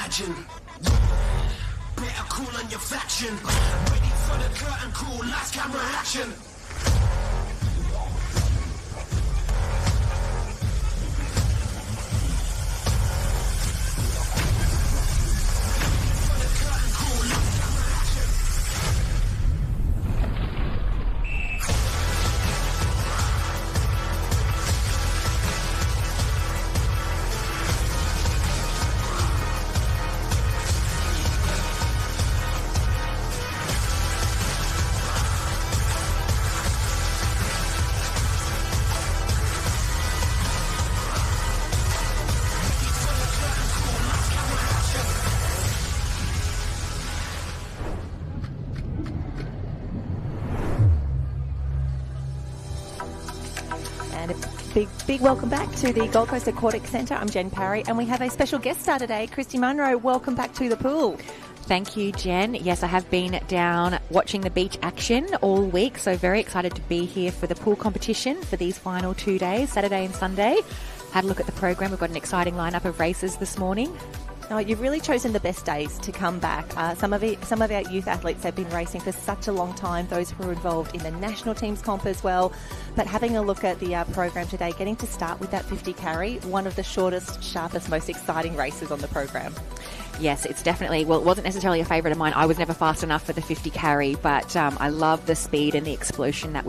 imagine. Better call on your faction. Ready for the curtain call, lights, camera, action. Big welcome back to the Gold Coast Aquatic Centre. I'm Jen Parry, and we have a special guest star today, Christy Munro. Welcome back to the pool. Thank you, Jen. Yes, I have been down watching the beach action all week, so very excited to be here for the pool competition for these final 2 days, Saturday and Sunday. Had a look at the program. We've got an exciting lineup of races this morning. Oh, you've really chosen the best days to come back. Some of our youth athletes have been racing for such a long time, those who are involved in the national teams comp as well. But having a look at the program today, getting to start with that 50 carry, one of the shortest, sharpest, most exciting races on the program. Yes, it's definitely, well, it wasn't necessarily a favourite of mine. I was never fast enough for the 50 carry, but I love the speed and the explosiveness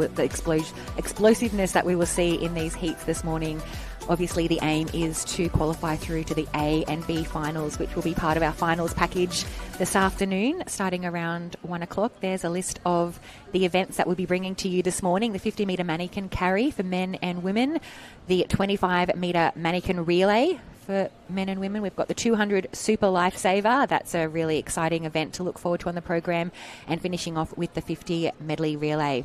that we will see in these heats this morning. Obviously, the aim is to qualify through to the A and B finals, which will be part of our finals package this afternoon, starting around 1 o'clock. There's a list of the events that we'll be bringing to you this morning. The 50-metre mannequin carry for men and women, the 25-metre mannequin relay for men and women. We've got the 200 Super Lifesaver. That's a really exciting event to look forward to on the program, and finishing off with the 50 medley relay.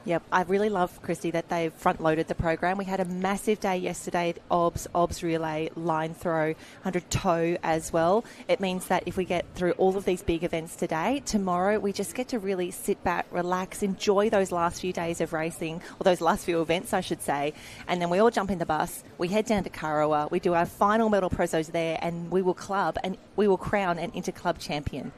Yep, I really love, Christy, that they've front-loaded the program. We had a massive day yesterday, OBS relay, line throw, 100 tow as well. It means that if we get through all of these big events today, tomorrow we just get to really sit back, relax, enjoy those last few days of racing, or those last few events, I should say. And then we all jump in the bus, we head down to Karawa, we do our final medal prezos there, and we will crown an inter-club champion.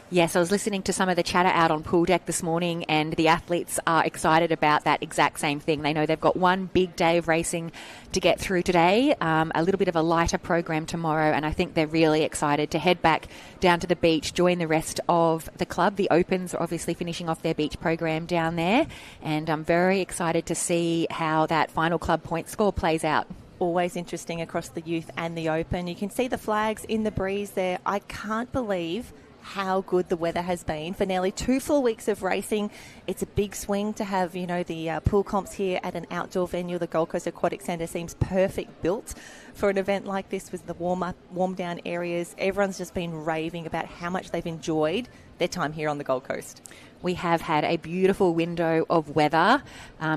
Yes, I was listening to some of the chatter out on pool deck this morning, and the athletes are excited about that exact same thing. They know they've got one big day of racing to get through today, a little bit of a lighter program tomorrow, and I think they're really excited to head back down to the beach, join the rest of the club. The Opens are obviously finishing off their beach program down there, and I'm very excited to see how that final club point score plays out. Always interesting across the youth and the Open. You can see the flags in the breeze there. I can't believe how good the weather has been for nearly 2 full weeks of racing. It's a big swing to have, the pool comps here at an outdoor venue. The Gold Coast Aquatic Centre seems perfect built for an event like this with the warm down areas. Everyone's just been raving about how much they've enjoyed their time here on the Gold Coast. We have had a beautiful window of weather,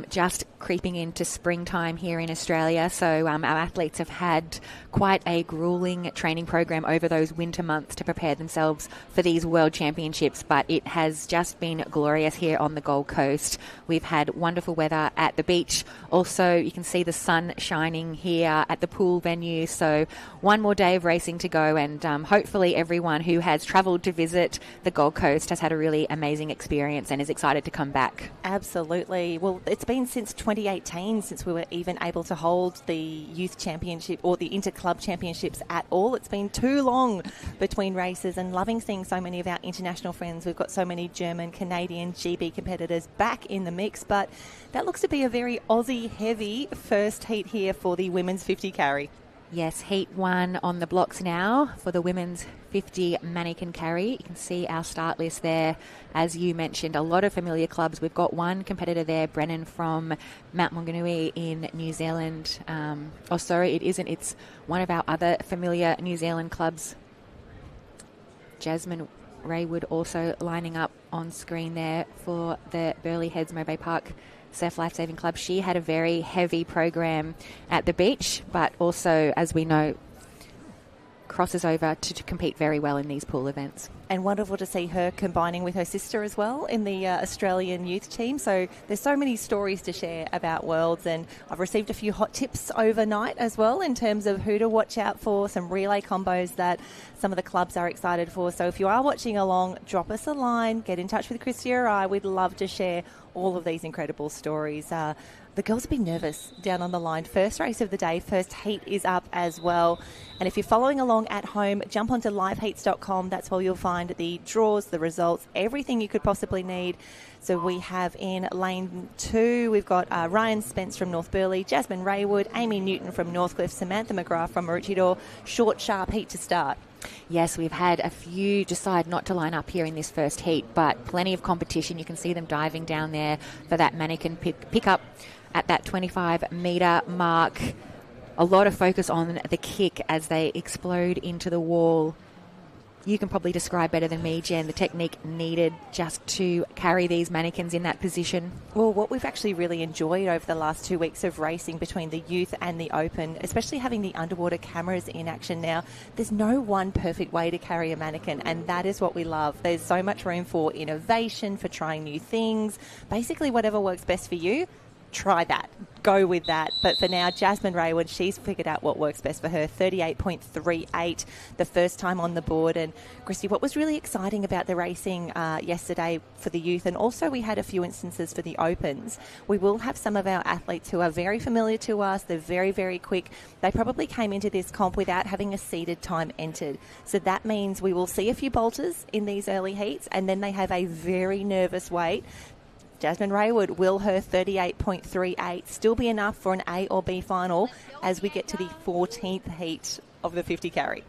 just creeping into springtime here in Australia. So our athletes have had quite a grueling training program over those winter months to prepare themselves for these World Championships. But it has just been glorious here on the Gold Coast. We've had wonderful weather at the beach. Also, you can see the sun shining here at the pool venue. So one more day of racing to go, and hopefully everyone who has travelled to visit the Gold Coast has had a really amazing experience and is excited to come back. Absolutely. Well, it's been since 2018 since we were even able to hold the youth championship or the inter-club championships at all. It's been too long between races, and loving seeing so many of our international friends. We've got so many German, Canadian GB competitors back in the mix, but that looks to be a very Aussie heavy first heat here for the women's 50 carry. Yes, Heat 1 on the blocks now for the women's 50 mannequin carry. You can see our start list there. As you mentioned, a lot of familiar clubs. We've got one competitor there, Brennan from Mount Maunganui in New Zealand. It isn't. It's one of our other familiar New Zealand clubs. Jasmine Raywood also lining up on screen there for the Burleigh Heads Mowbray Park Surf Lifesaving Club. She had a very heavy program at the beach, but also, as we know, crosses over to compete very well in these pool events. And wonderful to see her combining with her sister as well in the Australian youth team. So there's so many stories to share about Worlds, and I've received a few hot tips overnight as well in terms of who to watch out for, some relay combos that some of the clubs are excited for. So if you are watching along, drop us a line, get in touch with Christy or I. We'd love to share all of these incredible stories. The girls have been nervous down on the line. First race of the day, first heat is up as well. And if you're following along at home, jump onto liveheats.com. That's where you'll find the draws, the results, everything you could possibly need. So we have in lane 2, we've got Ryan Spence from North Burleigh, Jasmine Raywood, Amy Newton from Northcliffe, Samantha McGrath from Maroochydore. Short, sharp heat to start. Yes, we've had a few decide not to line up here in this first heat, but plenty of competition. You can see them diving down there for that mannequin pick up at that 25-metre mark. A lot of focus on the kick as they explode into the wall. You can probably describe better than me, Jen, the technique needed just to carry these mannequins in that position. Well, what we've actually really enjoyed over the last 2 weeks of racing between the youth and the open, especially having the underwater cameras in action now, there's no one perfect way to carry a mannequin, and that is what we love. There's so much room for innovation, for trying new things. Basically, whatever works best for you, try that. Go with that. But for now, Jasmine Raywood, she's figured out what works best for her. 38.38 the first time on the board. And Christy, what was really exciting about the racing yesterday for the youth, and also we had a few instances for the opens, we will have some of our athletes who are very familiar to us. They're very, very quick. They probably came into this comp without having a seeded time entered. So that means we will see a few bolters in these early heats, and then they have a very nervous wait. Jasmine Raywood, will her 38.38 still be enough for an A or B final as we get to the 14th heat of the 50 carry?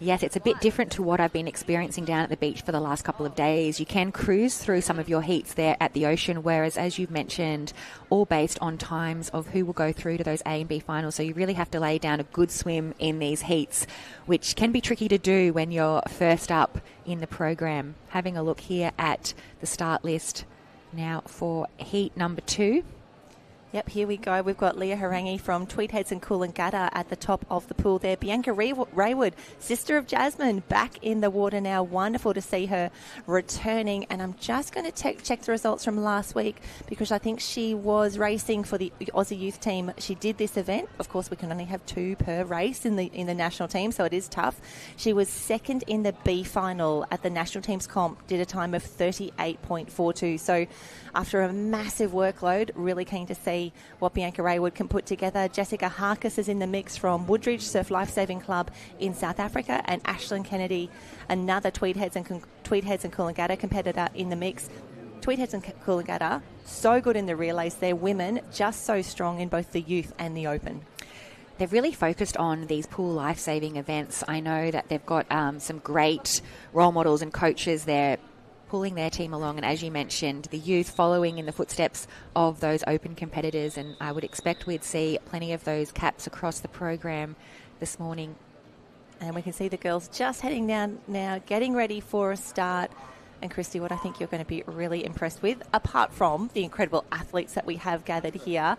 Yes, it's a bit different to what I've been experiencing down at the beach for the last couple of days. You can cruise through some of your heats there at the ocean, whereas, as you've mentioned, all based on times of who will go through to those A and B finals. So you really have to lay down a good swim in these heats, which can be tricky to do when you're first up in the program. Having a look here at the start list now for heat number 2. Yep, here we go. We've got Leah Harangi from Tweedheads and Coolangatta at the top of the pool there. Bianca Raywood, sister of Jasmine, back in the water now. Wonderful to see her returning. And I'm just going to check the results from last week, because I think she was racing for the Aussie youth team. She did this event. Of course, we can only have 2 per race in the national team, so it is tough. She was second in the B final at the national team's comp, did a time of 38.42. So after a massive workload, really keen to see what Bianca Raywood can put together. Jessica Harkis is in the mix from Woodridge Surf Lifesaving Club in South Africa, and Ashlyn Kennedy, another Tweedheads and Coolangatta competitor, in the mix. Tweedheads and Coolangatta, so good in the relays. They're women, just so strong in both the youth and the open. They've really focused on these pool life-saving events. I know that they've got some great role models and coaches there pulling their team along, and as you mentioned, the youth following in the footsteps of those open competitors, and I would expect we'd see plenty of those caps across the program this morning. And we can see the girls just heading down now, getting ready for a start. And Christy, what I think you're going to be really impressed with, apart from the incredible athletes that we have gathered here,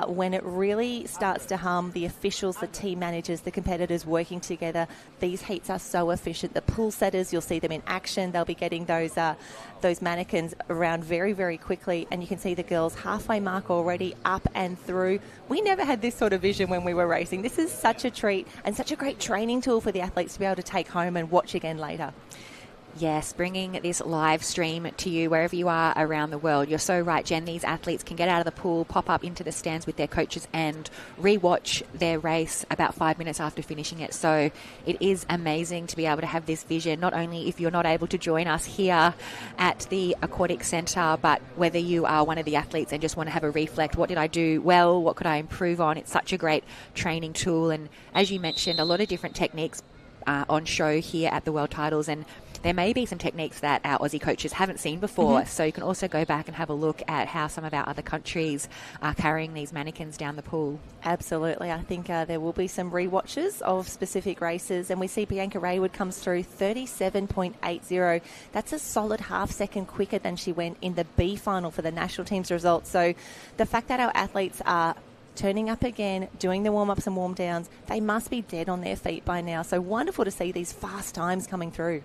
when it really starts to hum, the officials, the team managers, the competitors working together, these heats are so efficient. The pool setters, you'll see them in action. They'll be getting those mannequins around very, very quickly. And you can see the girls halfway mark already, up and through. We never had this sort of vision when we were racing. This is such a treat and such a great training tool for the athletes to be able to take home and watch again later. Yes, bringing this live stream to you wherever you are around the world. You're so right, Jen. These athletes can get out of the pool, pop up into the stands with their coaches and re-watch their race about 5 minutes after finishing it. So it is amazing to be able to have this vision, not only if you're not able to join us here at the Aquatic Centre, but whether you are one of the athletes and just want to have a reflect. What did I do well? What could I improve on? It's such a great training tool. And as you mentioned, a lot of different techniques on show here at the World Titles, and there may be some techniques that our Aussie coaches haven't seen before. So you can also go back and have a look at how some of our other countries are carrying these mannequins down the pool. Absolutely. I think there will be some re-watches of specific races, and we see Bianca Raywood comes through 37.80. That's a solid half second quicker than she went in the B final for the national team's results. So the fact that our athletes are turning up again, doing the warm-ups and warm-downs. They must be dead on their feet by now. So wonderful to see these fast times coming through.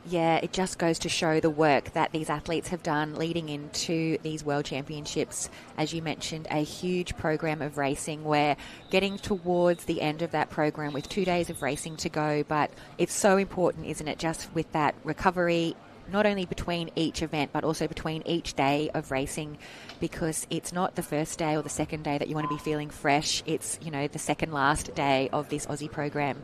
Yeah, it just goes to show the work that these athletes have done leading into these World Championships. As you mentioned, a huge program of racing. We're getting towards the end of that program with 2 days of racing to go, but it's so important, isn't it, just with that recovery, not only between each event, but also between each day of racing, because it's not the first day or the second day that you want to be feeling fresh. It's, the second last day of this Aussie program.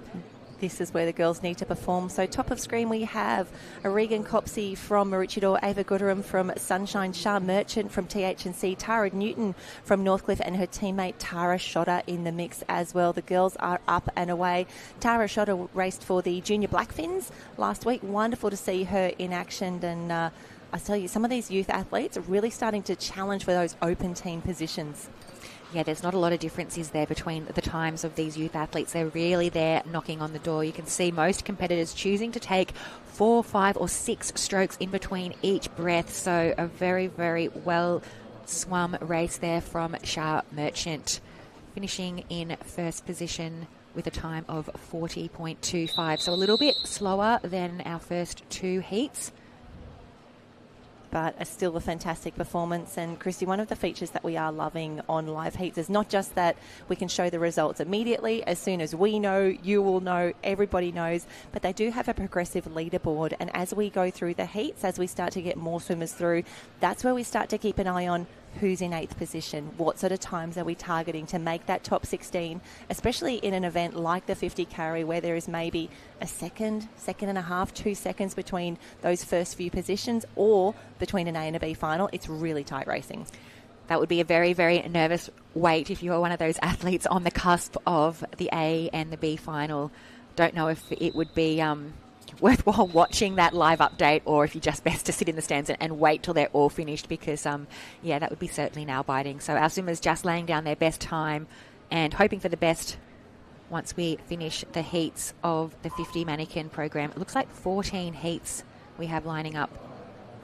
This is where the girls need to perform. So top of screen we have Regan Copsey from Maroochydore, Ava Gooderham from Sunshine, Shah Merchant from TH&C, Tara Newton from Northcliffe, and her teammate Tara Schotter in the mix as well. The girls are up and away. Tara Schotter raced for the Junior Blackfins last week. Wonderful to see her in action, and I tell you, some of these youth athletes are really starting to challenge for those open team positions. Yeah, there's not a lot of difference, is there, between the times of these youth athletes. They're really there knocking on the door. You can see most competitors choosing to take 4, 5 or 6 strokes in between each breath. So a very, very well swum race there from Shah Merchant, finishing in first position with a time of 40.25. So a little bit slower than our first 2 heats. But still a fantastic performance. And Christy, one of the features that we are loving on live heats is not just that we can show the results immediately, as soon as we know, you will know, everybody knows, but they do have a progressive leaderboard. And as we go through the heats, as we start to get more swimmers through, that's where we start to keep an eye on who's in 8th position, what sort of times are we targeting to make that top 16, especially in an event like the 50 carry where there is maybe a second and a half, 2 seconds between those first few positions, or between an A and a B final. It's really tight racing. That would be a very, very nervous wait if you were one of those athletes on the cusp of the A and the B final. Don't know if it would be worthwhile watching that live update, or if you're just best to sit in the stands and wait till they're all finished, because that would be certainly nail biting. So our swimmers just laying down their best time and hoping for the best once we finish the heats of the 50 mannequin program. It looks like 14 heats we have lining up.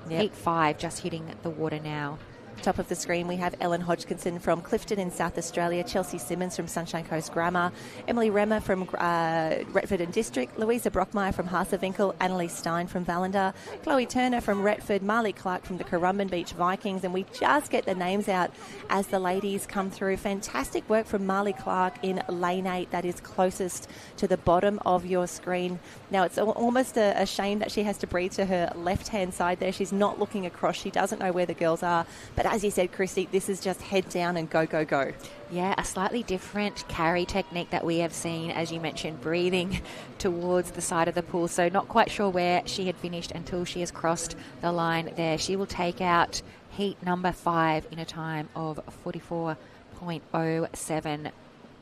Yep. Heat 5 just hitting the water now. Top of the screen, we have Ellen Hodgkinson from Clifton in South Australia, Chelsea Simmons from Sunshine Coast Grammar, Emily Remmer from Retford and District, Louisa Brockmeyer from Harsewinkel, Annalise Stein from Vallender, Chloe Turner from Retford, Marley Clark from the Currumbin Beach Vikings, and we just get the names out as the ladies come through. Fantastic work from Marley Clark in lane 8, that is closest to the bottom of your screen. Now, it's almost a shame that she has to breathe to her left-hand side there. She's not looking across. She doesn't know where the girls are. But as you said, Christy, this is just head down and go, go, go. Yeah, a slightly different carry technique that we have seen, as you mentioned, breathing towards the side of the pool. So not quite sure where she had finished until she has crossed the line there. She will take out heat number 5 in a time of 44.07,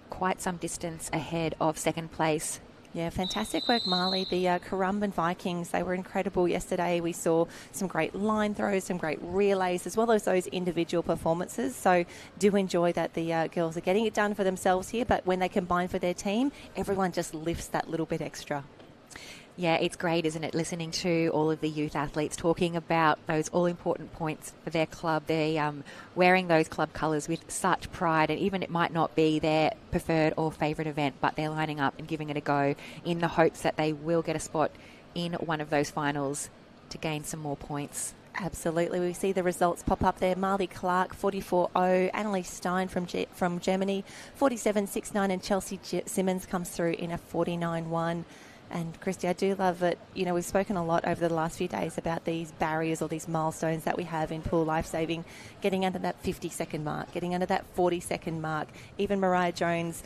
quite some distance ahead of second place. Yeah, fantastic work, Marley. The Currumbin Vikings, they were incredible yesterday. We saw some great line throws, some great relays, as well as those individual performances. So do enjoy that the girls are getting it done for themselves here, but when they combine for their team, everyone just lifts that little bit extra. Yeah, it's great, isn't it, listening to all of the youth athletes talking about those all-important points for their club. They're wearing those club colours with such pride, and even it might not be their preferred or favourite event, but they're lining up and giving it a go in the hopes that they will get a spot in one of those finals to gain some more points. Absolutely. We see the results pop up there. Marley Clark, 44.0. Annalise Stein from Germany, 47.69. And Chelsea Simmons comes through in a 49.1. And Christy, I do love it. You know, we've spoken a lot over the last few days about these barriers or these milestones that we have in pool lifesaving, getting under that 50-second mark, getting under that 40-second mark. Even Mariah Jones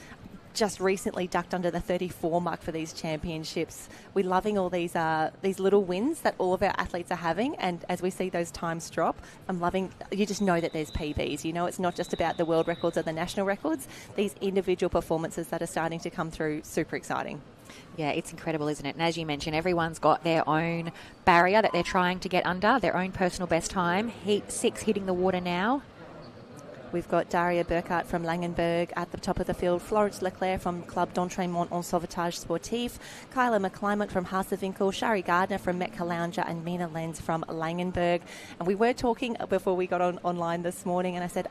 just recently ducked under the 34 mark for these championships. We're loving all these little wins that all of our athletes are having, and as we see those times drop, I'm loving, you just know that there's PBs. You know, it's not just about the world records or the national records. These individual performances that are starting to come through, super exciting. Yeah, it's incredible, isn't it? And as you mentioned, everyone's got their own barrier that they're trying to get under, their own personal best time. Heat 6 hitting the water now. We've got Daria Burkhardt from Langenberg at the top of the field, Florence Leclerc from Club d'Entraînement en Sauvetage Sportif, Kyla McClymont from Hasevinkel, Shari Gardner from Metcalfe Lounger, and Mina Lenz from Langenberg. And we were talking before we got online this morning, and I said,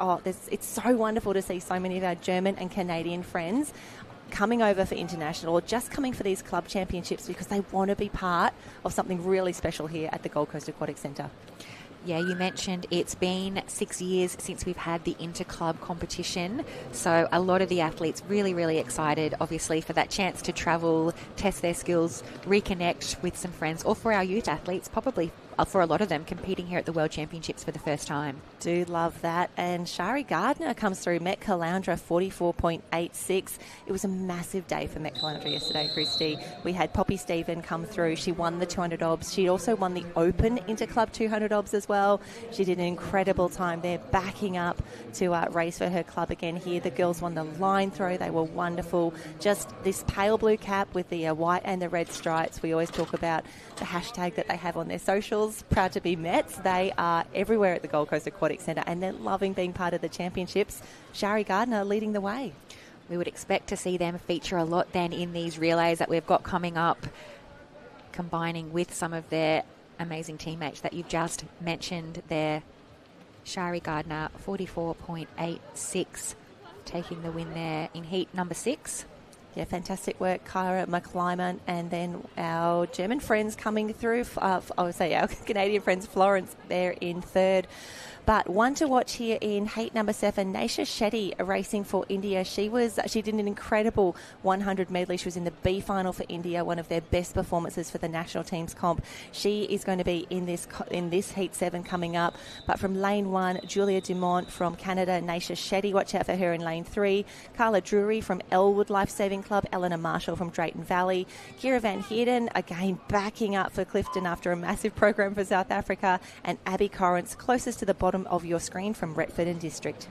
it's so wonderful to see so many of our German and Canadian friends coming over for international or just coming for these club championships because they want to be part of something really special here at the Gold Coast Aquatic Centre. Yeah, you mentioned it's been 6 years since we've had the inter-club competition. So a lot of the athletes really, really excited, obviously, for that chance to travel, test their skills, reconnect with some friends, or for our youth athletes, probably for a lot of them, competing here at the World Championships for the first time. Do love that. And Shari Gardner comes through, Metcalfe Lounger 44.86. It was a massive day for Metcalfe Lounger yesterday, Christy. We had Poppy Stephen come through. She won the 200 obs. She also won the Open Interclub 200 obs as well. She did an incredible time there, backing up to race for her club again here. The girls won the line throw. They were wonderful. Just this pale blue cap with the white and the red stripes. We always talk about the hashtag that they have on their socials. Proud to be Mets. They are everywhere at the Gold Coast Aquatic Centre and they're loving being part of the championships. Shari Gardner leading the way. We would expect to see them feature a lot then in these relays that we've got coming up, combining with some of their amazing teammates that you've just mentioned there. Shari Gardner 44.86 taking the win there in heat number 6. Yeah, fantastic work, Kyra McClymont, and then our German friends coming through. I would say our Canadian friends, Florence, there in third. But one to watch here in heat number 7, Naisha Shetty racing for India. She did an incredible 100 medley. She was in the B final for India, one of their best performances for the national team's comp. She is going to be in this heat 7 coming up. But from lane 1, Julia Dumont from Canada, Naisha Shetty, watch out for her in lane 3. Carla Drury from Elwood Lifesaving Club, Eleanor Marshall from Drayton Valley, Kira Van Heerden again backing up for Clifton after a massive program for South Africa, and Abby Corrance closest to the bottom of your screen from Retford and District.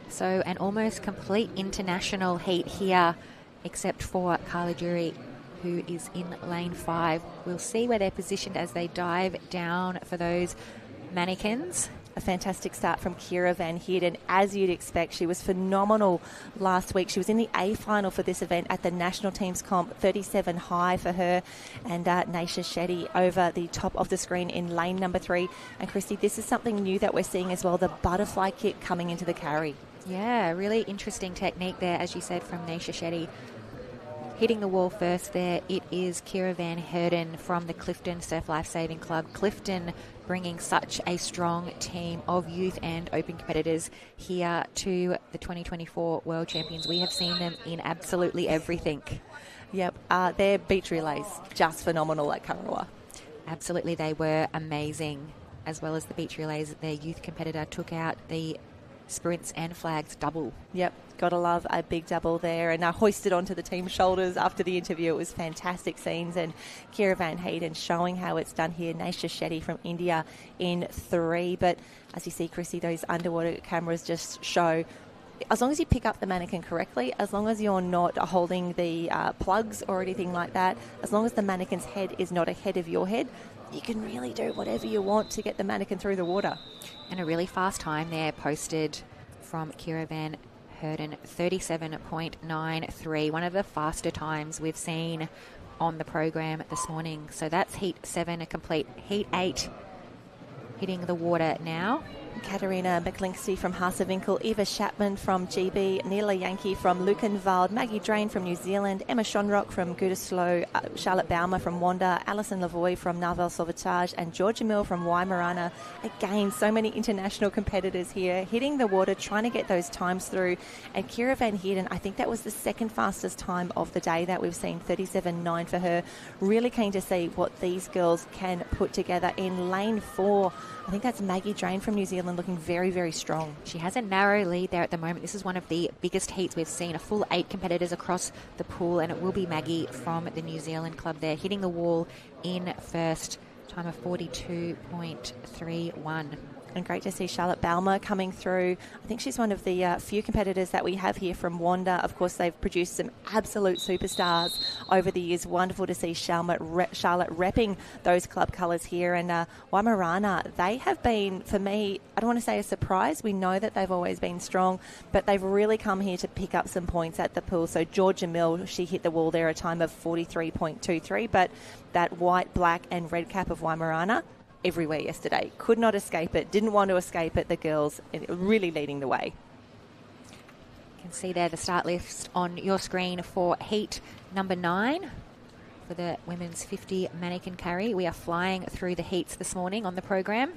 So an almost complete international heat here, except for Carla Drury, who is in lane 5. We'll see where they're positioned as they dive down for those mannequins. A fantastic start from Kira Van Heerden, as you'd expect. She was phenomenal last week. She was in the A final for this event at the national team's comp, 37 high for her. And Naisha Shetty over the top of the screen in lane number 3. And Christy, this is something new that we're seeing as well, the butterfly kick coming into the carry. Yeah, really interesting technique there, as you said, from Naisha Shetty. Hitting the wall first there, it is Kira Van Heerden from the Clifton Surf Lifesaving Club. Clifton bringing such a strong team of youth and open competitors here to the 2024 World Champions. We have seen them in absolutely everything. Yep, their beach relays, just phenomenal at Kurrawa. Absolutely, they were amazing. As well as the beach relays, their youth competitor took out the sprints and flags double. Yep, gotta love a big double there, and hoisted onto the team's shoulders after the interview. It was fantastic scenes, and Kira Van Heerden showing how it's done here. Naisha Shetty from India in 3. But as you see, Chrissy, those underwater cameras just show, as long as you pick up the mannequin correctly, as long as you're not holding the plugs or anything like that, as long as the mannequin's head is not ahead of your head, you can really do whatever you want to get the mannequin through the water. And a really fast time there posted from Kira Van Heerden, 37.93, one of the faster times we've seen on the program this morning. So that's heat 7 a complete. Heat 8 hitting the water now. Katarina McClinksy from Hasevinkel, Eva Chapman from GB, Neela Yankee from Lukenwald, Maggie Drain from New Zealand, Emma Shonrock from Gütersloh, Charlotte Baumer from Wanda, Alison Lavoie from Narvel Sauvetage, and Georgia Mill from Waimārana. Again, so many international competitors here hitting the water, trying to get those times through. And Kira Van Heerden, I think that was the second fastest time of the day that we've seen, 37.9 for her. Really keen to see what these girls can put together in lane 4. I think that's Maggie Drain from New Zealand, looking very, very strong. She has a narrow lead there at the moment. This is one of the biggest heats we've seen, a full 8 competitors across the pool, and it will be Maggie from the New Zealand club there, hitting the wall in first, time of 42.31. And great to see Charlotte Balmer coming through. I think she's one of the few competitors that we have here from Wanda. Of course, they've produced some absolute superstars over the years. Wonderful to see Charlotte repping those club colours here. And Waimārana, they have been, for me, I don't want to say a surprise. We know that they've always been strong, but they've really come here to pick up some points at the pool. So Georgia Mill, she hit the wall there, a time of 43.23, but that white, black and red cap of Waimārana, everywhere yesterday. Could not escape it. Didn't want to escape it. The girls really leading the way. You can see there the start list on your screen for heat number 9 for the women's 50 mannequin carry. We are flying through the heats this morning on the program.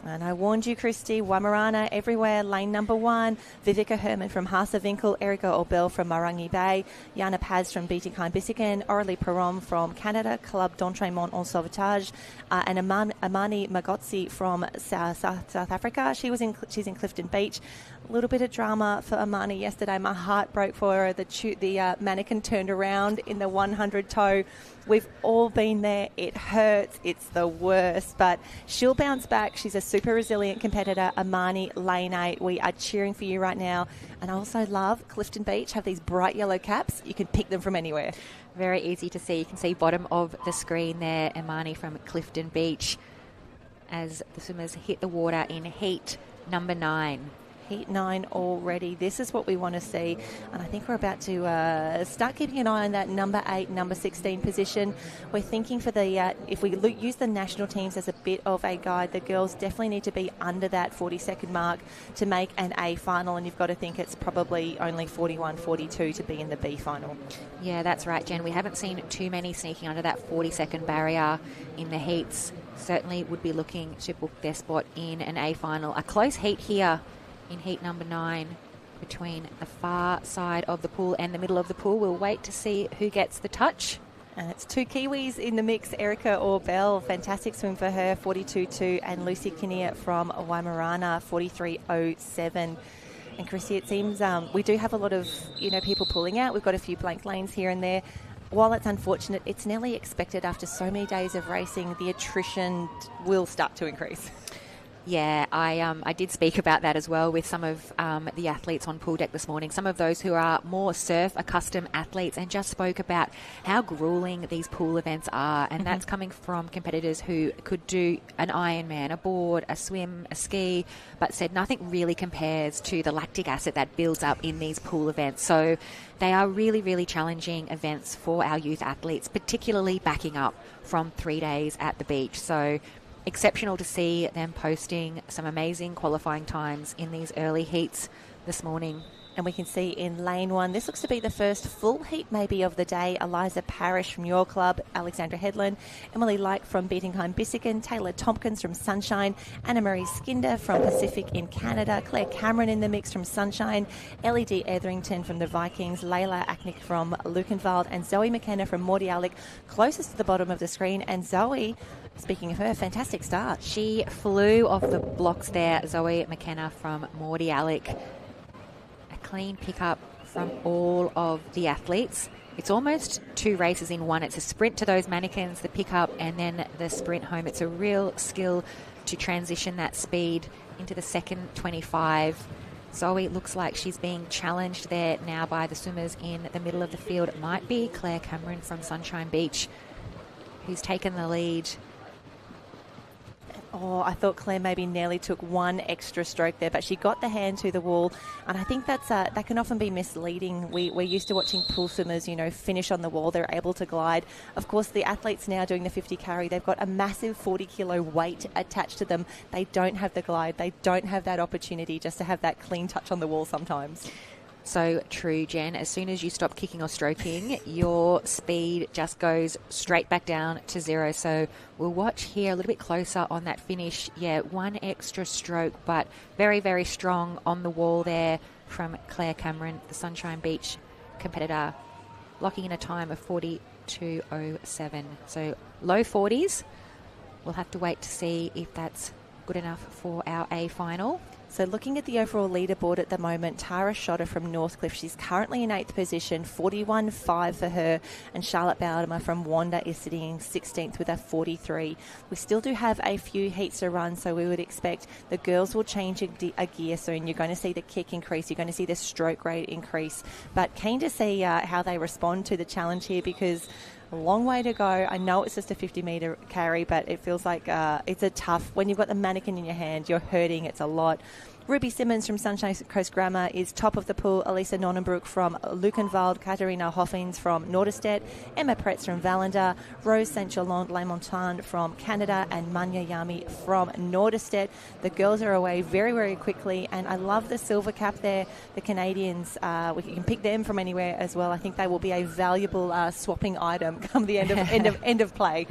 And I warned you, Christy, Waimārana everywhere. Lane number 1, Vivica Herman from Haasawinkel, Erika Orbell from Marangi Bay, Jana Paz from Bietigheim-Bissingen, Aurélie Perron from Canada, Club d'Entraînement en Sauvetage, and Amani Magotsi from South Africa. She's in Clifton Beach. A little bit of drama for Amani yesterday. My heart broke for her. The mannequin turned around in the 100 toe. We've all been there. It hurts. It's the worst, but she'll bounce back. She's a super resilient competitor. Amani, lane 8. We are cheering for you right now. And I also love Clifton Beach have these bright yellow caps. You can pick them from anywhere. Very easy to see. You can see bottom of the screen there, Amani from Clifton Beach, as the swimmers hit the water in heat number 9. Heat 9 already. This is what we want to see. And I think we're about to start keeping an eye on that number 8, number 16 position. We're thinking for the, if we use the national teams as a bit of a guide, the girls definitely need to be under that 40-second mark to make an A final. And you've got to think it's probably only 41, 42 to be in the B final. Yeah, that's right, Jen. We haven't seen too many sneaking under that 40-second barrier in the heats. Certainly would be looking to book their spot in an A final. A close heat here in heat number 9 between the far side of the pool and the middle of the pool. We'll wait to see who gets the touch. And it's 2 Kiwis in the mix. Erika Orbell, fantastic swim for her, 42.2, and Lucy Kinnear from Waimārana, 43.07. And Chrissy, it seems we do have a lot of people pulling out. We've got a few blank lanes here and there. While it's unfortunate, it's nearly expected after so many days of racing, the attrition will start to increase. Yeah, I did speak about that as well with some of the athletes on pool deck this morning, some of those who are more surf-accustomed athletes, and just spoke about how gruelling these pool events are. And that's coming from competitors who could do an Ironman, a board, a swim, a ski, but said nothing really compares to the lactic acid that builds up in these pool events. So they are really, really challenging events for our youth athletes, particularly backing up from 3 days at the beach. So exceptional to see them posting some amazing qualifying times in these early heats this morning. And we can see in lane 1, this looks to be the first full heat maybe of the day. Eliza Parrish from your club, Alexandra Headland, Emily Lyke from Bietigheim-Bissingen, Taylor Tompkins from Sunshine, Anna-Marie Skinder from Pacific in Canada, Claire Cameron in the mix from Sunshine, Ellie D. Etherington from the Vikings, Layla Aknik from Lukenwald, and Zoe McKenna from Mordialloc, closest to the bottom of the screen. And Zoe, speaking of her, fantastic start. She flew off the blocks there, Zoe McKenna from Mordialloc. Clean pickup from all of the athletes. It's almost 2 races in one. It's a sprint to those mannequins, the pickup, and then the sprint home. It's a real skill to transition that speed into the second 25. Zoe looks like she's being challenged there now by the swimmers in the middle of the field. It might be Claire Cameron from Sunshine Beach who's taken the lead. Oh, I thought Claire maybe nearly took one extra stroke there, but she got the hand to the wall, and I think that can often be misleading. We're used to watching pool swimmers, finish on the wall. They're able to glide. Of course, the athletes now doing the 50 carry, they've got a massive 40-kilo weight attached to them. They don't have the glide. They don't have that opportunity just to have that clean touch on the wall sometimes. So true, Jen. As soon as you stop kicking or stroking, your speed just goes straight back down to 0. So we'll watch here a little bit closer on that finish. Yeah, one extra stroke, but very, very strong on the wall there from Claire Cameron, the Sunshine Beach competitor, locking in a time of 42.07. So low 40s. We'll have to wait to see if that's good enough for our A final. So looking at the overall leaderboard at the moment, Tara Schotter from Northcliffe, she's currently in 8th position, 41.5 for her, and Charlotte Bowdemer from Wanda is sitting in 16th with a 43. We still do have a few heats to run, so we would expect the girls will change a gear soon. You're going to see the kick increase, you're going to see the stroke rate increase, but keen to see how they respond to the challenge here, because a long way to go. I know it's just a 50-metre carry, but it feels like it's a tough, when you've got the mannequin in your hand, you're hurting, it's a lot. Ruby Simmons from Sunshine Coast Grammar is top of the pool. Elisa Nonnenbroek from Lukenwald, Katharina Hoffings from Norderstedt, Emma Pretz from Vallender, Rose St. Gerland Lamontagne from Canada, and Manya Yami from Norderstedt. The girls are away very, very quickly, and I love the silver cap there. The Canadians, we can pick them from anywhere as well. I think they will be a valuable swapping item come the end of play.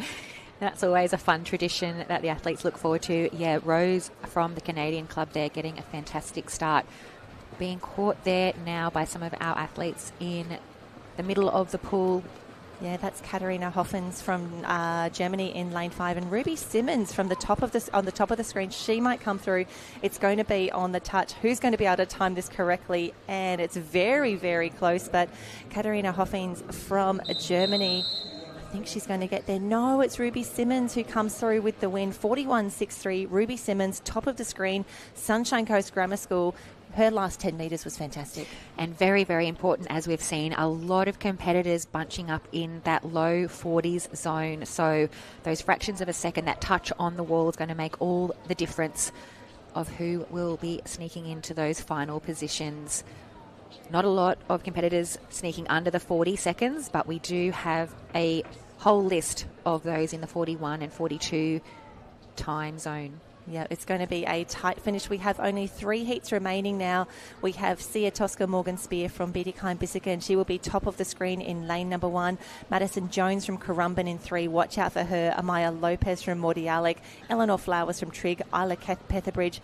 That's always a fun tradition that the athletes look forward to. Yeah, Rose from the Canadian club there getting a fantastic start. Being caught there now by some of our athletes in the middle of the pool. Yeah, that's Katharina Hoffens from Germany in lane 5, and Ruby Simmons from the top of on the top of the screen. She might come through. It's going to be on the touch. Who's going to be able to time this correctly? And it's very, very close. But Katharina Hoffens from Germany, I think she's going to get there. No, it's Ruby Simmons who comes through with the win. 41.63. Ruby Simmons, top of the screen. Sunshine Coast Grammar School. Her last 10 metres was fantastic. And very, very important, as we've seen, a lot of competitors bunching up in that low 40s zone. So those fractions of a second, that touch on the wall is going to make all the difference of who will be sneaking into those final positions. Not a lot of competitors sneaking under the 40 seconds, but we do have a whole list of those in the 41 and 42 time zone. Yeah, it's going to be a tight finish. We have only 3 heats remaining now. We have Sia Tosca Morgan-Spear from Bietigheim-Bissingen. She will be top of the screen in lane number 1. Madison Jones from Currumbin in 3. Watch out for her. Amaya Lopez from Mordialloc. Eleanor Flowers from Trigg. Isla Petherbridge.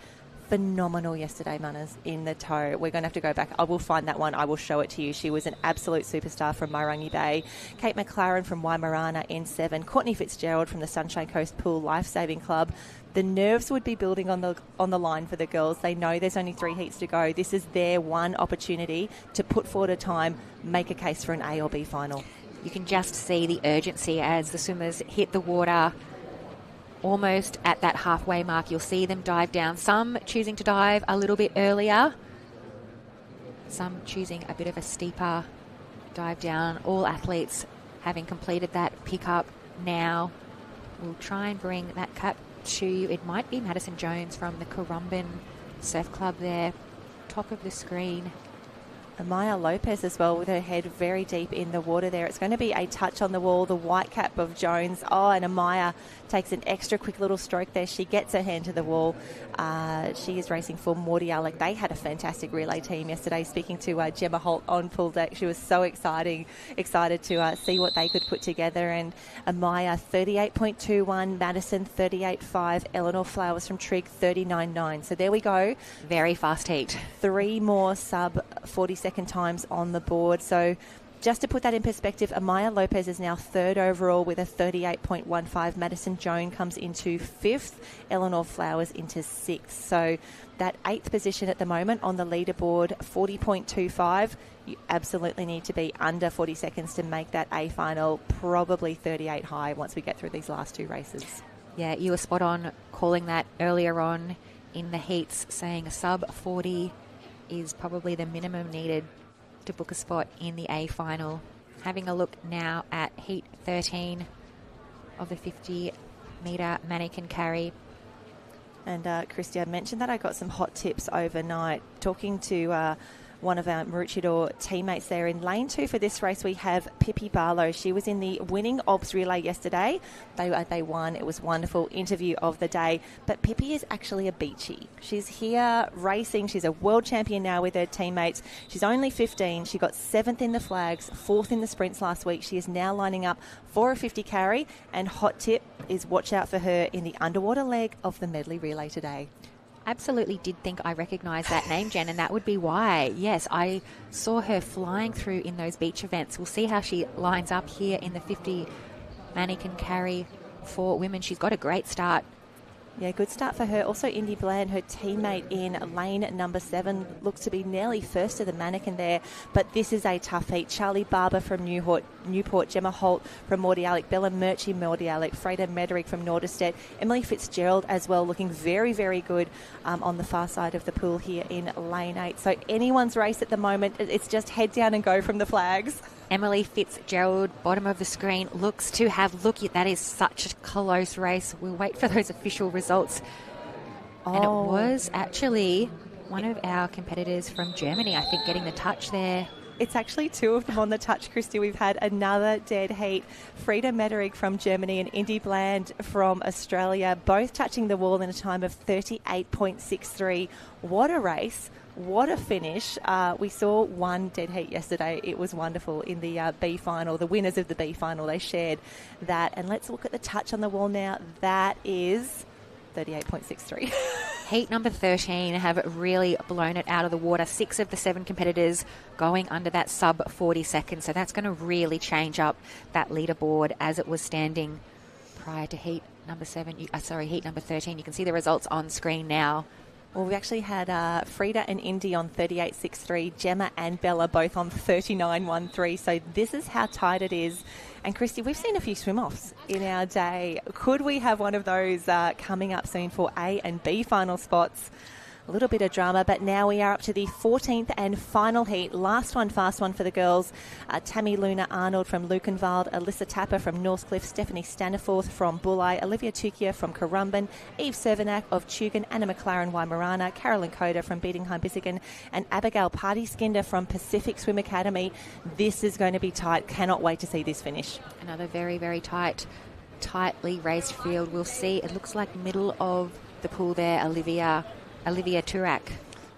Phenomenal yesterday, Manners, in the toe. We're going to have to go back. I will find that one. I will show it to you. She was an absolute superstar from Mairangi Bay. Kate McLaren from Waimarana in 7. Courtney Fitzgerald from the Sunshine Coast Pool Lifesaving Club. The nerves would be building on the line for the girls. They know there's only 3 heats to go. This is their one opportunity to put forward a time, make a case for an A or B final. You can just see the urgency as the swimmers hit the water. Almost at that halfway mark, you'll see them dive down. Some choosing to dive a little bit earlier. Some choosing a bit of a steeper dive down. All athletes having completed that pickup now. We'll try and bring that cap to you. It might be Madison Jones from the Currumbin Surf Club there. Top of the screen. Amaya Lopez as well with her head very deep in the water there. It's going to be a touch on the wall. The white cap of Jones. Oh, and Amaya takes an extra quick little stroke there. She gets her hand to the wall. She is racing for Mordialloc. They had a fantastic relay team yesterday. Speaking to Gemma Holt on pool deck, she was so excited to see what they could put together. And Amaya 38.21, Madison 38.5, Eleanor Flowers from Trigg 39.9. So there we go. Very fast heat. 3 more sub 40-second times on the board. So just to put that in perspective, Amaya Lopez is now 3rd overall with a 38.15. Madison Jones comes into 5th. Eleanor Flowers into 6th. So that 8th position at the moment on the leaderboard, 40.25. You absolutely need to be under 40 seconds to make that A final, probably 38 high once we get through these last 2 races. Yeah, you were spot on calling that earlier on in the heats, saying a sub 40 is probably the minimum needed to book a spot in the A final. Having a look now at heat 13 of the 50-metre mannequin carry. And Christy, I mentioned that I got some hot tips overnight. Talking to one of our Maroochydore teammates there in lane 2 for this race, we have Pippi Barlow. She was in the winning OBS relay yesterday. They won. It was wonderful. Interview of the day. But Pippi is actually a beachy. She's here racing. She's a world champion now with her teammates. She's only 15. She got 7th in the flags, 4th in the sprints last week. She is now lining up for a 50 carry. And hot tip is watch out for her in the underwater leg of the medley relay today. Absolutely did think I recognised that name, Jen, and that would be why. Yes, I saw her flying through in those beach events. We'll see how she lines up here in the 50 mannequin carry for women. She's got a great start Yeah, good start for her. Also, Indy Bland, her teammate in lane number 7, looks to be nearly first to the mannequin there. But this is a tough heat. Charlie Barber from Newport, Gemma Holt from Mordialloc, Bella Murchie Mordialloc, Freda Mederick from Norderstedt, Emily Fitzgerald as well, looking very, very good on the far side of the pool here in lane 8. So anyone's race at the moment, it's just head down and go from the flags. Emily Fitzgerald, bottom of the screen, looks to have... Look, that is such a close race. We'll wait for those official results. And it was actually one of our competitors from Germany, I think, getting the touch there. It's actually 2 of them on the touch, Christy. We've had another dead heat. Freda Mederick from Germany and Indy Bland from Australia, both touching the wall in a time of 38.63. What a race. What a finish. We saw one dead heat yesterday. It was wonderful in the B final. The winners of the B final, they shared that. And let's look at the touch on the wall now. That is 38.63. Heat number 13 have really blown it out of the water. 6 of the 7 competitors going under that sub 40 seconds. So that's going to really change up that leaderboard as it was standing prior to heat number 13. You can see the results on screen now. Well, we actually had Freda and Indy on 38.63, Gemma and Bella both on 39.13. So this is how tight it is. And Christy, we've seen a few swim-offs in our day. Could we have one of those coming up soon for A and B final spots? A little bit of drama, but now we are up to the 14th and final heat. Last one, fast one for the girls. Tammy Luna Arnold from Lukenwald, Alyssa Tapper from Northcliffe, Stephanie Staniforth from Bulli, Olivia Tukia from Currumbin, Eve Cervenak of Tugan, Anna McLaren Waimorana, Carolyn Coda from Beadingham-Bissingen, and Abigail Party-Skinder from Pacific Swim Academy. This is going to be tight. Cannot wait to see this finish. Another very, very tightly raced field. We'll see. It looks like middle of the pool there, Olivia Turak.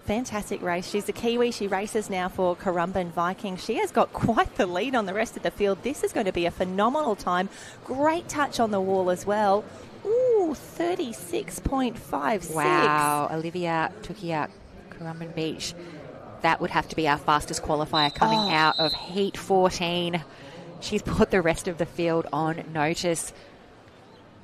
Fantastic race. She's a Kiwi. She races now for Currumbin Vikings. She has got quite the lead on the rest of the field. This is going to be a phenomenal time. Great touch on the wall as well. Ooh, 36.56. Wow. Olivia Tukia, Currumbin Beach. That would have to be our fastest qualifier coming out of Heat 14. She's put the rest of the field on notice.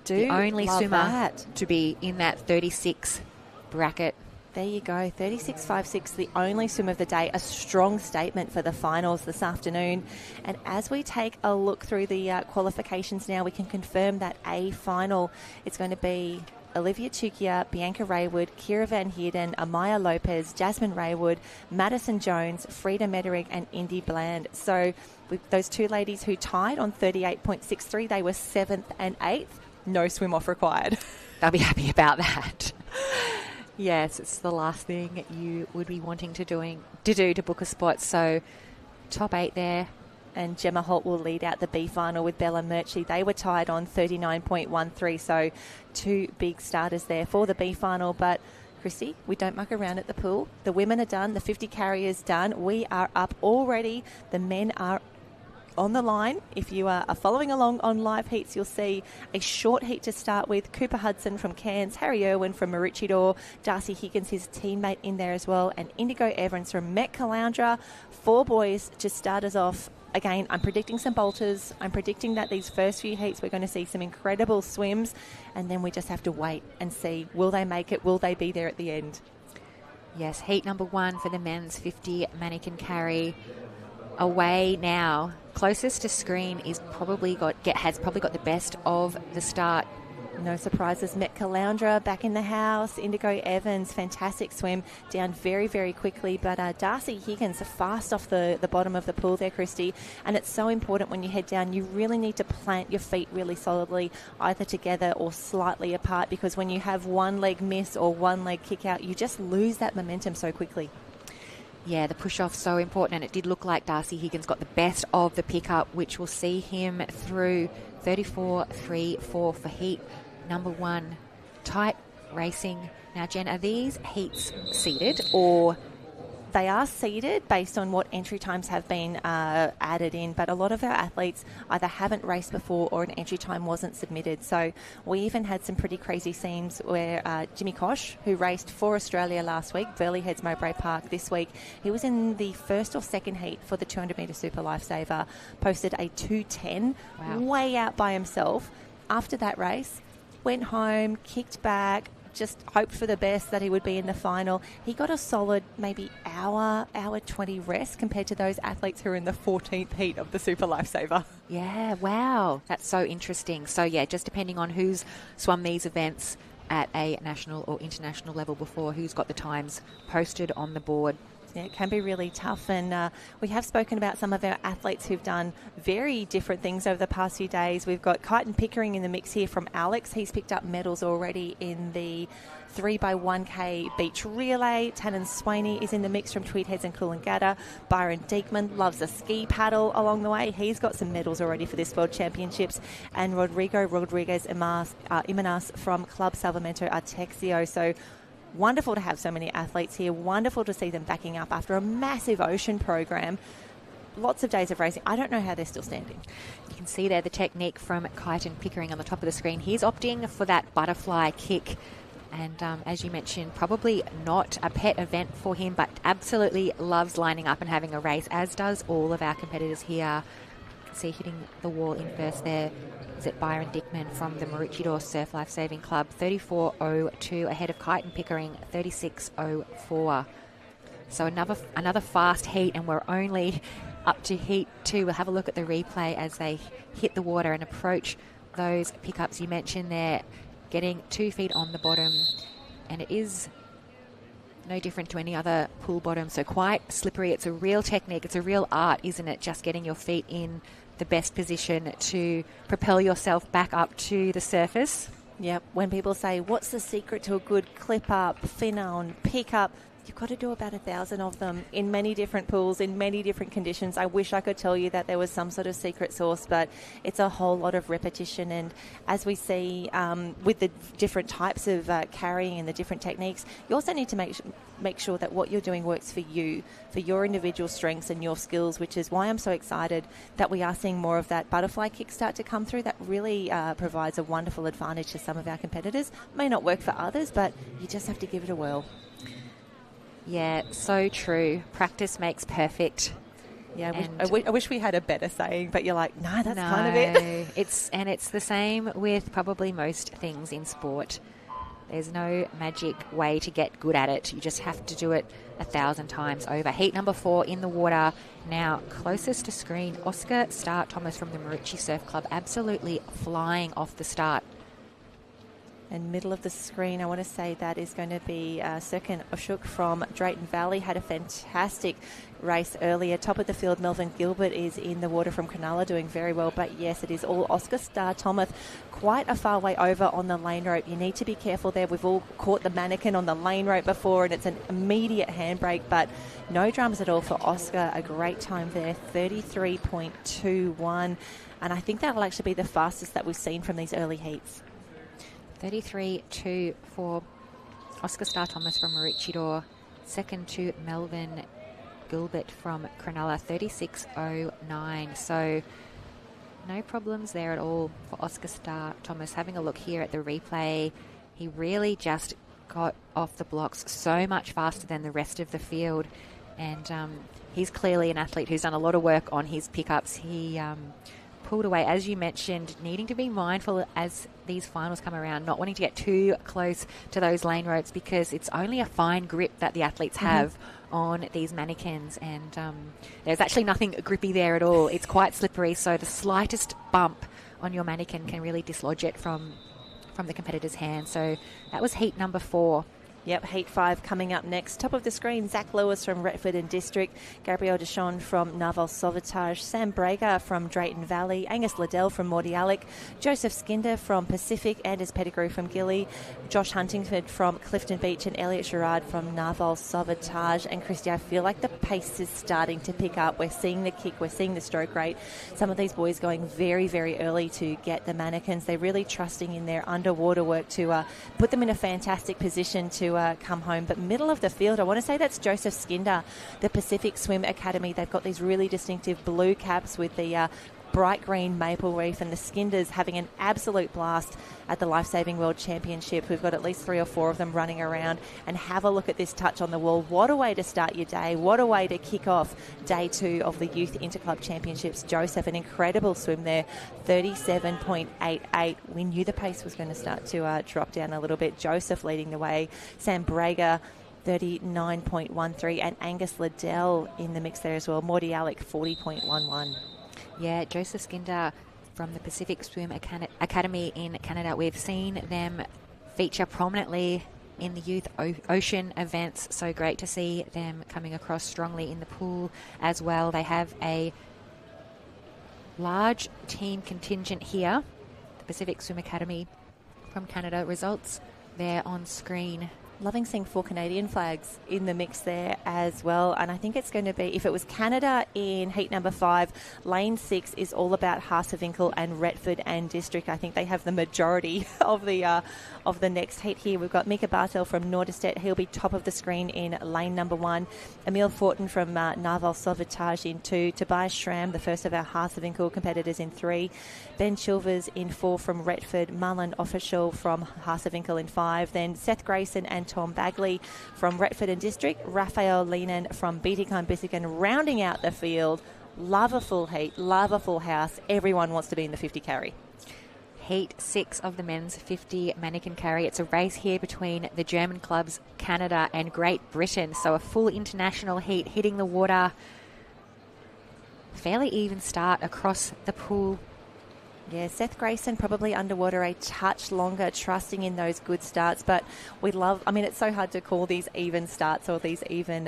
The only swimmer to be in that 36 bracket. There you go, 36.56, the only swim of the day. A strong statement for the finals this afternoon. And as we take a look through the qualifications now, we can confirm that A final, it's going to be Olivia Tukia, Bianca Raywood, Kira Van Heerden, Amaya Lopez, Jasmine Raywood, Madison Jones, Freda Mederick and Indy Bland. So with those 2 ladies who tied on 38.63, they were 7th and 8th. No swim off required. They'll be happy about that. Yes, it's the last thing you would be wanting to do to book a spot. So top 8 there. And Gemma Holt will lead out the B final with Bella Murchie. They were tied on 39.13, so 2 big starters there for the B final. But Christy, we don't muck around at the pool. The women are done. The 50 carriers done. We are up already. The men are on the line. If you are following along on live heats, you'll see a short heat to start with. Cooper Hudson from Cairns, Harry Irwin from Maroochydore, Darcy Higgins, his teammate, in there as well, and Indigo Evans from Met Caloundra. 4 boys to start us off. Again, I'm predicting some bolters. I'm predicting that these first few heats we're going to see some incredible swims, and then we just have to wait and see, will they make it? Will they be there at the end? Yes, heat number 1 for the men's 50 mannequin carry. Away now. Closest to screen has probably got the best of the start. No surprises. Met Caloundra back in the house. Indigo Evans, fantastic swim, down very, very quickly. But Darcy Higgins fast off the bottom of the pool there, Christy. And it's so important when you head down, you really need to plant your feet really solidly, either together or slightly apart, because when you have one leg miss or one leg kick out, you just lose that momentum so quickly. Yeah, the push-off so important, and it did look like Darcy Higgins got the best of the pickup, which will see him through 34.34 for heat number 1. Tight racing. Now, Jen, are these heats seeded or... They are seeded based on what entry times have been added in, but a lot of our athletes either haven't raced before or an entry time wasn't submitted. So we even had some pretty crazy scenes where Jimmy Kosh, who raced for Australia last week, Burleigh Heads Mowbray Park this week, he was in the first or second heat for the 200 metre Super Lifesaver, posted a 2:10, way out by himself. After that race, went home, kicked back, just hoped for the best that he would be in the final. He got a solid maybe hour 20 rest compared to those athletes who are in the 14th heat of the Super Lifesaver. Yeah, wow. That's so interesting. So, yeah, just depending on who's swum these events at a national or international level before, who's got the times posted on the board. Yeah, it can be really tough, and we have spoken about some of our athletes who've done very different things over the past few days. We've got Kyton Pickering in the mix here from Alex. He's picked up medals already in the 3x1k beach relay. Tannen Swaney is in the mix from Tweed Heads and Coolangatta. Byron Diekman loves a ski paddle along the way. He's got some medals already for this World Championships. And Rodrigo Rodriguez Imanas from Club Salvamento Artexio. So wonderful to have so many athletes here. Wonderful to see them backing up after a massive ocean program. Lots of days of racing. I don't know how they're still standing. You can see there the technique from Kyton Pickering on the top of the screen. He's opting for that butterfly kick. And as you mentioned, probably not a pet event for him, but absolutely loves lining up and having a race, as does all of our competitors here. You can see hitting the wall in first there. Is it Byron Dickman from the Maroochydore Surf Lifesaving Club, 34.02 ahead of Kyton Pickering, 36.04. So another fast heat, and we're only up to heat 2. We'll have a look at the replay as they hit the water and approach those pickups you mentioned there, getting 2 feet on the bottom, and it is no different to any other pool bottom, so quite slippery. It's a real technique. It's a real art, isn't it? Just getting your feet in the best position to propel yourself back up to the surface. Yep. When people say, what's the secret to a good clip up, fin on, pick up? You've got to do about 1,000 of them in many different pools, in many different conditions. I wish I could tell you that there was some sort of secret sauce, but it's a whole lot of repetition. And as we see with the different types of carrying and the different techniques, you also need to make sure that what you're doing works for you, for your individual strengths and your skills, which is why I'm so excited that we are seeing more of that butterfly kick start to come through. That really provides a wonderful advantage to some of our competitors. May not work for others, but you just have to give it a whirl. Yeah, so true. Practice makes perfect. Yeah, I wish we had a better saying, but you're like, no, that's kind of it. It's the same with probably most things in sport. There's no magic way to get good at it. You just have to do it 1,000 times over. Heat number 4 in the water. Now, closest to screen, Oscar Starr-Thomas from the Maroochy Surf Club, absolutely flying off the start. And middle of the screen, I want to say that is going to be Serkan Oshuk from Drayton Valley. Had a fantastic race earlier. Top of the field, Melvin Gilbert is in the water from Cronulla, doing very well. But yes, it is all Oscar Starr-Thomas. Quite a far way over on the lane rope. You need to be careful there. We've all caught the mannequin on the lane rope before, and it's an immediate handbrake, but no dramas at all for Oscar. A great time there, 33.21. And I think that'll actually be the fastest that we've seen from these early heats. 33.2 for Oscar Starr-Thomas from Maroochydore. Second to Melvin Gilbert from Cronulla, 36.09. So no problems there at all for Oscar Starr-Thomas. Having a look here at the replay, he really just got off the blocks so much faster than the rest of the field. And he's clearly an athlete who's done a lot of work on his pickups. He pulled away, as you mentioned, needing to be mindful as these finals come around, not wanting to get too close to those lane ropes because it's only a fine grip that the athletes have on these mannequins, and there's actually nothing grippy there at all. It's quite slippery, so the slightest bump on your mannequin can really dislodge it from the competitor's hand. So that was heat number 4. Yep, Heat 5 coming up next. Top of the screen, Zach Lewis from Retford and District, Gabrielle Deschamps from Narwhal Sauvetage, Sam Brager from Drayton Valley, Angus Liddell from Mordialloc, Joseph Skinder from Pacific, Anders Pettigrew from Gilly, Josh Huntingford from Clifton Beach, and Elliot Gerard from Narwhal Sauvetage. And Christy, I feel like the pace is starting to pick up. We're seeing the kick, we're seeing the stroke rate. Some of these boys going very, very early to get the mannequins. They're really trusting in their underwater work to put them in a fantastic position to come home. But middle of the field, I want to say that's Joseph Skinder, the Pacific Swim Academy. They've got these really distinctive blue caps with the bright green maple reef, and the Skinders having an absolute blast at the Lifesaving World Championship. We've got at least 3 or 4 of them running around, and have a look at this touch on the wall. What a way to start your day. What a way to kick off day 2 of the Youth Interclub Championships. Joseph, an incredible swim there, 37.88. We knew the pace was going to start to drop down a little bit. Joseph leading the way. Sam Brager, 39.13, and Angus Liddell in the mix there as well. Morty Alec, 40.11. Yeah, Joseph Skinder from the Pacific Swim Academy in Canada. We've seen them feature prominently in the youth ocean events. So great to see them coming across strongly in the pool as well. They have a large team contingent here. The Pacific Swim Academy from Canada. Results there on screen. Loving seeing 4 Canadian flags in the mix there as well. And I think it's going to be, if it was Canada in heat number 5, lane 6 is all about Haasewinkel and Retford and District. I think they have the majority of the next heat here. We've got Mika Bartel from Norderstedt. He'll be top of the screen in lane number 1. Emil Fortin from Narval Sauvetage in 2. Tobias Schramm, the first of our Haasewinkel competitors, in 3. Ben Chilvers in 4 from Retford. Marlon Official from Haasewinkel in 5. Then Seth Grayson and Tom Bagley from Retford and District. Raphael Lehnen from Bietigheim-Bissingen rounding out the field. Love a full heat, love a full house. Everyone wants to be in the 50 carry. Heat 6 of the men's 50 mannequin carry. It's a race here between the German clubs Canada and Great Britain. So a full international heat hitting the water. Fairly even start across the pool. Yeah, Seth Grayson probably underwater a touch longer, trusting in those good starts. But we love, I mean, it's so hard to call these even starts or these even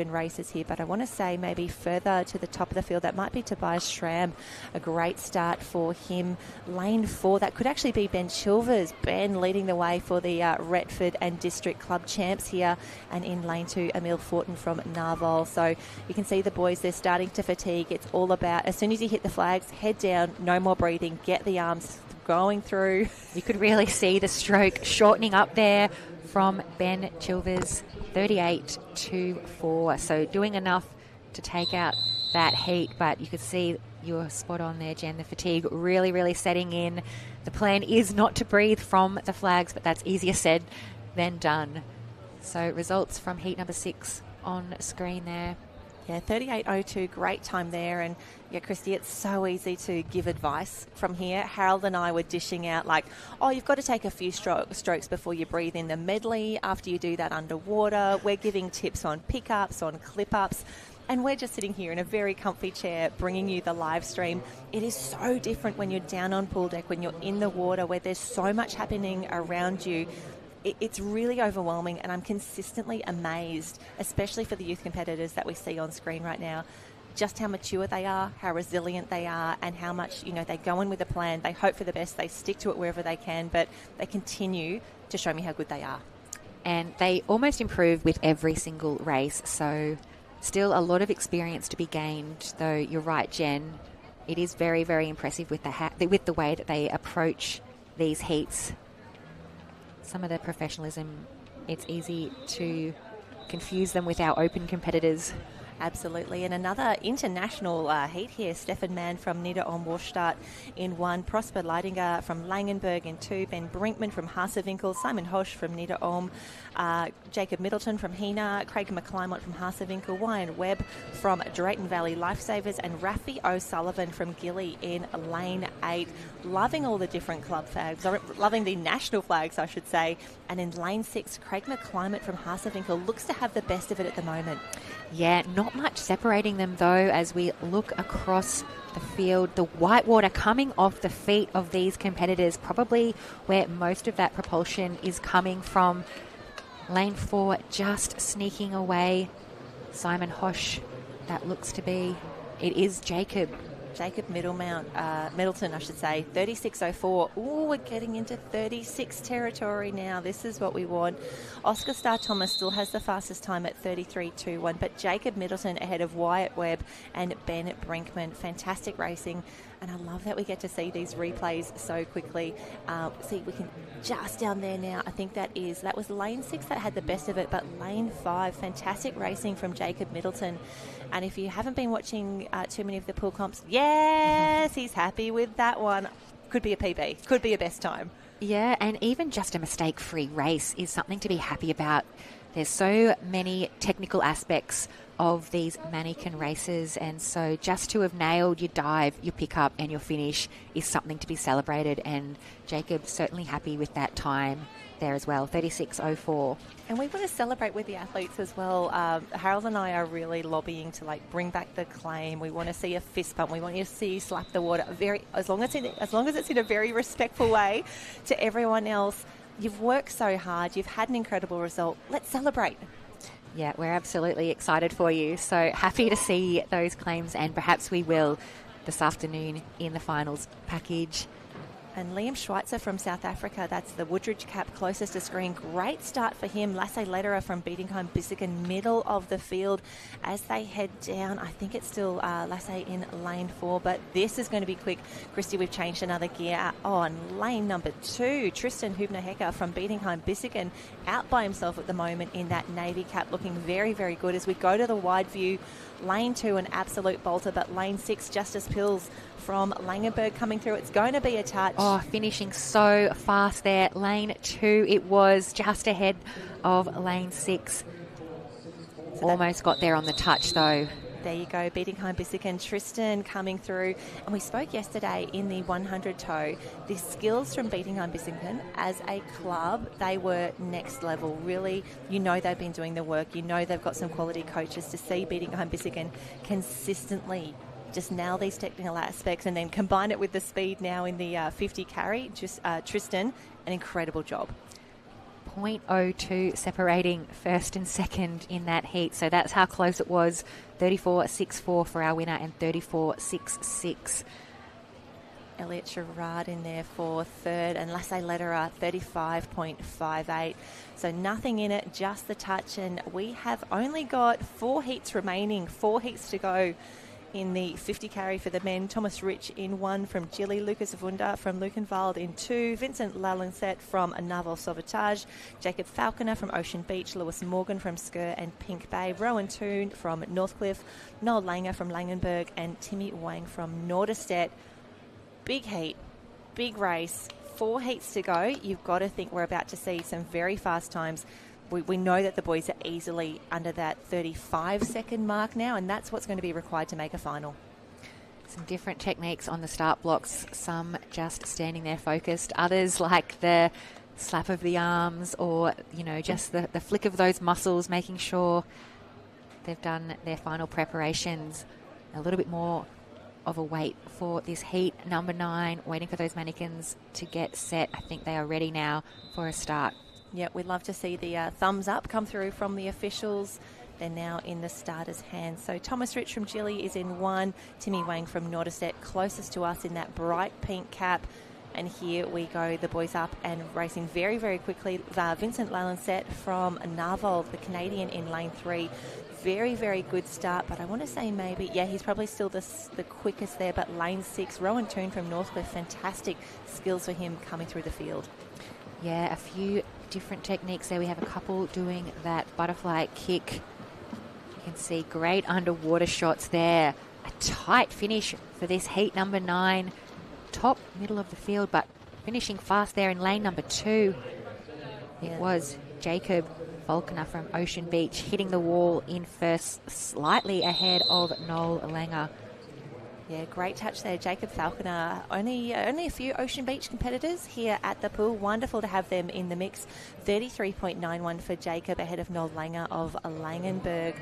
races here. But I want to say maybe further to the top of the field, that might be Tobias Schramm. A great start for him. Lane 4, that could actually be Ben Chilvers. Ben leading the way for the Retford and District Club champs here. And in lane 2, Emil Fortin from Narval. So you can see the boys, they're starting to fatigue. It's all about, as soon as you hit the flags, head down, no more breathing. Get the arms going through. You could really see the stroke shortening up there from Ben Chilvers, 38.24. So doing enough to take out that heat, but you could see you're spot on there, Jen. The fatigue really, really setting in. The plan is not to breathe from the flags, but that's easier said than done. So results from heat number 6 on screen there. Yeah, 38.02, great time there. And yeah, Christy, it's so easy to give advice from here. Harold and I were dishing out like, oh, you've got to take a few strokes before you breathe in the medley. After you do that underwater, we're giving tips on pickups, on clip-ups. And we're just sitting here in a very comfy chair bringing you the live stream. It is so different when you're down on pool deck, when you're in the water, where there's so much happening around you. It's really overwhelming, and I'm consistently amazed, especially for the youth competitors that we see on screen right now, just how mature they are, how resilient they are, and how much, they go in with a plan. They hope for the best. They stick to it wherever they can, but they continue to show me how good they are. And they almost improve with every single race. So still a lot of experience to be gained, though you're right, Jen. It is very, very impressive with the way that they approach these heats. Some of the professionalism, it's easy to confuse them with our open competitors. Absolutely. And another international heat here. Stefan Mann from Nieder-Olm-Warstadt in 1. Prosper Leidinger from Langenberg in 2. Ben Brinkman from Haasewinkel. Simon Hosch from Nieder-Olm. Jacob Middleton from Hina. Craig McClymont from Haasewinkel. Wyan Webb from Drayton Valley Lifesavers. And Rafi O'Sullivan from Gilly in lane 8. Loving all the different club flags. Loving the national flags, I should say. And in lane 6, Craig McClymont from Haasewinkel looks to have the best of it at the moment. Yeah, not much separating them, though, as we look across the field. The whitewater coming off the feet of these competitors, probably where most of that propulsion is coming from. Lane 4 just sneaking away. Simon Hosch, that looks to be. It is Jacob Middleton, I should say, 36.04. Ooh, we're getting into 36 territory now. This is what we want. Oscar Starr Thomas still has the fastest time at 33.21, but Jacob Middleton ahead of Wyatt Webb and Ben Brinkman. Fantastic racing And I love that we get to see these replays so quickly. See, we can just down there now. I think that was lane 6 that had the best of it, but lane 5, fantastic racing from Jacob Middleton. And if you haven't been watching too many of the pool comps, yes, he's happy with that one. Could be a PB, could be a best time. Yeah, and even just a mistake-free race is something to be happy about. There's so many technical aspects of these mannequin races, and so just to have nailed your dive, your pickup and your finish is something to be celebrated, and Jacob's certainly happy with that time there as well, 36.04. And we want to celebrate with the athletes as well. Harold and I are really lobbying to bring back the claim. We want to see a fist pump. We want you to see you slap the water as long as it's in a very respectful way to everyone else. You've worked so hard. You've had an incredible result. Let's celebrate. Yeah, we're absolutely excited for you. So happy to see those claims, and perhaps we will this afternoon in the finals package. And Liam Schweitzer from South Africa, that's the Woodridge cap closest to screen. Great start for him. Lasse Lederer from Bietigheim-Bissingen, middle of the field. As they head down, I think it's still Lasse in lane 4, but this is going to be quick. Christy, we've changed another gear. On lane number 2, Tristan Hubner-Hecker from Bietigheim-Bissingen, out by himself at the moment in that navy cap, looking very, very good. As we go to the wide view, lane 2, an absolute bolter, but lane 6, Justice Pills from Langenberg coming through. It's going to be a touch. Oh, finishing so fast there. Lane 2, it was just ahead of lane 6. Almost got there on the touch, though. There you go, Bietigheim-Bissingen, Tristan coming through. And we spoke yesterday in the 100 toe. The skills from Bietigheim-Bissingen as a club, they were next level. Really, they've been doing the work. They've got some quality coaches. To see Bietigheim-Bissingen consistently just nail these technical aspects and then combine it with the speed now in the 50 carry. Just Tristan, an incredible job. 0.02 separating first and second in that heat. So that's how close it was. 34.64 for our winner and 34.66. Elliot Gerard in there for third, and Lasse Lederer 35.58. So nothing in it, just the touch, and we have only got 4 heats remaining, 4 heats to go in the 50 carry for the men. Thomas Rich in 1 from Gilly, Lucas Avunda from Lukenwald in 2, Vincent Lalenset from Naval Sauvetage, Jacob Falconer from Ocean Beach, Lewis Morgan from Sker and Pink Bay, Rowan Toon from Northcliffe, Noel Langer from Langenberg, and Timmy Wang from Norderstedt. Big heat, big race, 4 heats to go. You've got to think we're about to see some very fast times. We know that the boys are easily under that 35-second mark now, and that's what's going to be required to make a final. Some different techniques on the start blocks, some just standing there focused, others like the slap of the arms or, just the flick of those muscles, making sure they've done their final preparations. A little bit more of a wait for this heat. Number 9, waiting for those mannequins to get set. I think they are ready now for a start. Yeah, we'd love to see the thumbs up come through from the officials. They're now in the starters' hands. So Thomas Rich from Chile is in 1. Timmy Wang from Norderstedt, closest to us in that bright pink cap. And here we go, the boys up and racing very, very quickly. Vincent Lalenset from Naval, the Canadian, in lane 3. Very, very good start, but I want to say he's probably still the quickest there, but lane 6, Rowan Toon from Northcliffe, fantastic skills for him coming through the field. Yeah, a few different techniques there. We have a couple doing that butterfly kick. You can see great underwater shots there. A tight finish for this heat number 9. Top middle of the field, but finishing fast there in lane number 2. It was Jacob Falconer from Ocean Beach hitting the wall in first, slightly ahead of Noel Langer. Yeah, great touch there. Jacob Falconer, only a few Ocean Beach competitors here at the pool. Wonderful to have them in the mix. 33.91 for Jacob ahead of Noel Langer of Langenberg.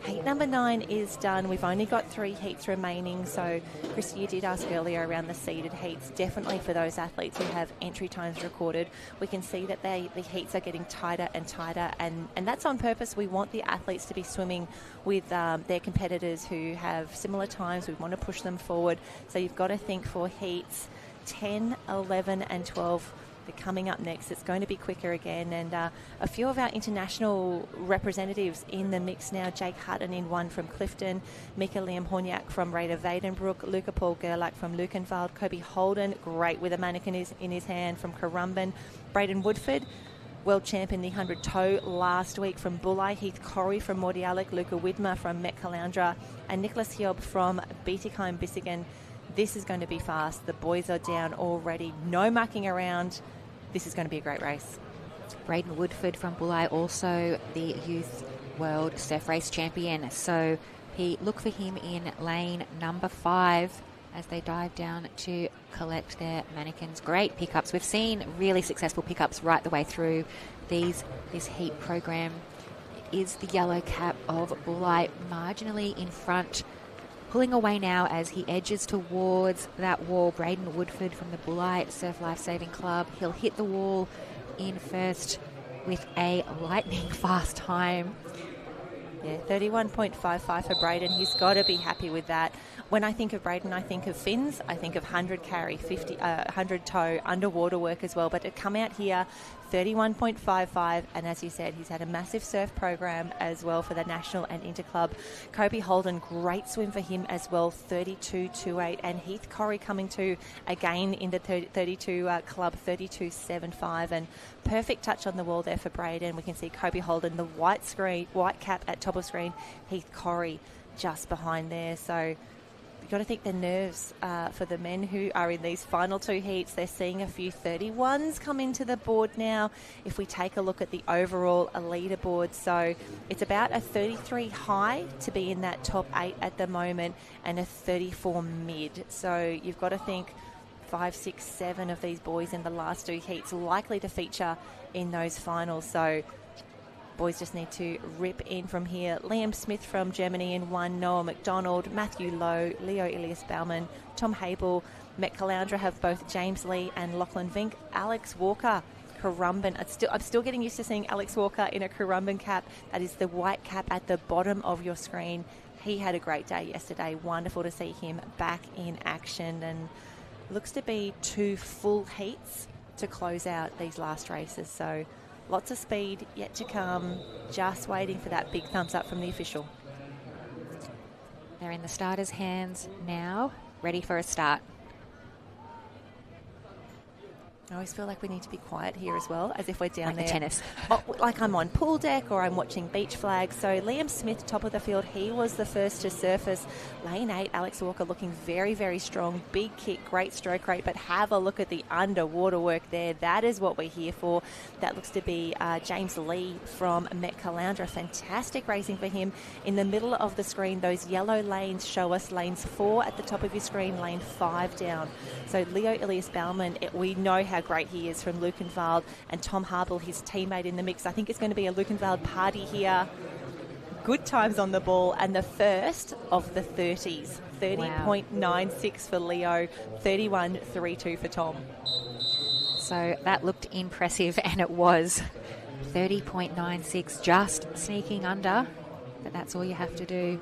Heat number 9 is done. We've only got 3 heats remaining. So, Christy, you did ask earlier around the seeded heats. Definitely for those athletes who have entry times recorded, we can see that the heats are getting tighter and tighter. And that's on purpose. We want the athletes to be swimming with their competitors who have similar times. We want to push them forward. So you've got to think for heats 10, 11 and 12. They're coming up next. It's going to be quicker again. And a few of our international representatives in the mix now. Jake Hutton in one from Clifton, Mika Liam Horniak from Raider Vadenbroek, Luca Paul Gerlach from Lukenwald, Kobe Holden, great with a mannequin in his hand from Currumbin, Braden Woodford, world champ in the 100 toe last week from Bulli, Heath Corrie from Mordialloc, Luca Widmer from Met Caloundra, and Nicholas Hiob from Bietigheim Bissigen. This is going to be fast. The boys are down already. No mucking around. This is going to be a great race. Braden Woodford from Bulli, also the Youth World Surf Race Champion. So look for him in lane number 5 as they dive down to collect their mannequins. Great pickups. We've seen really successful pickups right the way through this heat program. It is the yellow cap of Bulli marginally in front, pulling away now as he edges towards that wall. Braden Woodford from the Bulli Surf Lifesaving Club. He'll hit the wall in first with a lightning fast time. Yeah, 31.55 for Braden. He's got to be happy with that. When I think of Braden, I think of fins. I think of 100 carry, 100 toe, underwater work as well. But to come out here, 31.55, and as you said, he's had a massive surf program as well for the national and interclub. Kobe Holden, great swim for him as well, 32.28, and Heath Corrie coming to again in the 32 club, 32.75, and perfect touch on the wall there for Braden. We can see Kobe Holden, the white cap at top of screen, Heath Corrie just behind there. So you've got to think the nerves for the men who are in these final 2 heats. They're seeing a few 31s come into the board now. If we take a look at the overall leaderboard, so it's about a 33 high to be in that top 8 at the moment and a 34 mid. So you've got to think 5, 6, 7 of these boys in the last 2 heats likely to feature in those finals. So boys just need to rip in from here. Liam Smith from Germany in 1, Noah McDonald, Matthew Lowe, Leo Elias Baumann, Tom Habel. Met Caloundra have both James Lee and Lachlan Vink. Alex Walker, Currumbin. I'm still getting used to seeing Alex Walker in a Currumbin cap. That is the white cap at the bottom of your screen. He had a great day yesterday. Wonderful to see him back in action, and looks to be 2 full heats to close out these last races. So lots of speed yet to come, just waiting for that big thumbs up from the official. They're in the starters' hands now, ready for a start. I always feel like we need to be quiet here as well, as if we're down like there. The tennis. Like I'm on pool deck or I'm watching beach flags. So Liam Smith, top of the field, he was the first to surface. Lane 8, Alex Walker looking very, very strong. Big kick, great stroke rate, but have a look at the underwater work there. That is what we're here for. That looks to be James Lee from Met Caloundra. Fantastic racing for him. In the middle of the screen, those yellow lanes show us lanes 4 at the top of your screen, lane 5 down. So Leo Elias Baumann, we know how great he is from Lukenwald, and Tom Habel, his teammate in the mix. I think it's going to be a Lukenwald party here. Good times on the ball, and the first of the 30s. 30.96 for Leo, 31.32 for Tom. So that looked impressive, and it was 30.96, just sneaking under, but that's all you have to do.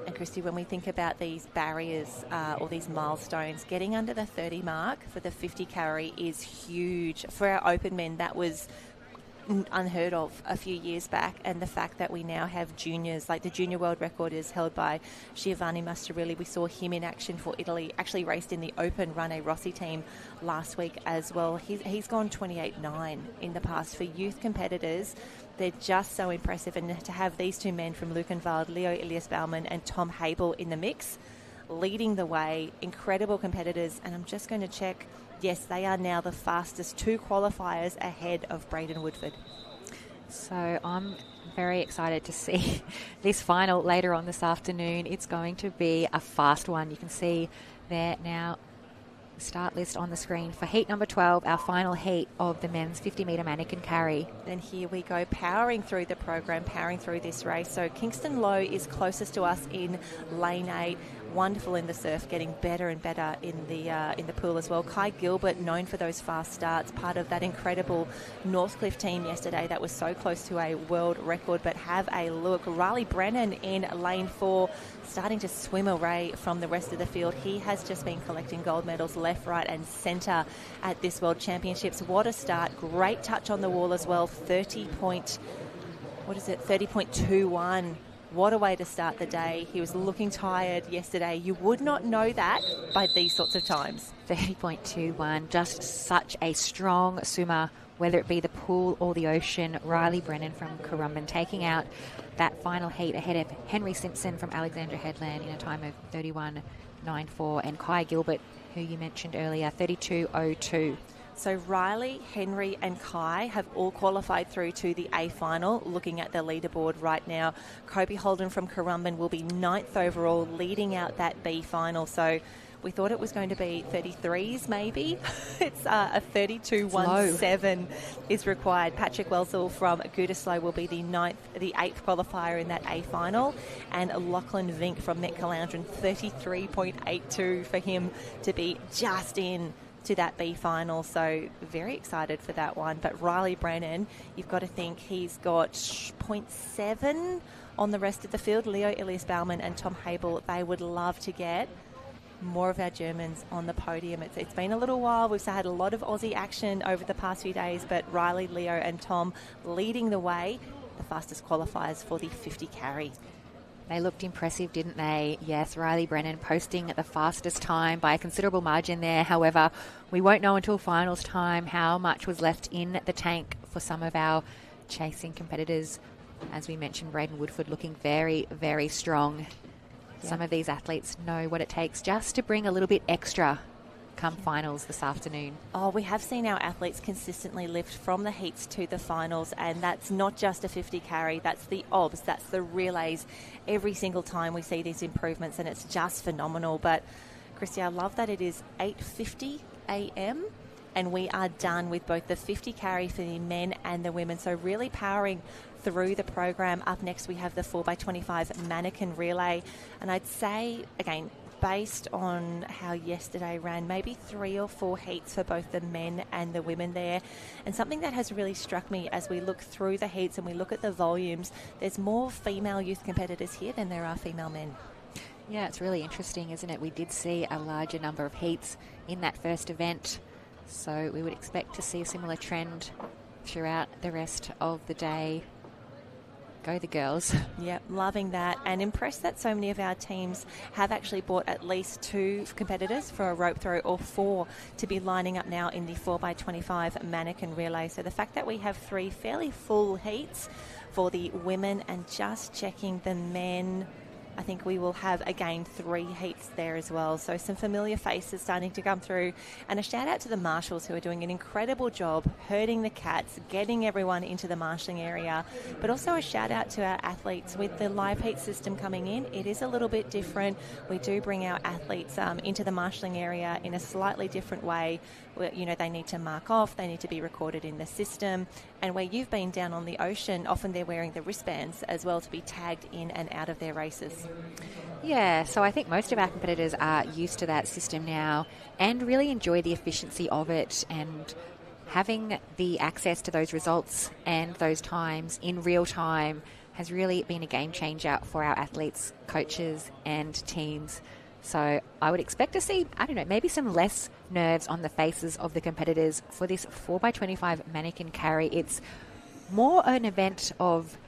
And Christy, when we think about these barriers or these milestones, getting under the 30 mark for the 50 carry is huge. For our open men, that was unheard of a few years back, and the fact that we now have juniors, like the junior world record is held by Giovanni Mastarilli. We saw him in action for Italy, actually raced in the open Rane Rossi team last week as well. He's gone 28.9 in the past. For youth competitors, they're just so impressive, and to have these 2 men from Lukenwald, Leo Elias Baumann and Tom Habel in the mix, leading the way, incredible competitors. And I'm just going to check, yes, they are now the fastest 2 qualifiers ahead of Braden Woodford. So I'm very excited to see this final later on this afternoon. It's going to be a fast one. You can see there now the start list on the screen for heat number 12, our final heat of the men's 50-metre mannequin carry. And here we go, powering through the program, powering through this race. So Kingston Lowe is closest to us in lane 8. wonderful in the surf, getting better and better in the pool as well. Kai Gilbert, known for those fast starts, part of that incredible Northcliffe team yesterday that was so close to a world record. But have a look. Riley Brennan in lane 4, starting to swim away from the rest of the field. He has just been collecting gold medals left, right and centre at this World Championships. What a start. Great touch on the wall as well. 30.21. What a way to start the day. He was looking tired yesterday. You would not know that by these sorts of times. 30.21, just such a strong swimmer, whether it be the pool or the ocean. Riley Brennan from Currumbin taking out that final heat ahead of Henry Simpson from Alexandra Headland in a time of 31.94, and Kai Gilbert, who you mentioned earlier, 32.02. So Riley, Henry and Kai have all qualified through to the A final. Looking at the leaderboard right now, Kobe Holden from Currumbin will be 9th overall, leading out that B final. So we thought it was going to be 33s maybe. It's a 32.17 is required. Patrick Welsall from Goodisloe will be the 8th qualifier in that A final. And Lachlan Vink from Metcallandrin, 33.82 for him to be just in to that B final. So very excited for that one. But Riley Brennan, you've got to think he's got 0.7 on the rest of the field. Leo Elias Baumann and Tom Habel, they would love to get more of our Germans on the podium. It's been a little while. We've had a lot of Aussie action over the past few days, but Riley, Leo and Tom leading the way, the fastest qualifiers for the 50 carry. They looked impressive, didn't they? Yes, Riley Brennan posting the fastest time by a considerable margin there. However, we won't know until finals time how much was left in the tank for some of our chasing competitors. As we mentioned, Braden Woodford looking very, very strong. Yeah. Some of these athletes know what it takes just to bring a little bit extra come finals this afternoon. Oh, we have seen our athletes consistently lift from the heats to the finals, and that's not just a 50 carry, that's the obs, that's the relays. Every single time we see these improvements, and it's just phenomenal. But Christy, I love that it is 8:50 a.m. and we are done with both the 50 carry for the men and the women, so really powering through the program. Up next we have the 4x25 mannequin relay, and I'd say again, based on how yesterday ran, maybe 3 or 4 heats for both the men and the women there. And something that has really struck me as we look through the heats and we look at the volumes, there's more female youth competitors here than there are female men. Yeah, it's really interesting, isn't it? We did see a larger number of heats in that first event, so we would expect to see a similar trend throughout the rest of the day. Go the girls. Yep, loving that, and impressed that so many of our teams have actually brought at least 2 competitors for a rope throw, or 4 to be lining up now in the 4x25 mannequin relay. So the fact that we have 3 fairly full heats for the women, and just checking the men, I think we will have, again, 3 heats there as well. So some familiar faces starting to come through. And a shout out to the marshals, who are doing an incredible job herding the cats, getting everyone into the marshalling area. But also a shout out to our athletes. With the live heat system coming in, it is a little bit different. We do bring our athletes into the marshalling area in a slightly different way. Where, you know, they need to mark off, they need to be recorded in the system. And where you've been down on the ocean, often they're wearing the wristbands as well to be tagged in and out of their races. Yeah, so I think most of our competitors are used to that system now and really enjoy the efficiency of it, and having the access to those results and those times in real time has really been a game changer for our athletes, coaches and teams. So I would expect to see, I don't know, maybe some less nerves on the faces of the competitors for this 4x25 mannequin carry. It's more an event of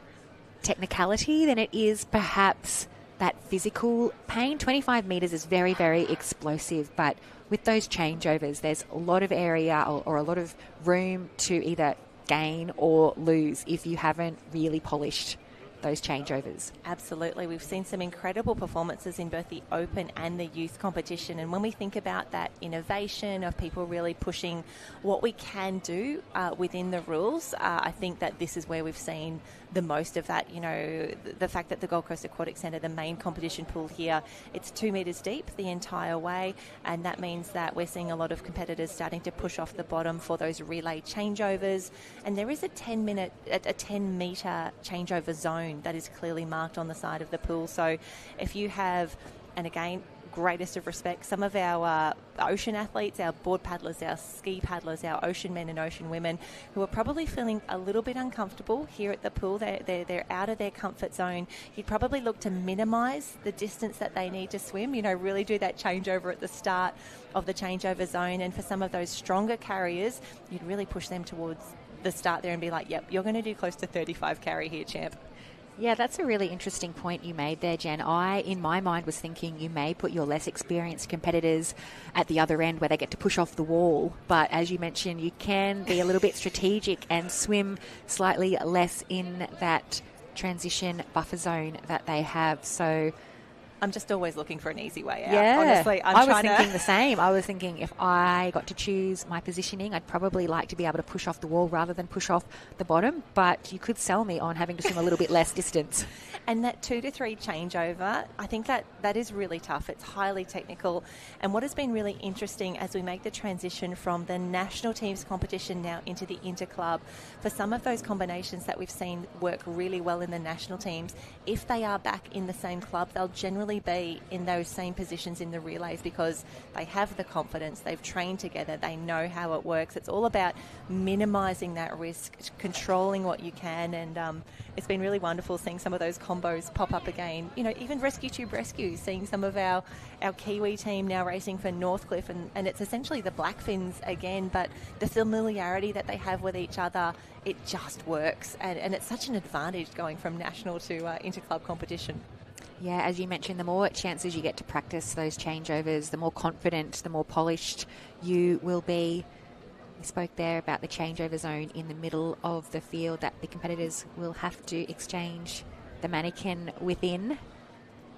technicality than it is perhaps that physical pain. 25 metres is very, very explosive, but with those changeovers, there's a lot of area or a lot of room to either gain or lose if you haven't really polished those changeovers. Absolutely. We've seen some incredible performances in both the open and the youth competition. And when we think about that innovation of people really pushing what we can do within the rules, I think that this is where we've seen the most of that. You know, the fact that the Gold Coast Aquatic Centre, the main competition pool here, it's 2 metres deep the entire way. And that means that we're seeing a lot of competitors starting to push off the bottom for those relay changeovers. And there is a 10 metre changeover zone that is clearly marked on the side of the pool. So if you have, and again, greatest of respect. Some of our ocean athletes, our board paddlers, our ski paddlers, our ocean men and ocean women, who are probably feeling a little bit uncomfortable here at the pool. They're out of their comfort zone. You'd probably look to minimise the distance that they need to swim, really do that changeover at the start of the changeover zone. And for some of those stronger carriers, you'd really push them towards the start there and be like, yep, you're going to do close to 35 carry here, champ. Yeah, that's a really interesting point you made there, Jen. I, in my mind, was thinking you may put your less experienced competitors at the other end where they get to push off the wall. But as you mentioned, you can be a little bit strategic and swim slightly less in that transition buffer zone that they have. So I'm just always looking for an easy way out. Yeah, honestly, I was thinking the same. I was thinking if I got to choose my positioning, I'd probably like to be able to push off the wall rather than push off the bottom. But you could sell me on having to swim a little bit less distance. And that 2 to 3 changeover, I think that is really tough. It's highly technical. And what has been really interesting as we make the transition from the national teams competition now into the interclub, for some of those combinations that we've seen work really well in the national teams, if they are back in the same club, they'll generally be in those same positions in the relays because they have the confidence, they've trained together, they know how it works. It's all about minimising that risk, controlling what you can, and it's been really wonderful seeing some of those combos pop up again. Even Rescue Tube Rescue, seeing some of our Kiwi team now racing for Northcliffe, and it's essentially the Blackfins again, but the familiarity that they have with each other, it just works, and it's such an advantage going from national to interclub competition. Yeah, as you mentioned, the more chances you get to practice those changeovers, the more confident, the more polished you will be. We spoke there about the changeover zone in the middle of the field that the competitors will have to exchange the mannequin within.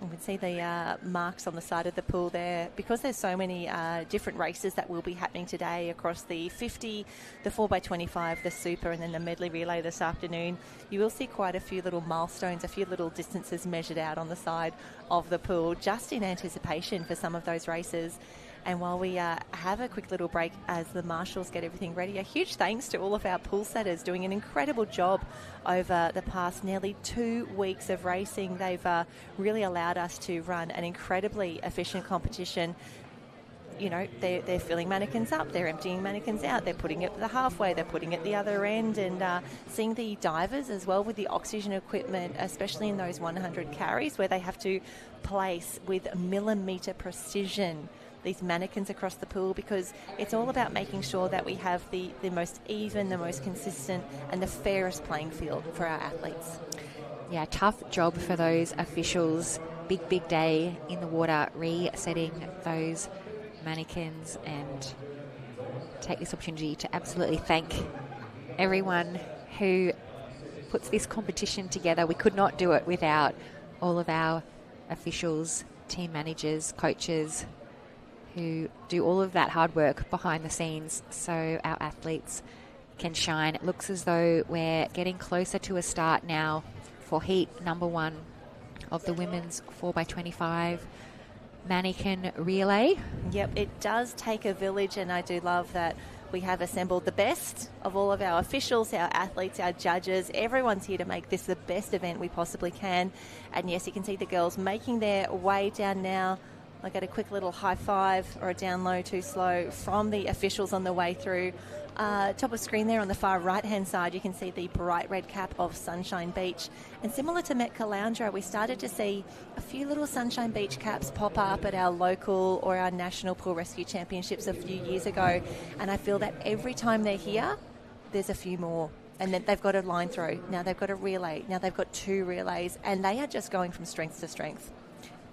You can see the marks on the side of the pool there. Because there's so many different races that will be happening today across the 50, the 4x25, the super, and then the medley relay this afternoon, you will see quite a few little milestones, a few little distances measured out on the side of the pool, just in anticipation for some of those races. And while we have a quick little break as the marshals get everything ready, a huge thanks to all of our pool setters doing an incredible job over the past nearly 2 weeks of racing. They've really allowed us to run an incredibly efficient competition. They're filling mannequins up, they're emptying mannequins out, they're putting it the halfway, they're putting it the other end, and seeing the divers as well with the oxygen equipment, especially in those 100 carries where they have to place with millimetre precision these mannequins across the pool, because it's all about making sure that we have the most even, the most consistent and the fairest playing field for our athletes. Yeah, tough job for those officials. Big day in the water, resetting those mannequins, and take this opportunity to absolutely thank everyone who puts this competition together. We could not do it without all of our officials, team managers, coaches, who do all of that hard work behind the scenes so our athletes can shine. It looks as though we're getting closer to a start now for heat number 1 of the women's 4x25 mannequin relay. Yep, it does take a village, and I do love that we have assembled the best of all of our officials, our athletes, our judges. Everyone's here to make this the best event we possibly can. And yes, you can see the girls making their way down now. I get a quick little high five or a down low too slow from the officials on the way through. Top of screen there on the far right hand side, you can see the bright red cap of Sunshine Beach. And similar to Met Caloundra, we started to see a few little Sunshine Beach caps pop up at our local or our national pool rescue championships a few years ago. And I feel that every time they're here, there's a few more. And then they've got a line throw. Now they've got a relay. Now they've got 2 relays. And they are just going from strength to strength.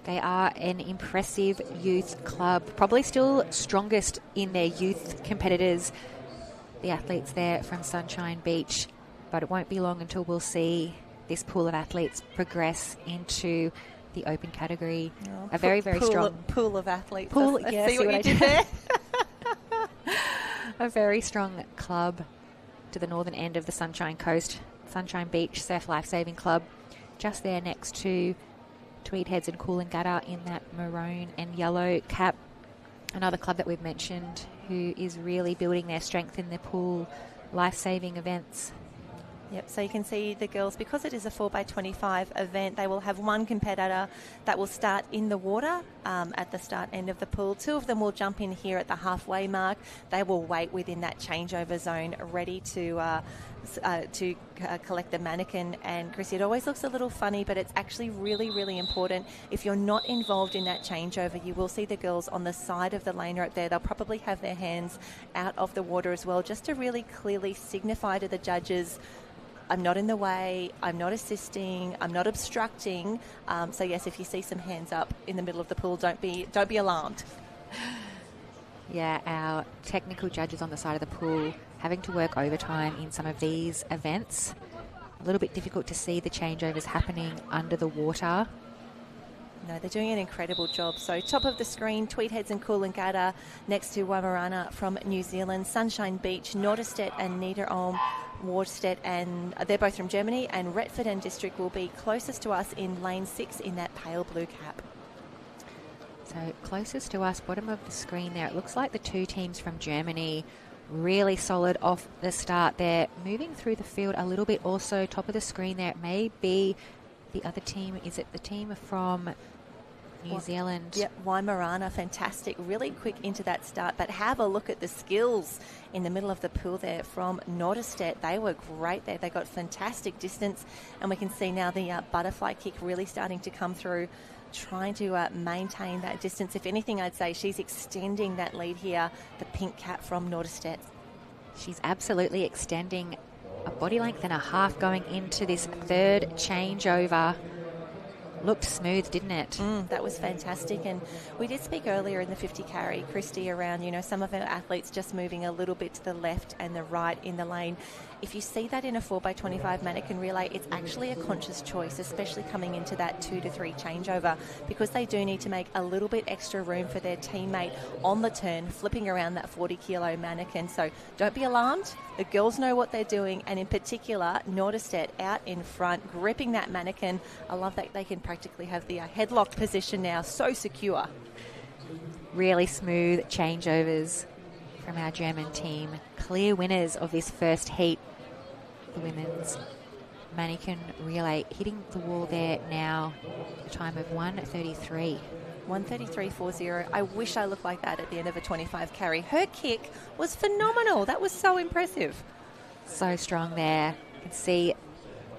They are an impressive youth club, probably still strongest in their youth competitors, the athletes there from Sunshine Beach. But it won't be long until we'll see this pool of athletes progress into the open category. Oh, a very strong pool of athletes. Pool, I yeah, see what you did there. A very strong club to the northern end of the Sunshine Coast, Sunshine Beach Surf Lifesaving Club, just there next to Tweed Heads and Coolangatta in that maroon and yellow cap. Another club that we've mentioned who is really building their strength in the pool life-saving events. Yep, so you can see the girls, because it is a 4x25 event, they will have one competitor that will start in the water at the start end of the pool. 2 of them will jump in here at the halfway mark. They will wait within that changeover zone, ready to collect the mannequin. And Chrissy, it always looks a little funny, but it's actually really, really important. If you're not involved in that changeover, you will see the girls on the side of the lane right there. They'll probably have their hands out of the water as well, just to really clearly signify to the judges, I'm not in the way, I'm not assisting, I'm not obstructing. So yes, if you see some hands up in the middle of the pool, don't be alarmed. Yeah, our technical judges on the side of the pool having to work overtime in some of these events. A little bit difficult to see the changeovers happening under the water. No, they're doing an incredible job. So top of the screen, Tweedheads and Coolangatta next to Wamarana from New Zealand, Sunshine Beach, Norderstedt and Niederolm, Warstedt, and they're both from Germany, and Retford and District will be closest to us in lane 6 in that pale blue cap. So closest to us, bottom of the screen there, it looks like the 2 teams from Germany really solid off the start there. Moving through the field a little bit also, top of the screen there, it may be the other team. Is it the team from New Zealand? Yep, Waimārana, fantastic. Really quick into that start, but have a look at the skills in the middle of the pool there from Norderstedt. They were great there. They got fantastic distance, and we can see now the butterfly kick really starting to come through, trying to maintain that distance. If anything, I'd say she's extending that lead here, the pink cap from Norderstedt. She's absolutely extending a body length and a half going into this 3rd changeover. Looked smooth, didn't it? That was fantastic. And we did speak earlier in the 50 carry, Christy, around, some of our athletes just moving a little bit to the left and the right in the lane. If you see that in a 4x25 mannequin relay, it's actually a conscious choice, especially coming into that 2 to 3 changeover, because they do need to make a little bit extra room for their teammate on the turn, flipping around that 40-kilo mannequin. So don't be alarmed. The girls know what they're doing, and in particular, Norderstedt out in front, gripping that mannequin. I love that they can practically have the headlock position now, so secure. Really smooth changeovers from our German team. Clear winners of this first heat. The women's mannequin relay hitting the wall there now, a time of 1:33. 1:33.40. I wish I looked like that at the end of a 25 carry. Her kick was phenomenal. That was so impressive. So strong there. You can see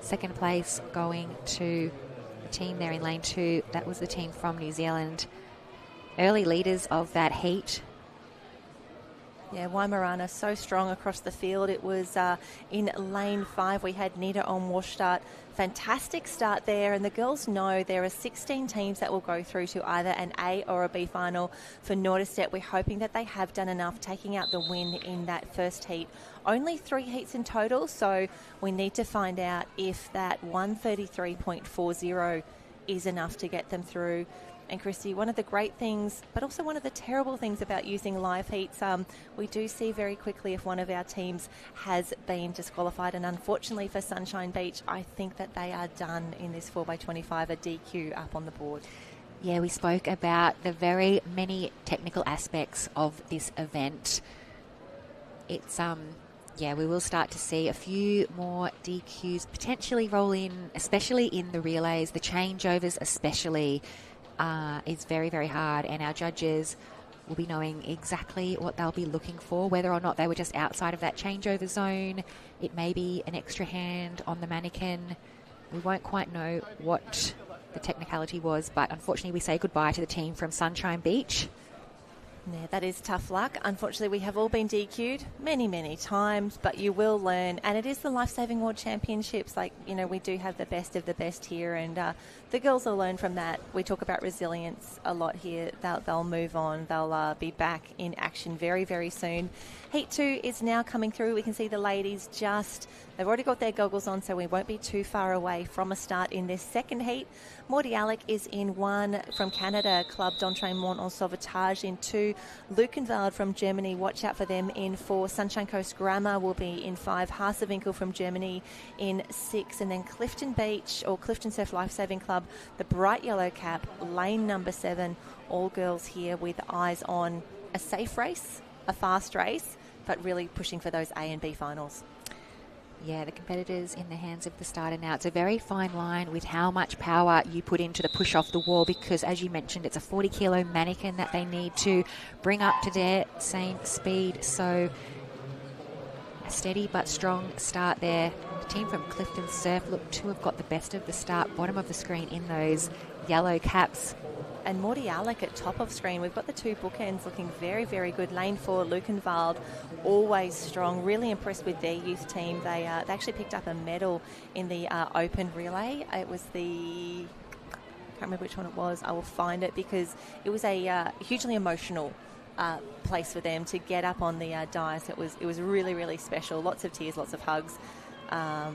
second place going to the team there in lane 2. That was the team from New Zealand. Early leaders of that heat. Yeah, Waimārana so strong across the field. It was in lane 5 we had Niederolm Warstedt. Fantastic start there, and the girls know there are 16 teams that will go through to either an A or a B final. For Norderstedt, we're hoping that they have done enough, taking out the win in that first heat. Only 3 heats in total, so we need to find out if that 1:33.40 is enough to get them through. And Christy, one of the great things, but also one of the terrible things about using live heats, we do see very quickly if one of our teams has been disqualified. And unfortunately for Sunshine Beach, I think that they are done in this 4x25, a DQ up on the board. Yeah, we spoke about the very many technical aspects of this event. It's, we will start to see a few more DQs potentially roll in, especially in the relays, the changeovers especially. Is very, very hard, and our judges will be knowing exactly what they'll be looking for, whether or not they were just outside of that changeover zone. It may be an extra hand on the mannequin. We won't quite know what the technicality was, but unfortunately we say goodbye to the team from Sunshine Beach. Yeah, that is tough luck. Unfortunately, we have all been DQ'd many, many times, but you will learn. And it is the Lifesaving World Championships. We do have the best of the best here, and the girls will learn from that. We talk about resilience a lot here. They'll move on. They'll be back in action very, very soon. Heat 2 is now coming through. We can see the ladies they've already got their goggles on, so we won't be too far away from a start in this second heat. Morty Alec is in 1 from Canada, Club d'Entraînement en Sauvetage in 2. Lukenwald from Germany, watch out for them in 4. Sunshine Coast Grammar will be in 5. Harsewinkel from Germany in 6. And then Clifton Beach or Clifton Surf Lifesaving Club, the bright yellow cap, lane number 7. All girls here with eyes on a safe race, a fast race, but really pushing for those A and B finals. Yeah, the competitors in the hands of the starter now. It's a very fine line with how much power you put into the push off the wall because, as you mentioned, it's a 40-kilo mannequin that they need to bring up to their same speed. So a steady but strong start there. The team from Clifton Surf look to have got the best of the start, bottom of the screen in those yellow caps. And Morty Alec at top of screen. We've got the two bookends looking very, very good. Lane 4, Lukenwald, always strong. Really impressed with their youth team. They actually picked up a medal in the open relay. It was I can't remember which one it was. I will find it because it was a hugely emotional place for them to get up on the dais. It was really, really special. Lots of tears, lots of hugs.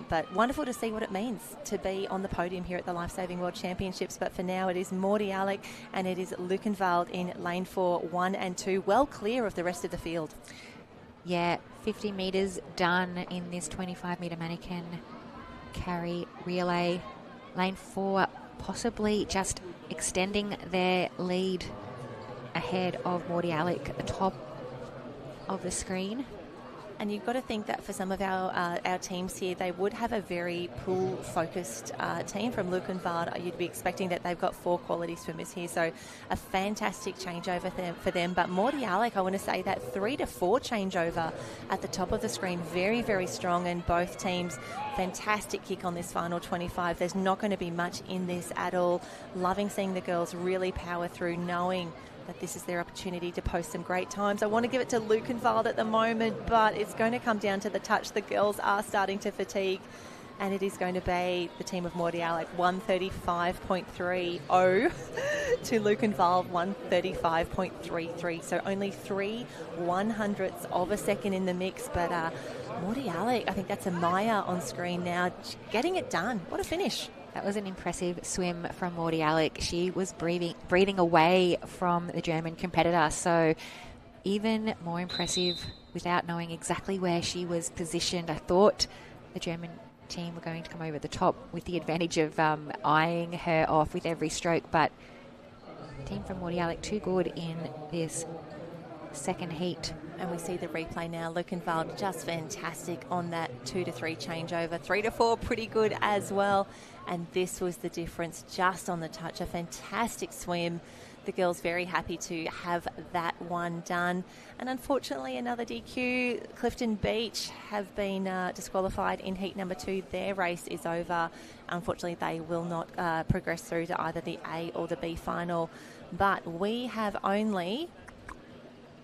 But wonderful to see what it means to be on the podium here at the Lifesaving World Championships. But for now, it is Morty Alec and it is Lukenwald in lane 4, 1 and 2, well clear of the rest of the field. Yeah, 50 metres done in this 25-metre mannequin carry relay. Lane 4 possibly just extending their lead ahead of Morty Alec at the top of the screen. And you've got to think that for some of our teams here, they would have a very pool-focused team. From Lukenwald, you'd be expecting that they've got 4 quality swimmers here, so a fantastic changeover for them. But Morty Alec, I want to say that 3 to 4 changeover at the top of the screen, very, very strong, and both teams, fantastic kick on this final 25. There's not going to be much in this at all. Loving seeing the girls really power through, knowing that this is their opportunity to post some great times. I want to give it to Lukenwald at the moment, but it's going to come down to the touch. The girls are starting to fatigue, and it is going to be the team of Morty Alec 135.30 to Lukenwald 135.33. So only 3/100ths of a second in the mix, but Morty Alec, I think that's a Maya on screen now, getting it done. What a finish. That was an impressive swim from Morty Alec. She was breathing away from the German competitor, so even more impressive without knowing exactly where she was positioned. I thought the German team were going to come over the top with the advantage of eyeing her off with every stroke, but the team from Morty Alec too good in this second heat. And we see the replay now. Lukenwald just fantastic on that 2 to 3 changeover. 3 to 4 pretty good as well. And this was the difference just on the touch. A fantastic swim. The girls very happy to have that one done. And unfortunately, another DQ. Clifton Beach have been disqualified in heat number 2. Their race is over. Unfortunately, they will not progress through to either the A or the B final. But we have only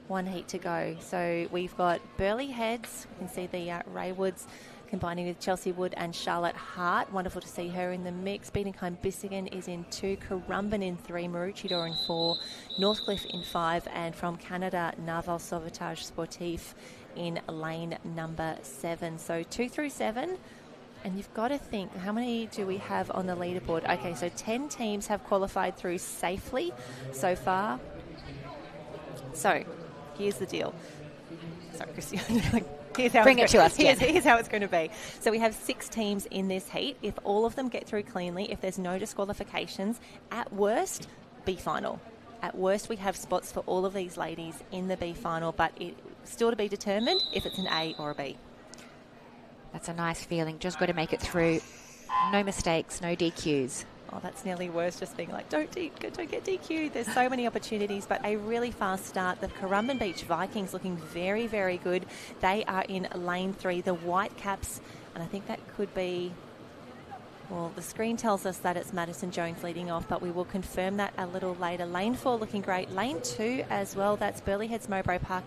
one heat to go. So we've got Burleigh Heads. You can see the Raywoods combining with Chelsea Wood and Charlotte Hart. Wonderful to see her in the mix. Biedenkheim-Bissingen is in 2, Currumbin in 3, Maroochydore in 4, Northcliffe in 5, and from Canada, Naval Sauvetage Sportif in lane number 7. So 2 through 7. And you've got to think, how many do we have on the leaderboard? Okay, so 10 teams have qualified through safely so far. So here's the deal. Sorry, Christy. Here's how Bring it to us. Here's how it's going to be. So we have 6 teams in this heat. If all of them get through cleanly, if there's no disqualifications, at worst, B final. At worst, we have spots for all of these ladies in the B final, but it's still to be determined if it's an A or a B. That's a nice feeling. Just got to make it through. No mistakes, no DQs. Oh, that's nearly worse, just being like, don't get DQ'd. There's so many opportunities, but a really fast start. The Currumbin Beach Vikings looking very, very good. They are in lane 3, the Whitecaps, and I think that could be, well, the screen tells us that it's Madison Jones leading off, but we will confirm that a little later. Lane 4 looking great. Lane 2 as well, that's Burleigh Heads Mowbray Park,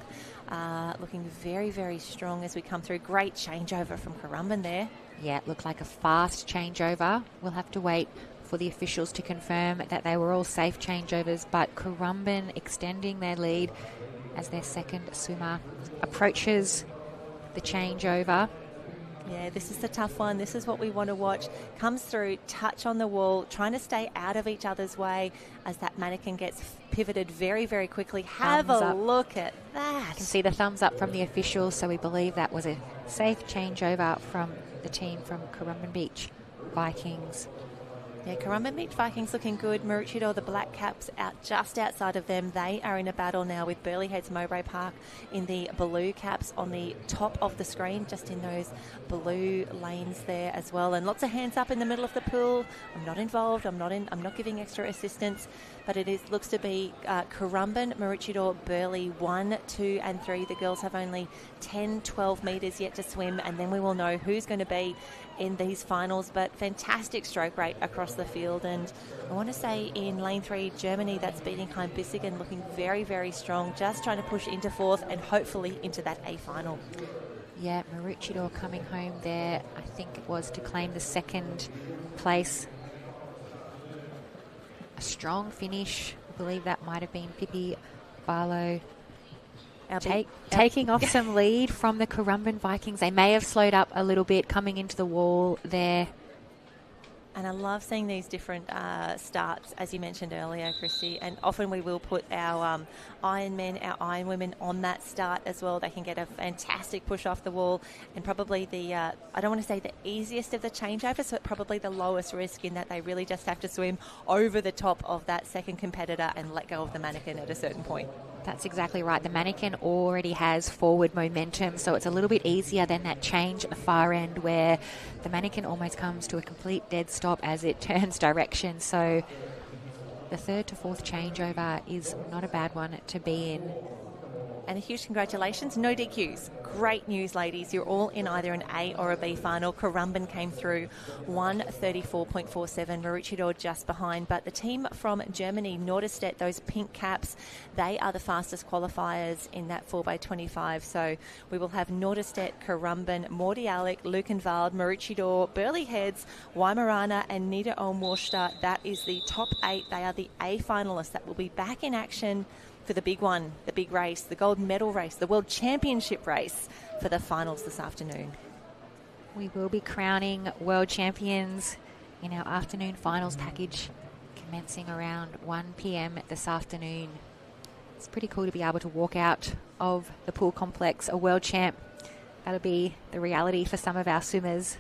looking very, very strong as we come through. Great changeover from Currumbin there. Yeah, it looked like a fast changeover. We'll have to wait for the officials to confirm that they were all safe changeovers, but Currumbin extending their lead as their second swimmer approaches the changeover. Yeah, this is the tough one. This is what we want to watch. Comes through, touch on the wall, trying to stay out of each other's way as that mannequin gets pivoted very, very quickly. Have a look at that. You can see the thumbs up from the officials, so we believe that was a safe changeover from the team from Currumbin Beach Vikings. Yeah, Currumbin Beach Vikings looking good. Maroochydore, the Black Caps, out just outside of them. They are in a battle now with Burleigh Heads Mowbray Park in the Blue Caps on the top of the screen, just in those blue lanes there as well. And lots of hands up in the middle of the pool. I'm not involved. I'm not giving extra assistance, but looks to be Currumbin, Maroochydore, Burleigh 1, 2 and 3. The girls have only 10, 12 metres yet to swim, and then we will know who's going to be in these finals. But fantastic stroke rate across the field, and I want to say in lane 3, Germany, that's beating Heim-Bissingen, looking very, very strong, just trying to push into fourth and hopefully into that A final. Yeah, Maroochydore coming home there, I think it was to claim the second place. A strong finish. I believe that might have been Pippi Barlow taking off some lead from the Currumbin Vikings. They may have slowed up a little bit coming into the wall there. And I love seeing these different starts, as you mentioned earlier, Christy. And often we will put our Iron Men, our Iron Women on that start as well. They can get a fantastic push off the wall, and probably I don't want to say the easiest of the changeovers, but probably the lowest risk, in that they really just have to swim over the top of that second competitor and let go of the mannequin at a certain point. That's exactly right. The mannequin already has forward momentum, so it's a little bit easier than that change at the far end where the mannequin almost comes to a complete dead stop as it turns direction. So the third to fourth changeover is not a bad one to be in. And a huge congratulations. No DQs. Great news, ladies. You're all in either an A or a B final. Currumbin came through 1:34.47. Maroochydore just behind. But the team from Germany, Norderstedt, those pink caps, they are the fastest qualifiers in that 4x25. So we will have Norderstedt, Currumbin, Mordialloc, Lukenwald, Maroochydore, Burleigh Heads, Weimaraner and Nieder Worcester. That is the top 8. They are the A finalists that will be back in action for the big one, the big race, the gold medal race, the World Championship race for the finals this afternoon. We will be crowning world champions in our afternoon finals package, commencing around 1 p.m. this afternoon. It's pretty cool to be able to walk out of the pool complex a world champ. That'll be the reality for some of our swimmers.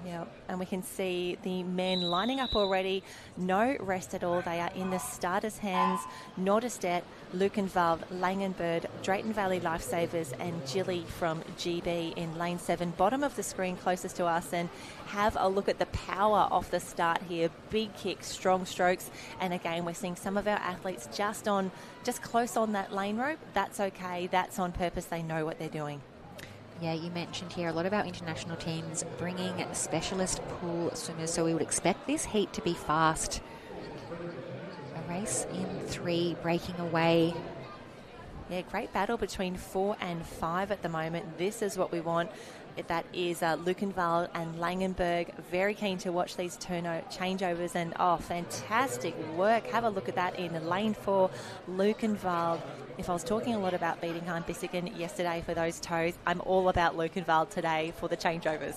Yeah, and we can see the men lining up already. No rest at all. They are in the starters' hands. Norderstedt, Lukenwald, Langenberg, Drayton Valley Lifesavers and Gilly from GB in lane 7, bottom of the screen closest to us. And have a look at the power off the start here. Big kicks, strong strokes. And again, we're seeing some of our athletes just close on that lane rope. That's okay. That's on purpose. They know what they're doing. Yeah, you mentioned here a lot of our international teams bringing specialist pool swimmers, so we would expect this heat to be fast. A race in 3 breaking away. Yeah, great battle between 4 and 5 at the moment. This is what we want. That is Lukenwald and Langenberg. Very keen to watch these changeovers, and fantastic work. Have a look at that in lane 4, Lukenwald. If I was talking a lot about beating Heim-Bissingen yesterday for those toes, I'm all about Lukenwald today for the changeovers.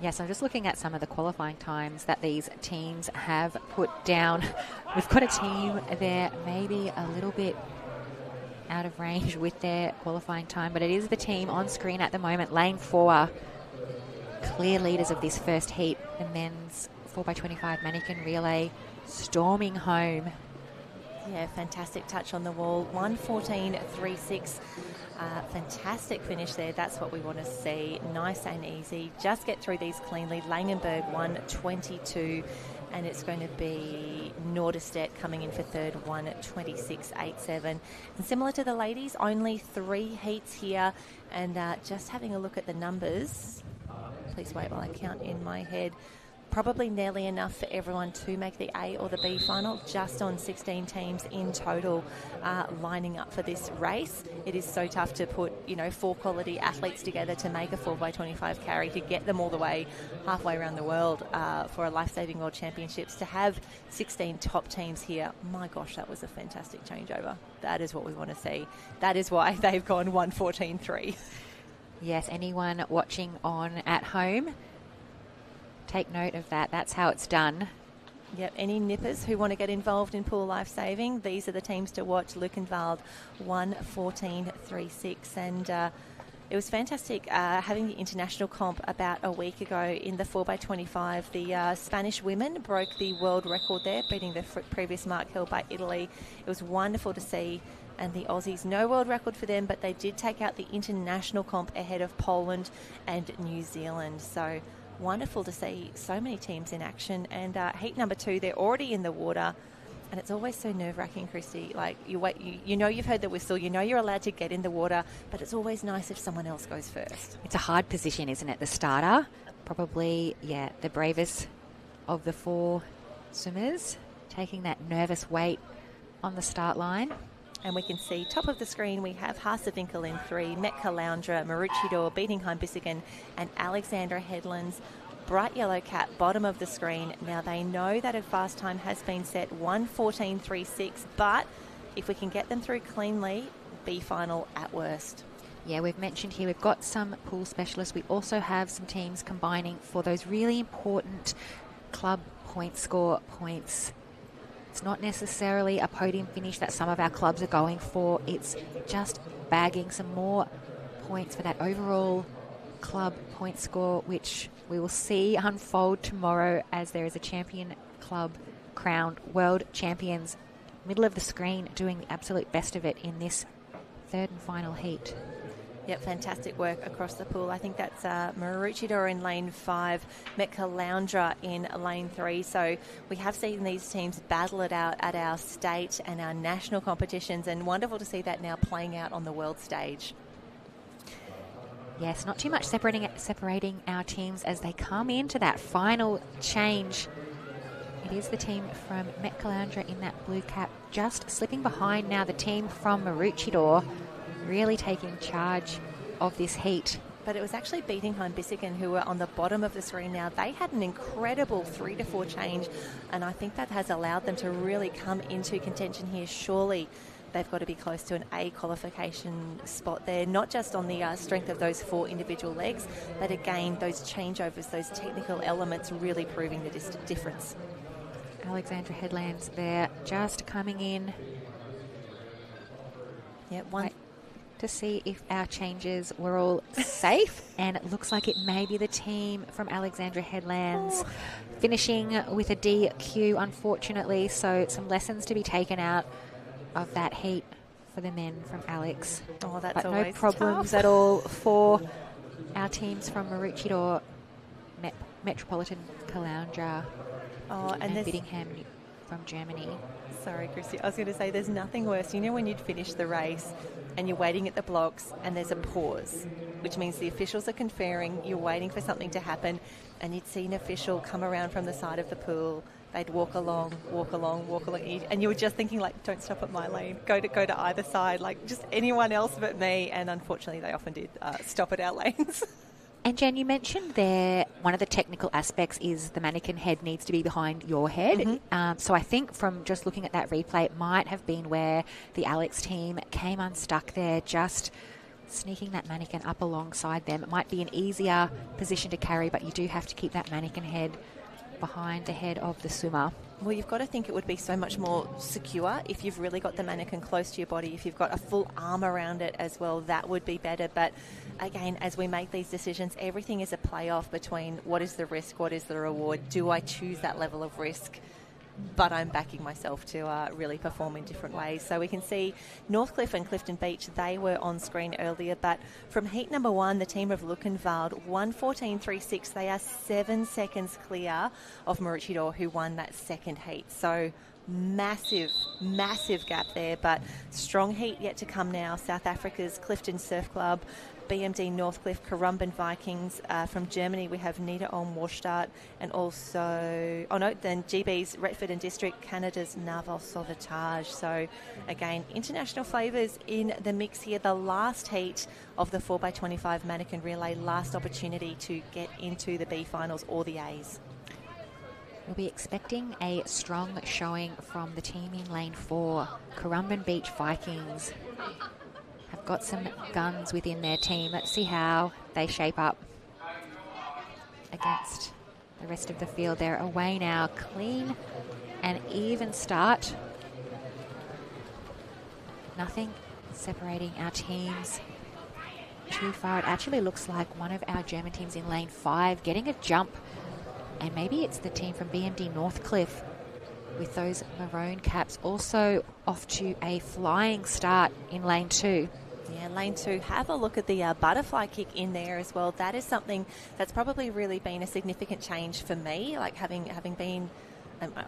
Yes, I'm just looking at some of the qualifying times that these teams have put down. We've got a team there maybe a little bit out of range with their qualifying time, but it is the team on screen at the moment, lane 4, clear leaders of this first heat, the men's 4x25 mannequin relay, storming home. Yeah, fantastic touch on the wall. 1:14.36. Fantastic finish there. That's what we want to see. Nice and easy. Just get through these cleanly. Langenberg 1:22. And it's going to be Norderstedt coming in for third, 1:26.87. And similar to the ladies, only 3 heats here. And just having a look at the numbers. Please wait while I count in my head. Probably nearly enough for everyone to make the A or the B final, just on 16 teams in total lining up for this race. It is so tough to put, 4 quality athletes together to make a 4x25 carry, to get them all the way halfway around the world for a Lifesaving World Championships. To have 16 top teams here, my gosh, that was a fantastic changeover. That is what we want to see. That is why they've gone 1:14.3. Yes, anyone watching on at home, take note of that. That's how it's done. Yep, any nippers who want to get involved in pool lifesaving, these are the teams to watch. Lukenwald 1:14.36, and It was fantastic having the international comp about a week ago in the 4x25. The Spanish women broke the world record there, beating the previous mark held by Italy. It was wonderful to see. And the Aussies, no world record for them, but they did take out the international comp ahead of Poland and New Zealand. So wonderful to see so many teams in action. And heat number 2, they're already in the water. And it's always so nerve-wracking, Christy. Like, you wait, you know you've heard the whistle, you know you're allowed to get in the water, but it's always nice if someone else goes first. It's a hard position, isn't it? The starter, probably, the bravest of the 4 swimmers, taking that nervous weight on the start line. And we can see top of the screen we have Haasewinkel in 3, Metka Loundra, Maroochydore, Bietigheim-Bissingen and Alexandra Headlands. Bright yellow cap, bottom of the screen. Now they know that a fast time has been set 1:14.36, but if we can get them through cleanly, B final at worst. Yeah, we've mentioned here we've got some pool specialists. We also have some teams combining for those really important club point score points. It's not necessarily a podium finish that some of our clubs are going for. It's just bagging some more points for that overall club point score, which we will see unfold tomorrow as there is a champion club crowned world champions. Middle of the screen doing the absolute best of it in this third and final heat. Yep, fantastic work across the pool. I think that's Maroochydore in lane 5, Metka Loundra in lane 3. So we have seen these teams battle it out at our state and our national competitions, and wonderful to see that now playing out on the world stage. Yes, not too much separating our teams as they come into that final change. It is the team from Metka Loundra in that blue cap just slipping behind now. The team from Maroochydore really taking charge of this heat. But it was actually Bietigheim-Bissingen who were on the bottom of the screen now. They had an incredible 3 to 4 change, and I think that has allowed them to really come into contention here. Surely they've got to be close to an A qualification spot there, not just on the strength of those 4 individual legs, but again, those changeovers, those technical elements really proving the difference. Alexandra Headlands there just coming in. Yeah, Wait to see if our changes were all safe, and it looks like it may be the team from Alexandra Headlands finishing with a DQ, unfortunately. So some lessons to be taken out of that heat for the men from Alex. Oh, that's but always no problems tough at all for our teams from Maroochydore, Metropolitan Caloundra, and Bietigheim from Germany. Sorry, Christy. I was going to say there's nothing worse. You know when you'd finish the race and you're waiting at the blocks and there's a pause, which means the officials are conferring, you're waiting for something to happen, and you'd see an official come around from the side of the pool. They'd walk along, and you were just thinking, like, don't stop at my lane. Go to either side, like, just anyone else but me. And unfortunately, they often did stop at our lanes. And Jen, you mentioned there one of the technical aspects is the mannequin head needs to be behind your head. Mm-hmm. So I think from just looking at that replay, it might have been where the Alex team came unstuck there, just sneaking that mannequin up alongside them. It might be an easier position to carry, but you do have to keep that mannequin head behind the head of the swimmer. Well, you've got to think it would be so much more secure if you've really got the mannequin close to your body. If you've got a full arm around it as well, that would be better. But again, as we make these decisions, everything is a play-off between what is the risk, what is the reward. Do I choose that level of risk? But I'm backing myself to really perform in different ways. So we can see Northcliffe and Clifton Beach, they were on screen earlier, but from heat number 1, the team of Luckenwald, 1:14.36, they are 7 seconds clear of Maroochydore, who won that second heat. So massive gap there, but strong heat yet to come now. South Africa's Clifton Surf Club, BMD Northcliffe, Currumbin Vikings. From Germany, we have Niederolm Warstadt, and also, then GB's Retford and District, Canada's Naval Sauvetage. So, again, international flavours in the mix here. The last heat of the 4x25 mannequin relay, last opportunity to get into the B finals or the A's. We'll be expecting a strong showing from the team in lane 4, Currumbin Beach Vikings. Have got some guns within their team. Let's see how they shape up against the rest of the field. They're away now. Clean and even start. Nothing separating our teams. too far. It actually looks like one of our German teams in lane 5 getting a jump. And maybe it's the team from BMD Northcliffe with those maroon caps also off to a flying start in lane 2. Yeah, lane 2, have a look at the butterfly kick in there as well. That is something that's probably really been a significant change for me, like having been...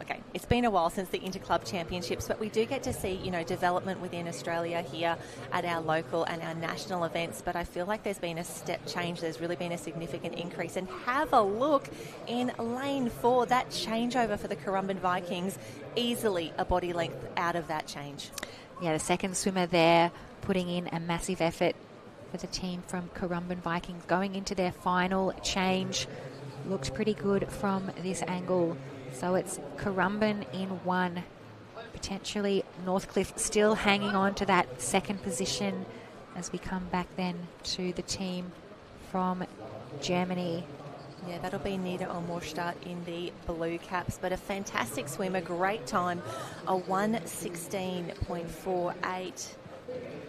okay, it's been a while since the Interclub Championships, but we do get to see, development within Australia here at our local and our national events. But I feel like there's been a step change. There's really been a significant increase. And have a look in lane 4, that changeover for the Currumbin Vikings, easily a body length out of that change. Yeah, the second swimmer there putting in a massive effort for the team from Currumbin Vikings going into their final change. Looked pretty good from this angle. So it's Currumbin in 1, potentially Northcliffe still hanging on to that second position as we come back then to the team from Germany. Yeah, that'll be Nida Omorstadt in the blue caps, but a fantastic swim, a great time, a 1:16.48.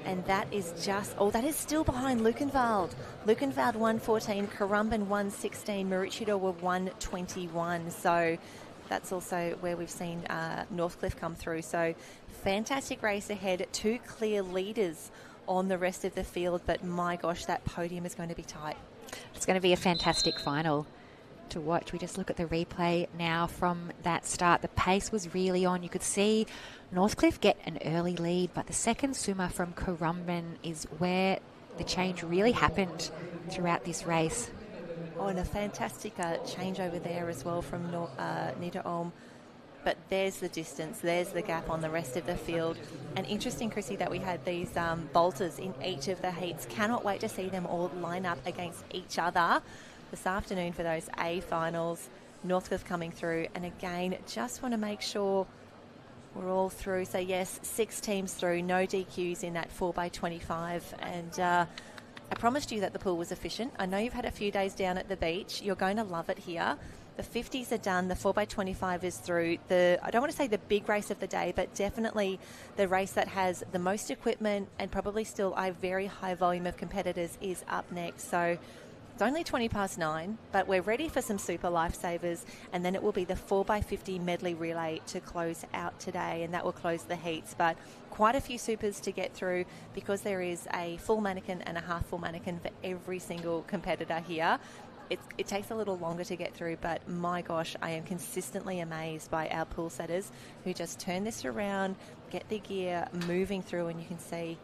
And that is that is still behind Lukenwald. Lukenwald 1:14, Currumbin 1:16, Maroochydore were 1:21. So that's also where we've seen Northcliffe come through. So fantastic race ahead, 2 clear leaders on the rest of the field, but my gosh, that podium is going to be tight. It's going to be a fantastic final to watch. We just look at the replay now from that start. The pace was really on. You could see Northcliffe get an early lead, but the second swimmer from Currumbin is where the change really happened throughout this race. Oh, and a fantastic change over there as well from Nida Om. But there's the distance, there's the gap on the rest of the field. And interesting, Chrissy, that we had these bolters in each of the heats. Cannot wait to see them all line up against each other this afternoon for those A finals. Northcliffe coming through. And again, just want to make sure we're all through. So yes, 6 teams through, no DQs in that 4x25. And I promised you that the pool was efficient. I know you've had a few days down at the beach. You're going to love it here. The 50s are done. The 4x25 is through. I don't want to say the big race of the day, but definitely the race that has the most equipment and probably still a very high volume of competitors is up next. So it's only 9:20, but we're ready for some super lifesavers, and then it will be the 4x50 medley relay to close out today, and that will close the heats. But quite a few supers to get through because there is a full mannequin and a half full mannequin for every single competitor here. It takes a little longer to get through, but my gosh, I am consistently amazed by our pool setters who just turn this around, get the gear moving through, and you can see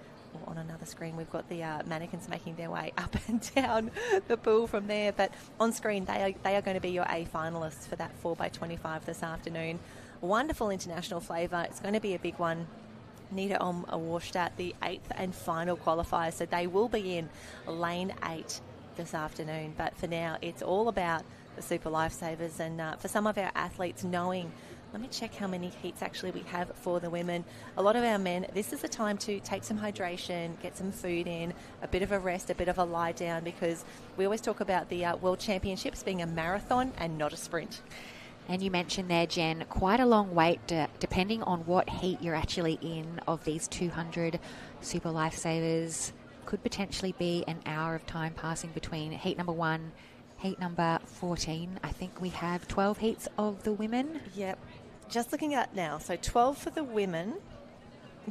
on another screen we've got the mannequins making their way up and down the pool from there. But on screen they are going to be your A finalists for that 4x25 this afternoon. Wonderful international flavour. It's going to be a big one. Nida Omorstadt, the 8th and final qualifier, so they will be in lane 8 this afternoon. But for now, it's all about the super lifesavers, and for some of our athletes knowing, let me check how many heats actually we have for the women. A lot of our men, this is the time to take some hydration, get some food in, a bit of a rest, a bit of a lie down, because we always talk about the World Championships being a marathon and not a sprint. And you mentioned there, Jen, quite a long wait depending on what heat you're actually in of these 200 super lifesavers. Could potentially be an hour of time passing between heat number 1, heat number 14. I think we have 12 heats of the women. Yep. Just looking at now, so 12 for the women.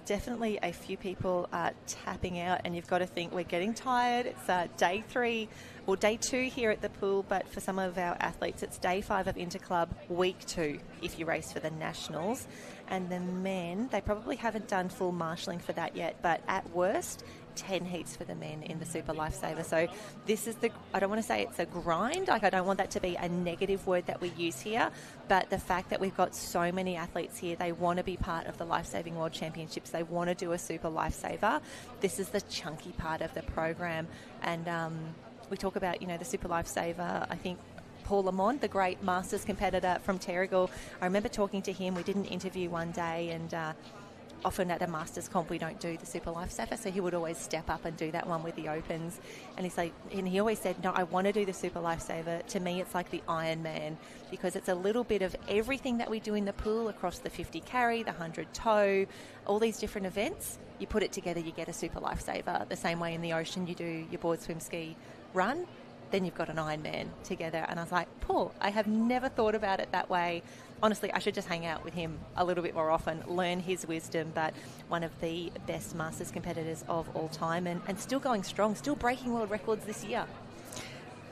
Definitely a few people are tapping out, and you've got to think we're getting tired. It's day 3, or day 2 here at the pool, but for some of our athletes it's day 5 of Interclub, week 2 if you race for the nationals. And the men, they probably haven't done full marshalling for that yet, but at worst 10 heats for the men in the super lifesaver. So this is I don't want to say it's a grind, like I don't want that to be a negative word that we use here, but the fact that we've got so many athletes here, they want to be part of the Lifesaving World Championships, they want to do a super lifesaver. This is the chunky part of the program. And we talk about, the super lifesaver. I think Paul Lamont, the great Masters competitor from Terrigal, I remember talking to him. We did an interview one day, and often at a Masters comp we don't do the Super Lifesaver, so he would always step up and do that one with the Opens. And he always said, no, I want to do the Super Lifesaver. To me, it's like the Ironman, because it's a little bit of everything that we do in the pool across the 50 carry, the 100 tow, all these different events. You put it together, you get a Super Lifesaver. The same way in the ocean you do your board, swim, ski, run, then you've got an Ironman together. And I was like, Paul, I have never thought about it that way. Honestly, I should just hang out with him a little bit more often, learn his wisdom, but one of the best Masters competitors of all time, and still going strong, still breaking world records this year.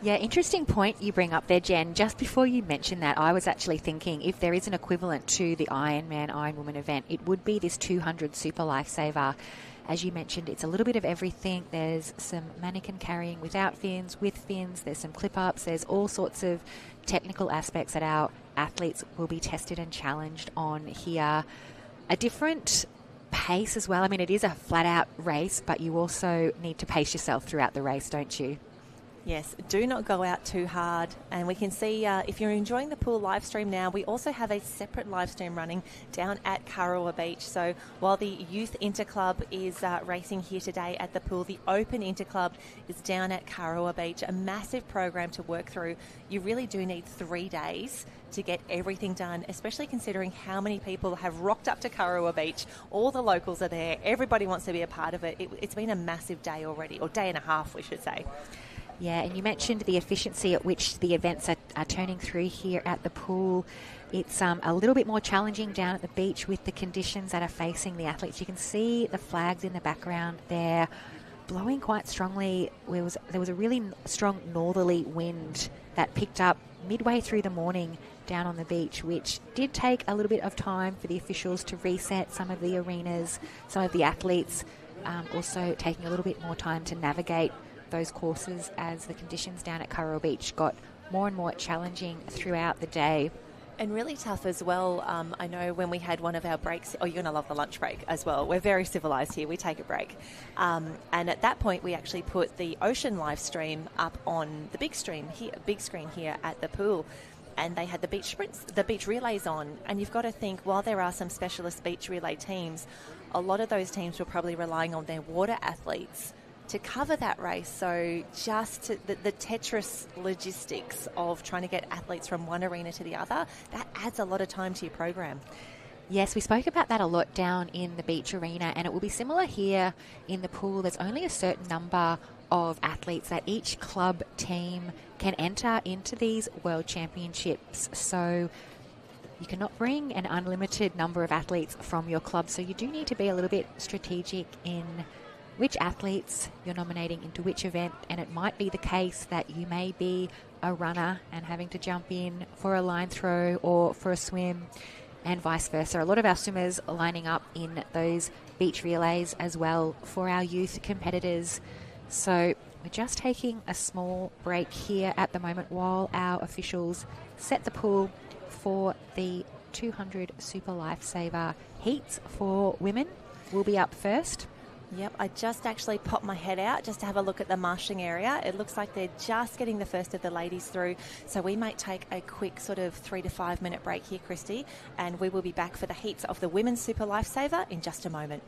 Yeah, interesting point you bring up there, Jen. Just before you mentioned that, I was actually thinking if there is an equivalent to the Ironman, Ironwoman event, it would be this 200 Super Lifesaver. As you mentioned, it's a little bit of everything. There's some mannequin carrying without fins, with fins. There's some clip-ups. There's all sorts of technical aspects that our athletes will be tested and challenged on here. A different pace as well. I mean, it is a flat-out race, but you also need to pace yourself throughout the race, don't you? Yes, do not go out too hard. And we can see if you're enjoying the pool live stream now, we also have a separate live stream running down at Kurrawa Beach. So while the Youth Interclub is racing here today at the pool, the Open Interclub is down at Kurrawa Beach, a massive program to work through. You really do need 3 days to get everything done, especially considering how many people have rocked up to Kurrawa Beach. All the locals are there. Everybody wants to be a part of it. It's been a massive day already, or day and a half, we should say. Yeah, and you mentioned the efficiency at which the events are turning through here at the pool. It's a little bit more challenging down at the beach with the conditions that are facing the athletes. You can see the flags in the background there blowing quite strongly. There was a really strong northerly wind that picked up midway through the morning down on the beach, which did take a little bit of time for the officials to reset some of the arenas, some of the athletes, also taking a little bit more time to navigate those courses as the conditions down at Kurrawa Beach got more and more challenging throughout the day. And really tough as well. I know when we had one of our breaks, you're going to love the lunch break as well. We're very civilised here. We take a break. And at that point, we actually put the ocean live stream up on the big screen here at the pool. And they had the beach sprints, the beach relays on. And you've got to think, while there are some specialist beach relay teams, a lot of those teams were probably relying on their water athletes to cover that race. So just the Tetris logistics of trying to get athletes from one arena to the other, that adds a lot of time to your program. Yes, we spoke about that a lot down in the beach arena, and it will be similar here in the pool. There's only a certain number of athletes that each club team can enter into these world championships. So you cannot bring an unlimited number of athletes from your club. So you do need to be a little bit strategic in which athletes you're nominating into which event, and it might be the case that you may be a runner and having to jump in for a line throw or for a swim, and vice versa. A lot of our swimmers are lining up in those beach relays as well for our youth competitors. So we're just taking a small break here at the moment while our officials set the pool for the 200 Super Lifesaver heats for women. We'll be up first. Yep, I just actually popped my head out just to have a look at the marshalling area. It looks like they're just getting the first of the ladies through. So we might take a quick sort of 3 to 5 minute break here, Christy, and we will be back for the heats of the Women's Super Lifesaver in just a moment.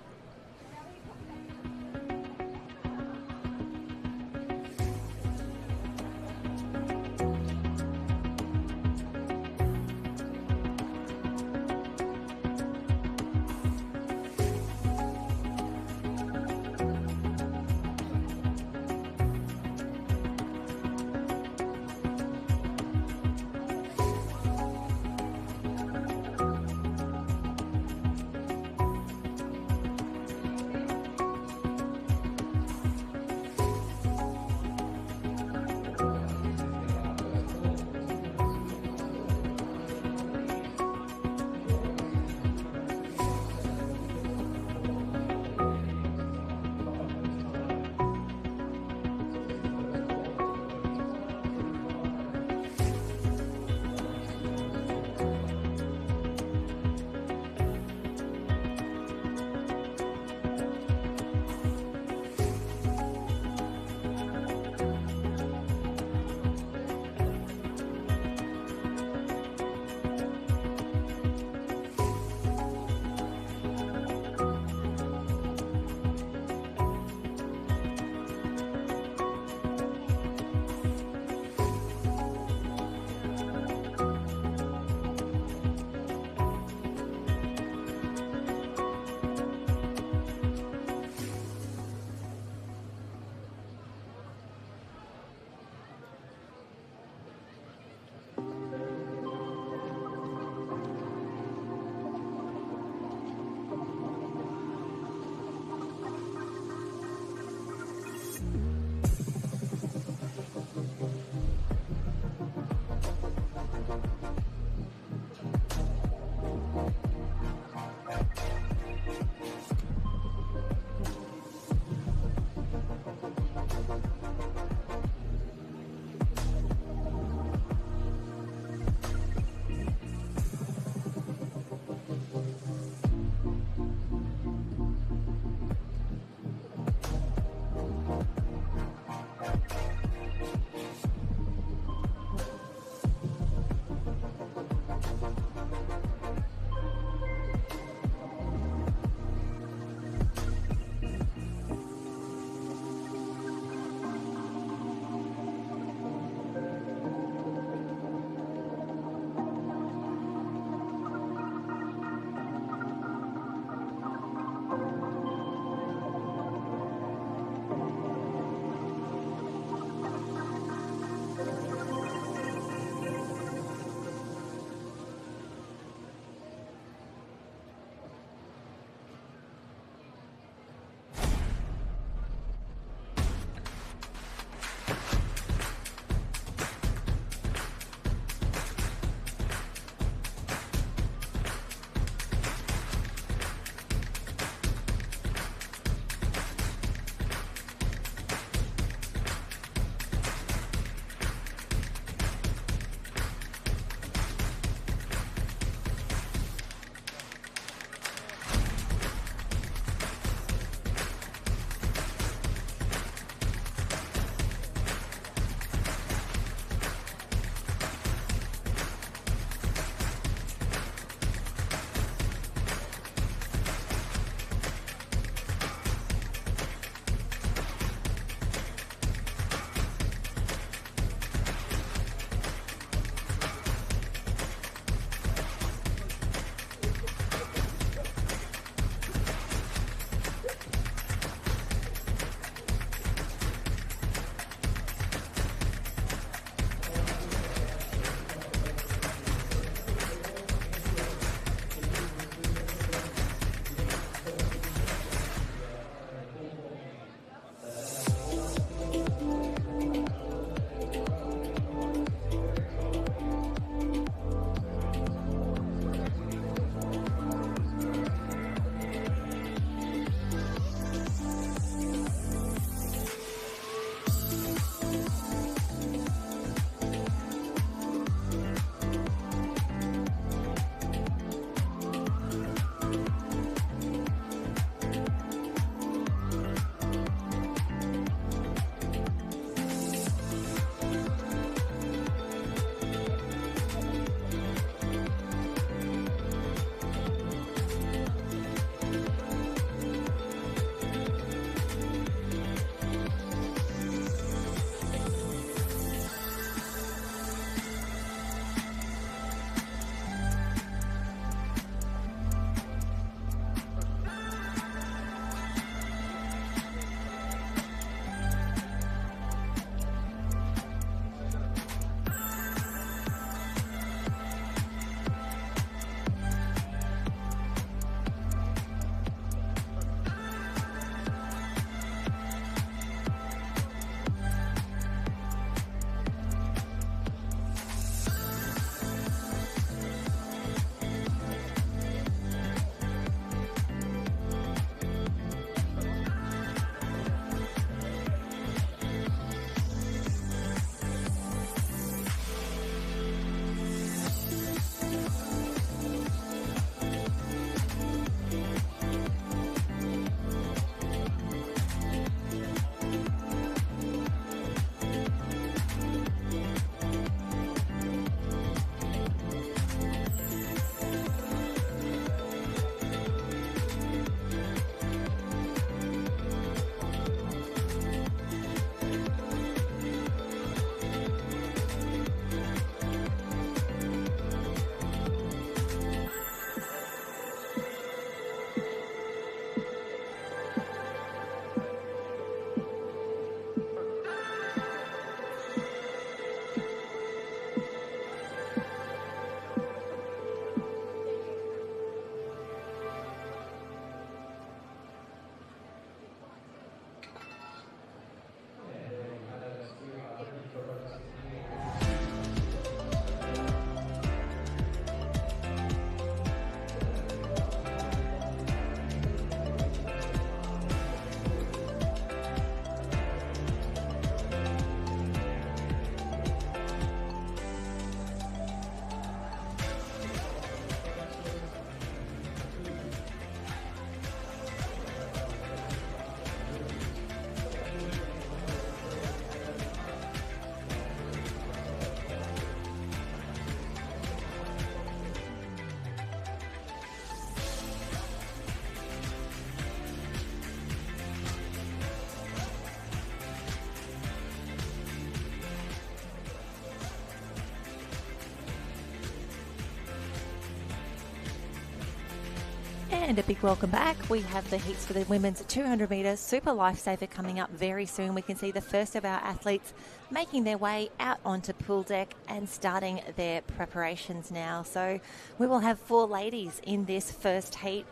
And a big welcome back. We have the heats for the women's 200 metres Super Lifesaver coming up very soon. We can see the first of our athletes making their way out onto pool deck and starting their preparations now. So we will have 4 ladies in this first heat,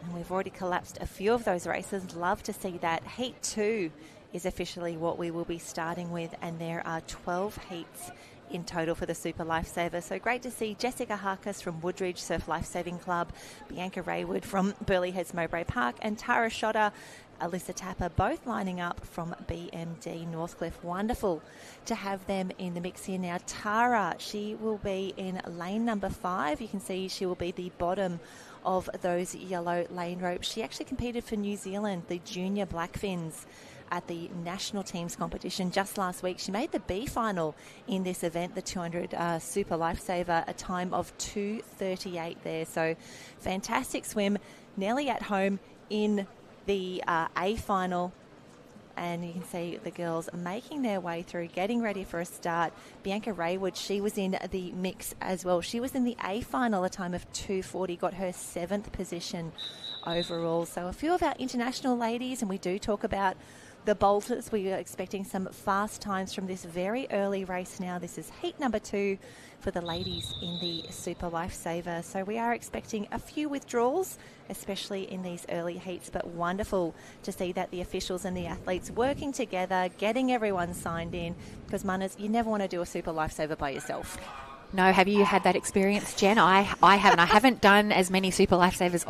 and we've already collapsed a few of those races. Love to see that. Heat 2 is officially what we will be starting with, and there are 12 heats in total for the Super Lifesaver. So great to see Jessica Harkis from Woodridge Surf Lifesaving Club, Bianca Raywood from Burleigh Heads Mowbray Park, and Tara Shotter, Alyssa Tapper, both lining up from BMD Northcliffe. Wonderful to have them in the mix here now. Tara, she will be in lane number 5. You can see she will be the bottom of those yellow lane ropes. She actually competed for New Zealand, the junior Blackfins, at the national teams competition just last week. She made the B final in this event, the 200 Super Lifesaver, a time of 2:38 there. So fantastic swim, nearly at home in the A final. And you can see the girls making their way through, getting ready for a start. Bianca Raywood, she was in the mix as well. She was in the A final, a time of 2:40, got her 7th position overall. So a few of our international ladies, and we do talk about the bolters. We are expecting some fast times from this very early race now. This is heat number 2 for the ladies in the Super Lifesaver. So we are expecting a few withdrawals, especially in these early heats, but wonderful to see that the officials and the athletes working together, getting everyone signed in, because Manas, you never want to do a Super Lifesaver by yourself. No, have you had that experience, Jen? I haven't. I haven't done as many Super Lifesavers,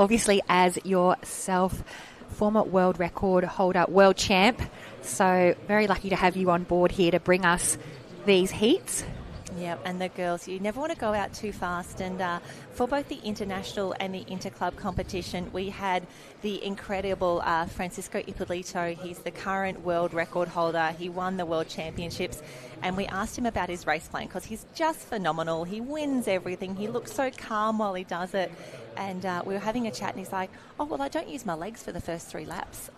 obviously, as yourself. Former world record holder, world champ. So very lucky to have you on board here to bring us these heats. Yeah, and the girls, you never want to go out too fast. And for both the international and the interclub competition, we had the incredible Francisco Ippolito. He's the current world record holder. He won the world championships. And we asked him about his race plan because he's just phenomenal. He wins everything. He looks so calm while he does it. And we were having a chat and he's like, oh, well, I don't use my legs for the first 3 laps.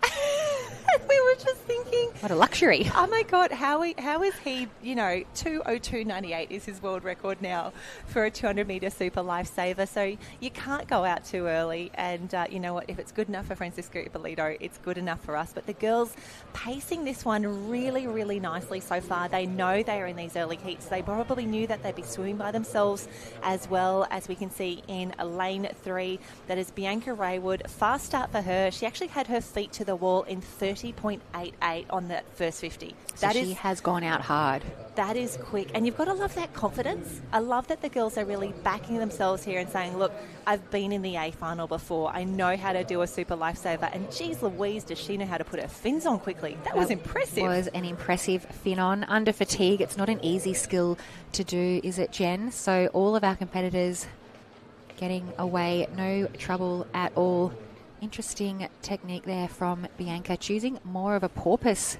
And we were just thinking, what a luxury. Oh my God, how is he, 2:02.98 is his world record now for a 200 metre Super Lifesaver. So you can't go out too early. And you know what, if it's good enough for Francisco Ippolito, it's good enough for us. But the girls pacing this one really, really nicely so far. They know they are in these early heats. They probably knew that they'd be swimming by themselves as well, as we can see in lane 3. That is Bianca Raywood. Fast start for her. She actually had her feet to the wall in 30.88 on that first 50. So she has gone out hard. That is quick. And you've got to love that confidence. I love that the girls are really backing themselves here and saying, look, I've been in the A final before. I know how to do a Super Lifesaver. And geez Louise, does she know how to put her fins on quickly. That was impressive. It was an impressive fin on. Under fatigue, it's not an easy skill to do, is it, Jen? So all of our competitors getting away, no trouble at all. Interesting technique there from Bianca, choosing more of a porpoise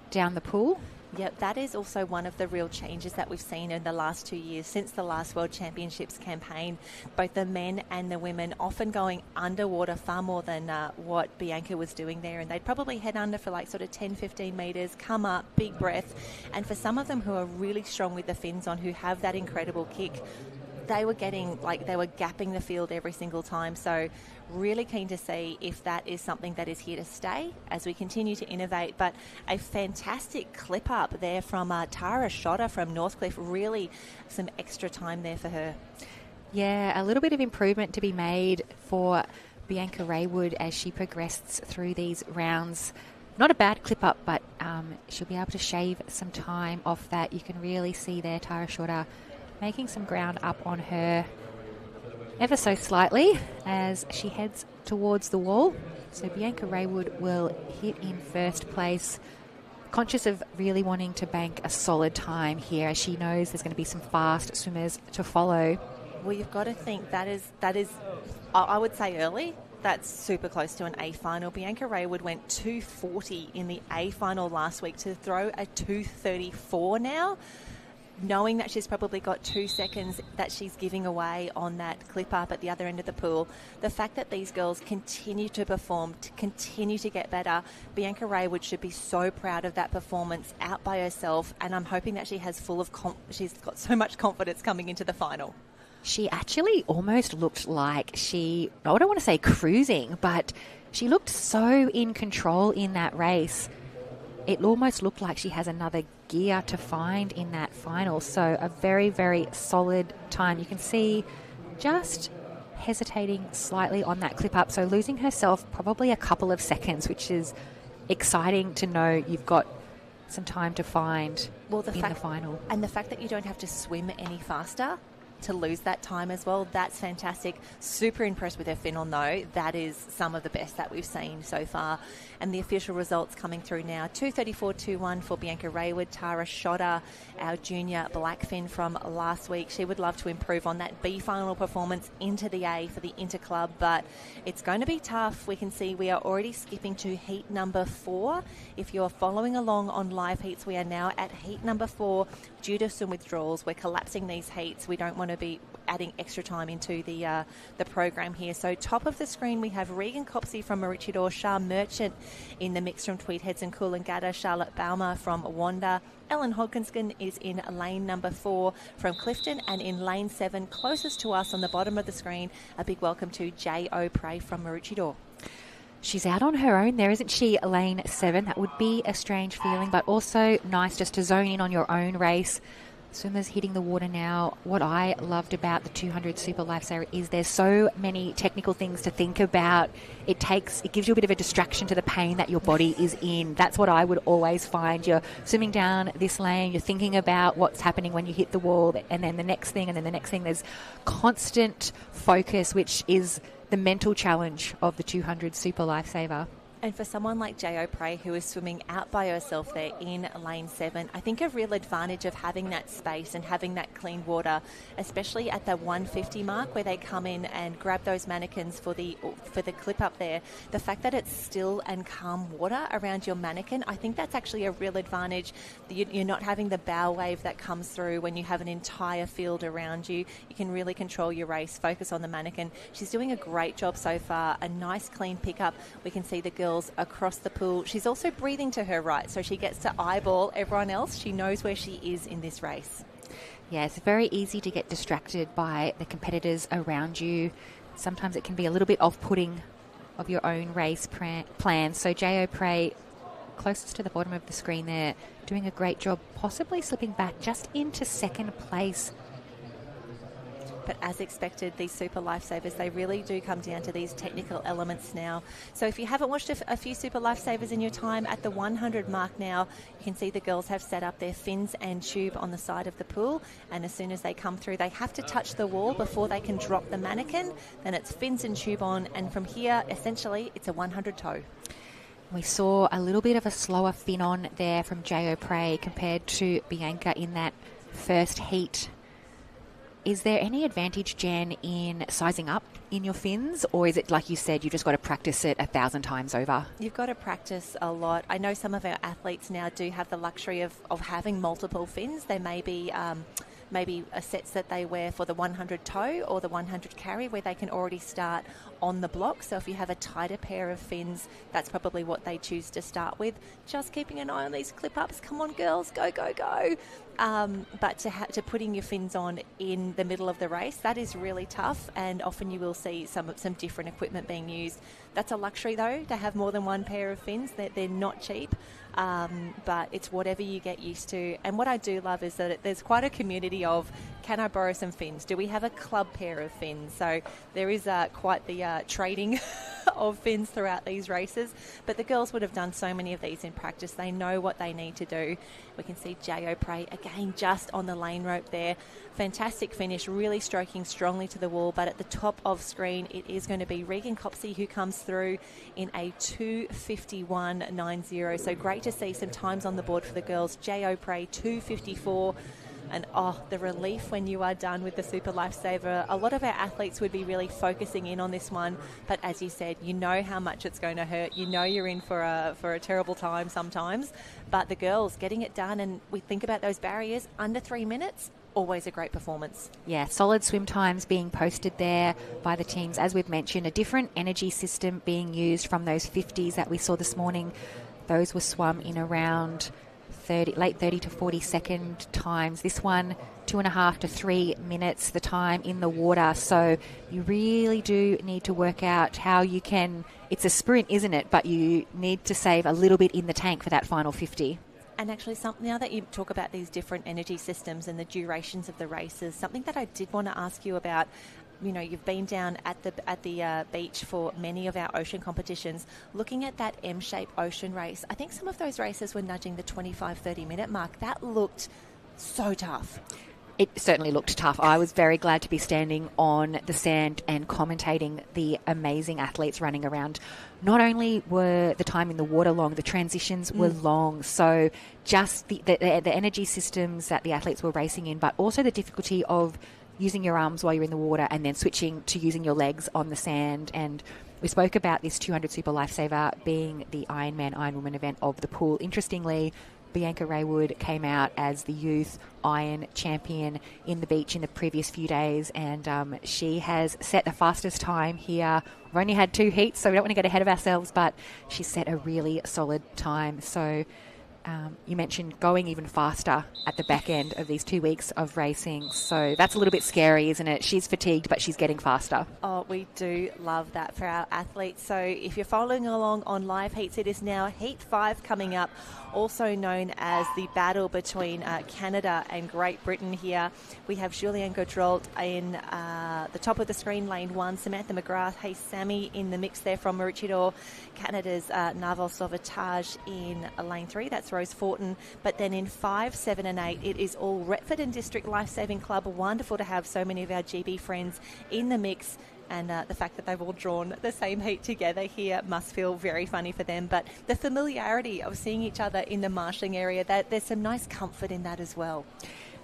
down the pool. Yep, that is also one of the real changes that we've seen in the last 2 years since the last World Championships campaign. Both the men and the women often going underwater far more than what Bianca was doing there. And they'd probably head under for like sort of 10, 15 metres, come up, big breath. And for some of them who are really strong with the fins on, who have that incredible kick, they were gapping the field every single time. So really keen to see if that is something that is here to stay as we continue to innovate. But a fantastic clip up there from Tara Shotter from Northcliffe. Really some extra time there for her. Yeah, a little bit of improvement to be made for Bianca Raywood as she progressed through these rounds. Not a bad clip up, but she'll be able to shave some time off that. You can really see there Tara Shotter making some ground up on her ever so slightly as she heads towards the wall. So Bianca Raywood will hit in first place, conscious of really wanting to bank a solid time here as she knows there's going to be some fast swimmers to follow. Well, you've got to think that is I would say early. That's super close to an A final. Bianca Raywood went 2:40 in the A final last week to throw a 2:34 now. Knowing that she's probably got 2 seconds that she's giving away on that clip up at the other end of the pool, the fact that these girls continue to perform, to continue to get better, Bianca Raywood should be so proud of that performance out by herself, and I'm hoping that she has she's got so much confidence coming into the final. She actually almost looked like I don't want to say cruising, but she looked so in control in that race. It almost looked like she has another gear to find in that final. So a very, very solid time. You can see just hesitating slightly on that clip up. So losing herself probably a couple of seconds, which is exciting to know you've got some time to find in the final. And the fact that you don't have to swim any faster to lose that time as well, that's fantastic. Super impressed with her final though. That is some of the best that we've seen so far. And the official results coming through now. 2:34.21 for Bianca Rayward. Tara Schotter, our junior blackfin from last week. She would love to improve on that B final performance into the A for the Interclub, but it's going to be tough. We can see we are already skipping to heat number 4. If you're following along on live heats, we are now at heat number 4. Due to some withdrawals, we're collapsing these heats. We don't want to be adding extra time into the program here. So top of the screen we have Regan Copsey from Maroochydore, Shah Merchant in the mix from Tweed Heads and Coolangatta, Charlotte Baumer from Wanda, Ellen Hodkinskin is in lane number 4 from Clifton, and in lane 7 closest to us on the bottom of the screen, a big welcome to J.O. Prey from Maroochydore. She's out on her own there, isn't she, lane 7? That would be a strange feeling, but also nice just to zone in on your own race. Swimmers hitting the water now. What I loved about the 200 Super Lifesaver is there's so many technical things to think about. It gives you a bit of a distraction to the pain that your body is in. That's what I would always find. You're swimming down this lane, you're thinking about what's happening when you hit the wall, and then the next thing, and then the next thing. There's constant focus, which is the mental challenge of the 200 Super Lifesaver. And for someone like J.O. Prey, who is swimming out by herself there in lane 7, I think a real advantage of having that space and having that clean water, especially at the 150 mark where they come in and grab those mannequins for the clip up there, the fact that it's still and calm water around your mannequin, I think that's actually a real advantage. You're not having the bow wave that comes through when you have an entire field around you. You can really control your race, focus on the mannequin. She's doing a great job so far. A nice clean pickup. We can see the girls across the pool. She's also breathing to her right, so she gets to eyeball everyone else. She knows where she is in this race. Yeah, it's very easy to get distracted by the competitors around you. Sometimes it can be a little bit off-putting of your own race plan. So J.O. Prey, closest to the bottom of the screen there, doing a great job, possibly slipping back just into second place. But as expected, these Super Lifesavers, they really do come down to these technical elements now. So if you haven't watched a few Super Lifesavers in your time, at the 100 mark now, you can see the girls have set up their fins and tube on the side of the pool. And as soon as they come through, they have to touch the wall before they can drop the mannequin. Then it's fins and tube on. And from here, essentially, it's a 100 toe. We saw a little bit of a slower fin on there from J.O. Prey compared to Bianca in that first heat. Is there any advantage, Jen, in sizing up in your fins, or is it, like you said, you've just got to practice it 1,000 times over? You've got to practice a lot. I know some of our athletes now do have the luxury of having multiple fins. There may be maybe sets that they wear for the 100 toe or the 100 carry where they can already start on the block. So if you have a tighter pair of fins, that's probably what they choose to start with. Just keeping an eye on these clip-ups. Come on, girls. Go, go, go. But to putting your fins on in the middle of the race, that is really tough, and often you will see some different equipment being used. That's a luxury, though, to have more than one pair of fins. They're not cheap, but it's whatever you get used to. And what I do love is that there's quite a community of, can I borrow some fins? Do we have a club pair of fins? So there is quite the trading of fins throughout these races. But the girls would have done so many of these in practice. They know what they need to do. We can see J.O. Prey again just on the lane rope there. Fantastic finish, really stroking strongly to the wall. But at the top of screen, it is going to be Regan Copsey who comes through in a 2:51.90. So great to see some times on the board for the girls. J.O. Prey 2:54. And the relief when you are done with the Super Lifesaver. A lot of our athletes would be really focusing in on this one, but as you said, you know how much it's going to hurt. You know you're in for a terrible time sometimes. But the girls getting it done, and we think about those barriers under 3 minutes. Always a great performance. Yeah, solid swim times being posted there by the teams. As we've mentioned, a different energy system being used from those 50s that we saw this morning. Those were swum in around late 30 to 40 second times. This one, 2.5 to 3 minutes the time in the water. So you really do need to work out how you can, it's a sprint, isn't it? But you need to save a little bit in the tank for that final 50. And actually, now that you talk about these different energy systems and the durations of the races, something that I did want to ask you about, you know, you've been down at the beach for many of our ocean competitions, looking at that M-shaped ocean race. I think some of those races were nudging the 25-30 minute mark. That looked so tough. It certainly looked tough. I was very glad to be standing on the sand and commentating the amazing athletes running around. Not only were the time in the water long, the transitions were long. So just the energy systems that the athletes were racing in, but also the difficulty of using your arms while you're in the water and then switching to using your legs on the sand. And we spoke about this 200 Super Lifesaver being the Ironman, Ironwoman event of the pool. Interestingly, Bianca Raywood came out as the youth iron champion in the beach in the previous few days, and she has set the fastest time here. We've only had 2 heats, so we don't want to get ahead of ourselves, but she set a really solid time. So you mentioned going even faster at the back end of these 2 weeks of racing. So that's a little bit scary, isn't it? She's fatigued, but she's getting faster. Oh, we do love that for our athletes. So if you're following along on live heats, it is now Heat 5 coming up, also known as the battle between Canada and Great Britain here. We have Julianne Gaudreault in the top of the screen, lane 1. Samantha McGrath, Hey Sammy in the mix there from Maroochydore. Canada's Naval Sauvetage in lane 3. That's Rose Fortin. But then in 5, 7 and 8, it is all Retford and District Lifesaving Club. Wonderful to have so many of our GB friends in the mix. And the fact that they've all drawn the same heat together here must feel very funny for them. But the familiarity of seeing each other in the marshalling area, that there's some nice comfort in that as well.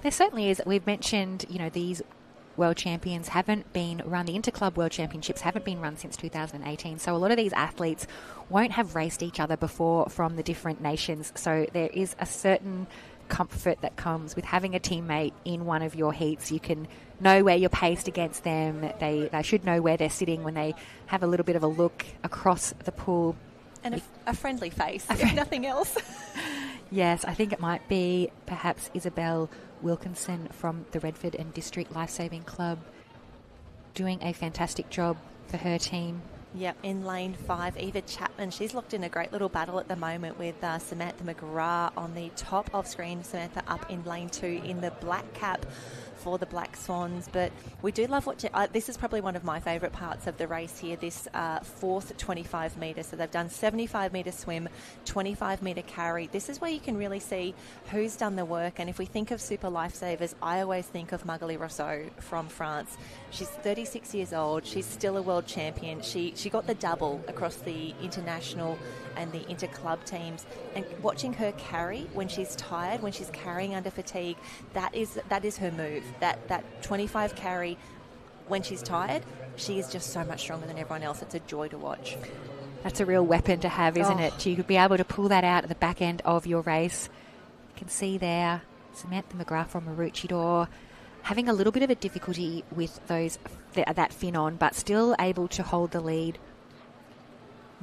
There certainly is. We've mentioned, you know, these World Champions haven't been run, the Interclub World Championships haven't been run since 2018. So a lot of these athletes won't have raced each other before from the different nations. So there is a certain comfort that comes with having a teammate in one of your heats. You can know where you're paced against them. They should know where they're sitting when they have a little bit of a look across the pool. And a friendly face, if nothing else. Yes, I think it might be perhaps Isabel Wilkinson from the Redford and District Lifesaving Club doing a fantastic job for her team. Yep, in lane 5, Eva Chapman. She's locked in a great little battle at the moment with Samantha McGrath on the top of screen. Samantha up in lane 2 in the black cap for the Black Swans. But we do love watching. This is probably one of my favourite parts of the race here, this fourth 25 metre. So they've done 75 metre swim, 25 metre carry. This is where you can really see who's done the work. And if we think of super lifesavers, I always think of Magali Rousseau from France. She's 36 years old. She's still a world champion. She got the double across the international and the inter-club teams. And watching her carry when she's tired, when she's carrying under fatigue, that is her move. That 25 carry when she's tired, she is just so much stronger than everyone else. It's a joy to watch. That's a real weapon to have, isn't it? You could be able to pull that out at the back end of your race. You can see there Samantha McGrath from Maroochydore having a little bit of a difficulty with that fin on, but still able to hold the lead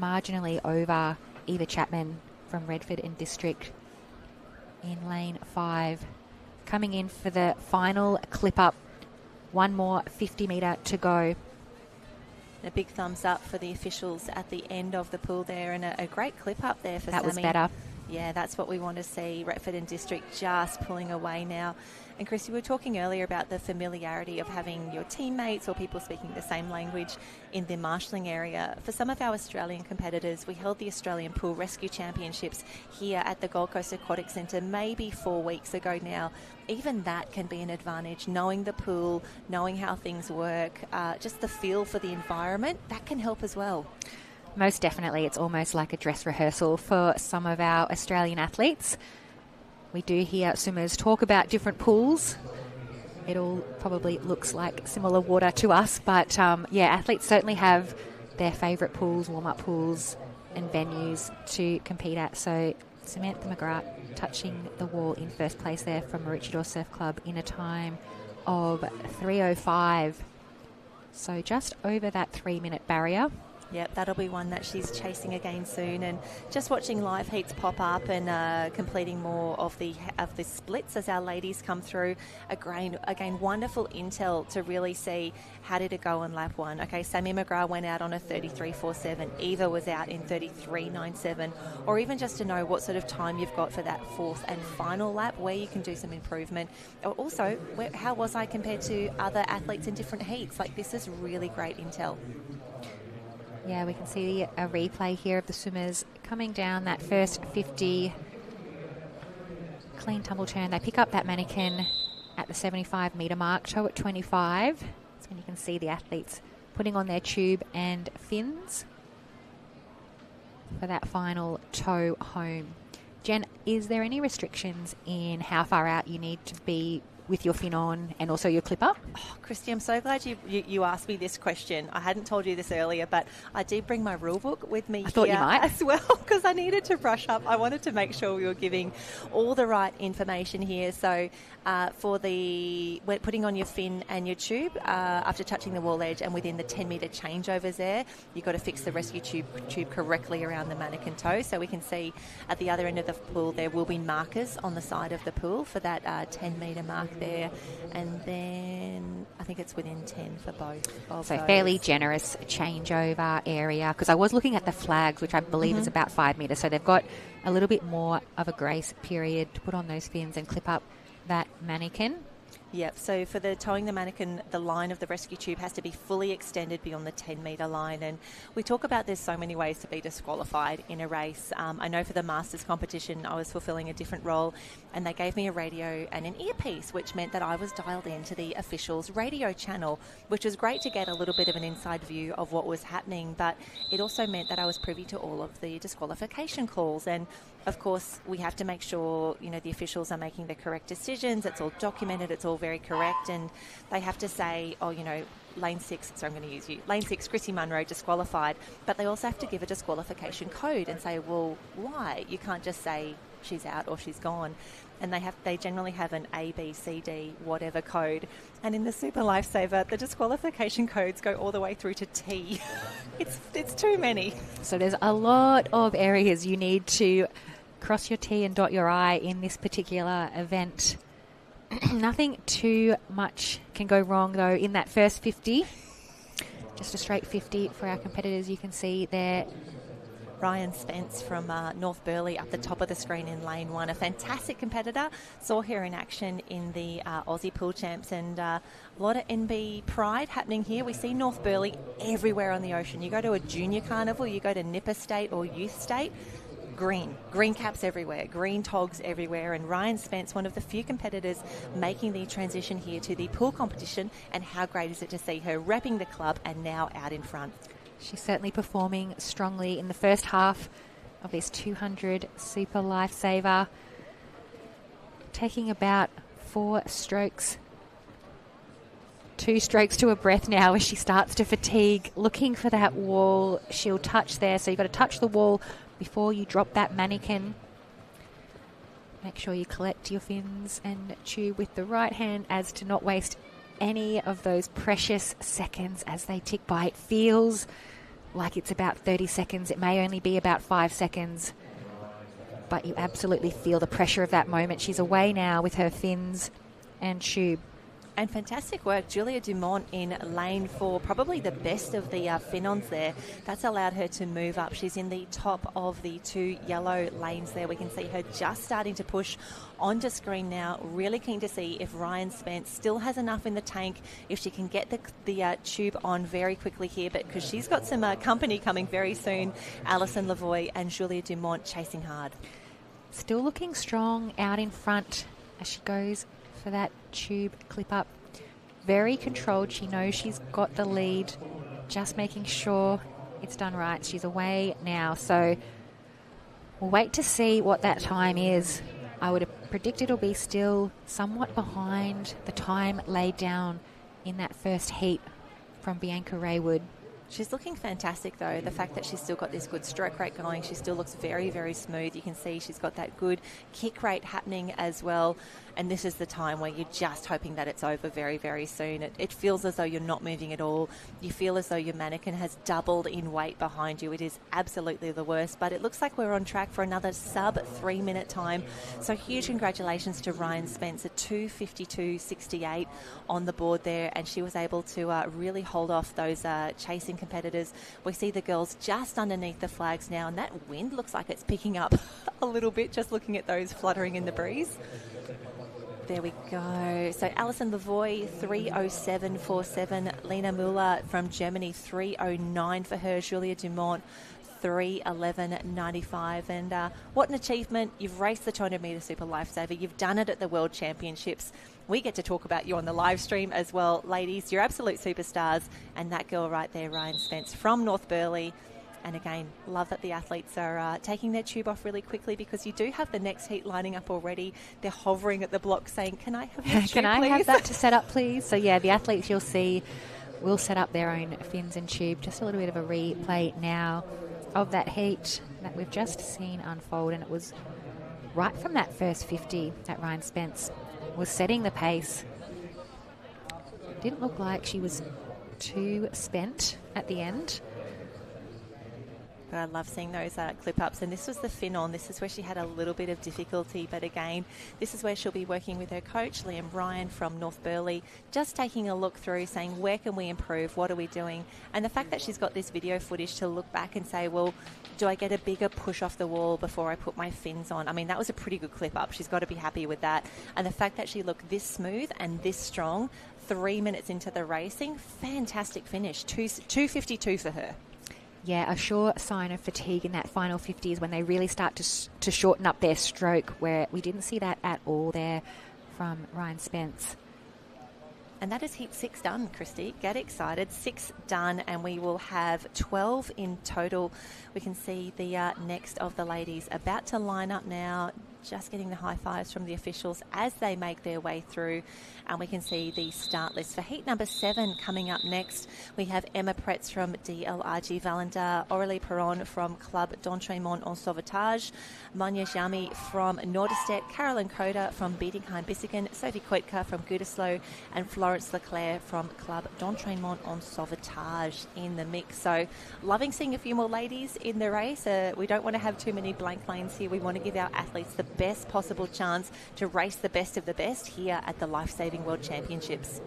marginally over Eva Chapman from Redford and District in lane 5. Coming in for the final clip up. One more 50 metre to go. A big thumbs up for the officials at the end of the pool there, and a great clip up there for Sammy. That was better. Yeah, that's what we want to see. Retford and District just pulling away now. And Christy, we were talking earlier about the familiarity of having your teammates or people speaking the same language in the marshalling area. For some of our Australian competitors, we held the Australian Pool Rescue Championships here at the Gold Coast Aquatic Centre maybe 4 weeks ago now. Even that can be an advantage, knowing the pool, knowing how things work, just the feel for the environment, that can help as well. Most definitely. It's almost like a dress rehearsal for some of our Australian athletes. We do hear swimmers talk about different pools. It all probably looks like similar water to us, but athletes certainly have their favourite pools, warm-up pools and venues to compete at. So Samantha McGrath touching the wall in first place there from Maroochydore Surf Club in a time of 3:05. So just over that 3-minute barrier. Yep, that'll be one that she's chasing again soon, and just watching live heats pop up and completing more of the splits as our ladies come through. Again, wonderful intel to really see how did it go on lap 1. Okay, Sammy McGrath went out on a 33.47. Eva was out in 33.97, or even just to know what sort of time you've got for that fourth and final lap, where you can do some improvement. Or also, how was I compared to other athletes in different heats? Like, this is really great intel. Yeah, we can see a replay here of the swimmers coming down that first 50 clean tumble turn. They pick up that mannequin at the 75 metre mark, toe at 25. That's when you can see the athletes putting on their tube and fins for that final tow home. Jen, is there any restrictions in how far out you need to be with your fin on and also your clipper? Oh, Christy, I'm so glad you asked me this question. I hadn't told you this earlier, but I did bring my rule book with me. I thought you might as well, because I needed to brush up. I wanted to make sure we were giving all the right information here. So when putting on your fin and your tube, after touching the wall edge and within the 10 metre changeovers there, you've got to fix the rescue tube correctly around the mannequin toe. So we can see at the other end of the pool there will be markers on the side of the pool for that 10 metre mark there, and then I think it's within 10 for both. So fairly generous changeover area, because I was looking at the flags, which I believe is about 5 metres, so they've got a little bit more of a grace period to put on those fins and clip up that mannequin. Yep, so for the towing the mannequin, the line of the rescue tube has to be fully extended beyond the 10 metre line. And we talk about there's so many ways to be disqualified in a race. I know for the Masters competition, I was fulfilling a different role, and they gave me a radio and an earpiece, which meant that I was dialed into the officials' radio channel, which was great to get a little bit of an inside view of what was happening. But it also meant that I was privy to all of the disqualification calls. And of course, we have to make sure, the officials are making the correct decisions. It's all documented. It's all very correct. And they have to say, lane 6, so I'm going to use you, lane 6, Chrissy Munro disqualified. But they also have to give a disqualification code and say, well, why? You can't just say she's out or she's gone. And they generally have an A, B, C, D, whatever code. And in the Super Lifesaver, the disqualification codes go all the way through to T. It's too many. So there's a lot of areas you need to cross your T and dot your I in this particular event. Nothing too much can go wrong, though, in that first 50. Just a straight 50 for our competitors. You can see there Ryan Spence from North Burleigh up the top of the screen in lane 1. A fantastic competitor. Saw her in action in the Aussie Pool Champs, and a lot of NB pride happening here. We see North Burleigh everywhere on the ocean. You go to a junior carnival, you go to Nipper State or Youth State, green caps everywhere, green togs everywhere. And Ryan Spence, one of the few competitors making the transition here to the pool competition, and how great is it to see her repping the club and now out in front. She's certainly performing strongly in the first half of this 200 Super Lifesaver, taking about 4 strokes, 2 strokes to a breath now as she starts to fatigue, looking for that wall she'll touch there. So you've got to touch the wall before you drop that mannequin. Make sure you collect your fins and tube with the right hand as to not waste any of those precious seconds as they tick by. It feels like it's about 30 seconds. It may only be about 5 seconds, but you absolutely feel the pressure of that moment. She's away now with her fins and tube. And fantastic work, Julia Dumont in lane 4, probably the best of the Finons there. That's allowed her to move up. She's in the top of the 2 yellow lanes there. We can see her just starting to push onto screen now. Really keen to see if Ryan Spence still has enough in the tank, if she can get the tube on very quickly here, but because she's got some company coming very soon. Alison Lavoie and Julia Dumont chasing hard. Still looking strong out in front as she goes for that tube clip up. Very controlled. She knows she's got the lead, just making sure it's done right. She's away now, so we'll wait to see what that time is. I would predict it'll be still somewhat behind the time laid down in that first heat from Bianca Raywood. She's looking fantastic, though. The fact that she's still got this good stroke rate going, she still looks very, very smooth. You can see she's got that good kick rate happening as well. And this is the time where you're just hoping that it's over very, very soon. It feels as though you're not moving at all. You feel as though your mannequin has doubled in weight behind you. It is absolutely the worst. But it looks like we're on track for another sub 3 minute time. So huge congratulations to Ryan Spence, at 2:52.68 on the board there. And she was able to really hold off those chasing competitors. We see the girls just underneath the flags now, and that wind looks like it's picking up a little bit just looking at those fluttering in the breeze. There we go. So Alison Lavoie, 3:07.47. Lena Müller from Germany, 3:09 for her. Julia Dumont, 3:11.95. And what an achievement. You've raced the 200 metre Super Lifesaver. You've done it at the World Championships. We get to talk about you on the live stream as well. Ladies, you're absolute superstars. And that girl right there, Ryan Spence from North Burleigh. And again, love that the athletes are taking their tube off really quickly, because you do have the next heat lining up already. They're hovering at the block saying, can I have your tube, Can I please? have that to set up, please? So, yeah, the athletes you'll see will set up their own fins and tube. Just a little bit of a replay now of that heat that we've just seen unfold. And it was right from that first 50 that Ryan Spence was setting the pace. Didn't look like she was too spent at the end. But I love seeing those clip-ups. And this was the fin on. This is where she had a little bit of difficulty. But again, this is where she'll be working with her coach, Liam Ryan from North Burleigh, just taking a look through, saying, where can we improve? What are we doing? And the fact that she's got this video footage to look back and say, well, do I get a bigger push off the wall before I put my fins on? I mean, that was a pretty good clip-up. She's got to be happy with that. And the fact that she looked this smooth and this strong 3 minutes into the racing, fantastic finish. 2:52 for her. Yeah, a sure sign of fatigue in that final 50 is when they really start to shorten up their stroke, where we didn't see that at all there from Ryan Spence. And that is heat 6 done, Christy. Get excited. 6 done, and we will have 12 in total. We can see the next of the ladies about to line up now, just getting the high fives from the officials as they make their way through. And we can see the start list for heat number 7 coming up next. We have Emma Pretz from DLRG Valenda, Aurélie Perron from Club d'Entraînement en Sauvetage, Manja Jami from Norderstedt, Carolyn Coda from Bietigheim-Bissingen, Sophie Koitka from Gütersloh, and Florence Leclerc from Club d'Entraînement en Sauvetage in the mix. So loving seeing a few more ladies in the race. We don't want to have too many blank lanes here. We want to give our athletes the best possible chance to race the best of the best here at the Lifesaving World Championships.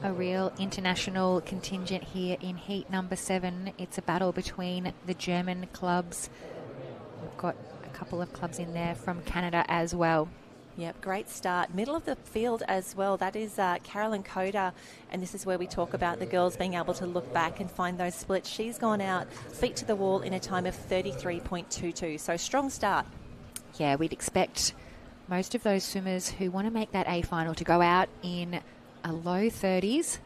A real international contingent here in heat number 7. It's a battle between the German clubs. We've got a couple of clubs in there from Canada as well. Yep, great start. Middle of the field as well. That is Carolyn Coda, and this is where we talk about the girls being able to look back and find those splits. She's gone out feet to the wall in a time of 33.22, so strong start. Yeah, we'd expect most of those swimmers who want to make that A final to go out in a low 30s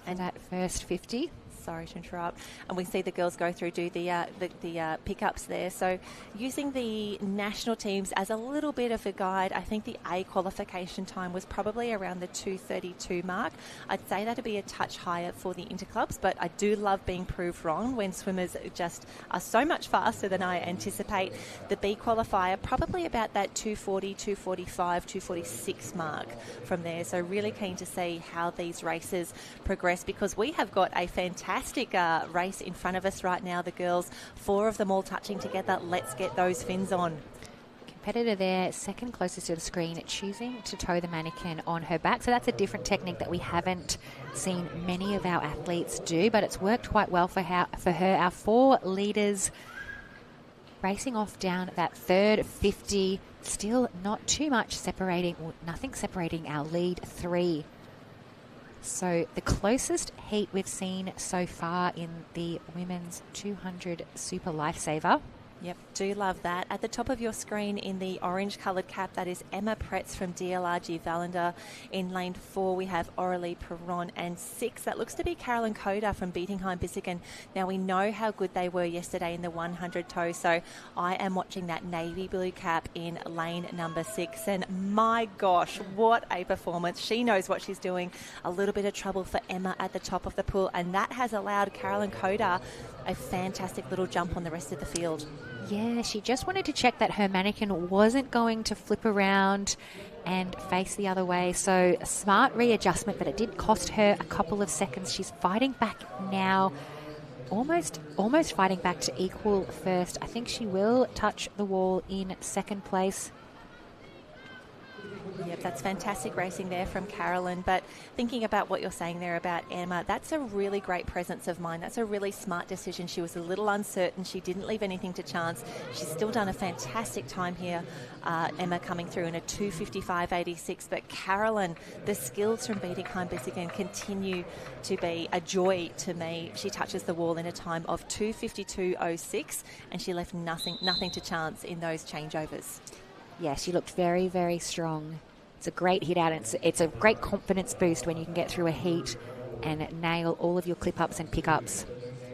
and that first 50. Sorry to interrupt. And we see the girls go through, do the pickups there. So using the national teams as a little bit of a guide, I think the A qualification time was probably around the 2:32 mark. I'd say that'd be a touch higher for the interclubs, but I do love being proved wrong when swimmers just are so much faster than I anticipate. The B qualifier, probably about that 2:40, 2:45, 2:46 mark from there. So really keen to see how these races progress, because we have got a fantastic race in front of us right now. The girls, 4 of them all touching together. Let's get those fins on. Competitor there, second closest to the screen, choosing to tow the mannequin on her back. So that's a different technique that we haven't seen many of our athletes do, but it's worked quite well for her. Our 4 leaders racing off down that third 50, still not too much separating, or nothing separating our lead 3. So the closest heat we've seen so far in the women's 200 Super Lifesaver Yep, do love that. At the top of your screen in the orange coloured cap, that is Emma Pretz from DLRG Vallender. In lane 4, we have Aurelie Perron, and 6, that looks to be Carolyn Coda from Bietigheim-Bissingen. Now, we know how good they were yesterday in the 100 toe, so I am watching that navy blue cap in lane number 6, and my gosh, what a performance. She knows what she's doing. A little bit of trouble for Emma at the top of the pool, and that has allowed Carolyn Coda a fantastic little jump on the rest of the field. Yeah, she just wanted to check that her mannequin wasn't going to flip around and face the other way. So a smart readjustment, but it did cost her a couple of seconds. She's fighting back now, almost fighting back to equal first. I think she will touch the wall in second place. Yep, that's fantastic racing there from Carolyn. But thinking about what you're saying there about Emma, that's a really great presence of mind. That's a really smart decision. She was a little uncertain. She didn't leave anything to chance. She's still done a fantastic time here, Emma coming through in a 2:55.86. But Carolyn, the skills from Bietigheim-Bissingen continue to be a joy to me. She touches the wall in a time of 2:52.06, and she left nothing to chance in those changeovers. Yeah, she looked very, very strong. It's a great hit out. It's a great confidence boost when you can get through a heat and nail all of your clip-ups and pick-ups.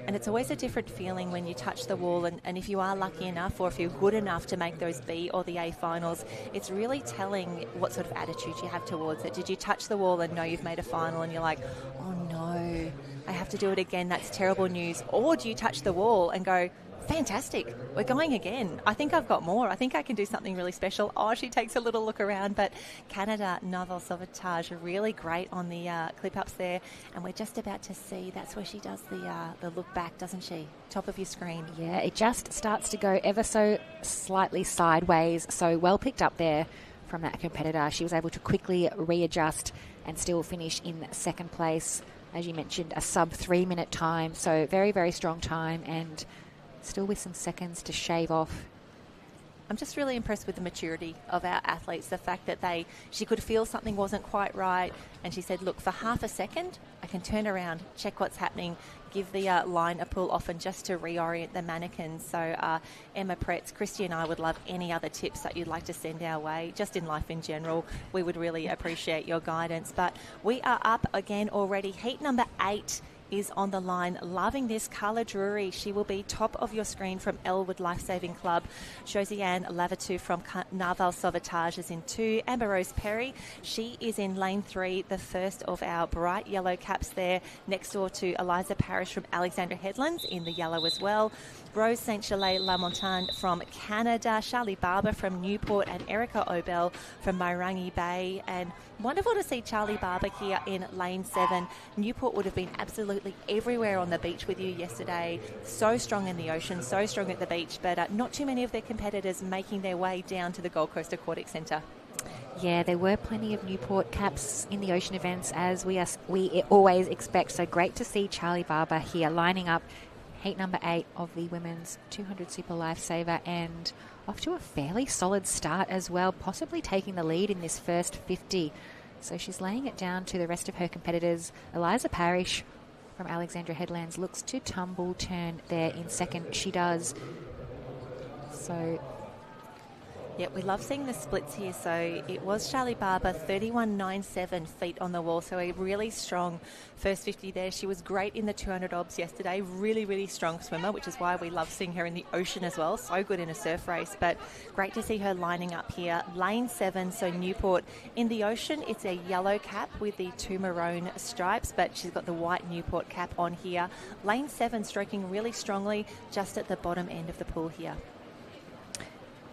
And it's always a different feeling when you touch the wall, and if you are lucky enough or if you're good enough to make those B or the A finals, it's really telling what sort of attitude you have towards it. Did you touch the wall and know you've made a final and you're like, oh no, I have to do it again, that's terrible news? Or do you touch the wall and go, fantastic, we're going again. I think I've got more. I think I can do something really special. Oh, she takes a little look around, but Canada Naval Sauvetage really great on the clip-ups there, and we're just about to see, that's where she does the look back, doesn't she? Top of your screen. Yeah, it just starts to go ever so slightly sideways, so well picked up there from that competitor. She was able to quickly readjust and still finish in second place. As you mentioned, a sub 3 minute time, so very, very strong time, and still with some seconds to shave off. I'm just really impressed with the maturity of our athletes. The fact that she could feel something wasn't quite right, and she said, look, for half a second, I can turn around, check what's happening, give the line a pull off, and just to reorient the mannequins. So Emma Pretz, Christy and I would love any other tips that you'd like to send our way, just in life in general. We would really appreciate your guidance. But we are up again already. Heat number 8 is on the line. Loving this, Carla Drury. She will be top of your screen from Elwood Lifesaving Club. Josiane Lavertu from Naval Sauvetage is in 2. Amber Rose Perry, she is in lane 3, the first of our bright yellow caps there, next door to Eliza Parrish from Alexandra Headlands in the yellow as well. Rose St. Chalet La Montagne from Canada, Charlie Barber from Newport, and Erica Obel from Mairangi Bay. And wonderful to see Charlie Barber here in lane 7. Newport would have been absolutely everywhere on the beach with you yesterday. So strong in the ocean, so strong at the beach, but not too many of their competitors making their way down to the Gold Coast Aquatic Centre. Yeah, there were plenty of Newport caps in the ocean events, as we always expect. So great to see Charlie Barber here lining up heat number 8 of the women's 200 Super Lifesaver, and off to a fairly solid start as well, possibly taking the lead in this first 50. So she's laying it down to the rest of her competitors. Eliza Parrish from Alexandra Headlands looks to tumble turn there in second. She does. So yeah, we love seeing the splits here. So it was Charlie Barber, 31.97 feet on the wall. So a really strong first 50 there. She was great in the 200 obs yesterday. Really, really strong swimmer, which is why we love seeing her in the ocean as well. So good in a surf race, but great to see her lining up here. Lane 7, so Newport. In the ocean, it's a yellow cap with the 2 maroon stripes, but she's got the white Newport cap on here. Lane 7 stroking really strongly just at the bottom end of the pool here.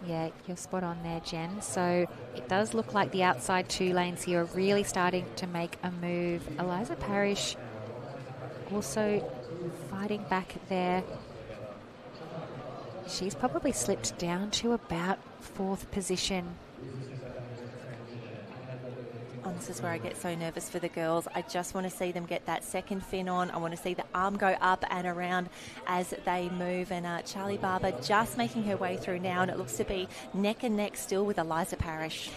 Yeah, you're spot on there, Jen. So it does look like the outside 2 lanes here are really starting to make a move. Eliza Parrish also fighting back there. She's probably slipped down to about 4th position. Oh, this is where I get so nervous for the girls. I just want to see them get that second fin on. I want to see the arm go up and around as they move. And Charlie Barber just making her way through now, and it looks to be neck and neck still with Eliza Parrish.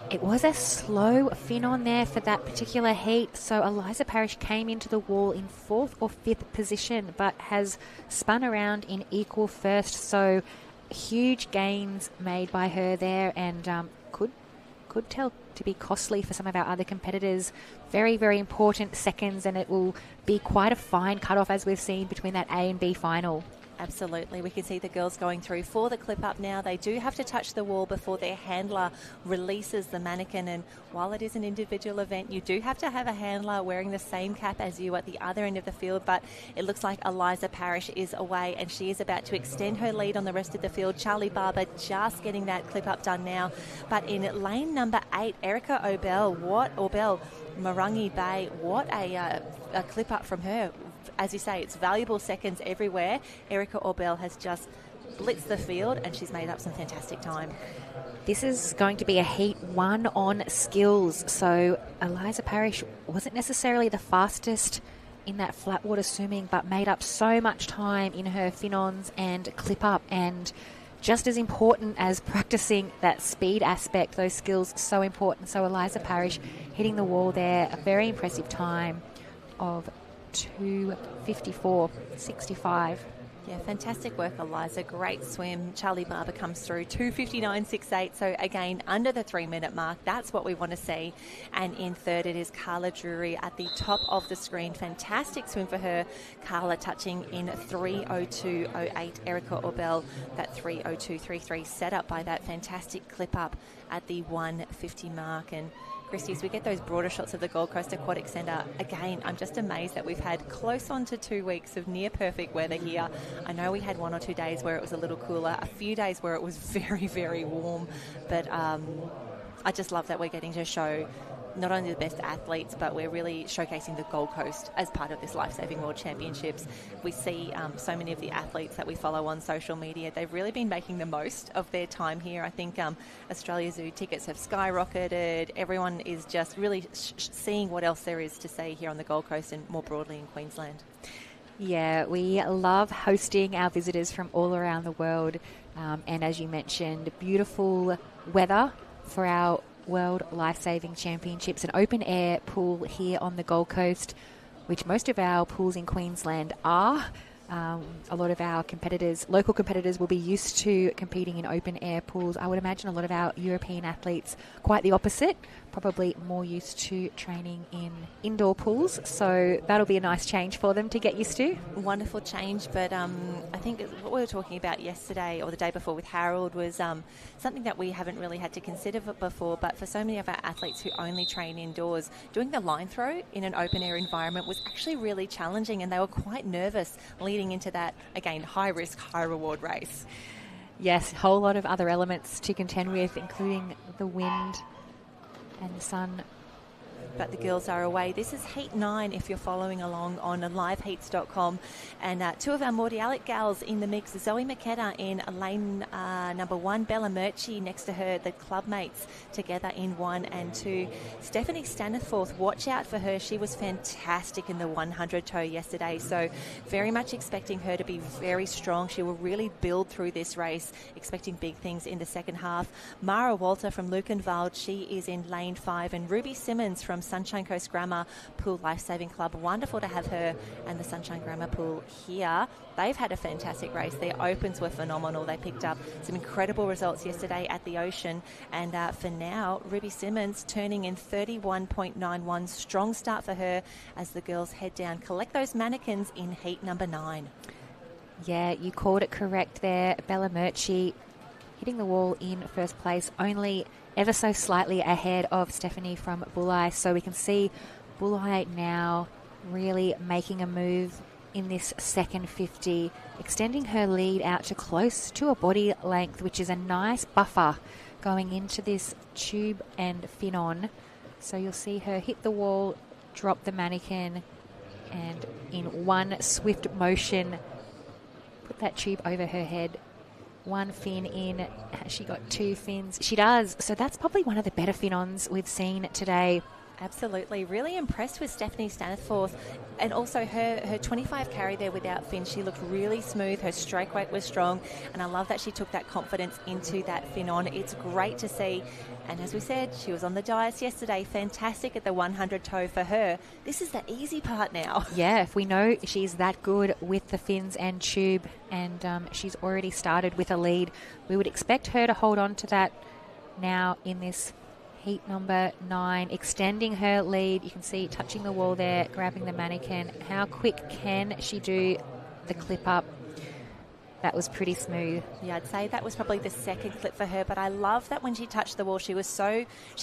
It was a slow fin on there for that particular heat, so Eliza Parrish came into the wall in 4th or 5th position, but has spun around in equal first. So huge gains made by her there, and could tell to be costly for some of our other competitors. Very, very important seconds, and it will be quite a fine cut-off, as we've seen, between that A and B final. Absolutely. We can see the girls going through for the clip up now. They do have to touch the wall before their handler releases the mannequin. And while it is an individual event, you do have to have a handler wearing the same cap as you at the other end of the field. But it looks like Eliza Parrish is away, and she is about to extend her lead on the rest of the field. Charlie Barber just getting that clip up done now. But in lane number 8, Erica Morangi Bay, what a clip up from her. As you say, it's valuable seconds everywhere. Erica Orbell has just blitzed the field, and she's made up some fantastic time. This is going to be a heat 1 on skills. So Eliza Parrish wasn't necessarily the fastest in that flat water swimming, but made up so much time in her finons and clip up. And just as important as practicing that speed aspect, those skills so important. So Eliza Parrish hitting the wall there, a very impressive time of 2:54.65. Yeah, fantastic work, Eliza. Great swim. Charlie Barber comes through 2:59.68. So again, under the 3-minute mark. That's what we want to see. And in third, it is Carla Drury at the top of the screen. Fantastic swim for her. Carla touching in 3:02.08. Erica Orbell, that 3:02.33 set up by that fantastic clip up at the 1:50 mark. And Christy, as we get those broader shots of the Gold Coast Aquatic Centre, again, I'm just amazed that we've had close on to 2 weeks of near perfect weather here. I know we had 1 or 2 days where it was a little cooler, a few days where it was very, very warm, but I just love that we're getting to show not only the best athletes, but we're really showcasing the Gold Coast as part of this Lifesaving World Championships. We see so many of the athletes that we follow on social media. They've really been making the most of their time here. I think Australia Zoo tickets have skyrocketed. Everyone is just really seeing what else there is to see here on the Gold Coast and more broadly in Queensland. Yeah, we love hosting our visitors from all around the world. And as you mentioned, beautiful weather for our World Lifesaving Championships, an open air pool here on the Gold Coast, which most of our pools in Queensland are. A lot of our competitors, local competitors, will be used to competing in open air pools. I would imagine a lot of our European athletes quite the opposite, probably more used to training in indoor pools. So that'll be a nice change for them to get used to. Wonderful change, but I think what we were talking about yesterday or the day before with Harold was something that we haven't really had to consider before, but for so many of our athletes who only train indoors, doing the line throw in an open air environment was actually really challenging, and they were quite nervous leading into that, again, high risk, high reward race. Yes, a whole lot of other elements to contend with, including the wind and the sun. But the girls are away. This is Heat 9 if you're following along on liveheats.com. And 2 of our Mordiallic gals in the mix. Zoe Makeda in lane number 1. Bella Murchie next to her, the club mates together in 1 and 2. Stephanie Staniforth, watch out for her. She was fantastic in the 100 toe yesterday. So very much expecting her to be very strong. She will really build through this race, expecting big things in the second half. Mara Walter from Lukenwald, she is in lane 5. And Ruby Simmons from Sunshine Coast Grammar Pool Lifesaving Club. Wonderful to have her and the Sunshine Grammar Pool here. They've had a fantastic race. Their opens were phenomenal. They picked up some incredible results yesterday at the Ocean. And for now, Ruby Simmons turning in 31.91. Strong start for her as the girls head down, collect those mannequins in heat number 9. Yeah, you called it correct there. Bella Murchie hitting the wall in first place, only ever so slightly ahead of Stephanie from Bulli. So we can see Bulli now really making a move in this second 50, extending her lead out to close to a body length, which is a nice buffer going into this tube and fin-on. So you'll see her hit the wall, drop the mannequin, and in one swift motion, put that tube over her head. 1 fin in. Has she got 2 fins? She does. So that's probably one of the better fin-ons we've seen today. Absolutely. Really impressed with Stephanie Staniforth, and also her 25 carry there without fin. She looked really smooth. Her stroke weight was strong, and I love that she took that confidence into that fin on. It's great to see. And as we said, she was on the dais yesterday. Fantastic at the 100 toe for her. This is the easy part now. Yeah, if we know she's that good with the fins and tube, and she's already started with a lead, we would expect her to hold on to that now in this heat number 9, extending her lead. You can see touching the wall there, grabbing the mannequin. How quick can she do the clip up? That was pretty smooth. Yeah, I'd say that was probably the second clip for her, but I love that when she touched the wall, she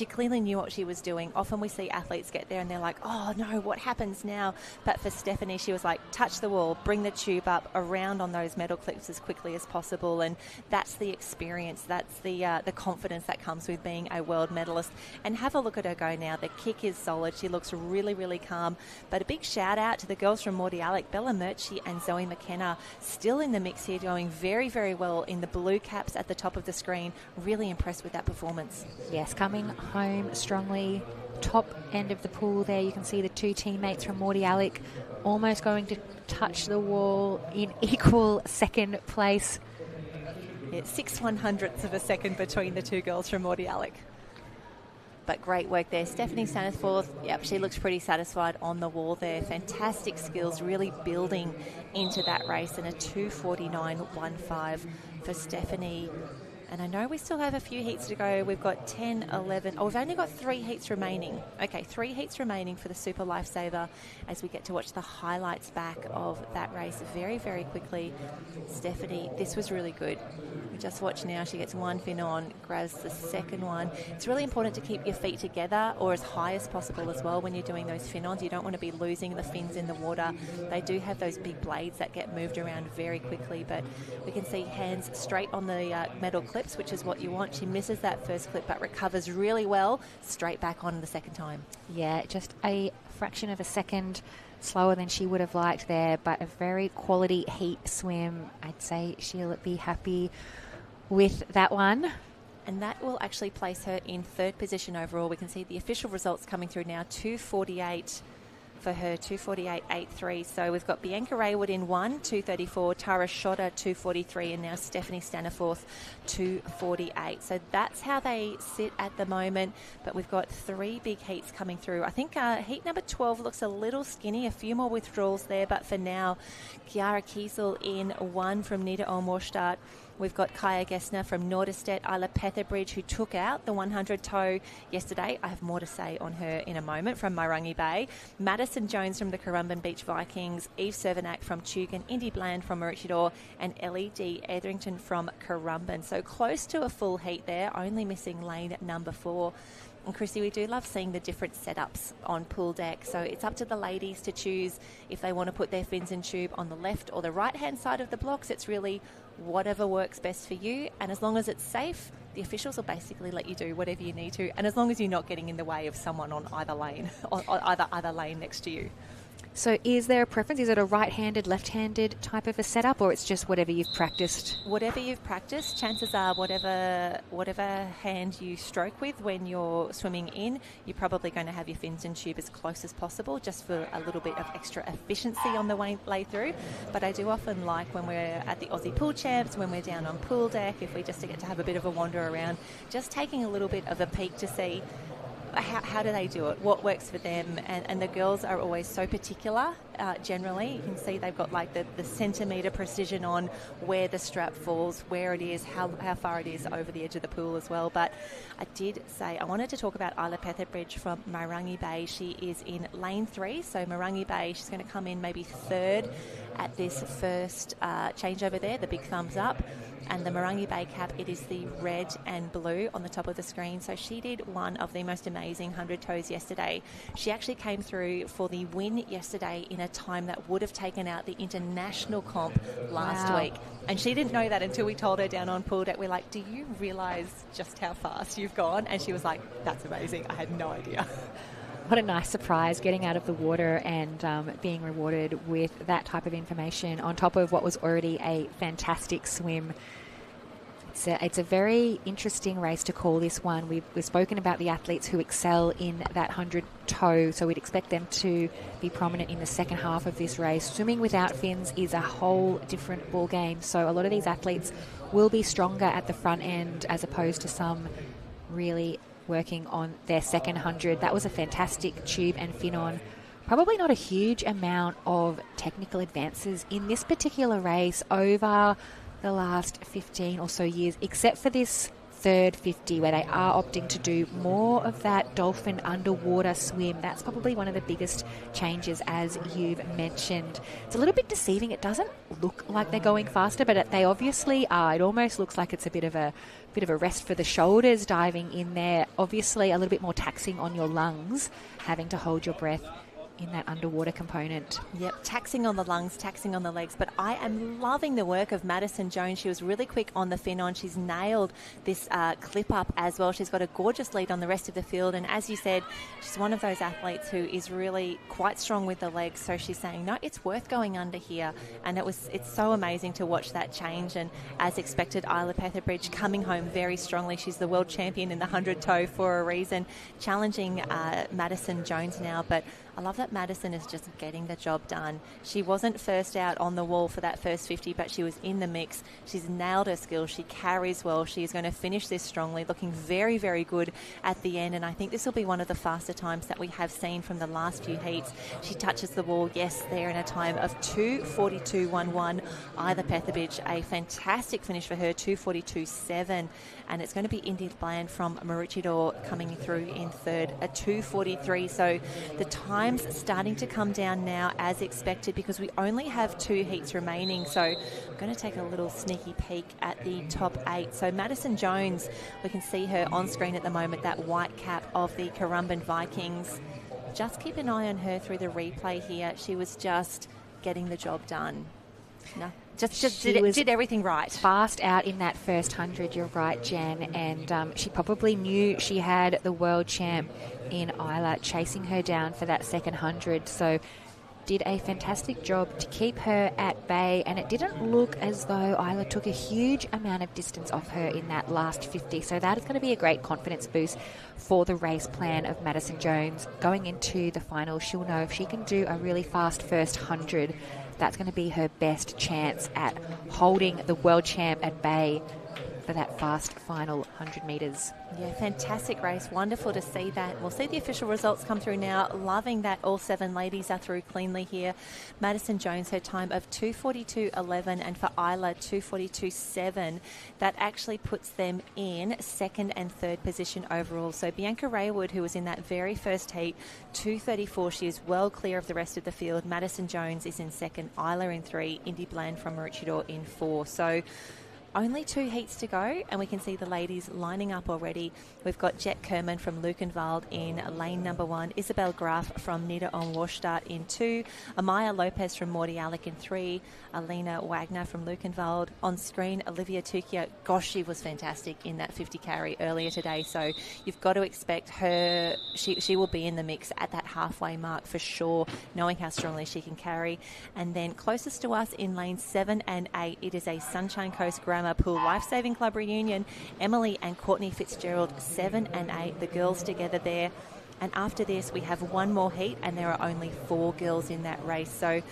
clearly knew what she was doing. Often we see athletes get there and they're like, oh no, what happens now? But for Stephanie, she was like, touch the wall, bring the tube up, around on those metal clips as quickly as possible. And that's the experience, that's the confidence that comes with being a world medalist. And have a look at her go now. The kick is solid. She looks really, really calm. But a big shout out to the girls from Mordialloc, Bella Murchie and Zoe McKenna, still in the mix here, going very, very well in the blue caps at the top of the screen. Really impressed with that performance. Yes, coming home strongly. Top end of the pool there, you can see the 2 teammates from Mordialloc almost going to touch the wall in equal second place. Yeah, 6/100ths of a second between the 2 girls from Mordialloc. But great work there. Stephanie Staniforth, yep, she looks pretty satisfied on the wall there. Fantastic skills, really building into that race, and a 2:49.15 for Stephanie. And I know we still have a few heats to go. We've got 10, 11. Oh, we've only got 3 heats remaining. Okay, 3 heats remaining for the Super Lifesaver as we get to watch the highlights back of that race very, very quickly. Stephanie, this was really good. We just watch now. She gets one fin on, grabs the second one. It's really important to keep your feet together or as high as possible as well when you're doing those fin-ons. You don't want to be losing the fins in the water. They do have those big blades that get moved around very quickly, but we can see hands straight on the metal clips, which is what you want. She misses that first clip but recovers really well, straight back on the second time. Yeah, just a fraction of a second slower than she would have liked there, but a very quality heat swim. I'd say she'll be happy with that one. And that will actually place her in 3rd position overall. We can see the official results coming through now, 2:48 for her, 2:48.83. So we've got Bianca Raywood in 1, 2:34, Tara Schotter 2:43, and now Stephanie Staniforth 2:48. So that's how they sit at the moment. But we've got 3 big heats coming through. I think heat number 12 looks a little skinny, a few more withdrawals there. But for now, Chiara Kiesel in 1 from Nita Olmorstadt. We've got Kaya Gessner from Norderstedt, Isla Petherbridge, who took out the 100 toe yesterday. I have more to say on her in a moment, from Mairangi Bay. Madison Jones from the Currumbin Beach Vikings, Eve Cervenak from Tugun, Indy Bland from Maroochydore, and Ellie D. Etherington from Currumbin. So close to a full heat there, only missing lane number 4. And Chrissy, we do love seeing the different setups on pool deck. So it's up to the ladies to choose if they want to put their fins and tube on the left or the right-hand side of the blocks. It's really whatever works best for you. And as long as it's safe, the officials will basically let you do whatever you need to. And as long as you're not getting in the way of someone on either lane, or either lane next to you. So is there a preference? Is it a right-handed, left-handed type of a setup, or it's just whatever you've practiced? Whatever you've practiced, chances are whatever hand you stroke with when you're swimming in, you're probably going to have your fins and tube as close as possible, just for a little bit of extra efficiency on the way through. But I do often like when we're at the Aussie Pool Champs, when we're down on pool deck, if we just get to have a bit of a wander around, just taking a little bit of a peek to see how do they do it, what works for them. And the girls are always so particular generally. You can see they've got like the centimetre precision on where the strap falls, where it is, how far it is over the edge of the pool as well. But I did say I wanted to talk about Isla Petherbridge from Mairangi Bay. She is in lane 3, so Mairangi Bay, she's going to come in maybe 3rd at this first changeover there, the big thumbs up. And the Mairangi Bay cap, it is the red and blue on the top of the screen. So she did one of the most amazing 100 toes yesterday. She actually came through for the win yesterday in a time that would have taken out the international comp last week. And she didn't know that until we told her down on pool deck. We're like, do you realise just how fast you've gone? And she was like, that's amazing. I had no idea. What a nice surprise, getting out of the water and being rewarded with that type of information on top of what was already a fantastic swim. It's a very interesting race to call this one. We've spoken about the athletes who excel in that 100 toe, so we'd expect them to be prominent in the second half of this race. Swimming without fins is a whole different ball game, so a lot of these athletes will be stronger at the front end as opposed to some really working on their second 100. That was a fantastic tube and fin on. Probably not a huge amount of technical advances in this particular race over the last 15 or so years, except for this third 50 where they are opting to do more of that dolphin underwater swim. That's probably one of the biggest changes, as you've mentioned. It's a little bit deceiving. It doesn't look like they're going faster, but they obviously are. It almost looks like it's a bit of a rest for the shoulders diving in there. Obviously a little bit more taxing on your lungs, having to hold your breath in that underwater component. Yep, taxing on the lungs, taxing on the legs, but I am loving the work of Madison Jones. She was really quick on the fin on. She's nailed this clip up as well. She's got a gorgeous lead on the rest of the field, and as you said, she's one of those athletes who is really quite strong with the legs, so she's saying, no, it's worth going under here, and it's so amazing to watch that change. And as expected, Isla Petherbridge coming home very strongly. She's the world champion in the 100 toe for a reason, challenging Madison Jones now, but I love that Madison is just getting the job done. She wasn't first out on the wall for that first 50, but she was in the mix. She's nailed her skills. She carries well. She is going to finish this strongly, looking very, very good at the end. And I think this will be one of the faster times that we have seen from the last few heats. She touches the wall, yes, there in a time of 2:42.11. Isla Petherbridge, a fantastic finish for her, 2:42.7. And it's going to be Indy Bland from Maroochydore coming through in third, a 2:43. So the time's starting to come down now as expected because we only have 2 heats remaining. So I'm going to take a little sneaky peek at the top 8. So Madison Jones, we can see her on screen at the moment, that white cap of the Currumbin Vikings. Just keep an eye on her through the replay here. She was just getting the job done. No. Just did everything right. Fast out in that first 100, you're right, Jan, and she probably knew she had the world champ in Isla chasing her down for that second 100, so did a fantastic job to keep her at bay, and it didn't look as though Isla took a huge amount of distance off her in that last 50, so that is going to be a great confidence boost for the race plan of Madison Jones. Going into the final, she'll know if she can do a really fast first 100, that's going to be her best chance at holding the world champ at bay for that fast final 100 metres. Yeah, fantastic race. Wonderful to see that. We'll see the official results come through now. Loving that all 7 ladies are through cleanly here. Madison Jones, her time of 2:42.11, and for Isla, 2:42.7. That actually puts them in second and third position overall. So Bianca Raywood, who was in that very first heat, 2:34. She is well clear of the rest of the field. Madison Jones is in second, Isla in 3, Indy Bland from Maroochydore in 4. So only 2 heats to go, and we can see the ladies lining up already. We've got Jet Kerman from Lukenwald in lane number 1, Isabel Graf from Nida on Warstadt in 2, Amaya Lopez from Morty Alec in 3, Alina Wagner from Lukenwald. On screen, Olivia Tukia. Gosh, she was fantastic in that 50 carry earlier today, so you've got to expect her, she will be in the mix at that halfway mark for sure, knowing how strongly she can carry. And then closest to us in lanes 7 and 8, it is a Sunshine Coast Grammar Pool Lifesaving Club reunion. Emily and Courtney Fitzgerald, 7 and 8, the girls together there. And after this, we have one more heat, and there are only 4 girls in that race. So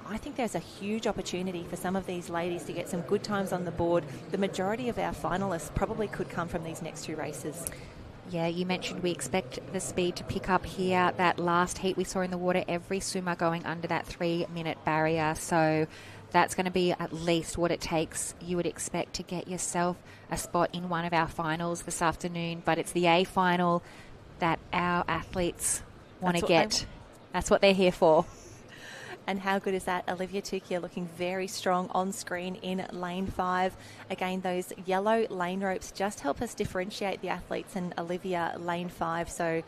I think there's a huge opportunity for some of these ladies to get some good times on the board. The majority of our finalists probably could come from these next 2 races. Yeah, you mentioned we expect the speed to pick up here. That last heat we saw in the water, every swimmer going under that 3-minute barrier. So that's going to be at least what it takes, you would expect, to get yourself a spot in one of our finals this afternoon. But it's the A final that our athletes want to get. That's what they're here for. And how good is that? Olivia Tukia looking very strong on screen in lane 5. Again, those yellow lane ropes just help us differentiate the athletes, and Olivia lane 5. So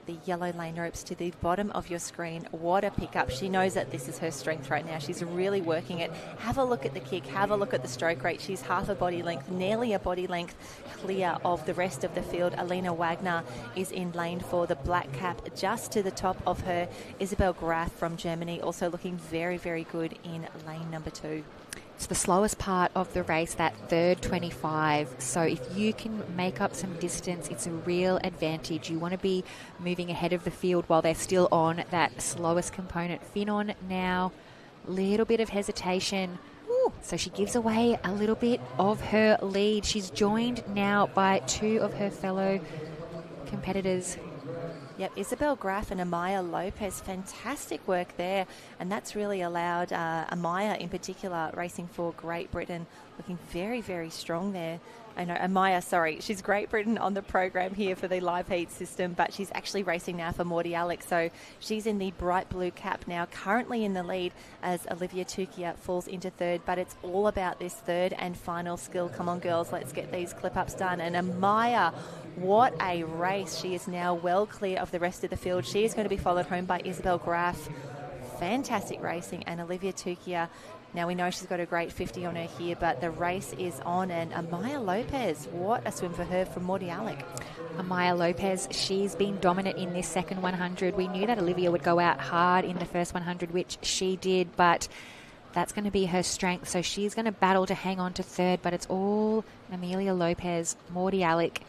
the yellow lane ropes to the bottom of your screen. What a pickup. She knows that this is her strength right now. She's really working it. Have a look at the kick. Have a look at the stroke rate. She's half a body length, nearly a body length clear of the rest of the field. Alina Wagner is in lane 4, the black cap just to the top of her. Isabel Graf from Germany also looking very, very good in lane number 2. It's the slowest part of the race, that third 25. So if you can make up some distance, it's a real advantage. You want to be moving ahead of the field while they're still on that slowest component. Finon now, little bit of hesitation. Ooh, so she gives away a little bit of her lead. She's joined now by two of her fellow competitors. Yep, Isabel Graf and Amaya Lopez, fantastic work there. And that's really allowed Amaya in particular, racing for Great Britain, looking very, very strong there. I know, Amaya, sorry, she's Great Britain on the program here for the live heat system, but she's actually racing now for Morty Alex. So she's in the bright blue cap now, currently in the lead as Olivia Tukia falls into third. But it's all about this third and final skill. Come on, girls, let's get these clip-ups done. And Amaya, what a race. She is now well clear of the rest of the field. She is going to be followed home by Isabel Graf. Fantastic racing. And Olivia Tukia, now we know she's got a great 50 on her here, but the race is on. And Amaya Lopez, what a swim for her from Morty Alec. Amaya Lopez, she's been dominant in this second 100. We knew that Olivia would go out hard in the first 100, which she did, but that's going to be her strength. So she's going to battle to hang on to third, but it's all Amelia Lopez, Morty Alec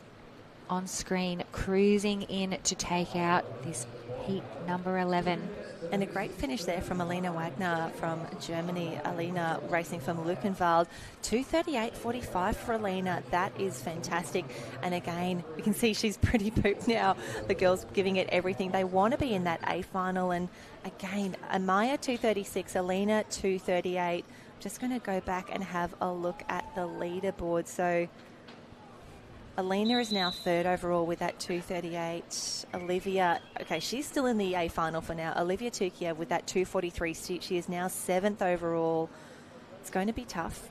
on screen, cruising in to take out this heat number 11. And a great finish there from Alina Wagner from Germany. Alina racing from Luckenwald. 2:38.45 for Alina. That is fantastic. And again, we can see she's pretty pooped now. The girls giving it everything. They want to be in that A final. And again, Amaya 2:36, Alina 2:38. Just going to go back and have a look at the leaderboard. So Alina is now third overall with that 2:38. Olivia, okay, she's still in the A final for now. Olivia Tukia with that 2:43. She is now seventh overall. It's going to be tough.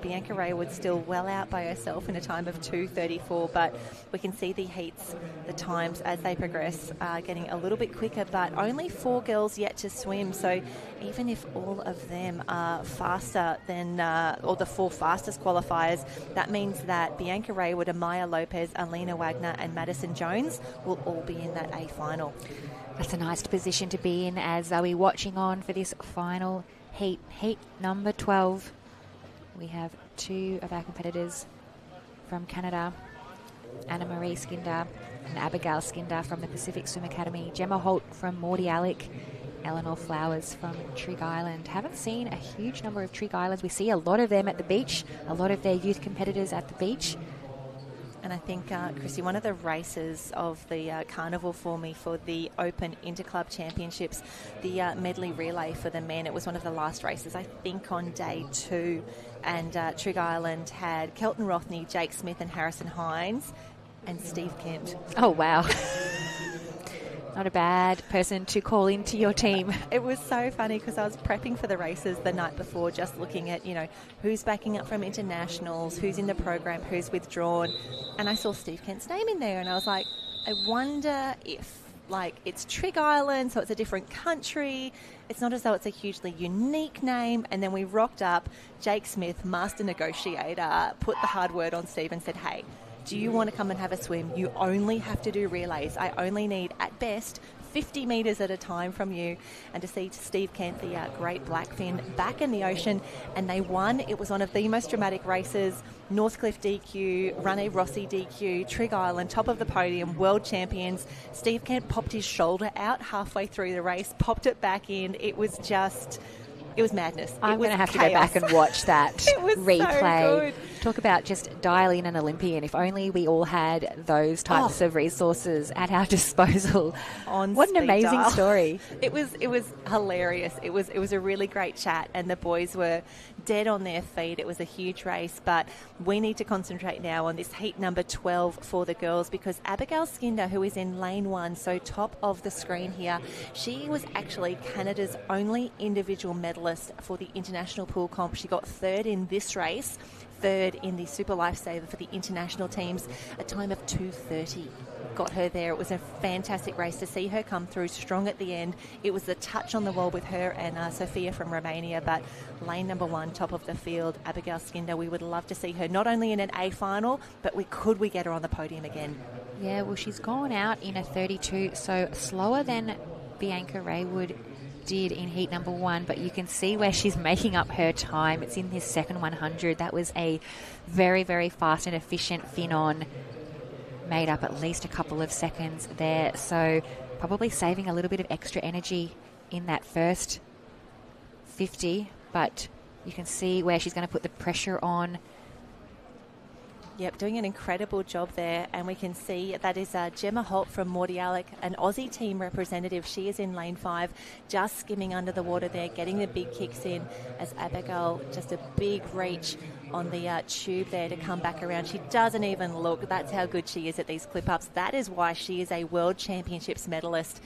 Bianca Raywood still well out by herself in a time of 2:34, but we can see the heats, the times as they progress are getting a little bit quicker, but only 4 girls yet to swim. So even if all of them are faster than, or the 4 fastest qualifiers, that means that Bianca Raywood, Amaya Lopez, Alina Wagner and Madison Jones will all be in that A final. That's a nice position to be in as Zoe watching on for this final heat number 12. We have 2 of our competitors from Canada, Anna Marie Skinder and Abigail Skinder from the Pacific Swim Academy, Gemma Holt from Morty Alec, Eleanor Flowers from Trig Island. Haven't seen a huge number of Trig Islands. We see a lot of them at the beach, a lot of their youth competitors at the beach. And I think, Chrissy, one of the races of the carnival for me for the Open Interclub Championships, the medley relay for the men, it was one of the last races, I think, on day 2. And Trig Island had Kelton Rothney, Jake Smith and Harrison Hines and Steve Kent. Oh, wow. Not a bad person to call into your team. It was so funny because I was prepping for the races the night before, just looking at, who's backing up from internationals, who's in the program, who's withdrawn. And I saw Steve Kent's name in there and I was like, I wonder if, it's Trig Island, so it's a different country. It's not as though it's a hugely unique name. And then we rocked up. Jake Smith, master negotiator, put the hard word on Steve and said, hey, do you want to come and have a swim? You only have to do relays. I only need, at best, 50 metres at a time from you. And to see Steve Kent, the great blackfin, back in the ocean, and they won. It was one of the most dramatic races. Northcliffe DQ, Rene Rossi DQ, Trig Island, top of the podium, world champions. Steve Kent popped his shoulder out halfway through the race, popped it back in. It was madness. I'm going to have to go back and watch that It was replay. so good. Talk about just dial in an Olympian. If only we all had those types of resources at our disposal. What an amazing dial. Story. It was hilarious. It was a really great chat, and the boys were dead on their feet. It was a huge race, but we need to concentrate now on this heat number 12 for the girls, because Abigail Skinder, who is in lane 1, so top of the screen here, she was actually Canada's only individual medalist for the international pool comp. She got 3rd in this race, 3rd in the Super Lifesaver for the international teams, a time of 2:30. Got her there. It was a fantastic race to see her come through strong at the end. It was the touch on the wall with her and Sophia from Romania, but lane number 1, top of the field, Abigail Skinder. We would love to see her not only in an A final, but we get her on the podium again. Yeah, well, she's gone out in a 32, so slower than Bianca Raywood did in heat number 1, but you can see where she's making up her time. It's in this second 100. That was a very, very fast and efficient fin-on. Made up at least a couple of seconds there. So probably saving a little bit of extra energy in that first 50, but you can see where she's going to put the pressure on. Yep, doing an incredible job there. And we can see that is Gemma Holt from Mordialloc, an Aussie team representative. She is in lane 5, just skimming under the water there, getting the big kicks in as Abigail, just a big reach on the tube there to come back around. She doesn't even look. That's how good she is at these clip-ups. That is why she is a World Championships medalist.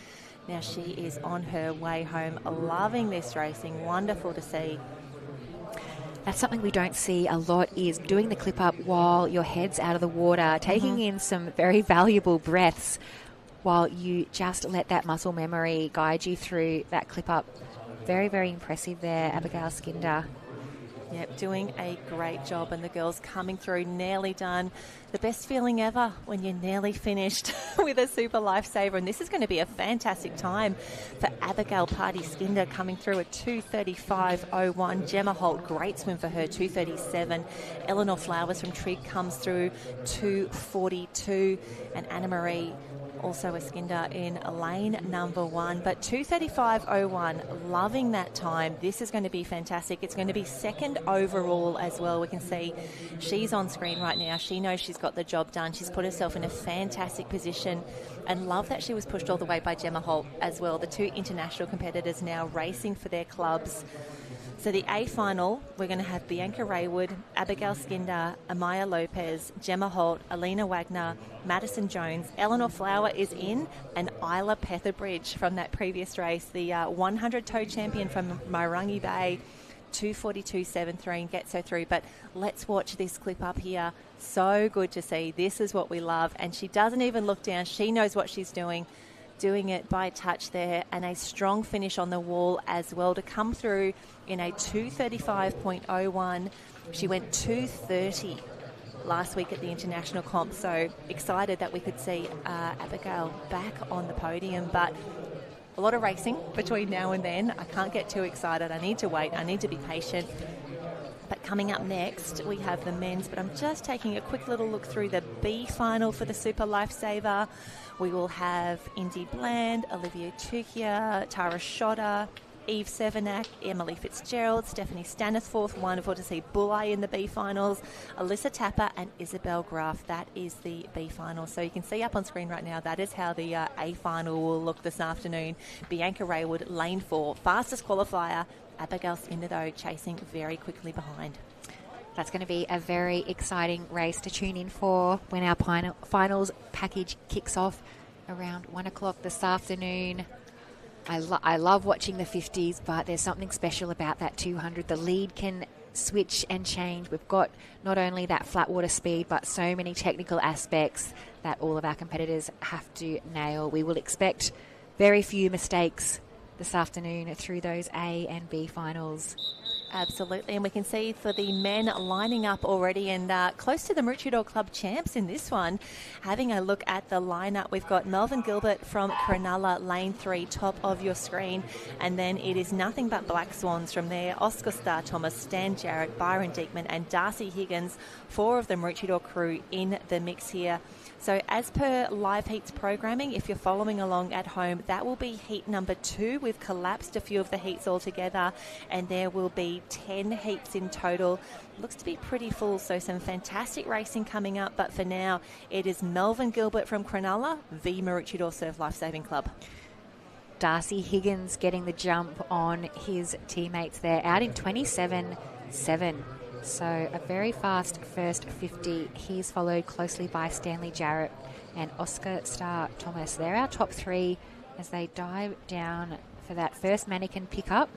Now she is on her way home, loving this racing. Wonderful to see. That's something we don't see a lot, is doing the clip up while your head's out of the water, taking in some very valuable breaths while you just let that muscle memory guide you through that clip up. Very, very impressive there, Abigail Skinder. Yep, doing a great job, and the girls coming through, nearly done. The best feeling ever when you're nearly finished with a super lifesaver, and this is going to be a fantastic time for Abigail Party Skinder, coming through at 2:35.01. Gemma Holt, great swim for her, 2:37. Eleanor Flowers from Trigg comes through 2:42, and Anna Marie, also a Skinder, in lane number 1, but 2:35.01, loving that time. This is going to be fantastic. It's going to be second overall as well. We can see she's on screen right now. She knows she's got the job done. She's put herself in a fantastic position, and love that she was pushed all the way by Gemma Holt as well. The 2 international competitors now racing for their clubs. So the A final, we're going to have Bianca Raywood, Abigail Skinder, Amaya Lopez, Gemma Holt, Alina Wagner, Madison Jones, Eleanor Flower is in, and Isla Petherbridge from that previous race, the 100-toe champion from Mairangi Bay, 2:42.73, and gets her through. But let's watch this clip up here. So good to see. This is what we love. And she doesn't even look down. She knows what she's doing it by touch there, and a strong finish on the wall as well to come through in a 2:35.01. She went 2:30 last week at the international comp, so excited that we could see Abigail back on the podium. But a lot of racing between now and then. I can't get too excited. I need to wait. I need to be patient. But coming up next, we have the men's, but I'm just taking a quick little look through the B final for the Super Lifesaver. We will have Indy Bland, Olivia Tukia, Tara Schotter, Eve Severnak, Emily Fitzgerald, Stephanie Staniforth. Wonderful to see Bulleye in the B finals. Alyssa Tapper and Isabel Graf. That is the B final. So you can see up on screen right now, that is how the A final will look this afternoon. Bianca Raywood, lane 4, fastest qualifier. Abigail Skinder, though, chasing very quickly behind. That's going to be a very exciting race to tune in for when our finals package kicks off around 1 o'clock this afternoon. I love watching the 50s, but there's something special about that 200. The lead can switch and change. We've got not only that flat water speed, but so many technical aspects that all of our competitors have to nail. We will expect very few mistakes this afternoon through those A and B finals. Absolutely, and we can see for the men lining up already, and close to the Maroochydore Club champs in this one. Having a look at the lineup, we've got Melvin Gilbert from Cronulla, lane 3, top of your screen, and then it is nothing but Black Swans from there. Oscar Starr Thomas, Stan Jarrett, Byron Diekman and Darcy Higgins, 4 of the Maroochydore crew in the mix here. So as per Live Heats programming, if you're following along at home, that will be heat number 2. We've collapsed a few of the heats altogether, and there will be 10 heats in total. Looks to be pretty full, so some fantastic racing coming up. But for now, it is Melvin Gilbert from Cronulla v Maroochydore Surf Lifesaving Club. Darcy Higgins getting the jump on his teammates there, out in 27.7. So a very fast first 50. He's followed closely by Stanley Jarrett and Oscar Starr Thomas. They're our top 3 as they dive down for that first mannequin pickup.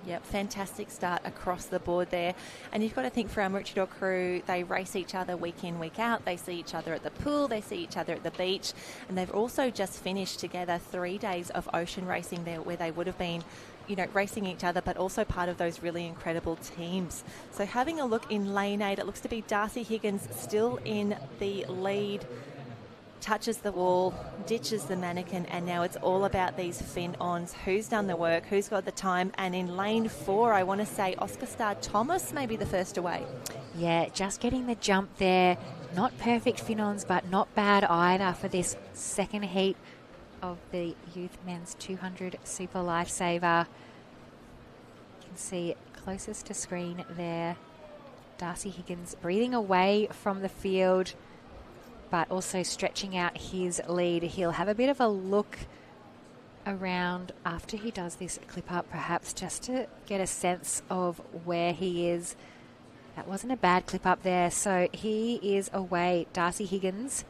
Yep, fantastic start across the board there. And you've got to think, for our Maroochydore crew, they race each other week in, week out. They see each other at the pool, they see each other at the beach. And they've also just finished together 3 days of ocean racing there, where they would have been, you know, racing each other, but also part of those really incredible teams. So having a look in lane 8, it looks to be Darcy Higgins still in the lead touches the wall, ditches the mannequin, and now it's all about these fin-ons. Who's done the work? Who's got the time? And in lane 4, I want to say Oscar Star Thomas may be the first away. Yeah, just getting the jump there. Not perfect fin-ons, but not bad either for this second heat of the Youth Men's 200 Super Lifesaver. You can see closest to screen there, Darcy Higgins breathing away from the field, but also stretching out his lead. He'll have a bit of a look around after he does this clip up, perhaps just to get a sense of where he is. That wasn't a bad clip up there. So he is away, Darcy Higgins,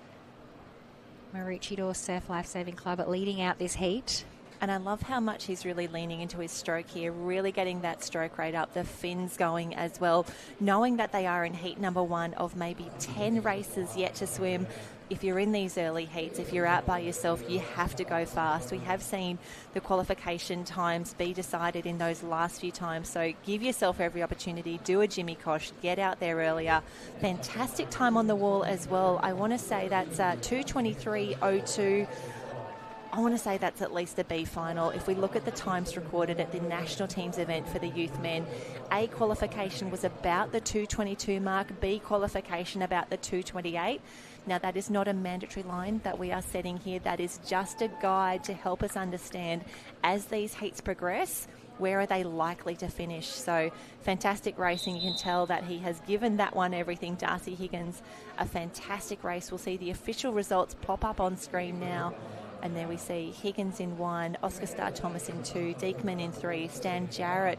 Maroochydore Surf Lifesaving Club, leading out this heat. And I love how much he's really leaning into his stroke here, really getting that stroke rate up, the fins going as well, knowing that they are in heat number 1 of maybe 10 races yet to swim. If you're in these early heats, if you're out by yourself, you have to go fast. We have seen the qualification times be decided in those last few times, so give yourself every opportunity. Do a Jimmy Kosh, get out there earlier. Fantastic time on the wall as well. I want to say that's 2:23.02. I want to say that's at least a B final. If we look at the times recorded at the national teams event for the youth men, A qualification was about the 2:22 mark, B qualification about the 2:28. Now, that is not a mandatory line that we are setting here. That is just a guide to help us understand as these heats progress, where are they likely to finish. So fantastic racing. You can tell that he has given that one everything. Darcy Higgins, a fantastic race. We'll see the official results pop up on screen now. And there we see Higgins in 1, Oscar Star Thomas in 2, Diekman in 3, Stan Jarrett,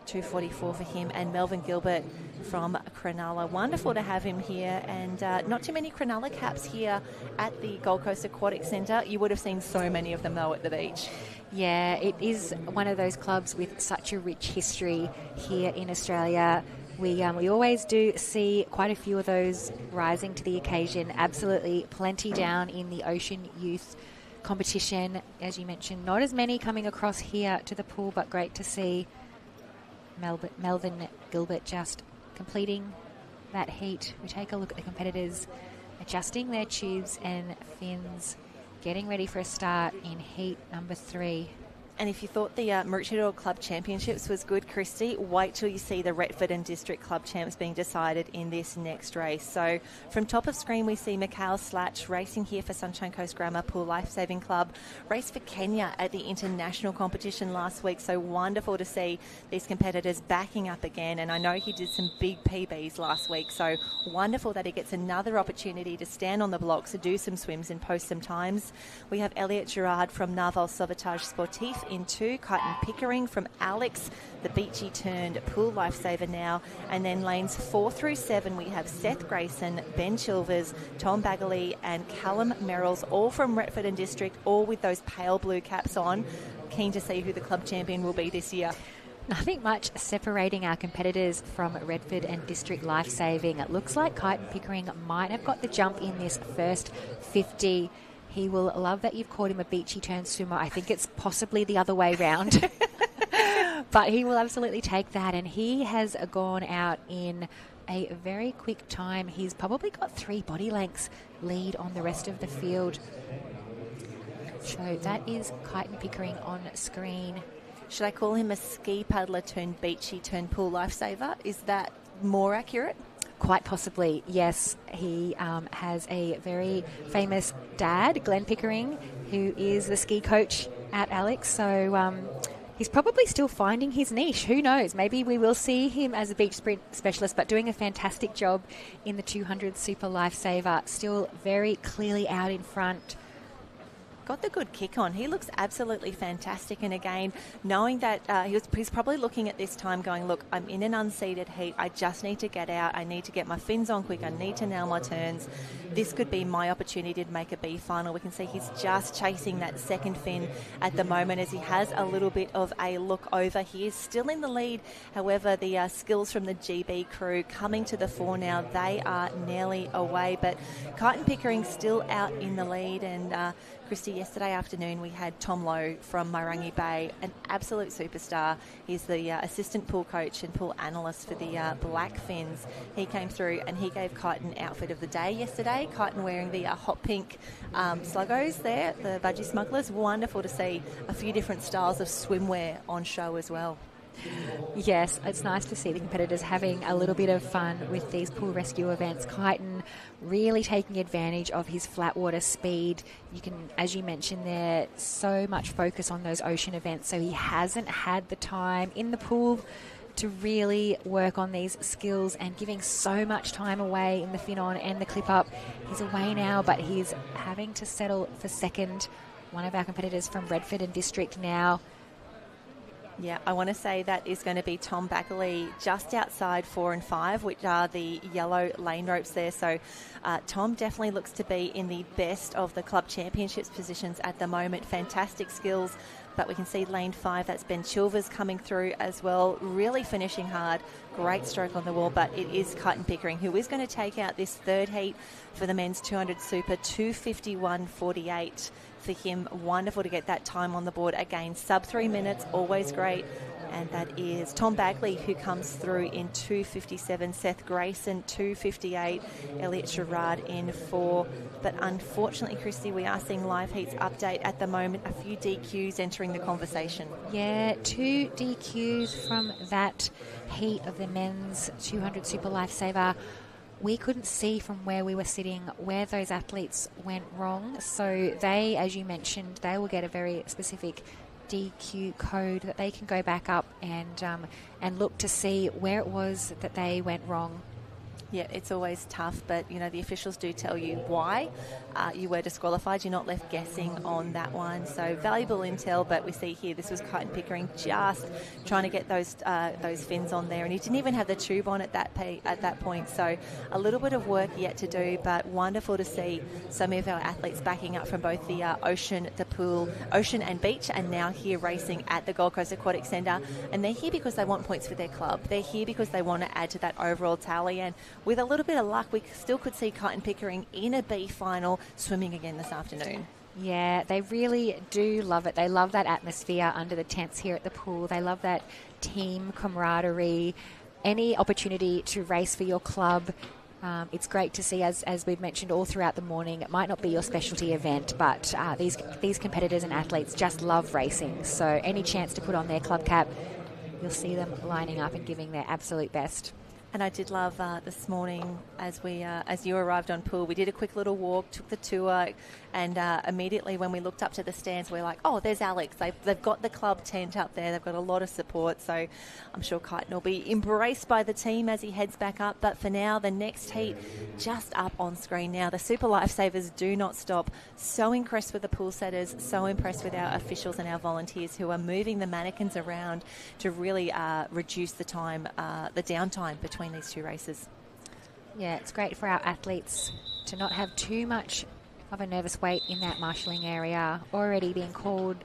2:44 for him, and Melvin Gilbert from Cronulla. Wonderful to have him here, and not too many Cronulla caps here at the Gold Coast Aquatic Centre. You would have seen so many of them, though, at the beach. Yeah, it is one of those clubs with such a rich history here in Australia. We always do see quite a few of those rising to the occasion. Absolutely plenty down in the Ocean Youth competition, as you mentioned. Not as many coming across here to the pool, but great to see Melvin Gilbert just completing that heat. We take a look at the competitors adjusting their tubes and fins, getting ready for a start in heat number 3. And if you thought the Maroochydore Club Championships was good, Christy, wait till you see the Retford and District Club Champs being decided in this next race. So from top of screen, we see Mikhail Slatch racing here for Sunshine Coast Grammar Pool Lifesaving Club. Raced for Kenya at the international competition last week. So wonderful to see these competitors backing up again. And I know he did some big PBs last week. So wonderful that he gets another opportunity to stand on the blocks, to do some swims and post some times. We have Elliot Gerard from Narval Sauvetage Sportif in 2, Kyton Pickering from Alex, the beachy turned pool lifesaver now, and then lanes 4 through 7 we have Seth Grayson, Ben Chilvers, Tom Bagley and Callum Merrills, all from Retford and District, all with those pale blue caps on. Keen to see who the club champion will be this year. Nothing much separating our competitors from Redford and District Lifesaving. It looks like Kyton Pickering might have got the jump in this first 50. He will love that you've called him a beachy turn swimmer. I think it's possibly the other way round. But he will absolutely take that. And he has gone out in a very quick time. He's probably got 3 body lengths lead on the rest of the field. So that is Kyton Pickering on screen. Should I call him a ski paddler turned beachy turned pool lifesaver? Is that more accurate? Quite possibly, yes. He has a very famous dad, Glenn Pickering, who is the ski coach at Alex. So he's probably still finding his niche. Who knows? Maybe we will see him as a beach sprint specialist, but doing a fantastic job in the 200 Super Lifesaver. Still very clearly out in front. Got the good kick on. He looks absolutely fantastic. And again, knowing that he's probably looking at this time going, look, I'm in an unseeded heat. I just need to get out. I need to get my fins on quick. I need to nail my turns. This could be my opportunity to make a B final. We can see he's just chasing that second fin at the moment as he has a little bit of a look over. He is still in the lead. However, the skills from the GB crew coming to the fore now, they are nearly away. But Kyton Pickering still out in the lead. And Christy, yesterday afternoon we had Tom Lowe from Mairangi Bay, an absolute superstar. He's the assistant pool coach and pool analyst for the Black Fins. He came through and he gave Kyton outfit of the day yesterday. Kyton wearing the hot pink sluggos there, the budgie smugglers. Wonderful to see a few different styles of swimwear on show as well. Yes, it's nice to see the competitors having a little bit of fun with these pool rescue events. Kyton really taking advantage of his flat water speed. You can, as you mentioned there, so much focus on those ocean events, so he hasn't had the time in the pool to really work on these skills, and giving so much time away in the fin on and the clip up. He's away now, but he's having to settle for second. One of our competitors from Redford and District now. Yeah, I want to say that is going to be Tom Bagley just outside 4 and 5, which are the yellow lane ropes there. So Tom definitely looks to be in the best of the club championships positions at the moment. Fantastic skills, but we can see lane 5, that's Ben Chilvers coming through as well, really finishing hard. Great stroke on the wall, but it is Kyton Pickering who is going to take out this third heat for the men's 200 super, 2:51.48 for him. Wonderful to get that time on the board again. Sub 3 minutes, always great. And that is Tom Bagley who comes through in 2:57. Seth Grayson 2:58. Elliot Gerard in 4. But unfortunately, Christy, we are seeing live heats update at the moment. A few DQs entering the conversation. Yeah, 2 DQs from that heat of the men's 200 Super Lifesaver. We couldn't see from where we were sitting where those athletes went wrong. So they, as you mentioned, they will get a very specific DQ code that they can go back up and look to see where it was that they went wrong. Yeah, it's always tough, but, you know, the officials do tell you why you were disqualified. You're not left guessing on that one. So valuable intel, but we see here this was Kyton Pickering just trying to get those fins on there, and he didn't even have the tube on at that point. So a little bit of work yet to do, but wonderful to see some of our athletes backing up from both the ocean, the pool, ocean and beach, and now here racing at the Gold Coast Aquatic Centre. And they're here because they want points for their club. They're here because they want to add to that overall tally, and with a little bit of luck, we still could see Kyton Pickering in a B final swimming again this afternoon. Yeah, they really do love it. They love that atmosphere under the tents here at the pool. They love that team camaraderie. Any opportunity to race for your club, it's great to see, as we've mentioned all throughout the morning. It might not be your specialty event, but these competitors and athletes just love racing. So any chance to put on their club cap, you'll see them lining up and giving their absolute best. And I did love this morning as you arrived on pool, we did a quick little walk, took the tour, and immediately when we looked up to the stands, we were like, oh, there's Alex. They've got the club tent up there. They've got a lot of support. So I'm sure Kyton will be embraced by the team as he heads back up. But for now, the next heat just up on screen now. The Super Lifesavers do not stop. So impressed with the pool setters, so impressed with our officials and our volunteers who are moving the mannequins around to really reduce the time, the downtime between these two races. Yeah, it's great for our athletes to not have too much of a nervous wait in that marshalling area, already being called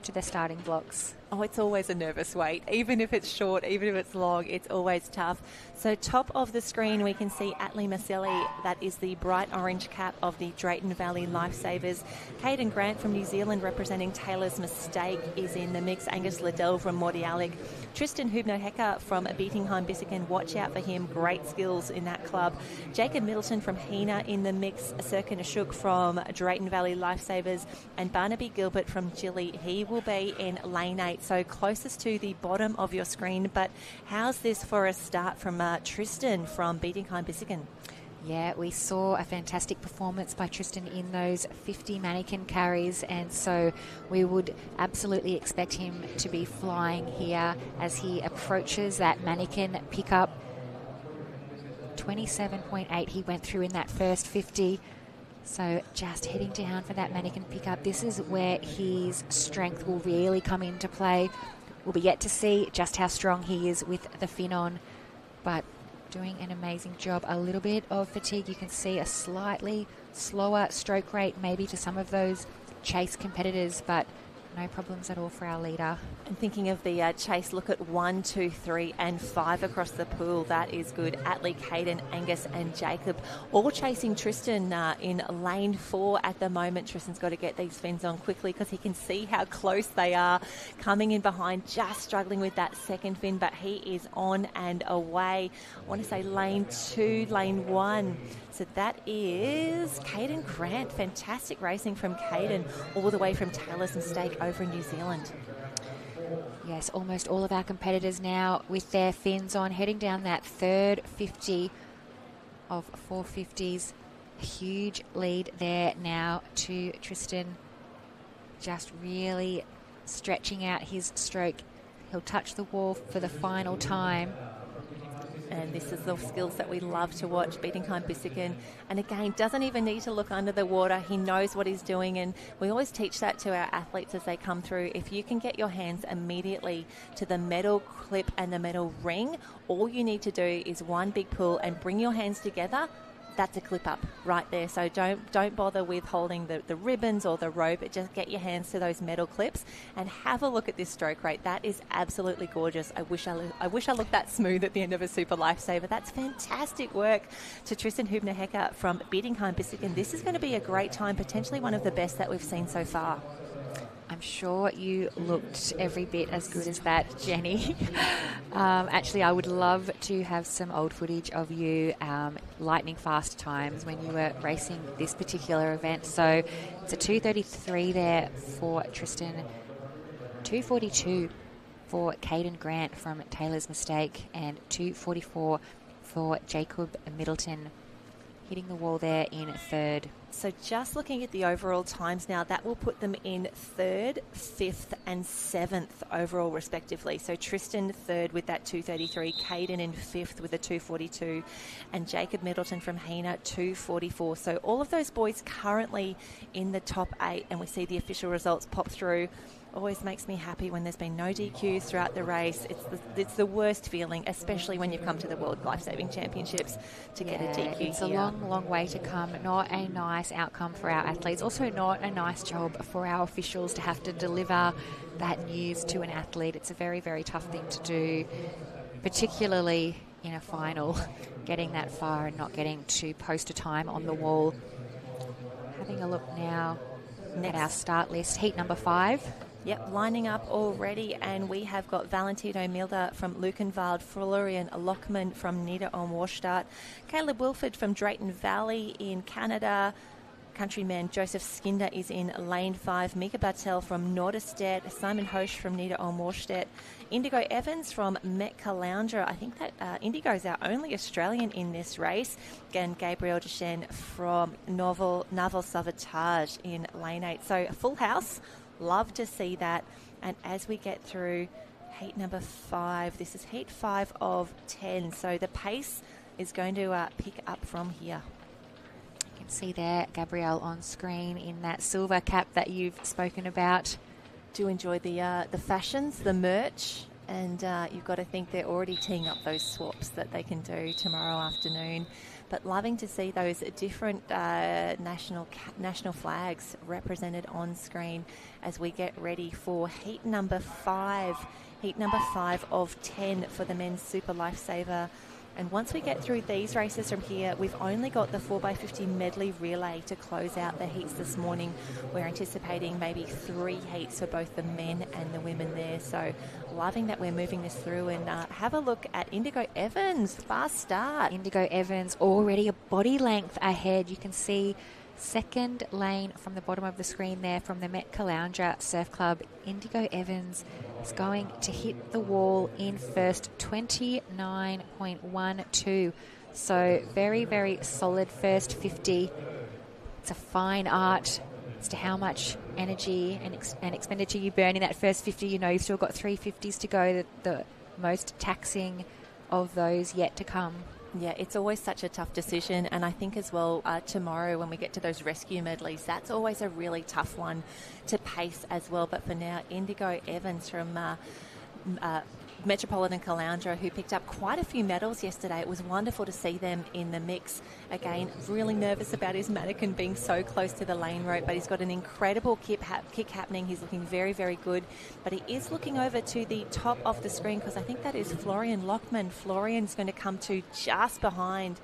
to the starting blocks. Oh, it's always a nervous wait. Even if it's short, even if it's long, it's always tough. So top of the screen, we can see Atlee Maselli. That is the bright orange cap of the Drayton Valley Lifesavers. Caden Grant from New Zealand representing Taylor's Mistake is in the mix. Angus Liddell from Mordialloc. Tristan Hubner-Hecker from Beatingham-Bissingen. Watch out for him. Great skills in that club. Jacob Middleton from Hina in the mix. Sirkin Ashok from Drayton Valley Lifesavers. And Barnaby Gilbert from Gilly. He will be in lane 8. So closest to the bottom of your screen. But how's this for a start from Tristan from Beatingham-Bissingen? Yeah, we saw a fantastic performance by Tristan in those 50 mannequin carries, and so we would absolutely expect him to be flying here as he approaches that mannequin pickup. 27.8 he went through in that first 50. So just heading down for that mannequin pickup. This is where his strength will really come into play. We'll be yet to see just how strong he is with the fin on, but doing an amazing job. A little bit of fatigue. You can see a slightly slower stroke rate maybe to some of those chase competitors, but no problems at all for our leader. And thinking of the chase, look at 1, 2, 3 and 5 across the pool. That is good. Atlee, Caden, Angus and Jacob all chasing Tristan in lane 4 at the moment. Tristan's got to get these fins on quickly because he can see how close they are. Coming in behind, just struggling with that second fin, but he is on and away. I want to say lane 2, lane 1. So that is Caden Grant. Fantastic racing from Caden all the way from Taylor's Mistake over in New Zealand. Yes, almost all of our competitors now with their fins on, heading down that third 50 of 450s. Huge lead there now to Tristan. Just really stretching out his stroke. He'll touch the wall for the final time. And this is the skills that we love to watch, Bietigheim Bisseken. And again, doesn't even need to look under the water. He knows what he's doing. And we always teach that to our athletes as they come through. If you can get your hands immediately to the metal clip and the metal ring, all you need to do is one big pull and bring your hands together. That's a clip up right there. So don't bother with holding the ribbons or the rope. Just get your hands to those metal clips and have a look at this stroke rate. That is absolutely gorgeous. I wish I looked that smooth at the end of a Super Lifesaver. That's fantastic work to Tristan Hübner-Hecker from Bietigheim Bisseken. This is going to be a great time, potentially one of the best that we've seen so far. I'm sure you looked every bit as good as that, Jenny. Actually, I would love to have some old footage of you lightning fast times when you were racing this particular event. So it's a 2:33 there for Tristan, 2:42 for Caden Grant from Taylor's Mistake, and 2:44 for Jacob Middleton. Hitting the wall there in third. So just looking at the overall times now, that will put them in 3rd, 5th and 7th overall respectively. So Tristan 3rd with that 2:33, Caden in 5th with a 2:42 and Jacob Middleton from Hina 2:44. So all of those boys currently in the top 8, and we see the official results pop through. Always makes me happy when there's been no DQs throughout the race. It's the worst feeling, especially when you've come to the World Lifesaving Championships to get a DQ It's a long, long way to come. Not a nice outcome for our athletes. Also not a nice job for our officials to have to deliver that news to an athlete. It's a very, very tough thing to do, particularly in a final, getting that far and not getting to post a time on the wall. Having a look now at our start list. Heat number 5. Yep, lining up already, and we have got Valentino Milder from Lukenwald, Florian Lockman from Nieder-Ohm-Warstadt, Caleb Wilford from Drayton Valley in Canada, countryman Joseph Skinder is in lane 5, Mika Bartel from Norderstedt, Simon Hosch from Nieder-Ohm-Warstadt, Indigo Evans from Met-Caloundra. I think that Indigo is our only Australian in this race. Again, Gabriel Deschênes from Naval Sauvetage in lane 8. So a full house. Love to see that. And as we get through heat number 5, this is heat 5 of 10. So the pace is going to pick up from here. You can see there Gabrielle on screen in that silver cap that you've spoken about. Do enjoy the fashions, the merch, and you've got to think they're already teeing up those swaps that they can do tomorrow afternoon. But loving to see those different national flags represented on screen as we get ready for heat number 5. Heat number 5 of 10 for the men's Super Lifesaver. And once we get through these races from here, we've only got the 4x50 medley relay to close out the heats this morning. We're anticipating maybe 3 heats for both the men and the women there. So loving that we're moving this through, and have a look at Indigo Evans. Fast start. Indigo Evans already a body length ahead. You can see second lane from the bottom of the screen there from the Met-Caloundra Surf Club. Indigo Evans is going to hit the wall in first, 29.12. So very, very solid first 50. It's a fine art as to how much energy and expenditure you burn in that first 50. You know you've still got 3 50s to go, the most taxing of those yet to come. Yeah, it's always such a tough decision, and I think as well tomorrow when we get to those rescue medleys, that's always a really tough one to pace as well. But for now, Indigo Evans from Metropolitan Caloundra, who picked up quite a few medals yesterday. It was wonderful to see them in the mix. Again, really nervous about his mannequin being so close to the lane rope, but he's got an incredible kick happening. He's looking very, very good. But he is looking over to the top of the screen because I think that is Florian Lockman. Florian's going to come to just behind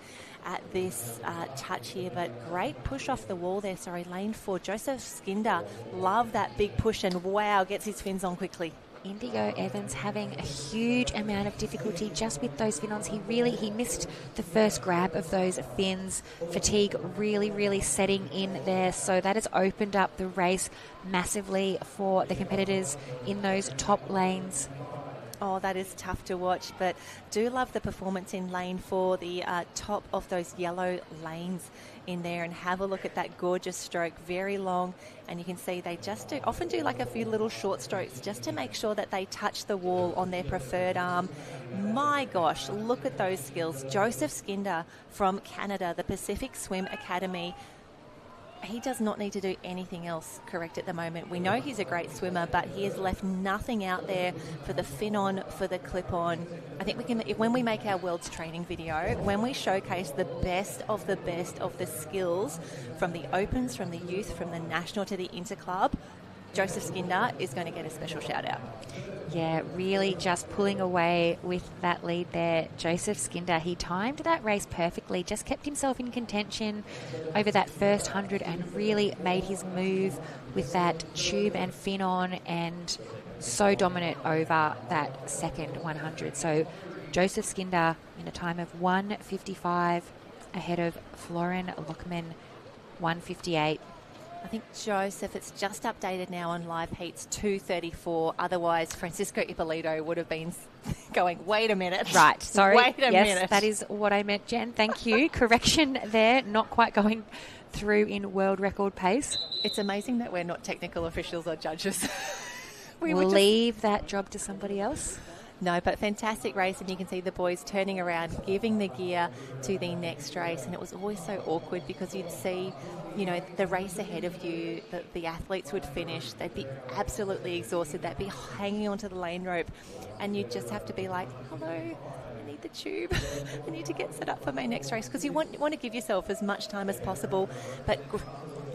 at this touch here, but great push off the wall there. Sorry, lane 4. Joseph Skinder, love that big push, and wow, gets his fins on quickly. Indigo Evans having a huge amount of difficulty just with those fin-ons. He missed the first grab of those fins. Fatigue really setting in there. So that has opened up the race massively for the competitors in those top lanes. Oh, that is tough to watch, but do love the performance in lane 4, the top of those yellow lanes in there, and have a look at that gorgeous stroke, very long, and you can see they just often do like a few little short strokes just to make sure that they touch the wall on their preferred arm. My gosh, look at those skills. Joseph Skinder from Canada, the Pacific Swim Academy. He does not need to do anything else correct at the moment. We know he's a great swimmer, but he has left nothing out there for the fin-on, for the clip-on. I think we can, when we make our World's Training video, when we showcase the best of the skills from the Opens, from the Youth, from the National to the Interclub, Joseph Skinder is going to get a special shout-out. Yeah, really just pulling away with that lead there. Joseph Skinder, he timed that race perfectly, just kept himself in contention over that first 100 and really made his move with that tube and fin on, and so dominant over that second 100. So Joseph Skinder in a time of 1:55 ahead of Florian Lockman, 1:58. I think, Joseph, it's just updated now on Live Heats 2:34. Otherwise, Francisco Ippolito would have been going, wait a minute. Right, sorry. Wait a minute. That is what I meant, Jen. Thank you. Correction there, not quite going through in world record pace. It's amazing that we're not technical officials or judges. We'll leave that job to somebody else. No, but fantastic race, and you can see the boys turning around, giving the gear to the next race, and it was always so awkward because you'd see, you know, the race ahead of you, the athletes would finish, they'd be absolutely exhausted, they'd be hanging onto the lane rope, and you'd just have to be like, hello, I need the tube, I need to get set up for my next race, because you want to give yourself as much time as possible, but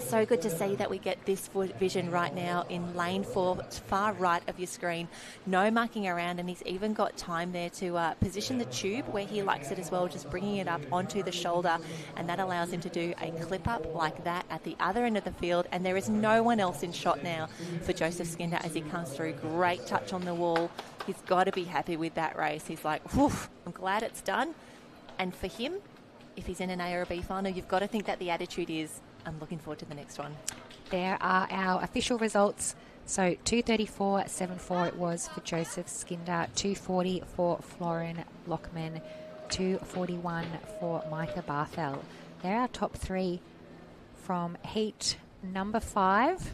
so good to see that we get this vision right now in lane 4, far right of your screen. No mucking around, and he's even got time there to position the tube where he likes it as well, just bringing it up onto the shoulder, and that allows him to do a clip up like that at the other end of the field, and there is no one else in shot now for Joseph Skinder as he comes through. Great touch on the wall. He's got to be happy with that race. He's like, whew, I'm glad it's done. And for him, if he's in an A or a B final, you've got to think that the attitude is, I'm looking forward to the next one. There are our official results. So 2:34.74 it was for Joseph Skinder, 2:40 for Florian Lockman, 2:41 for Micah Barthel. They're our top 3 from heat number 5.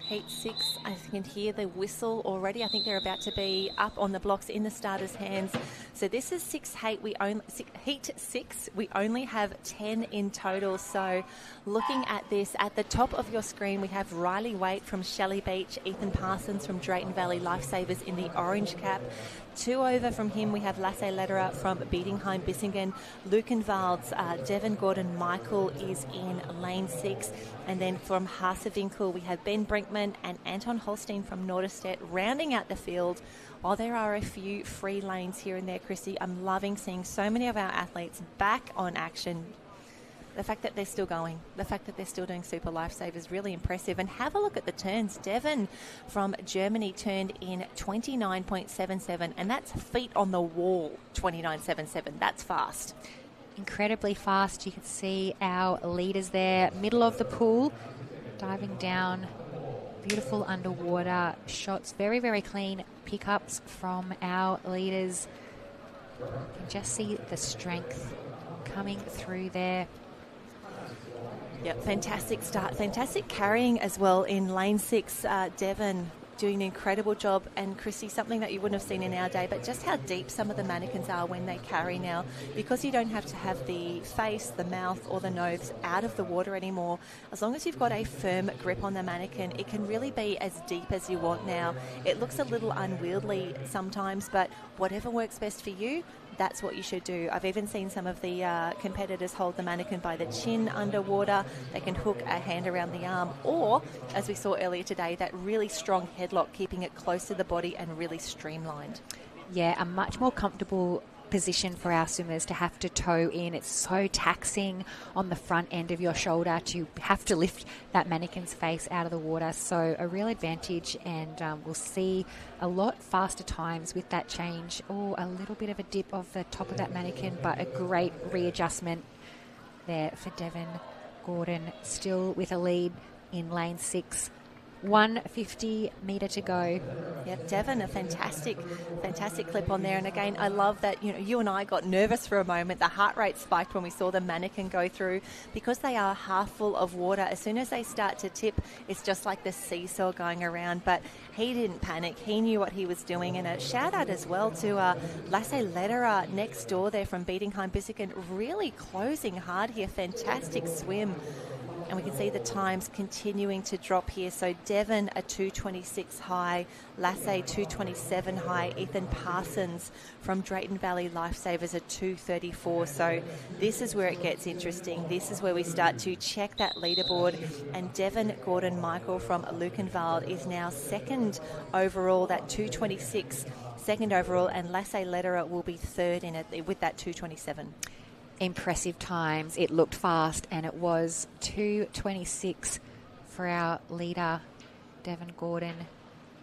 Heat 6, I can hear the whistle already. I think they're about to be up on the blocks in the starters' hands. So this is heat 6. We only have 10 in total. So looking at this, at the top of your screen, we have Riley Waite from Shelley Beach, Ethan Parsons from Drayton Valley Lifesavers in the orange cap. 2 over from him, we have Lasse Lederer from Bietigheim-Bissingen. Lukenwald's Devon Gordon-Michael is in lane 6. And then from Haasewinkel, we have Ben Brinkman and Anton Holstein from Norderstedt rounding out the field. While there are a few free lanes here and there, Chrissy, I'm loving seeing so many of our athletes back on action. The fact that they're still going, the fact that they're still doing Super Lifesavers is really impressive. And have a look at the turns. Devon from Germany turned in 29.77, and that's feet on the wall, 29.77. That's fast. Incredibly fast. You can see our leaders there, middle of the pool, diving down. Beautiful underwater shots. Very, very clean pickups from our leaders. You can just see the strength coming through there. Yep, fantastic start. Fantastic carrying as well in lane 6. Devon doing an incredible job. And Christy, something that you wouldn't have seen in our day, but just how deep some of the mannequins are when they carry now, because you don't have to have the face, the mouth or the nose out of the water anymore. As long as you've got a firm grip on the mannequin, it can really be as deep as you want now. It looks a little unwieldy sometimes, but whatever works best for you, that's what you should do. I've even seen some of the competitors hold the mannequin by the chin underwater. They can hook a hand around the arm, or, as we saw earlier today, that really strong headlock, keeping it close to the body and really streamlined. Yeah, a much more comfortable position for our swimmers to have to toe in. It's so taxing on the front end of your shoulder to have to lift that mannequin's face out of the water. So a real advantage, and we'll see a lot faster times with that change. Oh, a little bit of a dip of the top of that mannequin, but a great readjustment there for Devon Gordon, still with a lead in lane 6. 150 metre to go. Yeah, Devon, a fantastic clip on there. And again, I love that, you and I got nervous for a moment. The heart rate spiked when we saw the mannequin go through, because they are half full of water. As soon as they start to tip, it's just like the seesaw going around. But he didn't panic. He knew what he was doing. And a shout out as well to Lasse Lederer next door there from Bietigheim-Bissingen, really closing hard here. Fantastic swim. And we can see the times continuing to drop here. So Devon a 2:26 high, Lasse 2:27 high, Ethan Parsons from Drayton Valley Lifesavers a 2:34. So this is where it gets interesting. This is where we start to check that leaderboard. And Devon Gordon Michael from Lukenwald is now second overall, that 2:26, second overall, and Lasse Lederer will be third in it with that 2:27. Impressive times. It looked fast, and it was 2:26 for our leader, Devon Gordon.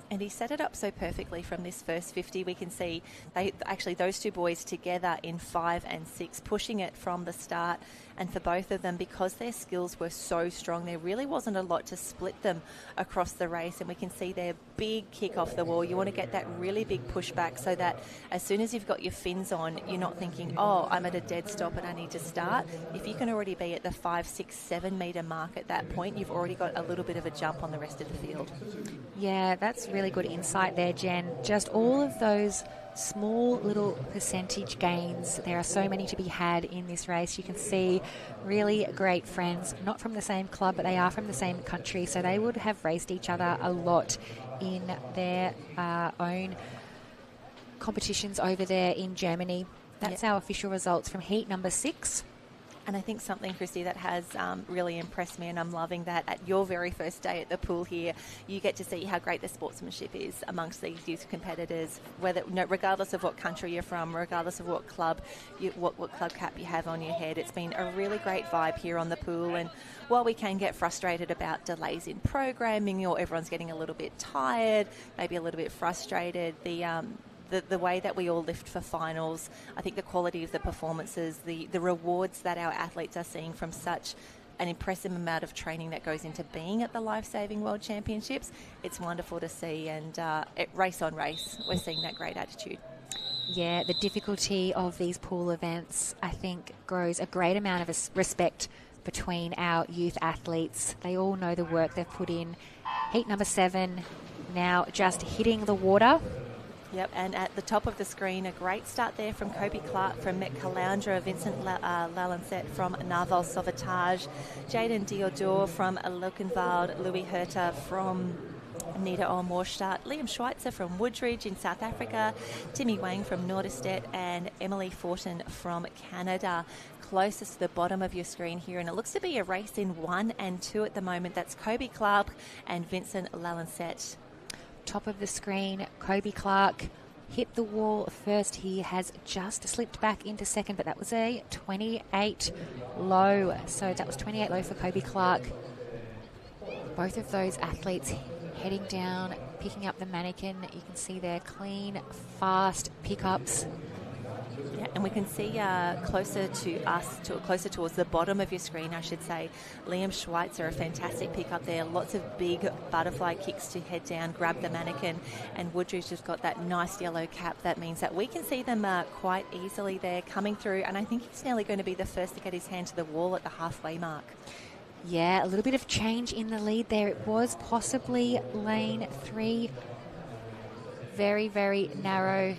And he set it up so perfectly from this first 50. We can see those two boys together in 5 and 6, pushing it from the start. And for both of them, because their skills were so strong, there really wasn't a lot to split them across the race. And we can see their big kick off the wall. You want to get that really big pushback so that as soon as you've got your fins on, you're not thinking, oh, I'm at a dead stop and I need to start. If you can already be at the 5, 6, 7 metre mark at that point, you've already got a little bit of a jump on the rest of the field. Yeah, that's really good insight there, Jen. Just all of those small little percentage gains. There are so many to be had in this race. You can see really great friends, not from the same club, but they are from the same country, so they would have raced each other a lot in their own competitions over there in Germany. That's our official results from heat number 6. And I think something, Christy, that has really impressed me, and I'm loving that at your very first day at the pool here, you get to see how great the sportsmanship is amongst these youth competitors, regardless of what country you're from, regardless of what club, what club cap you have on your head. It's been a really great vibe here on the pool, and while we can get frustrated about delays in programming, or everyone's getting a little bit tired, maybe a little bit frustrated, the way that we all lift for finals, I think the quality of the performances, the rewards that our athletes are seeing from such an impressive amount of training that goes into being at the Lifesaving World Championships, it's wonderful to see. And race on race, we're seeing that great attitude. Yeah, the difficulty of these pool events, I think, grows a great amount of respect between our youth athletes. They all know the work they've put in. Heat number 7 now just hitting the water. Yep, and at the top of the screen, a great start there from Kobe Clark from Metcalaundra, Vincent Lalancet from Narval Sauvetage, Jaden Diodor from Lukenwald, Louis Herter from Nida Olmorstadt, Liam Schweitzer from Woodridge in South Africa, Timmy Wang from Norderstedt, and Emily Fortin from Canada. Closest to the bottom of your screen here, and it looks to be a race in 1 and 2 at the moment. That's Kobe Clark and Vincent Lalancet. Top of the screen, Kobe Clark hit the wall first. He has just slipped back into second, but that was a 28 low. So that was 28 low for Kobe Clark. Both of those athletes heading down, picking up the mannequin. You can see their clean, fast pickups. Yeah, and we can see closer to us, closer towards the bottom of your screen, I should say, Liam Schweitzer, a fantastic pick up there. Lots of big butterfly kicks to head down, grab the mannequin, and Woodridge has got that nice yellow cap. That means that we can see them quite easily there coming through, and I think he's nearly going to be the first to get his hand to the wall at the halfway mark. Yeah, a little bit of change in the lead there. It was possibly lane 3. Very, very narrow.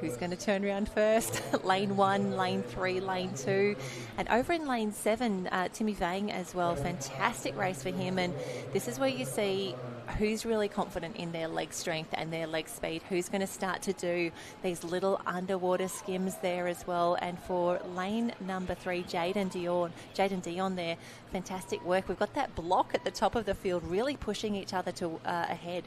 Who's going to turn around first? Lane 1, lane 3, lane 2. And over in lane 7, Timmy Vang as well. Fantastic race for him. And this is where you see who's really confident in their leg strength and their leg speed. Who's going to start to do these little underwater skims there as well. And for lane number 3, Jaden Dion there, fantastic work. We've got that block at the top of the field really pushing each other to ahead.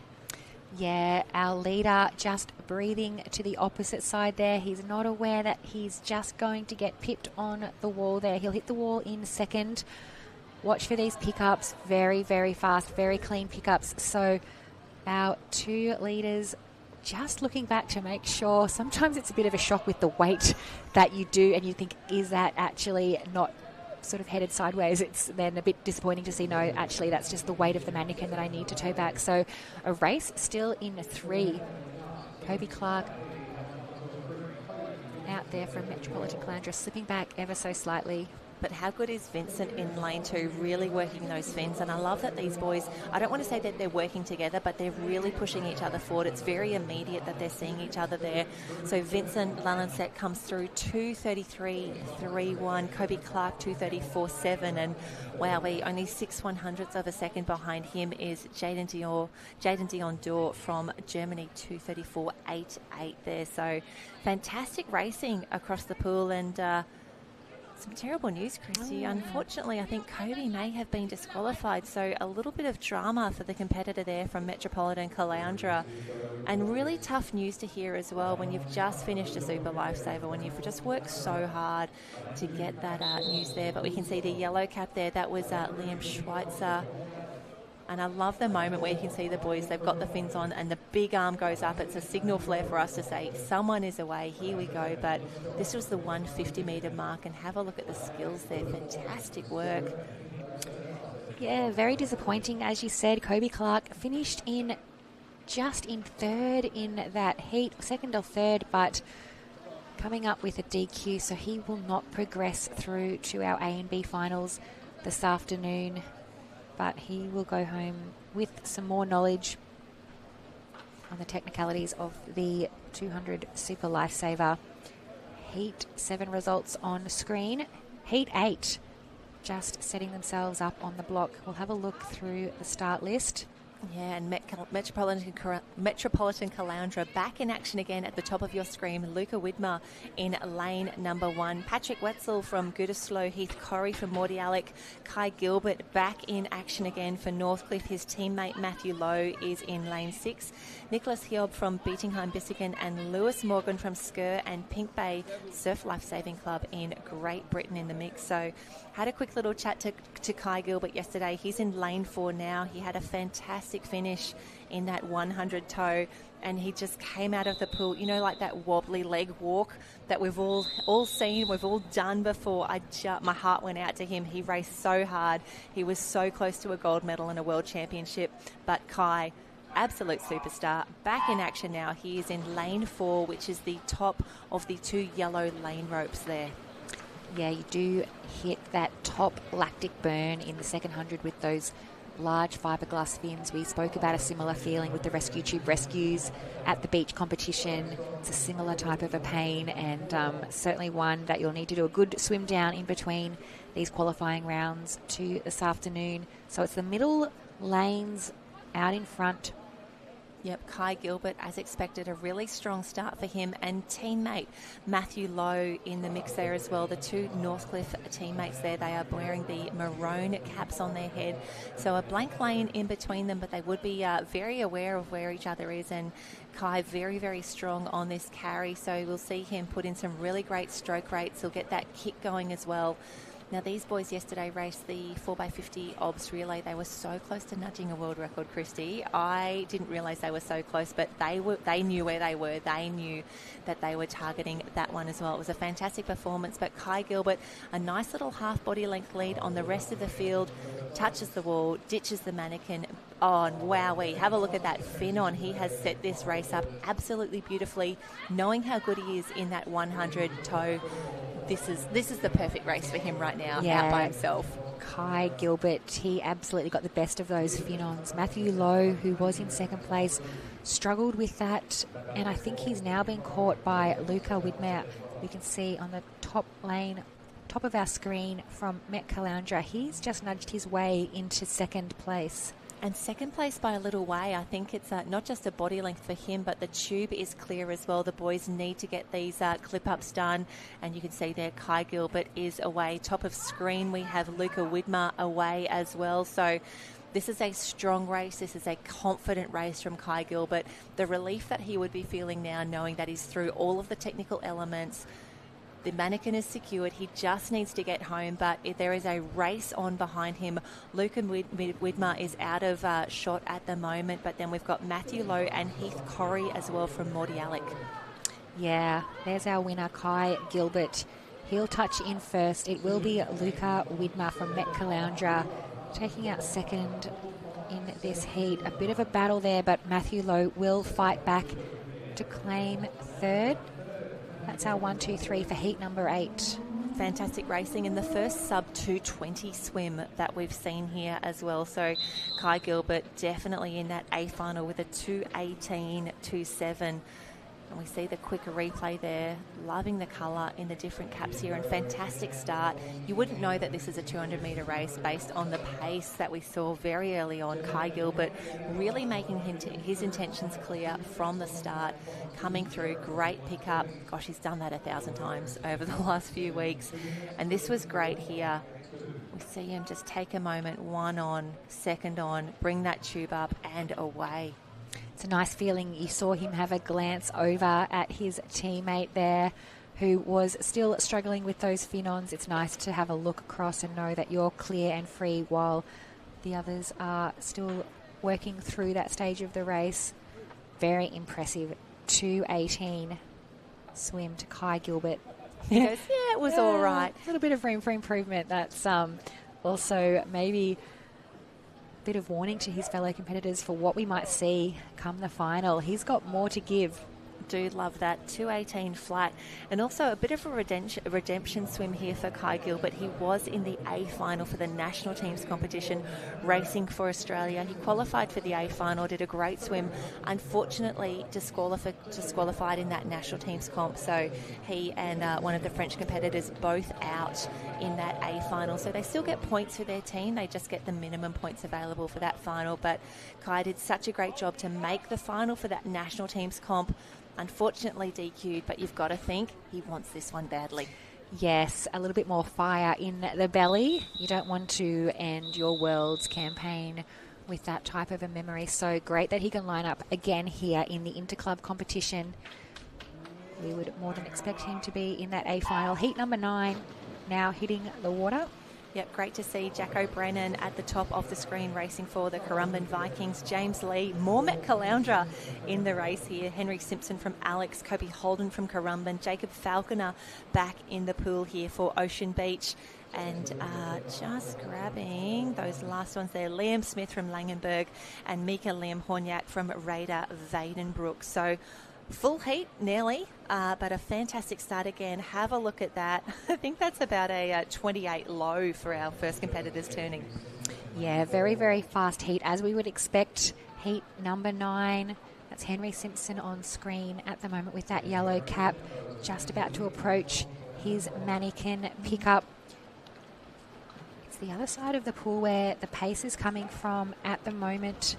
Yeah, our leader just breathing to the opposite side there. He's not aware that he's just going to get pipped on the wall there. He'll hit the wall in second. Watch for these pickups. Very, very fast, very clean pickups. So our 2 leaders just looking back to make sure. Sometimes it's a bit of a shock with the weight that you do, and you think, is that actually not sort of headed sideways? It's then a bit disappointing to see, no, actually that's just the weight of the mannequin that I need to tow back. So a race still in 3. Kobe Clark out there from Metropolitan Calandra, slipping back ever so slightly. But how good is Vincent in lane 2, really working those fins? And I love that these boys, I don't want to say that they're working together, but they're really pushing each other forward. It's very immediate that they're seeing each other there. So Vincent Lalancet comes through 2:33.31, Kobe Clark 2:34.7, and wowee, only 6/100ths of a second behind him is Jaden Dion Dor from Germany, 2:34.88 there. So fantastic racing across the pool, and some terrible news, Chrissy. Unfortunately, I think Kobe may have been disqualified, so a little bit of drama for the competitor there from Metropolitan Caloundra. And really tough news to hear as well when you've just finished a Super Lifesaver, when you've just worked so hard to get that news there. But we can see the yellow cap there. That was Liam Schweitzer. And I love the moment where you can see the boys, they've got the fins on and the big arm goes up. It's a signal flare for us to say someone is away, here we go. But this was the 150-metre mark, and have a look at the skills there. Fantastic work. Yeah, very disappointing. As you said, Kobe Clark finished just in 3rd in that heat, 2nd or 3rd, but coming up with a DQ, so he will not progress through to our A and B finals this afternoon. But he will go home with some more knowledge on the technicalities of the 200 Super Lifesaver. Heat 7 results on screen. Heat 8 just setting themselves up on the block. We'll have a look through the start list. Yeah, and Metropolitan Caloundra back in action again at the top of your screen. Luca Widmer in lane number 1. Patrick Wetzel from Gütersloh, Heath Corrie from Mordialloc. Kai Gilbert back in action again for Northcliffe. His teammate Matthew Lowe is in lane 6. Nicholas Hiob from Bietigheim-Bissingen and Lewis Morgan from Sker and Pink Bay Surf Lifesaving Club in Great Britain in the mix. So had a quick little chat to Kai Gilbert yesterday. He's in lane 4 now. He had a fantastic finish in that 100 tow, and he just came out of the pool, you know, like that wobbly leg walk that we've all seen, we've all done before. My heart went out to him. He raced so hard. He was so close to a gold medal and a world championship. But Kai, absolute superstar, back in action now. He is in lane 4, which is the top of the 2 yellow lane ropes there. Yeah, you do hit that top lactic burn in the second 100 with those large fiberglass fins. We spoke about a similar feeling with the rescue tube rescues at the beach competition. It's a similar type of a pain, and certainly one that you'll need to do a good swim down in between these qualifying rounds to this afternoon. So it's the middle lanes out in front. Yep, Kai Gilbert, as expected, a really strong start for him, and teammate Matthew Lowe in the mix there as well. The 2 Northcliffe teammates there, they are wearing the maroon caps on their head. So a blank lane in between them, but they would be very aware of where each other is. And Kai very, very strong on this carry, so we'll see him put in some really great stroke rates. He'll get that kick going as well. Now, these boys yesterday raced the 4x50 OBS relay. They were so close to nudging a world record, Christy. I didn't realise they were so close, but they knew where they were. They knew that they were targeting that one as well. It was a fantastic performance, but Kai Gilbert, a nice little half body length lead on the rest of the field, touches the wall, ditches the mannequin. Oh, and wowee, have a look at that fin on. He has set this race up absolutely beautifully, knowing how good he is in that 100 tow. This is the perfect race for him right now, out by himself. Kai Gilbert, he absolutely got the best of those Finons. Matthew Lowe, who was in second place, struggled with that, and I think he's now been caught by Luca Widmer. We can see on the top lane, top of our screen from Met Caloundra, he's just nudged his way into second place. And second place by a little way. I think it's not just a body length for him, but the tube is clear as well. The boys need to get these clip-ups done. And you can see there Kai Gilbert is away. Top of screen, we have Luca Widmer away as well. So this is a strong race. This is a confident race from Kai Gilbert. The relief that he would be feeling now, knowing that he's through all of the technical elements. The mannequin is secured. He just needs to get home, but there is a race on behind him. Luca Widmer is out of shot at the moment, but then we've got Matthew Lowe and Heath Corrie as well from Mordialloc. Yeah, there's our winner, Kai Gilbert. He'll touch in first. It will be Luca Widmer from Met Caloundra taking out second in this heat. A bit of a battle there, but Matthew Lowe will fight back to claim third. That's our 1, 2, 3 for heat number 8. Fantastic racing in the first sub 220 swim that we've seen here as well. So Kai Gilbert definitely in that A final with a 2:18.27. And we see the quicker replay there, loving the colour in the different caps here, and fantastic start. You wouldn't know that this is a 200-metre race based on the pace that we saw very early on. Kai Gilbert really making his intentions clear from the start, coming through, great pickup. Gosh, he's done that 1,000 times over the last few weeks. And this was great here. We see him just take a moment, one on, second on, bring that tube up and away. It's a nice feeling. You saw him have a glance over at his teammate there who was still struggling with those Finons. It's nice to have a look across and know that you're clear and free while the others are still working through that stage of the race. Very impressive 2:18 swim to Kai Gilbert. He goes, yeah, it was all right. A little bit of room for improvement. That's also maybe bit of warning to his fellow competitors for what we might see come the final. He's got more to give. Do love that 2:18 flat, and also a bit of a redemption swim here for Kai Gilbert. He was in the A final for the national teams competition, racing for Australia. He qualified for the A final, did a great swim. Unfortunately, disqualified in that national teams comp. So he and one of the French competitors both out in that A final. So they still get points for their team. They just get the minimum points available for that final. But Kai did such a great job to make the final for that national teams comp. Unfortunately DQ'd, but you've got to think he wants this one badly. Yes, a little bit more fire in the belly. You don't want to end your Worlds campaign with that type of a memory. So great that he can line up again here in the interclub competition. We would more than expect him to be in that A final. Heat number 9 now hitting the water. Yep, great to see Jack O'Brennan at the top of the screen racing for the Currumbin Vikings. James Lee, more Met Caloundra in the race here. Henry Simpson from Alex, Kobe Holden from Currumbin, Jacob Falconer back in the pool here for Ocean Beach. And just grabbing those last ones there, Liam Smith from Langenberg and Mika Liam Hornyak from Raider Vadenbrook. So full heat nearly, but a fantastic start again. Have a look at that. I think that's about a 28 low for our first competitors turning. Yeah, very, very fast heat, as we would expect. Heat number 9. That's Henry Simpson on screen at the moment with that yellow cap, just about to approach his mannequin pickup. It's the other side of the pool where the pace is coming from at the moment.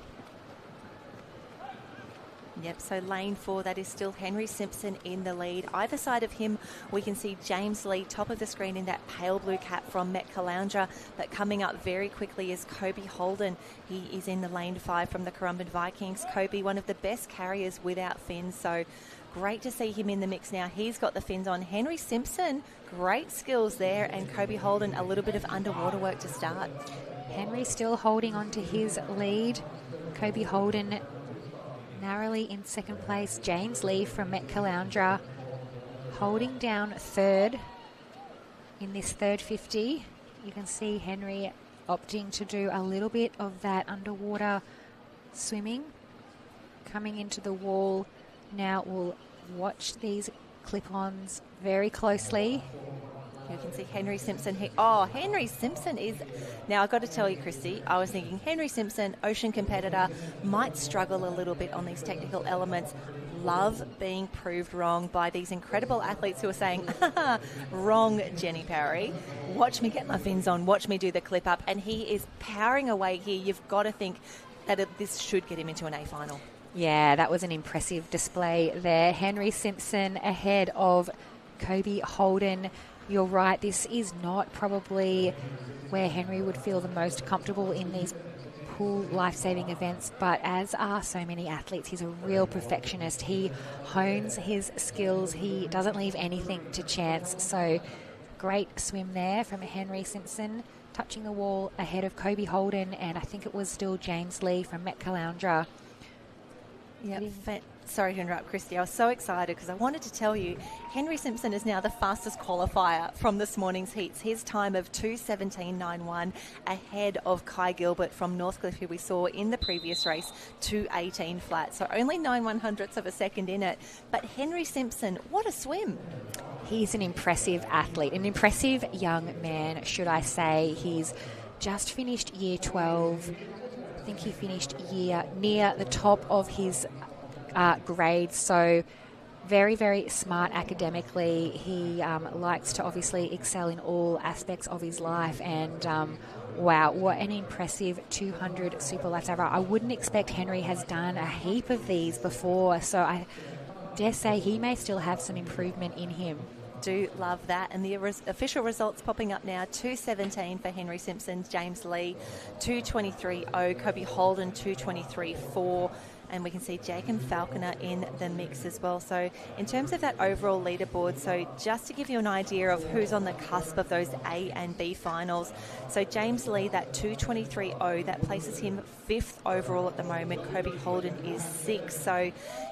Yep, so lane 4, that is still Henry Simpson in the lead. Either side of him, we can see James Lee, top of the screen in that pale blue cap from Met Caloundra. But coming up very quickly is Kobe Holden. He is in the lane 5 from the Currumbin Vikings. Kobe, one of the best carriers without fins, so great to see him in the mix now. He's got the fins on. Henry Simpson, great skills there, and Kobe Holden, a little bit of underwater work to start. Henry still holding on to his lead. Kobe Holden narrowly in second place. James Lee from Met Caloundra holding down third in this third 50. You can see Henry opting to do a little bit of that underwater swimming. Coming into the wall now. We'll watch these clip-ons very closely. You can see Henry Simpson. Henry Simpson is... Now, I've got to tell you, Christy, I was thinking Henry Simpson, ocean competitor, might struggle a little bit on these technical elements. Love being proved wrong by these incredible athletes who are saying, wrong, Jenny Parry. Watch me get my fins on. Watch me do the clip up. And he is powering away here. You've got to think that this should get him into an A final. Yeah, that was an impressive display there. Henry Simpson ahead of Kobe Holden. You're right, this is not probably where Henry would feel the most comfortable in these pool life-saving events, but as are so many athletes, he's a real perfectionist. He hones his skills. He doesn't leave anything to chance. So great swim there from Henry Simpson, touching the wall ahead of Kobe Holden, and I think it was still James Lee from Met Caloundra. Yeah, sorry to interrupt, Christy. I was so excited because I wanted to tell you Henry Simpson is now the fastest qualifier from this morning's heats. His time of 2:17.91 ahead of Kai Gilbert from Northcliffe, who we saw in the previous race, 2:18 flat. So only 9/100ths of a second in it. But Henry Simpson, what a swim. He's an impressive athlete, an impressive young man, should I say. He's just finished year 12. I think he finished year near the top of his grade, so very, very smart academically. He likes to obviously excel in all aspects of his life, and wow, what an impressive 200 super lifesaver. I wouldn't expect Henry has done a heap of these before, so I dare say he may still have some improvement in him. Do love that. And the official results popping up now: 2:17 for Henry Simpson, James Lee 2:23.0, Kobe Holden 2:23.4, and we can see Jacob Falconer in the mix as well. So in terms of that overall leaderboard, so just to give you an idea of who's on the cusp of those A and B finals, so James Lee, that 2:23.0, that places him 5th overall at the moment. Kobe Holden is 6th. So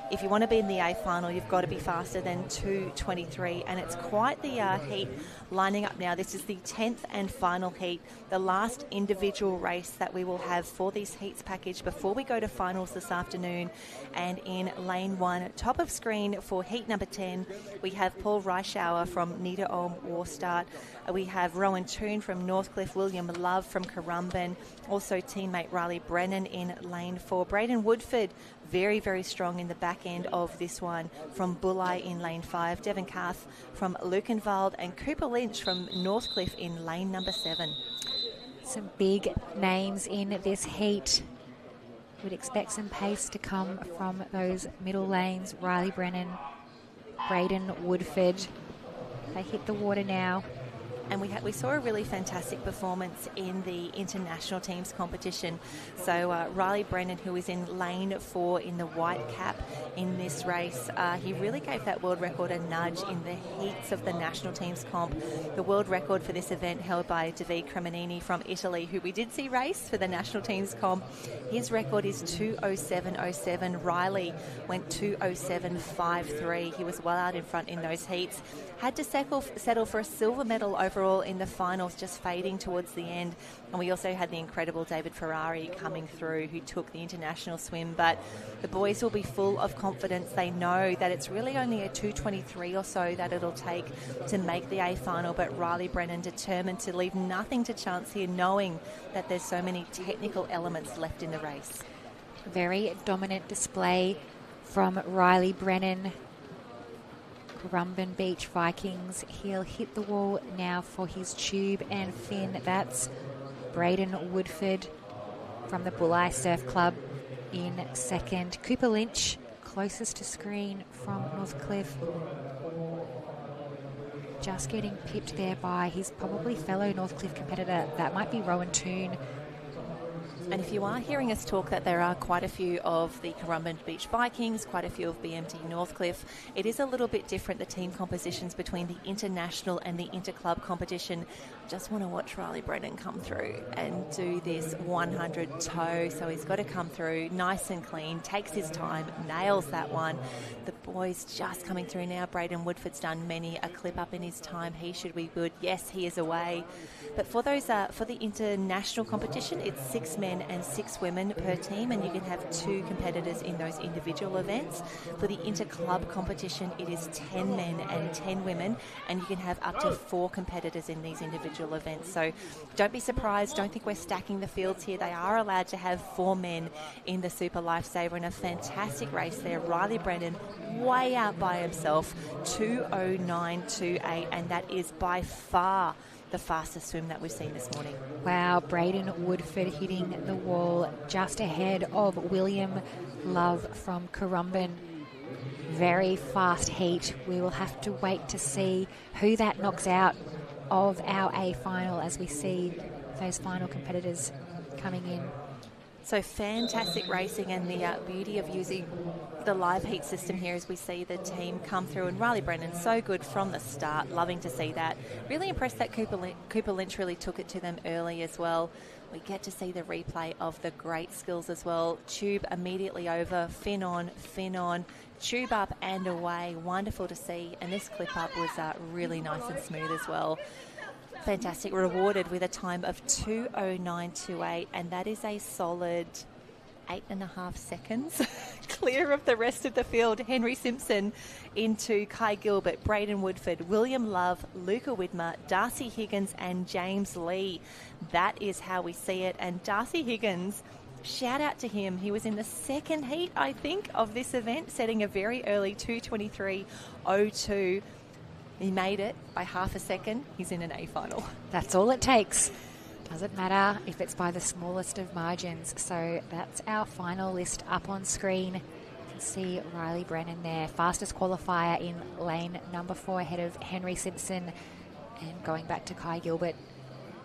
if you want to be in the A final, you've got to be faster than 2:23, and it's quite the heat lining up now. This is the 10th and final heat, the last individual race that we will have for this heats package before we go to finals this afternoon. And in lane 1, top of screen for heat number 10, we have Paul Reischauer from Niederolm Warstart. We have Rowan Toon from Northcliffe, William Love from Currumbin, also teammate Riley Brennan in lane 4. Braden Woodford, very, very strong in the back end of this one, from Bulli in lane 5. Devon Carth from Lukenwald, and Cooper Lynch from Northcliffe in lane number 7. Some big names in this heat. Would expect some pace to come from those middle lanes. Riley Brennan, Braden Woodford. They hit the water now. And we saw a really fantastic performance in the international teams competition. So Riley Brennan, who is in lane 4 in the white cap in this race, he really gave that world record a nudge in the heats of the national teams comp. The world record for this event held by David Cremonini from Italy, who we did see race for the national teams comp. His record is 2:07.07. Riley went 2:07.53. He was well out in front in those heats. Had to settle for a silver medal overall in the finals, just fading towards the end. And we also had the incredible David Ferrari coming through, who took the international swim. But the boys will be full of confidence. They know that it's really only a 2:23 or so that it'll take to make the A final. But Riley Brennan determined to leave nothing to chance here, knowing that there's so many technical elements left in the race. Very dominant display from Riley Brennan. Currumbin Beach Vikings. He'll hit the wall now for his tube and fin. That's Braden Woodford from the Bulli Surf Club in second. Cooper Lynch, closest to screen from Northcliffe. Just getting pipped there by his probably fellow Northcliffe competitor. That might be Rowan Toon. And if you are hearing us talk that there are quite a few of the Currumbin Beach Vikings, quite a few of BMT Northcliffe, it is a little bit different, the team compositions between the international and the interclub competition. Just want to watch Riley Brennan come through and do this 100 toe. So he's got to come through nice and clean, takes his time, nails that one. The boys just coming through now. Braden Woodford's done many a clip up in his time. He should be good. Yes, he is away. But for those for the international competition, it's 6 men men and 6 women per team, and you can have 2 competitors in those individual events. For the inter-club competition, it is 10 men and 10 women, and you can have up to 4 competitors in these individual events. So don't be surprised. Don't think we're stacking the fields here. They are allowed to have 4 men in the Super Lifesaver, and a fantastic race there. Riley Brennan way out by himself, 2:09.28, and that is by far the fastest swim that we've seen this morning. Wow, Braden Woodford hitting the wall just ahead of William Love from Currumbin. Very fast heat. We will have to wait to see who that knocks out of our A final as we see those final competitors coming in. So fantastic racing, and the beauty of using the live heat system here as we see the team come through. And Riley Brennan, so good from the start. Loving to see that. Really impressed that Cooper Lynch really took it to them early as well. We get to see the replay of the great skills as well. Tube immediately over, fin on, tube up and away. Wonderful to see. And this clip up was really nice and smooth as well. Fantastic. Rewarded with a time of 2:09.28, and that is a solid 8.5 seconds clear of the rest of the field. Henry Simpson into Kai Gilbert, Braden Woodford, William Love, Luca Widmer, Darcy Higgins and James Lee. That is how we see it. And Darcy Higgins, shout out to him. He was in the second heat, I think, of this event, setting a very early 2:23.02. He made it by half a second. He's in an A final. That's all it takes. Doesn't matter if it's by the smallest of margins. So that's our final list up on screen. You can see Riley Brennan there, fastest qualifier in lane number 4 ahead of Henry Simpson, and going back to Kai Gilbert.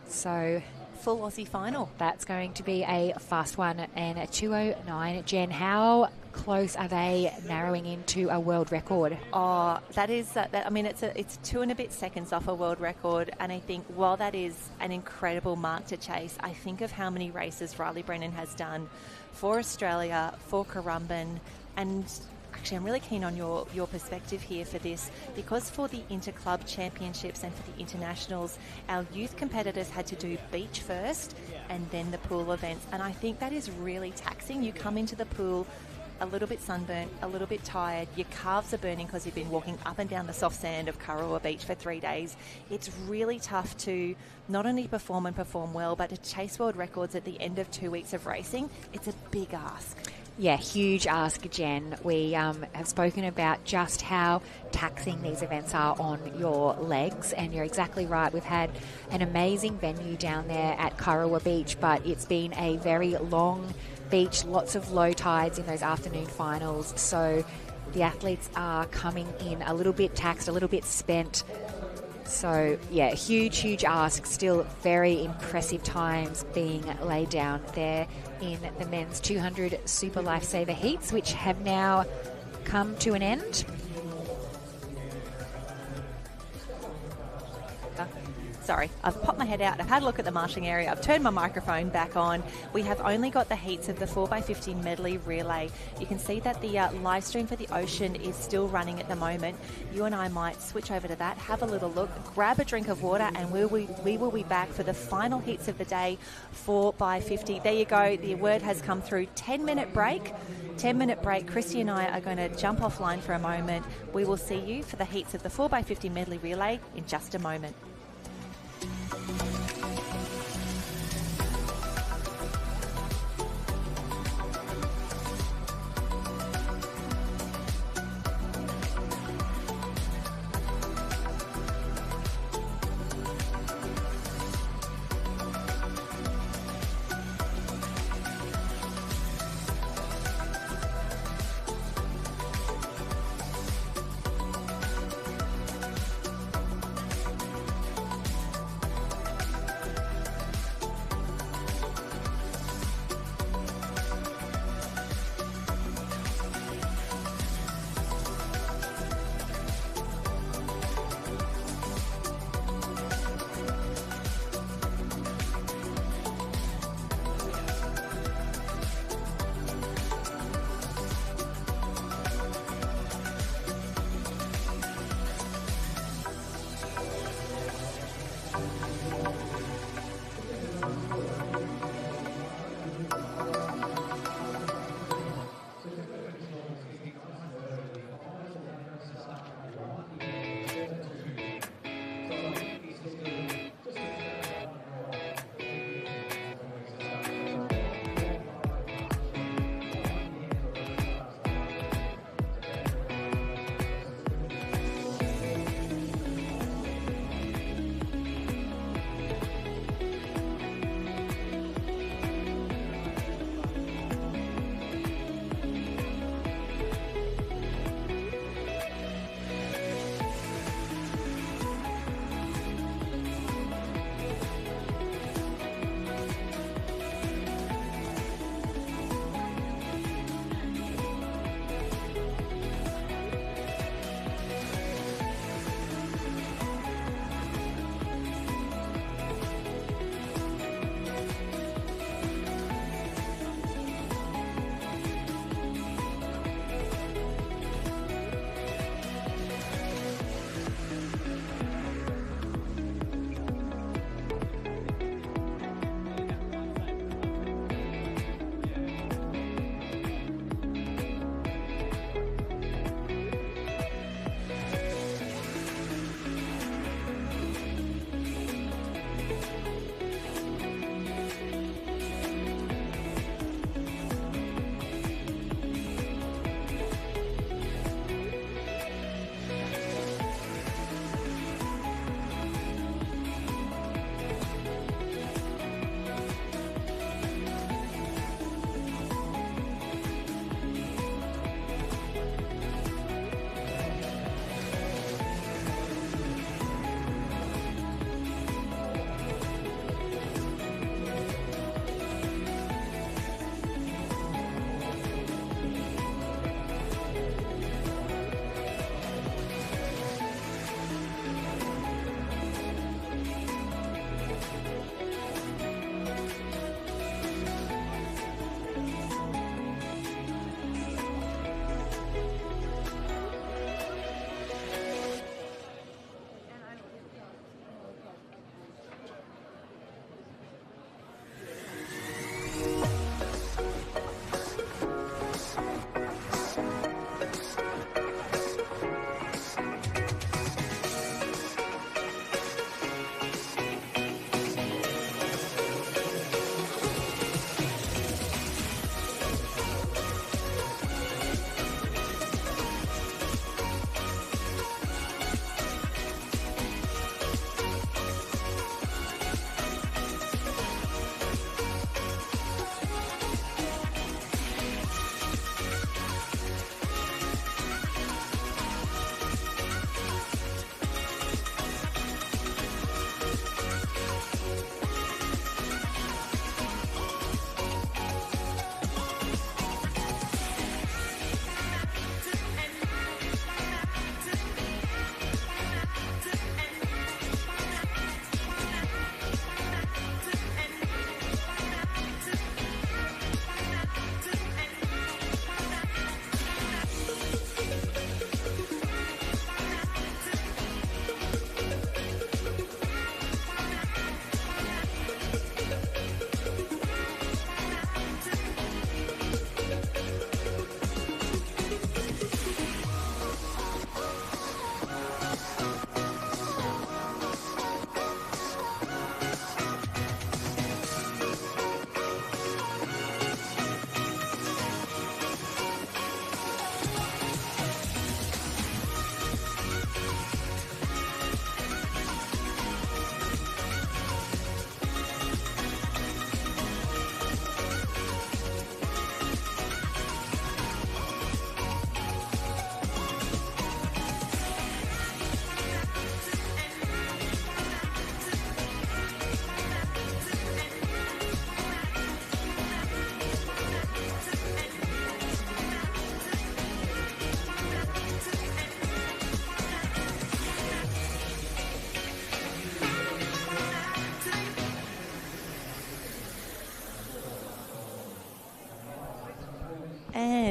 So full Aussie final. That's going to be a fast one, and a 2:09. Jen, how close are they narrowing into a world record? Oh, that is, I mean, it's 2 and a bit seconds off a world record, and I think while that is an incredible mark to chase, I think of how many races Riley Brennan has done for Australia, for Currumbin, and actually I'm really keen on your perspective here for this, because for the inter-club championships and for the internationals, our youth competitors had to do beach first and then the pool events, and I think that is really taxing. You come into the pool a little bit sunburnt, a little bit tired, your calves are burning because you've been walking up and down the soft sand of Kurrawa Beach for 3 days. It's really tough to not only perform and perform well, but to chase world records at the end of 2 weeks of racing. It's a big ask. Yeah, huge ask, Jen. We have spoken about just how taxing these events are on your legs, and you're exactly right. We've had an amazing venue down there at Kurrawa Beach, but it's been a very long beach, lots of low tides in those afternoon finals, so the athletes are coming in a little bit taxed, a little bit spent. So yeah, huge ask. Still very impressive times being laid down there in the men's 200 Super Lifesaver heats, which have now come to an end. Sorry, I've popped my head out. I've had a look at the marshalling area. I've turned my microphone back on. We have only got the heats of the 4x50 medley relay. You can see that the live stream for the Ocean is still running at the moment. You and I might switch over to that, have a little look, grab a drink of water, and we will be back for the final heats of the day, 4x50. There you go. The word has come through. 10-minute break. 10-minute break. Christy and I are going to jump offline for a moment. We will see you for the heats of the 4x50 medley relay in just a moment.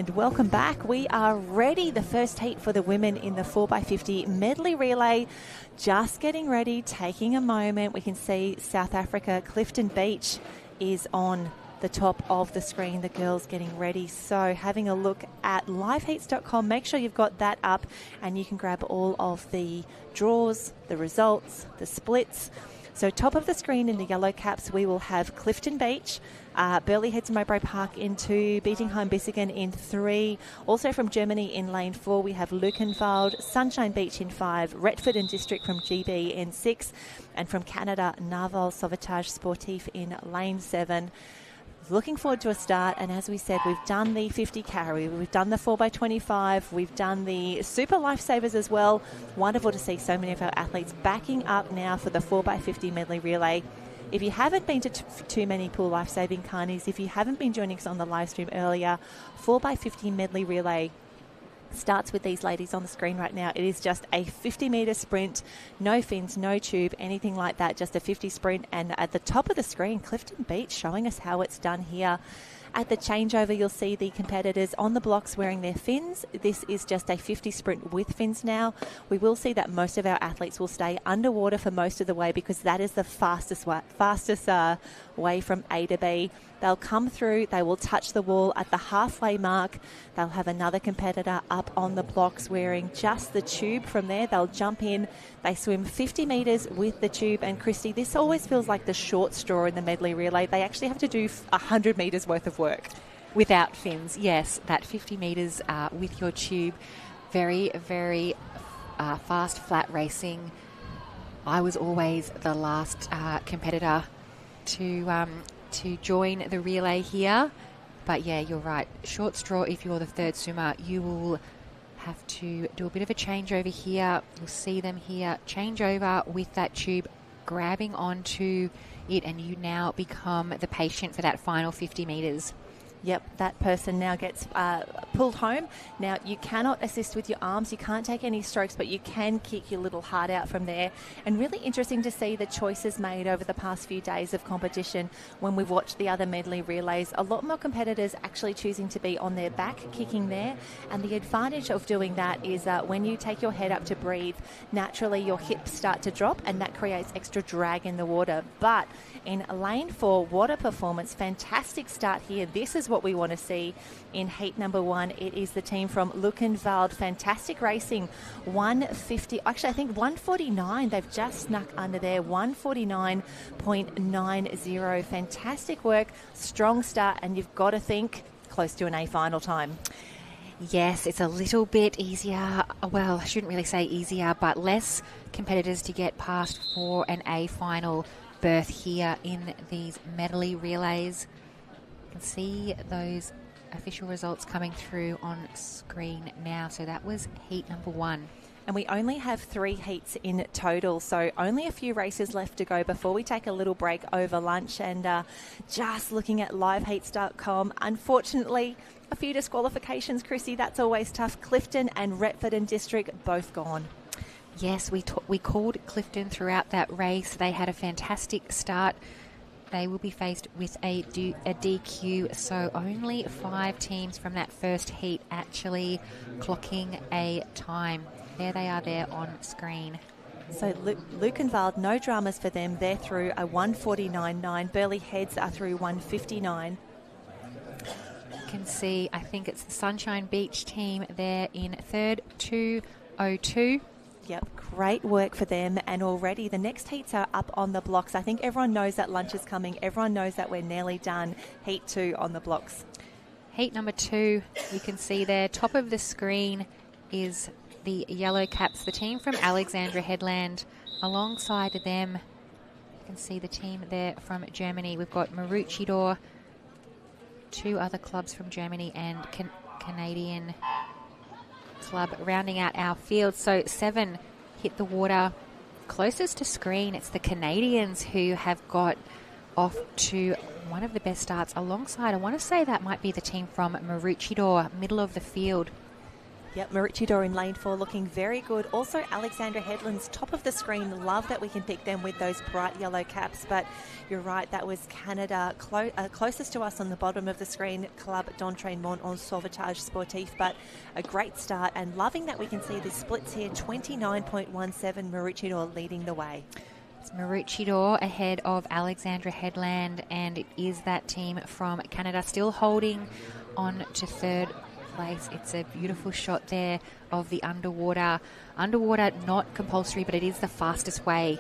And welcome back. We are ready. The first heat for the women in the 4x50 medley relay. Just getting ready, taking a moment. We can see South Africa, Clifton Beach is on the top of the screen, the girls getting ready. So having a look at liveheats.com, make sure you've got that up and you can grab all of the draws, the results, the splits. So top of the screen in the yellow caps, we will have Clifton Beach, Burleigh Heads Mowbray Park in 2, Bietigheim-Bissingen in 3. Also from Germany in lane 4, we have Luckenwald, Sunshine Beach in 5, Retford and District from GB in 6, and from Canada, Naval Sauvetage Sportif in lane 7. Looking forward to a start, and as we said, we've done the 50 carry, we've done the 4x25, we've done the Super Lifesavers as well. Wonderful to see so many of our athletes backing up now for the 4x50 medley relay. If you haven't been to too many Pool Lifesaving carnies, if you haven't been joining us on the live stream earlier, 4x50 medley relay starts with these ladies on the screen right now. It is just a 50-metre sprint, no fins, no tube, anything like that, just a 50 sprint. And at the top of the screen, Clifton Beach showing us how it's done here. At the changeover, you'll see the competitors on the blocks wearing their fins. This is just a 50 sprint with fins now. We will see that most of our athletes will stay underwater for most of the way because that is the fastest way from A to B. They'll come through, they will touch the wall at the halfway mark. They'll have another competitor up on the blocks wearing just the tube. From there, they'll jump in. They swim 50 metres with the tube. And Christy, this always feels like the short straw in the medley relay. They actually have to do 100 metres worth of work. Without fins, yes. That 50 metres with your tube. Very, very fast, flat racing. I was always the last competitor to join the relay here. But yeah, you're right. Short straw if you're the third swimmer. You will have to do a bit of a changeover here. You'll see them here. Change over with that tube, grabbing onto it, and you now become the patient for that final 50 metres. Yep, that person now gets pulled home. Now, you cannot assist with your arms. You can't take any strokes, but you can kick your little heart out from there. And really interesting to see the choices made over the past few days of competition when we've watched the other medley relays. A lot more competitors actually choosing to be on their back, kicking there. And the advantage of doing that is when you take your head up to breathe, naturally your hips start to drop, and that creates extra drag in the water. But in lane 4, water performance, fantastic start here. This is what we want to see in heat number 1. It is the team from Luckenwald. Fantastic racing. 150, actually I think 149. They've just snuck under there. 149.90. Fantastic work. Strong start, and you've got to think close to an A final time. Yes, it's a little bit easier. Well, I shouldn't really say easier, but less competitors to get past for an A final berth here in these medley relays. You can see those official results coming through on screen now. So that was heat number 1. And we only have 3 heats in total, so only a few races left to go before we take a little break over lunch. And just looking at liveheats.com, unfortunately, a few disqualifications, Chrissy. That's always tough. Clifton and Retford and District both gone. Yes, we called Clifton throughout that race. They had a fantastic start. They will be faced with a DQ, so only 5 teams from that first heat actually clocking a time. There they are there on screen. So Luckenwald, no dramas for them. They're through a 149.9. Burleigh Heads are through 159. You can see, I think it's the Sunshine Beach team there in third, 2:02. Yep, great work for them. And already the next heats are up on the blocks. I think everyone knows that lunch is coming. Everyone knows that we're nearly done. Heat 2 on the blocks. Heat number 2, you can see there, top of the screen is the yellow caps, the team from Alexandra Headland. Alongside them, you can see the team there from Germany. We've got Maroochydore, 2 other clubs from Germany, and Canadian club rounding out our field. So 7 hit the water. Closest to screen, it's the Canadians who have got off to one of the best starts alongside, I want to say that might be the team from Maroochydore, middle of the field. Yep, Maroochydore in lane 4 looking very good. Also, Alexandra Headland's top of the screen. Love that we can pick them with those bright yellow caps. But you're right, that was Canada. Closest to us on the bottom of the screen, Club d'Entraînement en Sauvetage Sportif. But a great start, and loving that we can see the splits here. 29.17, Maroochydore leading the way. It's Maroochydore ahead of Alexandra Headland, and it is that team from Canada still holding on to third place. It's a beautiful shot there of the underwater. Underwater not compulsory, but it is the fastest way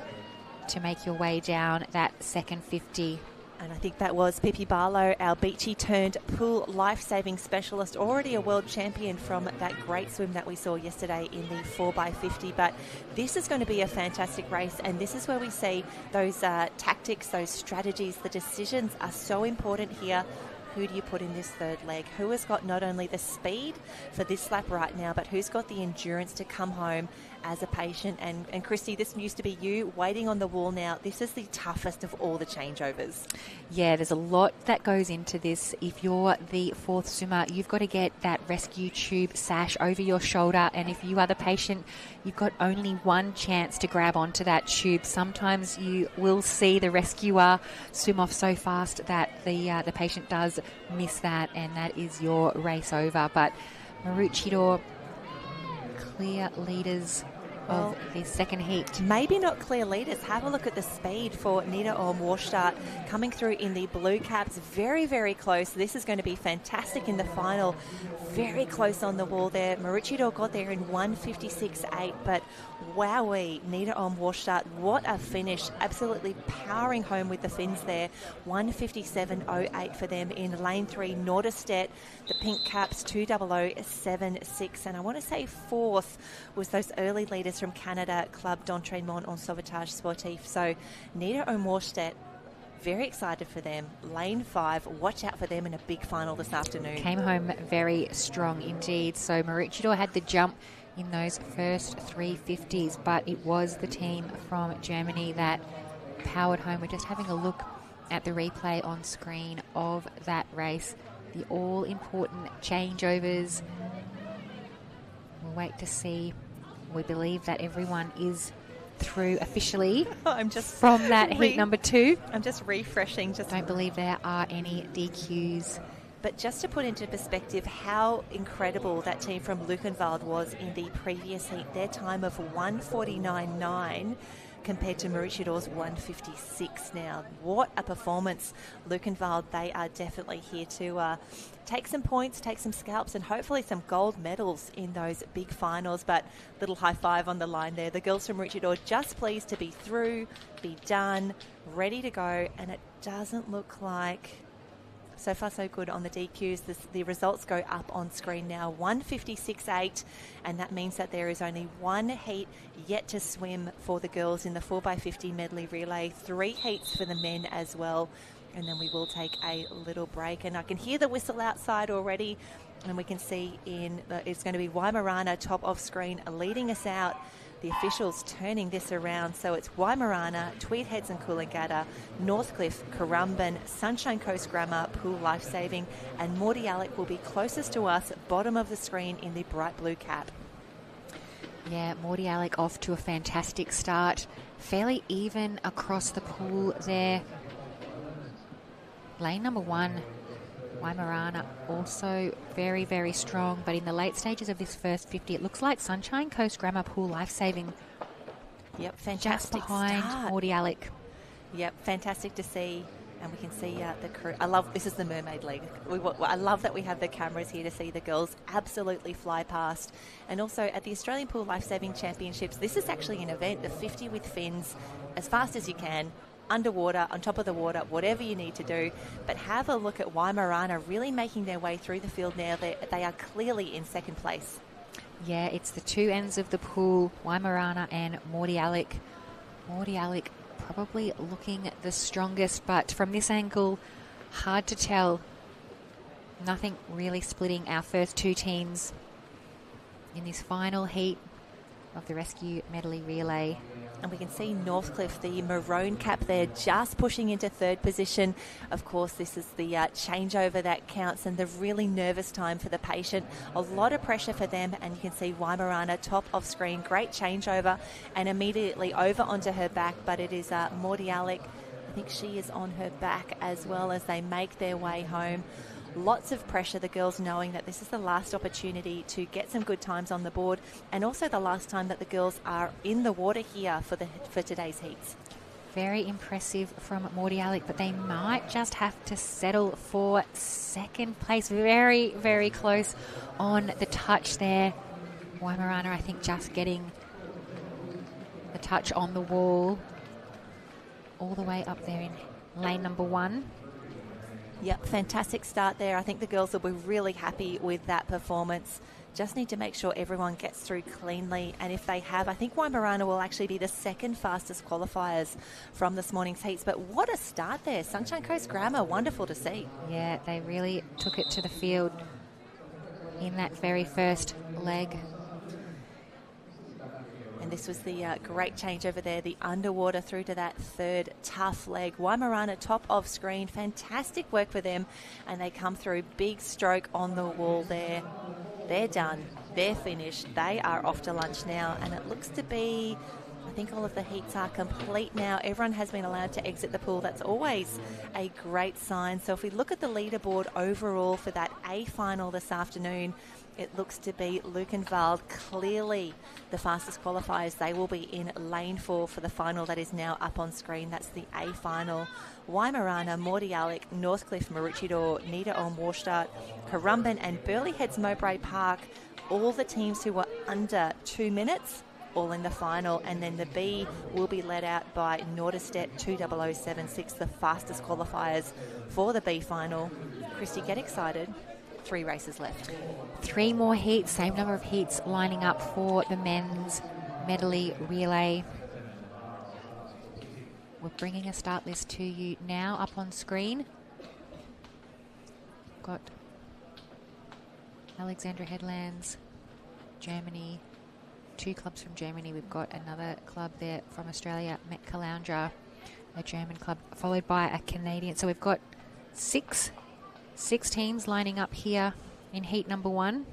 to make your way down that second 50. And I think that was Pippi Barlow, our beachy turned pool life-saving specialist, already a world champion from that great swim that we saw yesterday in the 4x50. But this is going to be a fantastic race, and this is where we see those tactics, those strategies, the decisions are so important here. Who do you put in this third leg? Who has got not only the speed for this lap right now, but who's got the endurance to come home as a patient? And Christy, this used to be you waiting on the wall now. This is the toughest of all the changeovers. Yeah, there's a lot that goes into this. If you're the fourth swimmer, you've got to get that rescue tube sash over your shoulder. And if you are the patient, you've got only one chance to grab onto that tube. Sometimes you will see the rescuer swim off so fast that the patient does miss that, and that is your race over. But Maroochydore, clear leaders of the second heat. Maybe not clear leaders. Have a look at the speed for Nina Orm-Warstadt coming through in the blue caps. Very, very close. This is going to be fantastic in the final. Very close on the wall there. Maroochydore got there in 1:56.8, but wowee, Nina Orm-Warstadt, what a finish. Absolutely powering home with the Finns there. 1:57.08 for them in lane 3. Norderstedt, the pink caps, 2:00.76. And I want to say fourth was those early leaders from Canada, Club d'Entraînement en Sauvetage Sportif. So Nina Orm-Warstadt, very excited for them. Lane 5, watch out for them in a big final this afternoon. Came home very strong indeed. So Maroochydore had the jump in those first 350s, but it was the team from Germany that powered home. We're just having a look at the replay on screen of that race. The all-important changeovers. We'll wait to see. We believe that everyone is through officially. I'm just from that heat number 2. I'm just refreshing. Don't believe there are any DQs. But just to put into perspective how incredible that team from Luckenwald was in the previous heat, their time of 1:49.9 compared to Maroochidore's 1:56 now. What a performance. Luckenwald, they are definitely here to take some points, take some scalps, and hopefully some gold medals in those big finals. But little high five on the line there. The girls from Maroochydore just pleased to be through, be done, ready to go, and it doesn't look like... So far, so good on the DQs. The results go up on screen now, 1:56.8, and that means that there is only one heat yet to swim for the girls in the 4x50 medley relay, 3 heats for the men as well, and then we will take a little break. And I can hear the whistle outside already, and we can see it's going to be Weimaraner top of screen leading us out. The officials turning this around, so it's Weimaraner, Tweed Heads and Coolangatta, Northcliffe, Currumbin, Sunshine Coast Grammar, Pool Lifesaving, and Mordialloc will be closest to us, bottom of the screen in the bright blue cap. Yeah, Mordialloc off to a fantastic start. Fairly even across the pool there. Lane number 1, Weimaraner also very, very strong, but in the late stages of this first 50, it looks like Sunshine Coast Grammar Pool Lifesaving. Yep, fantastic just behind start. Mordialloc. Yep, fantastic to see. And we can see the crew. This is the Mermaid League. I love that we have the cameras here to see the girls absolutely fly past. And also at the Australian Pool Lifesaving Championships, this is actually an event, the 50 with fins, as fast as you can, underwater, on top of the water, whatever you need to do. But have a look at Weimaraner really making their way through the field now. They are clearly in second place. Yeah, it's the two ends of the pool, Weimaraner and Mordialloc. Mordialloc probably looking the strongest, but from this angle, hard to tell. Nothing really splitting our first two teams in this final heat of the rescue medley relay. And we can see Northcliffe, the maroon cap there, just pushing into third position. Of course, this is the changeover that counts and the really nervous time for the patient. A lot of pressure for them, and you can see Weimaraner top of screen. Great changeover and immediately over onto her back, but it is Mordialloc. I think she is on her back as well as they make their way home. Lots of pressure, the girls knowing that this is the last opportunity to get some good times on the board, and also the last time that the girls are in the water here for today's heats. Very impressive from Morty Alec, but they might just have to settle for second place. Very, very close on the touch there. Waimorana, I think, just getting the touch on the wall all the way up there in lane number 1. Yep, fantastic start there. I think the girls will be really happy with that performance. Just need to make sure everyone gets through cleanly. And if they have, I think Waimorana will actually be the second fastest qualifiers from this morning's heats. But what a start there. Sunshine Coast Grammar, wonderful to see. Yeah, they really took it to the field in that very first leg. And this was the great change over there, the underwater through to that third tough leg. Waimorana top of screen, fantastic work for them. And they come through, big stroke on the wall there. They're done. They're finished. They are off to lunch now. And it looks to be, I think all of the heats are complete now. Everyone has been allowed to exit the pool. That's always a great sign. So if we look at the leaderboard overall for that A final this afternoon, it looks to be Lukenwald clearly the fastest qualifiers. They will be in lane 4 for the final that is now up on screen. That's the A final. Waimorana, Morty Alec, Northcliffe, Maroochydore, Nita on Warstadt, Currumbin and Burleigh Heads Mowbray Park, all the teams who were under 2 minutes, all in the final. And then the B will be led out by Norderstedt 20076, the fastest qualifiers for the B final. Christy, get excited. 3 races left. 3 more heats, same number of heats lining up for the men's medley relay. We're bringing a start list to you now up on screen. Got Alexandra Headlands, Germany, 2 clubs from Germany. We've got another club there from Australia, Met Caloundra, a German club, followed by a Canadian. So we've got 6 teams lining up here in heat number 1.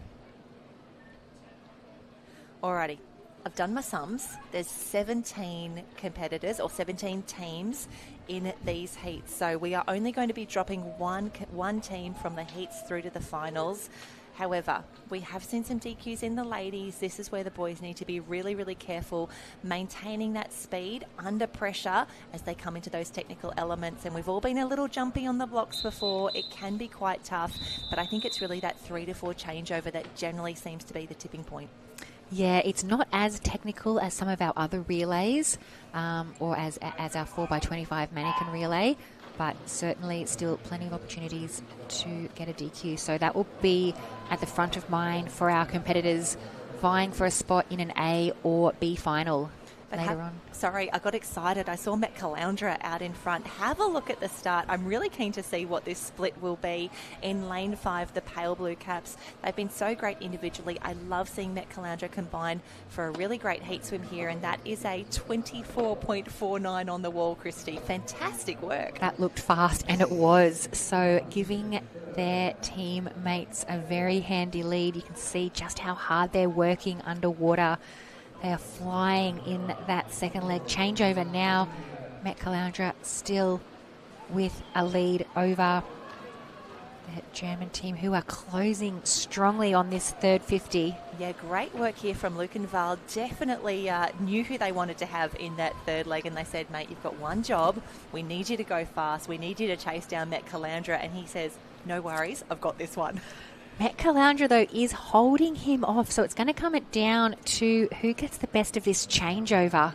Alrighty, I've done my sums. There's 17 competitors or 17 teams in these heats. So we are only going to be dropping one team from the heats through to the finals. However, we have seen some DQs in the ladies. This is where the boys need to be really, really careful, maintaining that speed under pressure as they come into those technical elements. And we've all been a little jumpy on the blocks before. It can be quite tough, but I think it's really that 3 to 4 changeover that generally seems to be the tipping point. Yeah, it's not as technical as some of our other relays or as our 4x25 mannequin relay, but certainly still plenty of opportunities to get a DQ. So that will be at the front of mind for our competitors vying for a spot in an A or B final later on. Sorry, I got excited. I saw Met Caloundra out in front. Have a look at the start. I'm really keen to see what this split will be in lane 5, the pale blue caps. They've been so great individually. I love seeing Met Caloundra combine for a really great heat swim here, and that is a 24.49 on the wall, Christy. Fantastic work. That looked fast, and it was. So giving their teammates a very handy lead. You can see just how hard they're working underwater. They are flying in that second leg changeover now. Met Caloundra still with a lead over the German team, who are closing strongly on this third 50. Yeah, great work here from Lukenwald. Definitely knew who they wanted to have in that third leg, and they said, mate, you've got one job. We need you to go fast. We need you to chase down Met Caloundra. And he says, no worries, I've got this one. Met Caloundra, though, is holding him off, so it's going to come down to who gets the best of this changeover.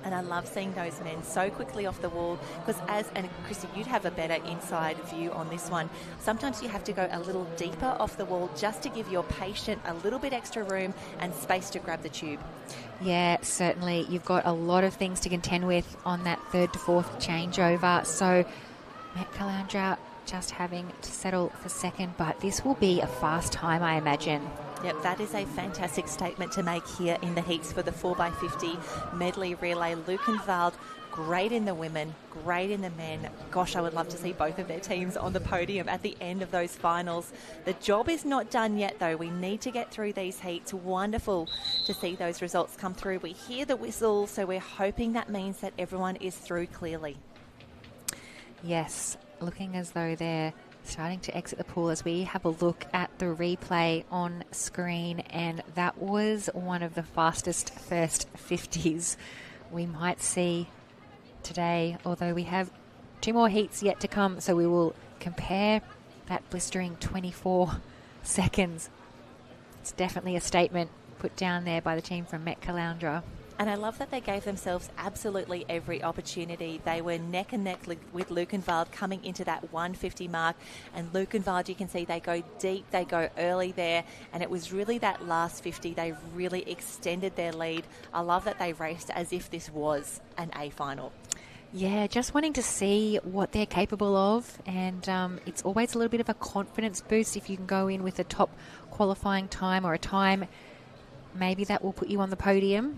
And I love seeing those men so quickly off the wall because and Chrissy, you'd have a better inside view on this one. Sometimes you have to go a little deeper off the wall just to give your patient a little bit extra room and space to grab the tube. Yeah, certainly. You've got a lot of things to contend with on that third to fourth changeover. So Met Caloundra just having to settle for second, but this will be a fast time, I imagine. Yep, that is a fantastic statement to make here in the heats for the 4x50 medley relay. Lukenwald, great in the women, great in the men. Gosh, I would love to see both of their teams on the podium at the end of those finals. The job is not done yet, though. We need to get through these heats. Wonderful to see those results come through. We hear the whistle, so we're hoping that means that everyone is through clearly. Yes, looking as though they're starting to exit the pool as we have a look at the replay on screen, and that was one of the fastest first 50s we might see today, although we have 2 more heats yet to come, so we will compare that blistering 24 seconds. It's definitely a statement put down there by the team from Met Caloundra. And I love that they gave themselves absolutely every opportunity. They were neck and neck with Lukenwald coming into that 150 mark. And Lukenwald, you can see they go deep, they go early there. And it was really that last 50, they really extended their lead. I love that they raced as if this was an A final. Yeah, just wanting to see what they're capable of. And it's always a little bit of a confidence boost if you can go in with a top qualifying time or a time maybe that will put you on the podium.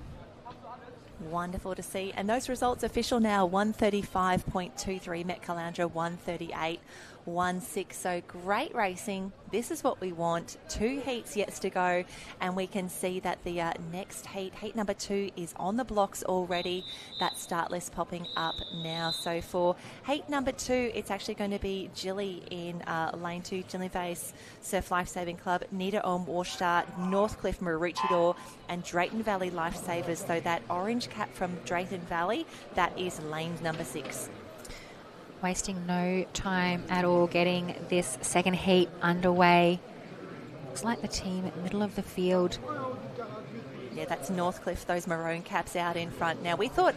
Wonderful to see. And those results official now, 135.23, Met Caloundra 138.16. So great racing. This is what we want. 2 heats yet to go. And we can see that the next heat number 2, is on the blocks already. That start list popping up now. So for heat number 2, it's actually going to be Gilly in lane 2, Gilly Vase Surf Lifesaving Club, Niederolm Warstadt, Northcliffe Maroochydore, and Drayton Valley Lifesavers. So that orange cap from Drayton Valley, that is lane number 6. Wasting no time at all getting this second heat underway. Looks like the team middle of the field. Yeah, that's Northcliffe, those maroon caps out in front. Now, we thought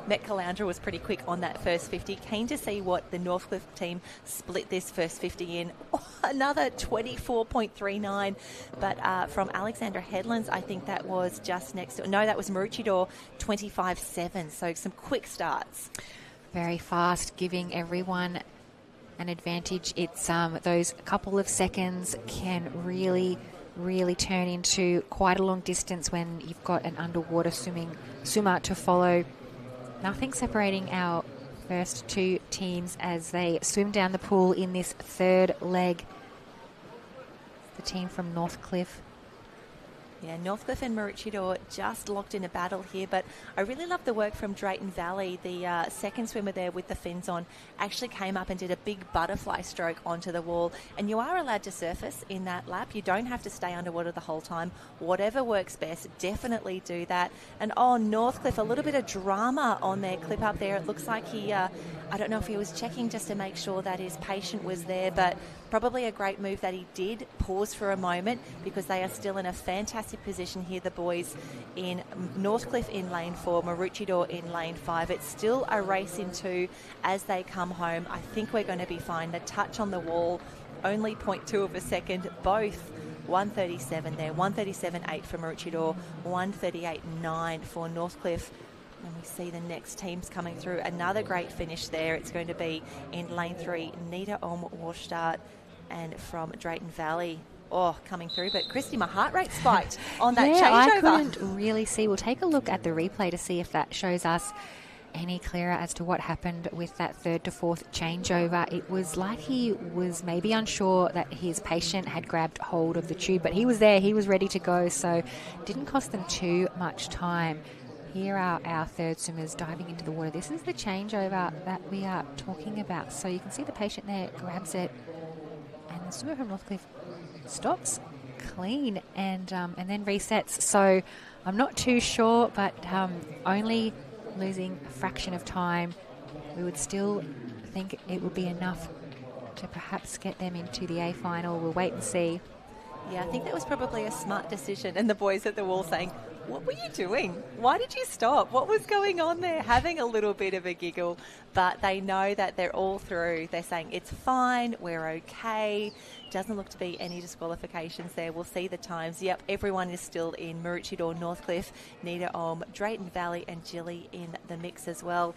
Met Caloundra was pretty quick on that first 50. Keen to see what the Northcliffe team split this first 50 in. Oh, another 24.39. But from Alexandra Headlands, I think that was just next to... No, that was Maroochydore, 25.7. So some quick starts. Very fast, giving everyone an advantage. It's those couple of seconds can really turn into quite a long distance when you've got an underwater swimmer to follow. Nothing separating our first 2 teams as they swim down the pool in this third leg. The team from Northcliffe. Yeah, Northcliffe and Maroochydore just locked in a battle here, but I really love the work from Drayton Valley. The second swimmer there with the fins on actually came up and did a big butterfly stroke onto the wall. And you are allowed to surface in that lap. You don't have to stay underwater the whole time. Whatever works best, definitely do that. And Northcliffe, a little bit of drama on their clip up there. It looks like he, I don't know if he was checking just to make sure that his patient was there, but probably a great move that he did pause for a moment, because they are still in a fantastic position here, the boys in Northcliffe in lane 4, Maroochydore in lane 5. It's still a race in 2 as they come home. I think we're going to be fine. The touch on the wall, only 0.2 of a second, both 137 there, 137.8 for Maroochydore, 138.9 for Northcliffe. And we see the next teams coming through. Another great finish there. It's going to be in lane 3, Niederolm Warstadt, and from Drayton Valley. Coming through. But Christy, my heart rate spiked on that changeover. I couldn't really see. We'll take a look at the replay to see if that shows us any clearer as to what happened with that 3rd to 4th changeover. It was like he was maybe unsure that his patient had grabbed hold of the tube, but he was there, he was ready to go, so didn't cost them too much time. Here are our 3rd swimmers diving into the water. This is the changeover that we are talking about. So you can see the patient there grabs it, and the swimmer from Northcliffe stops clean and then resets. So I'm not too sure, but only losing a fraction of time. We would still think it would be enough to perhaps get them into the A final. We'll wait and see. Yeah, I think that was probably a smart decision. And the boys at the wall saying, what were you doing? Why did you stop? What was going on there? Having a little bit of a giggle. But they know that they're all through. They're saying, it's fine, we're okay. Doesn't look to be any disqualifications there. We'll see the times. Yep, everyone is still in. Maroochydore, Northcliffe, Niederolm, Drayton Valley and Gilly in the mix as well.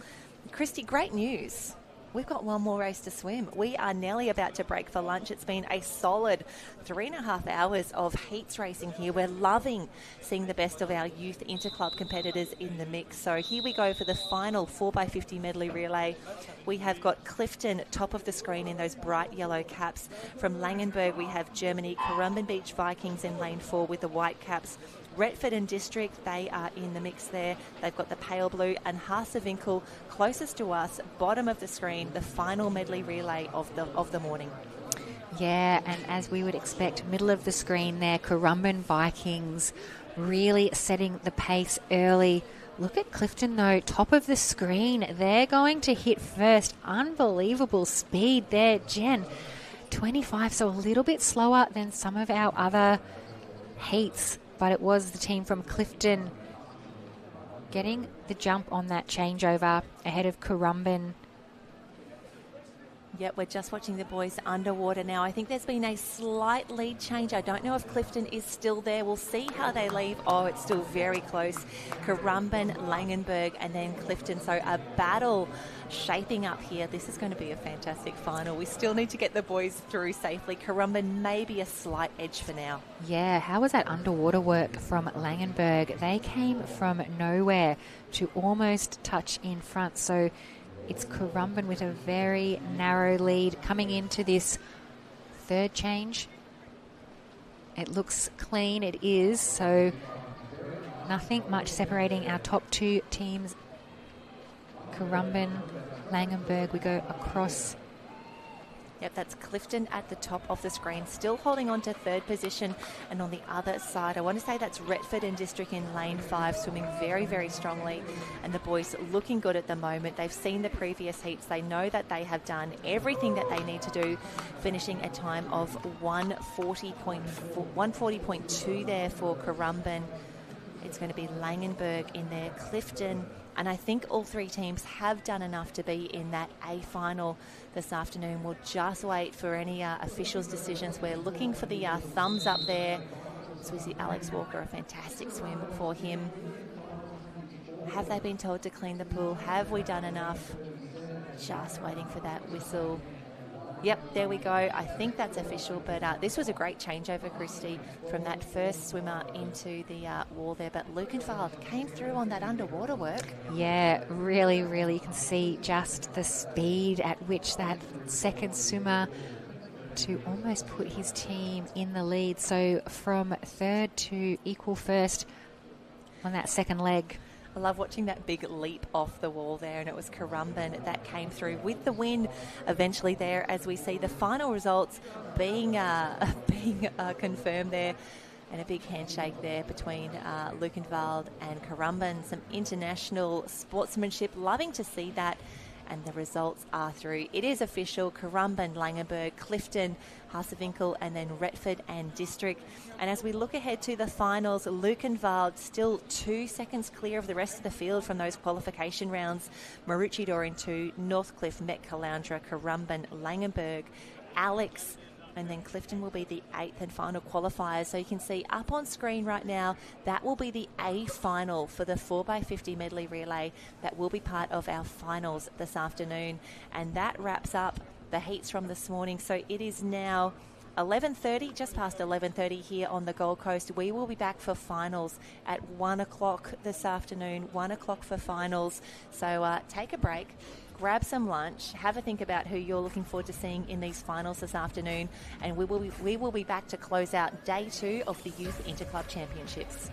Christy, great news. We've got one more race to swim. We are nearly about to break for lunch. It's been a solid 3.5 hours of heats racing here. We're loving seeing the best of our youth interclub competitors in the mix. So here we go for the final 4x50 medley relay. We have got Clifton top of the screen in those bright yellow caps. From Langenberg, we have Germany, Currumbin Beach Vikings in lane 4 with the white caps. Retford and District, they are in the mix there. They've got the pale blue, and Haasewinkel closest to us, bottom of the screen, the final medley relay of the morning. Yeah, and as we would expect, middle of the screen there, Currumbin Vikings really setting the pace early, Look at Clifton, though, top of the screen. They're going to hit first. Unbelievable speed there, Jen. 25, so a little bit slower than some of our other heats, but it was the team from Clifton getting the jump on that changeover ahead of Currumbin. Yep, we're just watching the boys underwater now. I think there's been a slight lead change. I don't know if Clifton is still there. We'll see how they leave. Oh, it's still very close. Currumbin, Langenberg, and then Clifton. So a battle shaping up here. This is going to be a fantastic final. We still need to get the boys through safely. Currumbin may be a slight edge for now. Yeah, how was that underwater work from Langenberg? They came from nowhere to almost touch in front. So it's Currumbin with a very narrow lead coming into this third change. It looks clean, it is, so nothing much separating our top two teams. Currumbin, Langenberg, we go across. Yep, that's Clifton at the top of the screen, still holding on to third position. And on the other side, I want to say that's Retford and District in lane 5, swimming very, very strongly. And the boys looking good at the moment. They've seen the previous heats. They know that they have done everything that they need to do, finishing a time of 140.2 there for Currumbin. It's going to be Langenberg in there, Clifton. And I think all three teams have done enough to be in that A final this afternoon. We'll just wait for any officials' decisions. We're looking for the thumbs up there. So we see Alex Walker, a fantastic swim for him. Have they been told to clean the pool? Have we done enough? Just waiting for that whistle. Yep, there we go. I think that's official, but this was a great changeover, Christy, from that first swimmer into the wall there. But Lukenfeld came through on that underwater work. Yeah, really, really, you can see just the speed at which that second swimmer to almost put his team in the lead. So from third to equal first on that second leg. I love watching that big leap off the wall there, and it was Currumbin that came through with the win eventually there, as we see the final results being confirmed there. And a big handshake there between Lukenwald and Currumbin. Some international sportsmanship. Loving to see that. And the results are through. It is official. Currumbin, Langenberg, Clifton, Haasewinkel, and then Retford and District. And as we look ahead to the finals, Lukenwald still 2 seconds clear of the rest of the field from those qualification rounds. Maroochydore in 2, Northcliffe, Met Caloundra, Currumbin, Langenberg, Alex, and then Clifton will be the 8th and final qualifiers. So you can see up on screen right now, that will be the A final for the 4x50 medley relay. That will be part of our finals this afternoon. And that wraps up the heats from this morning. So it is now 11:30, just past 11:30 here on the Gold Coast. We will be back for finals at 1 o'clock this afternoon, 1 o'clock for finals. So take a break, grab some lunch, have a think about who you're looking forward to seeing in these finals this afternoon, and we will be back to close out day 2 of the Youth Interclub Championships.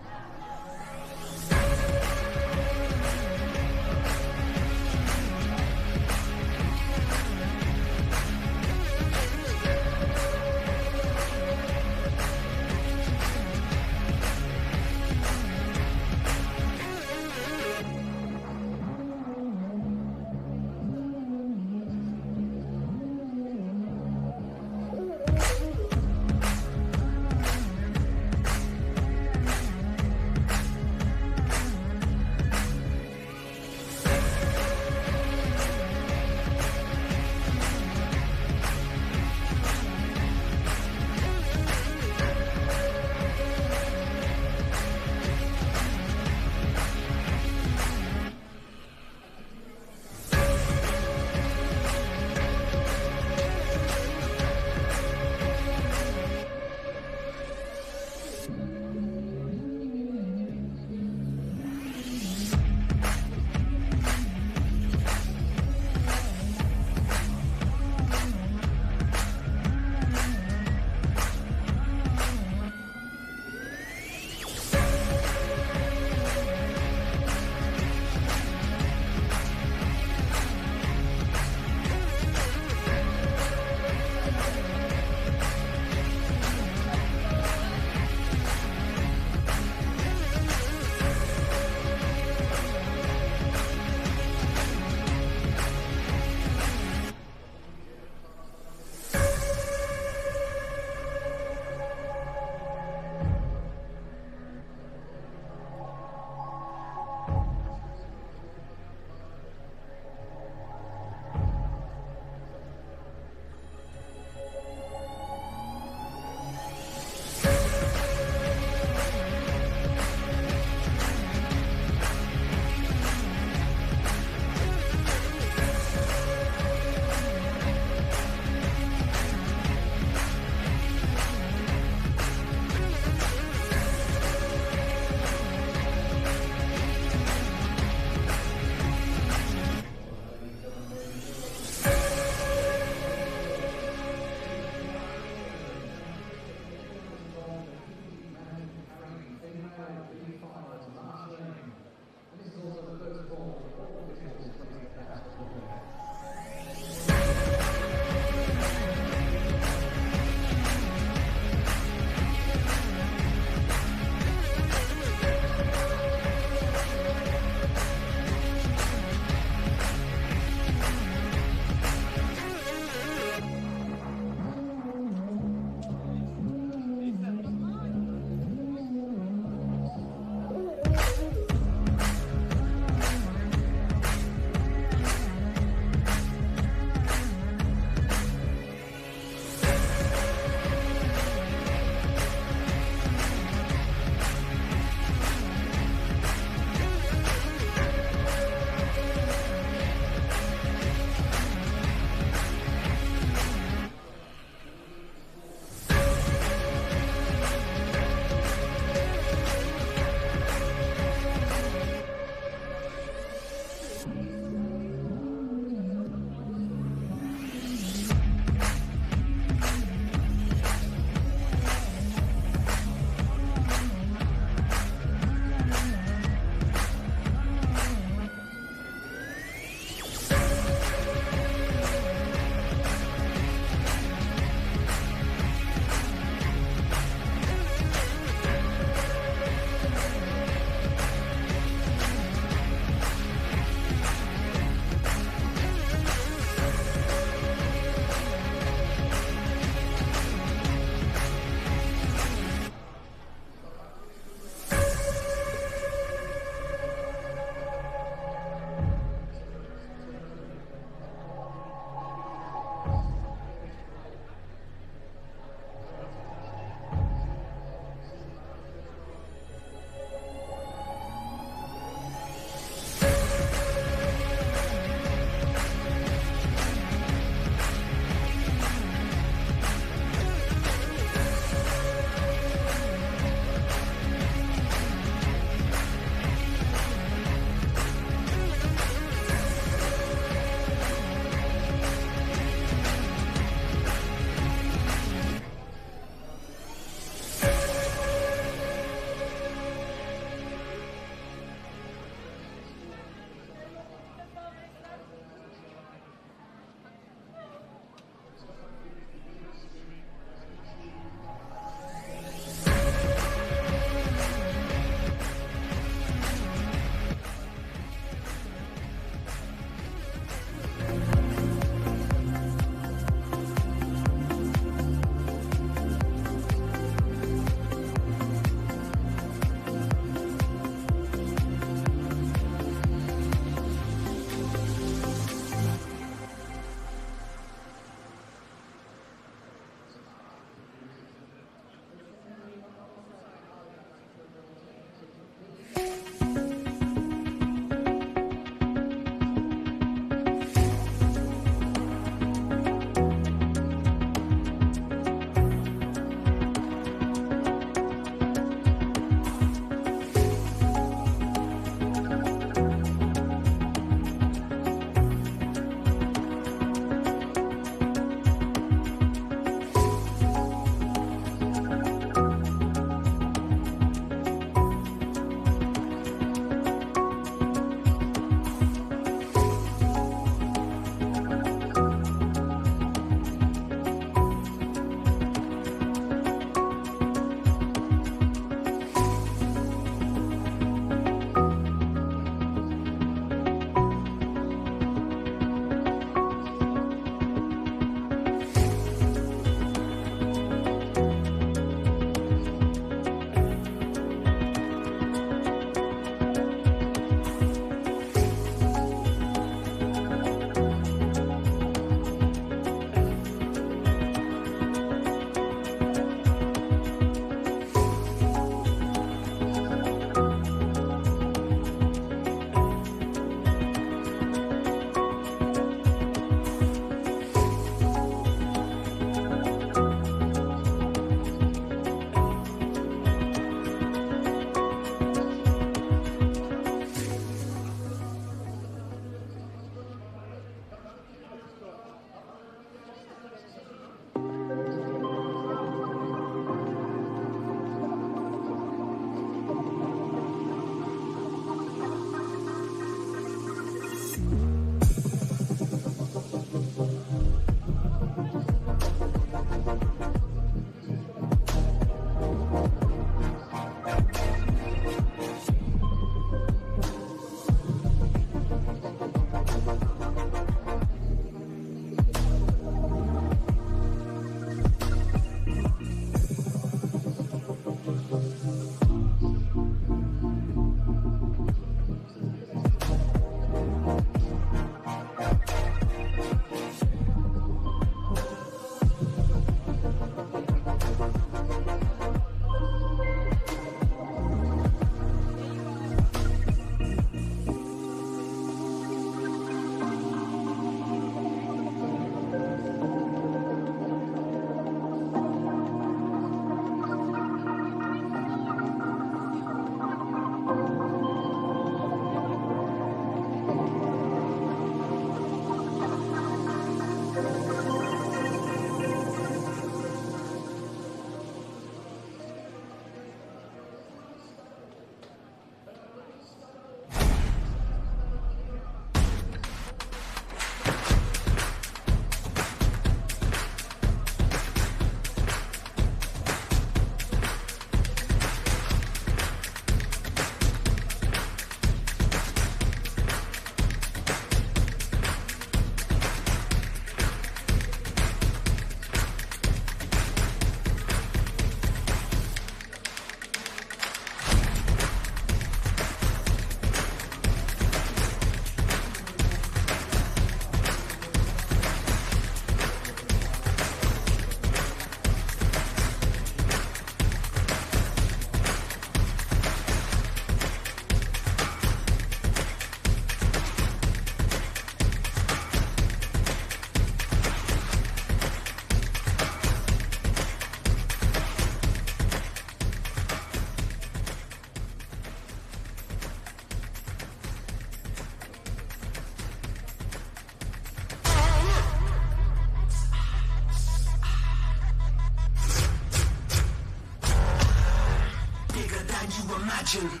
action.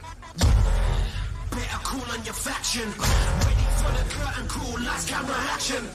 Better call on your faction. Ready for the curtain call, lights, camera, action.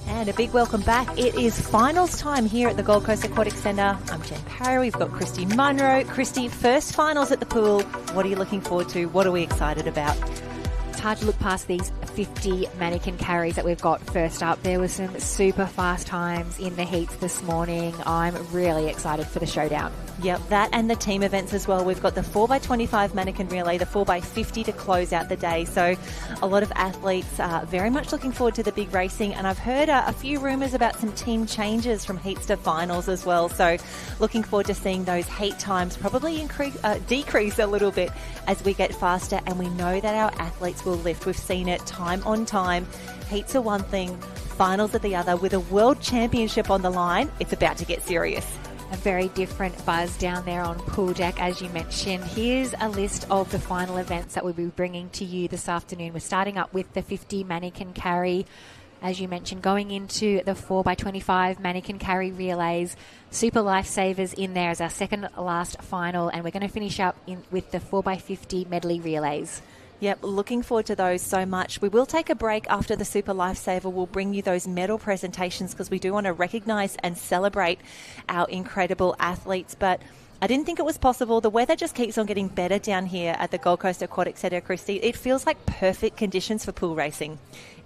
And a big welcome back. It is finals time here at the Gold Coast Aquatic Centre. I'm Jen Parry. We've got Christy Munro. Christy, first finals at the pool. What are you looking forward to? What are we excited about? It's hard to look past these 50 mannequin carries that we've got first up. There were some super fast times in the heats this morning. I'm really excited for the showdown. Yep, that and the team events as well. We've got the 4x25 mannequin relay, the 4x50 to close out the day. So a lot of athletes are very much looking forward to the big racing. And I've heard a few rumours about some team changes from heats to finals as well. So looking forward to seeing those heat times probably decrease a little bit as we get faster. And we know that our athletes will lift. We've seen it time on time. Heats are one thing, finals are the other. With a world championship on the line, it's about to get serious. A very different buzz down there on pool deck, as you mentioned. Here's a list of the final events that we'll be bringing to you this afternoon. We're starting up with the 50 mannequin carry. As you mentioned, going into the 4x25 mannequin carry relays. Super Lifesavers in there as our second last final. And we're going to finish up with the 4x50 medley relays. Yep, looking forward to those so much. We will take a break after the Super Lifesaver. We'll bring you those medal presentations because we do want to recognise and celebrate our incredible athletes. But I didn't think it was possible. The weather just keeps on getting better down here at the Gold Coast Aquatic Centre, Christy. It feels like perfect conditions for pool racing.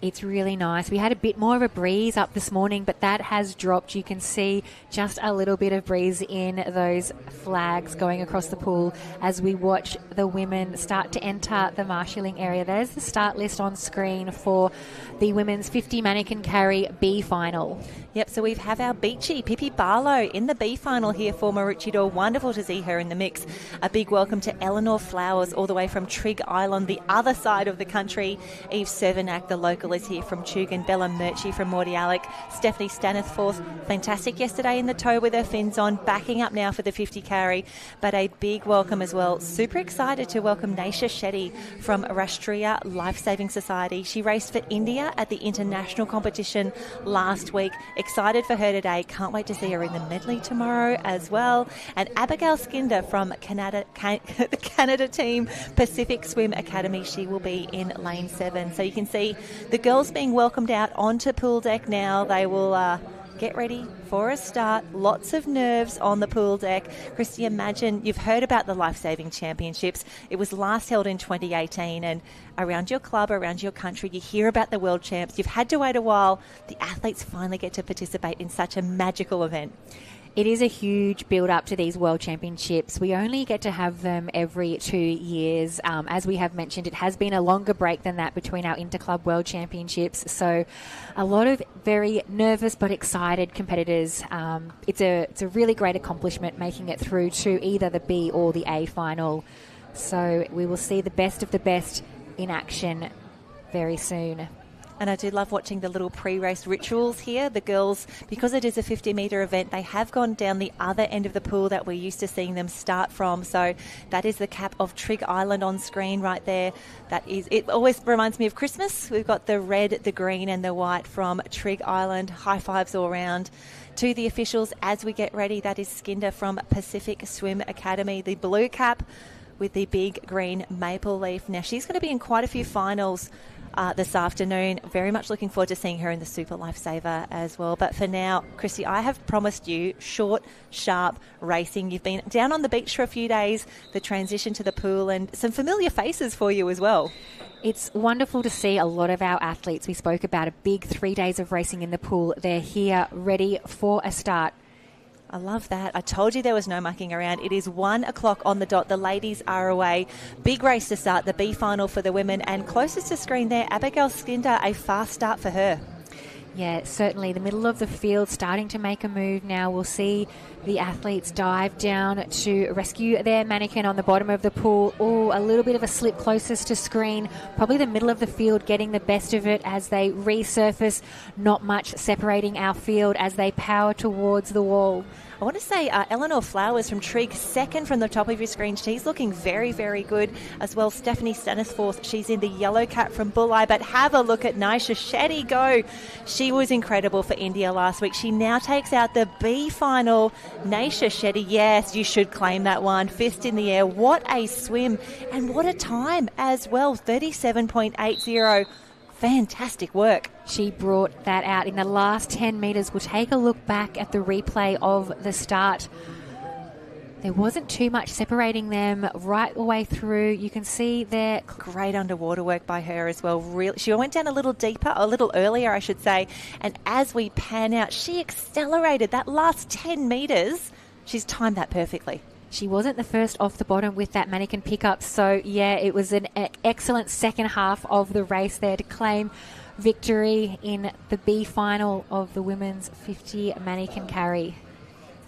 It's really nice. We had a bit more of a breeze up this morning, but that has dropped. You can see just a little bit of breeze in those flags going across the pool as we watch the women start to enter the marshalling area. There's the start list on screen for the women's 50 mannequin carry B final. Yep, so we have our Beachy, Pippi Barlow, in the B final here for Maroochydore. Wonderful to see her in the mix. A big welcome to Eleanor Flowers, all the way from Trigg Island, the other side of the country. Eve Cervenak, the local, is here from Chugan. Bella Murchie from Mordialloc. Stephanie Stanithforth, fantastic yesterday in the tow with her fins on, backing up now for the 50 carry. But a big welcome as well. Super excited to welcome Naisha Shetty from Rashtriya Lifesaving Society. She raced for India at the international competition last week. Excited for her today. Can't wait to see her in the medley tomorrow as well. And Abigail Skinder from the Canada team, Pacific Swim Academy. She will be in lane 7. So you can see the girls being welcomed out onto pool deck now. They will get ready for a start. Lots of nerves on the pool deck. Christy, imagine you've heard about the Lifesaving Championships. It was last held in 2018, and around your club, around your country, you hear about the world champs. You've had to wait a while. The athletes finally get to participate in such a magical event. It is a huge build-up to these World Championships. We only get to have them every 2 years. As we have mentioned, it has been a longer break than that between our Interclub World Championships. So a lot of very nervous but excited competitors. It's a really great accomplishment making it through to either the B or the A final. So we will see the best of the best in action very soon. And I do love watching the little pre-race rituals here. The girls, because it is a 50-metre event, they have gone down the other end of the pool that we're used to seeing them start from. So that is the cap of Trigg Island on screen right there. It always reminds me of Christmas. We've got the red, the green and the white from Trigg Island. High fives all around. To the officials as we get ready, that is Skinder from Pacific Swim Academy. The blue cap with the big green maple leaf. Now, she's going to be in quite a few finals this afternoon. Very much looking forward to seeing her in the Super Lifesaver as well. But for now, Christy, I have promised you short, sharp racing. You've been down on the beach for a few days, the transition to the pool, and some familiar faces for you as well. It's wonderful to see a lot of our athletes. We spoke about a big 3 days of racing in the pool. They're here ready for a start I love that. I told you there was no mucking around. It is 1 o'clock on the dot. The ladies are away. Big race to start, the B final for the women. And closest to screen there, Abigail Skinder, a fast start for her. Yeah, certainly. The middle of the field starting to make a move now. We'll see the athletes dive down to rescue their mannequin on the bottom of the pool. Oh, a little bit of a slip closest to screen. Probably the middle of the field getting the best of it as they resurface. Not much separating our field as they power towards the wall. I want to say Eleanor Flowers from Trigg, second from the top of your screen. She's looking very, very good. As well, Stephanie Stanisforth, she's in the yellow cap from Bulli. But have a look at Nisha Shetty go. She was incredible for India last week. She now takes out the B final. Nisha Shetty, yes, you should claim that one. Fist in the air. What a swim. And what a time as well. 37.80. Fantastic work. She brought that out in the last 10 metres. We'll take a look back at the replay of the start. There wasn't too much separating them right the way through. You can see there. Great underwater work by her as well. She went down a little deeper, a little earlier, I should say. And as we pan out, she accelerated that last 10 metres. She's timed that perfectly. She wasn't the first off the bottom with that mannequin pickup. So, yeah, it was an excellent second half of the race there to claim victory in the B final of the women's 50 mannequin carry.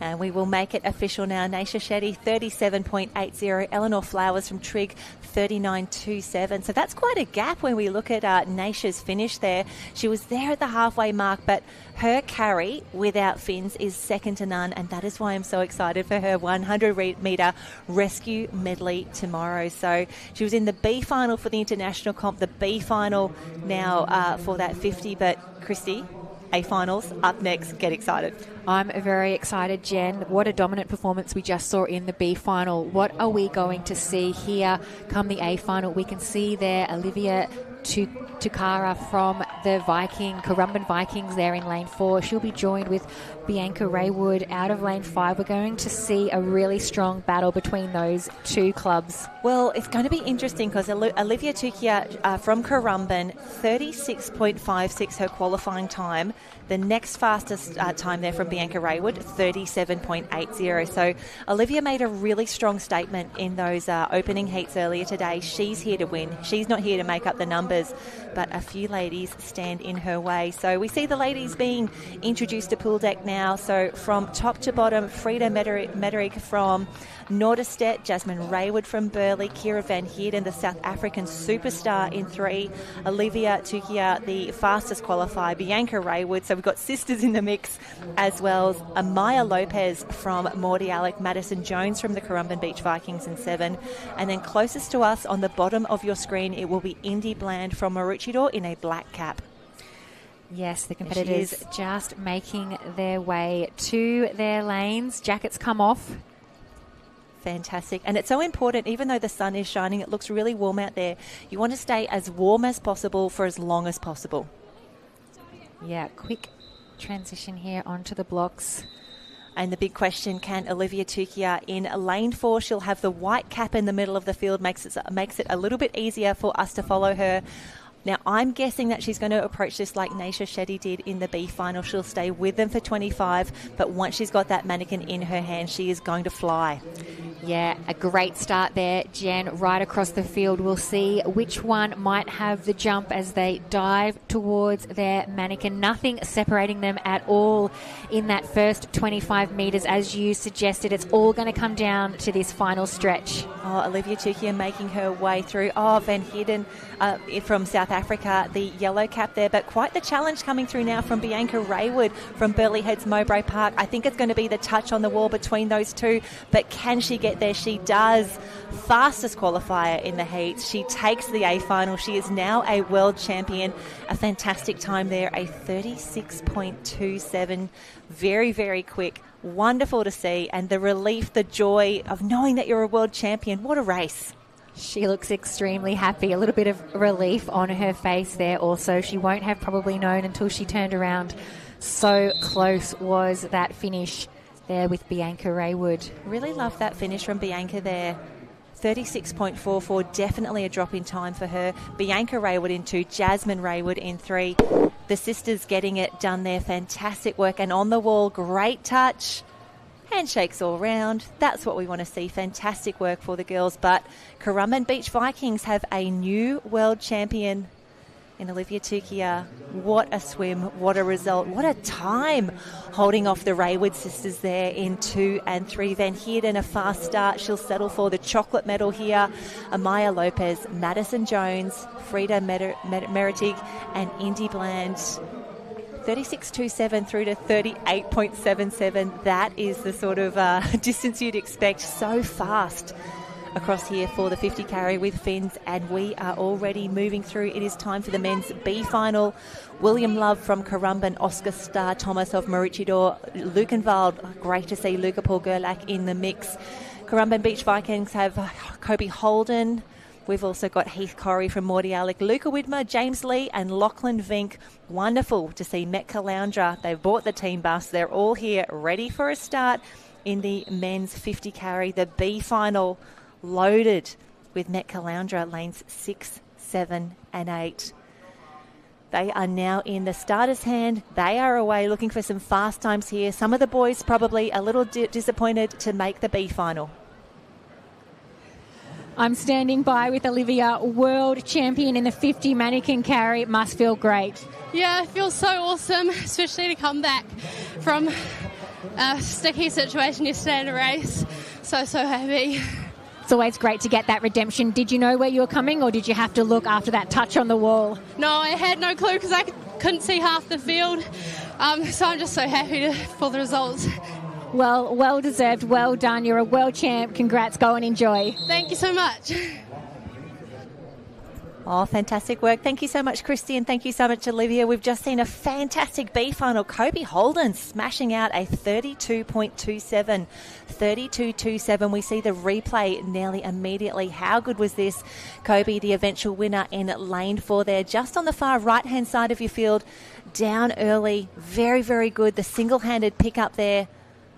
And we will make it official now. Nisha Shetty, 37.80. Eleanor Flowers from Trigg, 39.27. So that's quite a gap when we look at Nisha's finish there. She was there at the halfway mark, but her carry without fins is second to none, and that is why I'm so excited for her 100-metre rescue medley tomorrow. So she was in the B final for the international comp, the B final now for that 50. But, Christy, A finals up next. Get excited. I'm very excited, Jen. What a dominant performance we just saw in the B final. What are we going to see here come the A final? We can see there Olivia Tukara from the Currumbin Vikings there in lane 4. She'll be joined with Bianca Raywood out of lane 5. We're going to see a really strong battle between those two clubs. Well, it's going to be interesting because Olivia Tukia from Currumbin, 36.56 her qualifying time. The next fastest time there from Bianca Raywood, 37.80. So Olivia made a really strong statement in those opening heats earlier today. She's here to win. She's not here to make up the numbers, but a few ladies stand in her way. So we see the ladies being introduced to pool deck now. So from top to bottom, Frida Mederik from Norderstedt, Jasmine Raywood from Burleigh, Kira Van Heerden, the South African superstar in 3, Olivia Tukia, the fastest qualifier, Bianca Raywood. So we've got sisters in the mix, as well as Amaya Lopez from Mordialloc, Madison Jones from the Currumbin Beach Vikings in 7. And then closest to us on the bottom of your screen, it will be Indy Bland from Maroochydore in a black cap. Yes, the competitors just making their way to their lanes. Jackets come off. Fantastic. And it's so important, even though the sun is shining, it looks really warm out there. You want to stay as warm as possible for as long as possible. Yeah, quick transition here onto the blocks. And the big question, can Olivia Tukia in lane 4, she'll have the white cap in the middle of the field, makes it a little bit easier for us to follow her. Now, I'm guessing that she's going to approach this like Nisha Shetty did in the B final. She'll stay with them for 25, but once she's got that mannequin in her hand, she is going to fly. Yeah, a great start there, Jen, right across the field. We'll see which one might have the jump as they dive towards their mannequin. Nothing separating them at all in that first 25 metres. As you suggested, it's all going to come down to this final stretch. Oh, Olivia Tukia making her way through. Oh, Van Heerden from South Africa, the yellow cap there, but quite the challenge coming through now from Bianca Raywood from Burleigh Heads Mowbray Park. I think it's going to be the touch on the wall between those two, but can she get there? She does. Fastest qualifier in the heats. She takes the A final. She is now a world champion. A fantastic time there, a 36.27. Very, very quick. Wonderful to see, and the relief, the joy of knowing that you're a world champion. What a race. She looks extremely happy. A little bit of relief on her face there also. She won't have probably known until she turned around. So close was that finish there with Bianca Raywood. Really love that finish from Bianca there. 36.44, definitely a drop in time for her. Bianca Raywood in 2, Jasmine Raywood in 3. The sisters getting it done there. Fantastic work. And on the wall, great touch. Handshakes all round. That's what we want to see. Fantastic work for the girls. But Currumbin Beach Vikings have a new world champion in Olivia Tukia. What a swim, what a result, what a time, holding off the Raywood sisters there in 2 and 3. Van Heerden, a fast start. She'll settle for the chocolate medal here. Amaya Lopez, Madison Jones, Frida Meritig and Indy Bland. 36.27 through to 38.77. That is the sort of distance you'd expect. So fast across here for the 50 carry with Finns, and we are already moving through. It is time for the men's B final. William Love from Currumbin, Oscar Starr Thomas of Maroochydore, Lukenwald. Great to see Luca Paul Gerlach in the mix. Currumbin Beach Vikings have Kobe Holden. We've also got Heath Corrie from Mordialloc, Luca Widmer, James Lee and Lachlan Vink. Wonderful to see Met Caloundra. They've bought the team bus. They're all here ready for a start in the men's 50 carry. The B final loaded with Met Caloundra, lanes 6, 7 and 8. They are now in the starter's hand. They are away looking for some fast times here. Some of the boys probably a little disappointed to make the B final. I'm standing by with Olivia, world champion in the 50 mannequin carry. It must feel great. Yeah, it feels so awesome, especially to come back from a sticky situation yesterday in a race. So happy. It's always great to get that redemption. Did you know where you were coming, or did you have to look after that touch on the wall? No, I had no clue because I couldn't see half the field. So I'm just so happy for the results. Well deserved. Well done. You're a world champ. Congrats. Go and enjoy. Thank you so much. Oh, fantastic work. Thank you so much, Christy, and thank you so much, Olivia. We've just seen a fantastic B final. Kobe Holden smashing out a 32.27. 32.27. We see the replay nearly immediately. How good was this? Kobe, the eventual winner in lane 4 there, just on the far right-hand side of your field. Down early. Very, very good. The single-handed pick up there.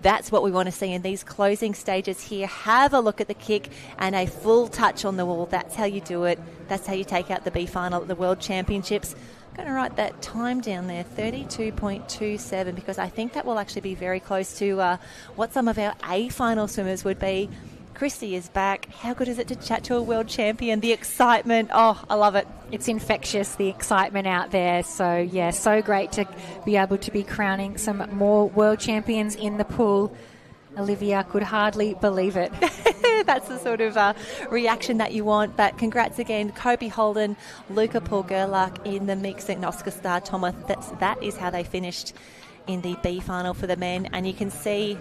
That's what we want to see in these closing stages here. Have a look at the kick and a full touch on the wall. That's how you do it. That's how you take out the B final at the World Championships. I'm going to write that time down there, 32.27, because I think that will actually be very close to what some of our A final swimmers would be. Christy is back. How good is it to chat to a world champion? The excitement. Oh, I love it. It's infectious, the excitement out there. So, yeah, so great to be able to be crowning some more world champions in the pool. Olivia could hardly believe it. That's the sort of reaction that you want. But congrats again, Kobe Holden, Luca Paul Gerlach in the mix, and Oscar Starr Thomas. That is how they finished in the B final for the men. And you can see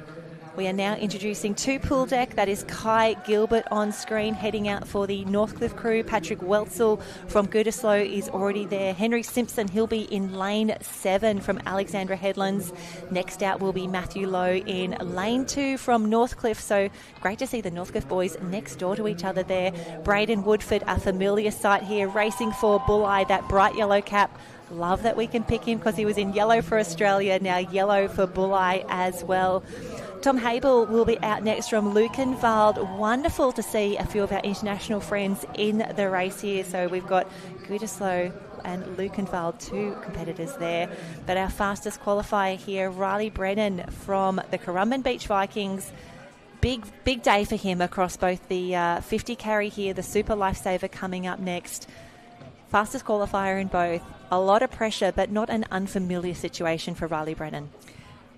we are now introducing to pool deck. That is Kai Gilbert on screen, heading out for the Northcliffe crew. Patrick Weltzel from Gütersloh is already there. Henry Simpson, he'll be in lane 7 from Alexandra Headlands. Next out will be Matthew Lowe in lane 2 from Northcliffe. So great to see the Northcliffe boys next door to each other there. Braden Woodford, a familiar sight here, racing for Bulleye, that bright yellow cap. Love that we can pick him because he was in yellow for Australia, now yellow for Bulleye as well. Tom Habel will be out next from Lukenwald. Wonderful to see a few of our international friends in the race here. So we've got Gütersloh and Lukenwald, 2 competitors there. But our fastest qualifier here, Riley Brennan from the Currumbin Beach Vikings. Big day for him across both the 50 carry here, the Super Lifesaver coming up next. Fastest qualifier in both. A lot of pressure, but not an unfamiliar situation for Riley Brennan.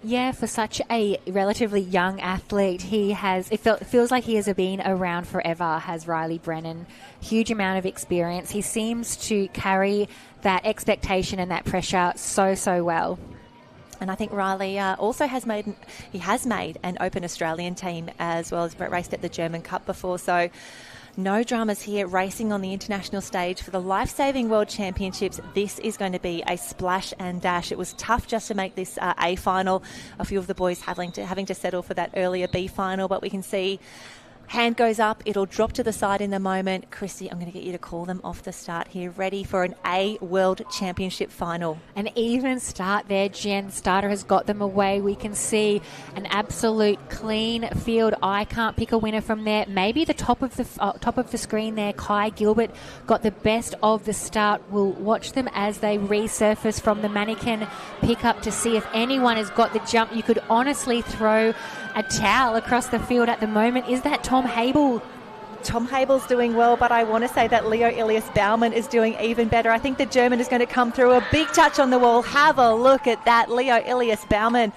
Yeah, for such a relatively young athlete, it feels like he has been around forever, has Riley Brennan. Huge amount of experience. He seems to carry that expectation and that pressure so well. And I think Riley also has made an Open Australian team as well as raced at the German Cup before. So no dramas here, racing on the international stage for the Lifesaving World Championships. This is going to be a splash and dash. It was tough just to make this A final. A few of the boys having to settle for that earlier B final, but we can see Hand goes up, it'll drop to the side in the moment. Christy, I'm going to get you to call them off the start here. Ready for an A World Championship final. An even start there, Jen. Starter has got them away. We can see an absolute clean field. I can't pick a winner from there. Maybe the top of the screen there, Kai Gilbert got the best of the start. We'll watch them as they resurface from the mannequin pickup to see if anyone has got the jump. You could honestly throw a towel across the field at the moment. Is that Tom Habel? Tom Habel's doing well, but I want to say that Leo Elias Baumann is doing even better. I think the German is going to come through. A big touch on the wall. Have a look at that. Leo Elias Baumann.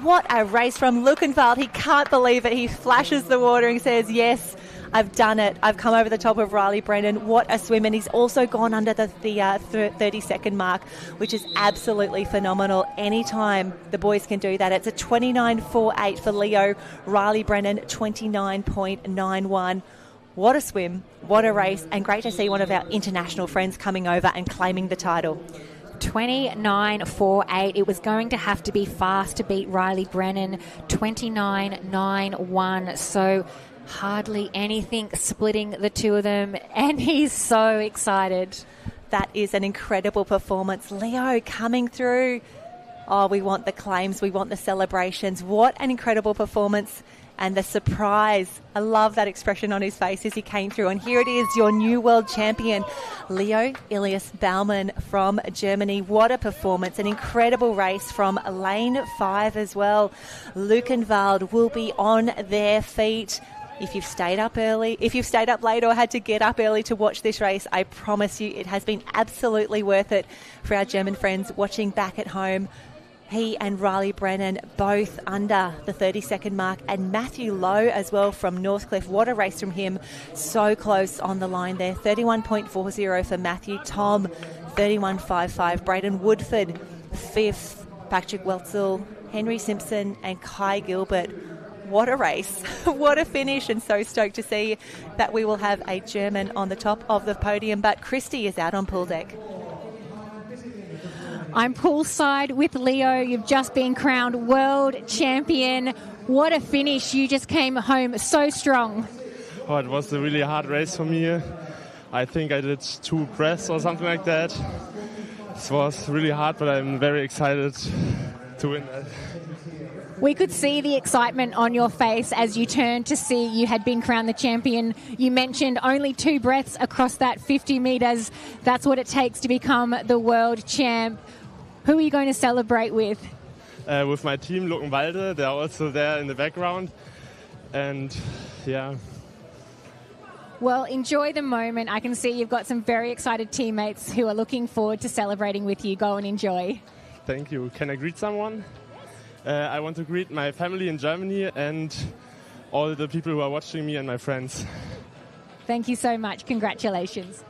What a race from Lukenwald. He can't believe it. He flashes the water and says, yes, I've done it. I've come over the top of Riley Brennan. What a swim. And he's also gone under the 30-second mark, which is absolutely phenomenal. Anytime the boys can do that. It's a 29.48 for Leo. Riley Brennan, 29.91. What a swim. What a race. And great to see one of our international friends coming over and claiming the title. 29.48. It was going to have to be fast to beat Riley Brennan. 29.91. So hardly anything splitting the two of them, and he's so excited. That is an incredible performance. Leo coming through. Oh, we want the claims, we want the celebrations. What an incredible performance, and the surprise. I love that expression on his face as he came through. And here it is, your new world champion, Leo Elias Baumann from Germany. What a performance. An incredible race from lane 5 as well. Lukenwald will be on their feet. If you've stayed up early, if you've stayed up late or had to get up early to watch this race, I promise you it has been absolutely worth it for our German friends watching back at home. He and Riley Brennan both under the 30-second mark, and Matthew Lowe as well from Northcliffe. What a race from him. So close on the line there. 31.40 for Matthew. Tom, 31.55. Braden Woodford, 5th. Patrick Welzel, Henry Simpson and Kai Gilbert. What a race. What a finish, and so stoked to see that we will have a German on the top of the podium. But Christy is out on pool deck. I'm poolside with Leo. You've just been crowned world champion. What a finish. You just came home so strong. Oh, it was a really hard race for me. I think I did 2 breaths or something like that. It was really hard, but I'm very excited to win that. We could see the excitement on your face as you turned to see you had been crowned the champion. You mentioned only 2 breaths across that 50 metres. That's what it takes to become the world champ. Who are you going to celebrate with? With my team, Luckenwalde. They're also there in the background. And, yeah. Well, enjoy the moment. I can see you've got some very excited teammates who are looking forward to celebrating with you. Go and enjoy. Thank you. Can I greet someone? I want to greet my family in Germany and all the people who are watching me and my friends. Thank you so much. Congratulations.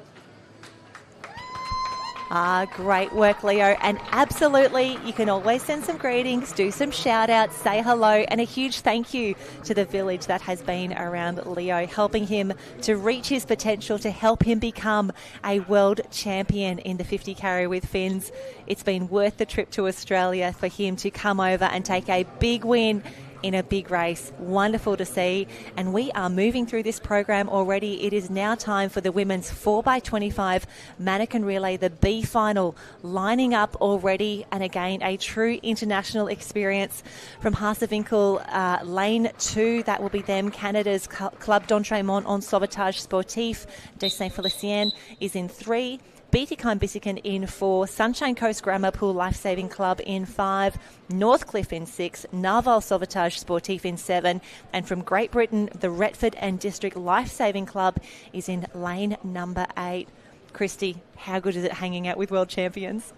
Great work, Leo. And absolutely, you can always send some greetings, do some shout outs, say hello, and a huge thank you to the village that has been around Leo, helping him to reach his potential, to help him become a world champion in the 50 carry with fins. It's been worth the trip to Australia for him to come over and take a big win in a big race. Wonderful to see. And we are moving through this program already. It is now time for the women's 4x25 mannequin relay, the B final, lining up already. And again, a true international experience from Haasewinkel, lane 2. That will be them. Canada's Club d'Entraînement en Sauvetage Sportif de Saint-Félicien is in 3. Bietigheim-Bissingen in 4, Sunshine Coast Grammar Pool Lifesaving Club in 5, Northcliffe in 6, Narwhal Sauvetage Sportif in 7, and from Great Britain, the Retford and District Lifesaving Club is in lane number 8. Christy, how good is it hanging out with world champions?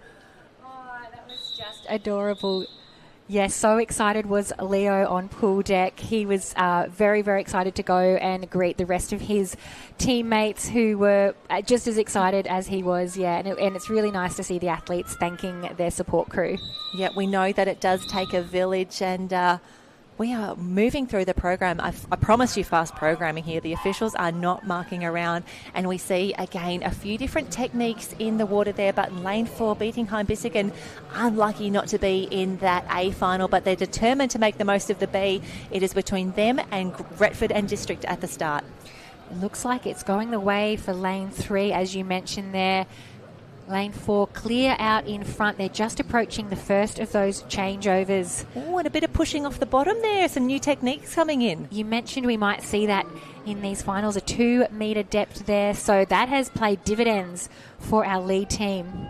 Oh, that was just adorable. Yes, so excited was Leo on pool deck. He was very, very excited to go and greet the rest of his teammates who were just as excited as he was. Yeah, and it's really nice to see the athletes thanking their support crew. Yeah, we know that it does take a village, and We are moving through the program. I promise you fast programming here. The officials are not marking around, and we see again a few different techniques in the water there, but in lane 4, Bietigheim-Bissingen unlucky not to be in that A final, but they're determined to make the most of the B. It is between them and Retford and District at the start. It looks like it's going the way for lane 3, as you mentioned there. Lane 4 clear out in front. They're just approaching the first of those changeovers. Oh, and a bit of pushing off the bottom there. Some new techniques coming in. You mentioned we might see that in these finals, a 2-metre depth there. So that has played dividends for our lead team.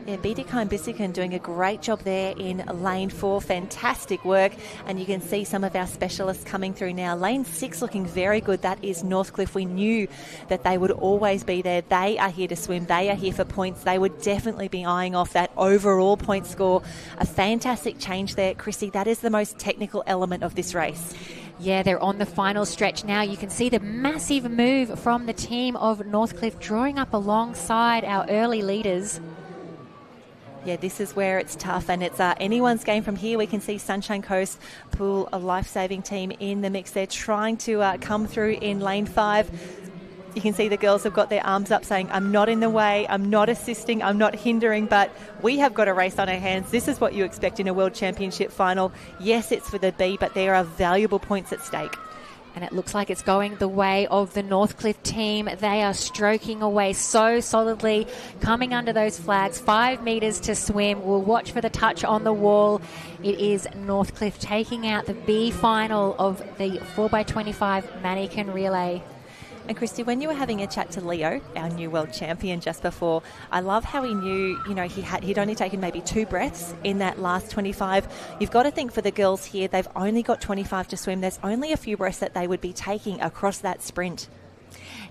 Yeah, Bietigheim-Bissingen doing a great job there in lane 4. Fantastic work. And you can see some of our specialists coming through now. Lane 6 looking very good. That is Northcliffe. We knew that they would always be there. They are here to swim. They are here for points. They would definitely be eyeing off that overall point score. A fantastic change there, Chrissy. That is the most technical element of this race. Yeah, they're on the final stretch now. You can see the massive move from the team of Northcliffe drawing up alongside our early leaders. Yeah, this is where it's tough, and it's anyone's game from here. We can see Sunshine Coast Pool, a Lifesaving team in the mix. They're trying to come through in lane 5. You can see the girls have got their arms up saying, I'm not in the way, I'm not assisting, I'm not hindering, but we have got a race on our hands. This is what you expect in a World Championship final. Yes, it's for the B, but there are valuable points at stake. And it looks like it's going the way of the Northcliffe team. They are stroking away so solidly, coming under those flags. 5 metres to swim. We'll watch for the touch on the wall. It is Northcliffe taking out the B final of the 4x25 mannequin relay. And Christy, when you were having a chat to Leo, our new world champion, just before, I love how he knew, he'd only taken maybe 2 breaths in that last 25. You've got to think for the girls here, they've only got 25 to swim. There's only a few breaths that they would be taking across that sprint.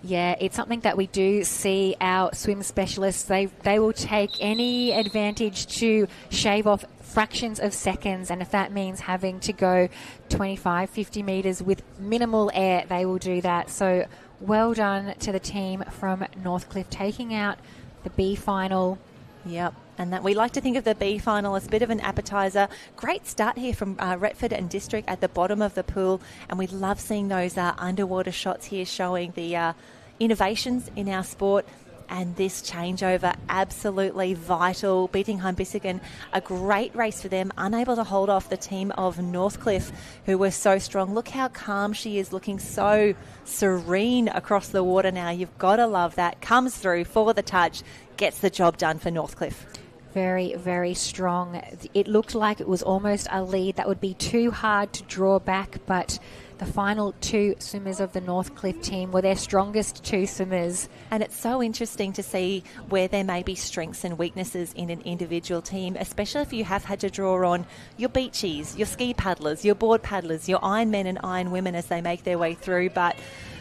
Yeah, it's something that we do see our swim specialists. They will take any advantage to shave off fractions of seconds, and if that means having to go 25, 50 metres with minimal air, they will do that. So well done to the team from Northcliffe taking out the B final. Yep, and that we like to think of the B final as a bit of an appetizer. Great start here from Retford and District at the bottom of the pool, and we love seeing those underwater shots here showing the innovations in our sport. And this changeover, absolutely vital. Bietigheim-Bissingen, a great race for them, unable to hold off the team of Northcliffe, who were so strong. Look how calm she is, looking so serene across the water now. You've got to love that. Comes through for the touch, gets the job done for Northcliffe. Very, very strong. It looked like it was almost a lead that would be too hard to draw back, but the final 2 swimmers of the Northcliffe team were their strongest 2 swimmers. And it's so interesting to see where there may be strengths and weaknesses in an individual team, especially if you have had to draw on your beachies, your ski paddlers, your board paddlers, your Iron Men and Iron Women as they make their way through. But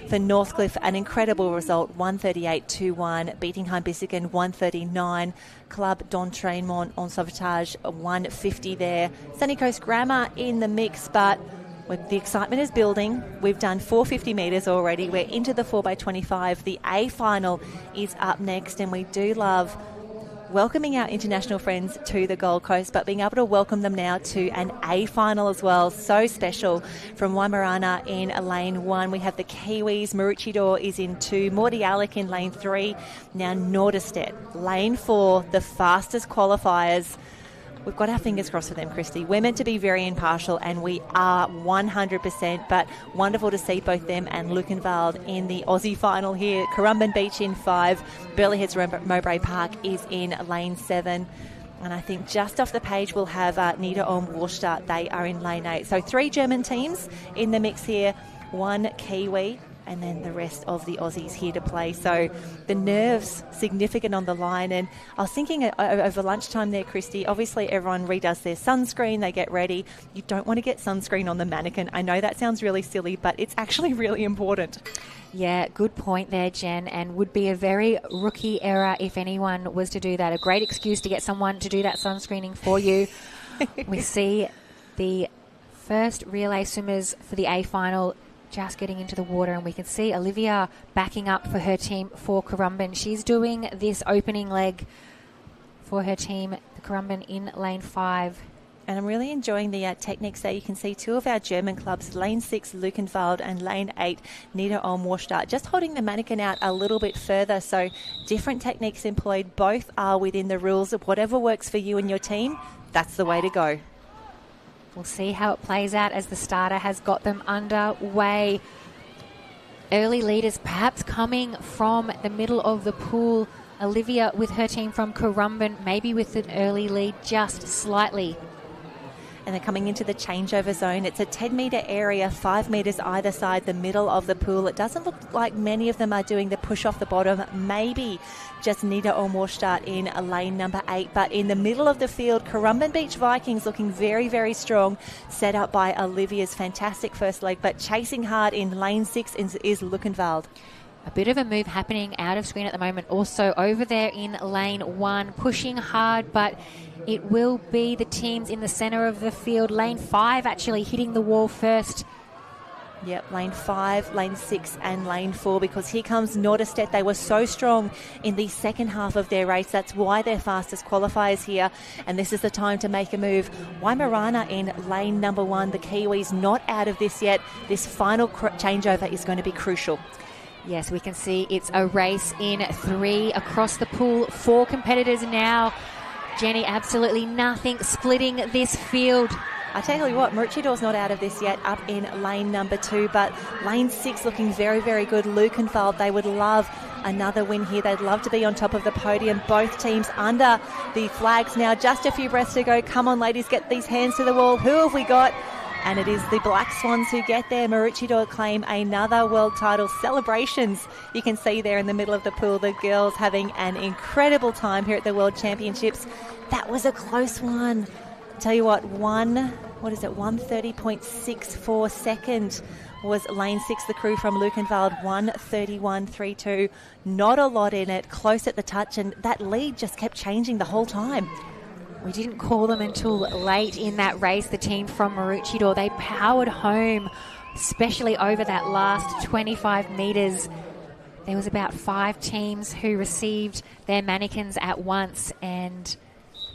for Northcliffe, an incredible result, 138.21, Bietigheim-Bissingen 139, Club d'Entraînement en Sauvetage 150 there. Sunny Coast Grammar in the mix, but the excitement is building. We've done 450 metres already. We're into the 4x25. The A final is up next, and we do love welcoming our international friends to the Gold Coast, but being able to welcome them now to an A final as well. So special. From Waimārana in lane 1, we have the Kiwis. Maroochydore is in 2. Morty Alec in lane 3. Now Nordestedt, lane 4, the fastest qualifiers. We've got our fingers crossed for them, Christy. We're meant to be very impartial, and we are 100%, but wonderful to see both them and Lukenwald in the Aussie final here. Currumbin Beach in 5. Burleigh Heads Mowbray Park is in lane 7. And I think just off the page we'll have Niederulm Warstadt. They are in lane 8. So 3 German teams in the mix here, 1 Kiwi, and then the rest of the Aussies here to play. So the nerves significant on the line. And I was thinking over lunchtime there, Christy, obviously everyone redoes their sunscreen, they get ready. You don't want to get sunscreen on the mannequin. I know that sounds really silly, but it's actually really important. Yeah, good point there, Jen, and would be a very rookie error if anyone was to do that. A great excuse to get someone to do that sunscreening for you. We see the first relay swimmers for the A final just getting into the water, and we can see Olivia backing up for her team for Currumbin. She's doing this opening leg for her team, the Currumbin in lane 5. And I'm really enjoying the techniques there. You can see two of our German clubs, Lane 6, Luckenwald, and Lane 8, Niederolm-Warstadt, just holding the mannequin out a little bit further. So different techniques employed. Both are within the rules of whatever works for you and your team. That's the way to go. We'll see how it plays out as the starter has got them underway. Early leaders perhaps coming from the middle of the pool. Olivia with her team from Currumbin, maybe with an early lead just slightly. And they're coming into the changeover zone. It's a 10-metre area, 5 metres either side, the middle of the pool. It doesn't look like many of them are doing the push off the bottom. Maybe just Niederolm-Warstadt in lane number 8. But in the middle of the field, Currumbin Beach Vikings looking very, very strong, set up by Olivia's fantastic first leg. But chasing hard in lane 6 is Luckenwald. A bit of a move happening out of screen at the moment. Also over there in lane 1, pushing hard, but it will be the teams in the centre of the field. Lane 5 actually hitting the wall first. Yep, lane 5, lane 6 and lane 4, because here comes Norderstedt. They were so strong in the second half of their race. That's why they're fastest qualifiers here, and this is the time to make a move. Weimaraner in lane number 1. The Kiwis not out of this yet. This final changeover is going to be crucial. Yes, we can see it's a race in 3 across the pool. 4 competitors now. Jenny, absolutely nothing splitting this field. I tell you what, Maroochydor's not out of this yet, up in lane number 2, but lane 6 looking very, very good. Luckenwald, they would love another win here. They'd love to be on top of the podium. Both teams under the flags now. Just a few breaths to go. Come on, ladies, get these hands to the wall. Who have we got? And it is the Black Swans who get there. Maroochydore claim another world title. Celebrations you can see there in the middle of the pool. The girls having an incredible time here at the World Championships. That was a close one. Tell you what, 1:30.64 second was lane 6, the crew from Luckenwald, 1:31.32. Not a lot in it, close at the touch, and that lead just kept changing the whole time. We didn't call them until late in that race, the team from Maroochydore. They powered home, especially over that last 25 metres. There was about 5 teams who received their mannequins at once, and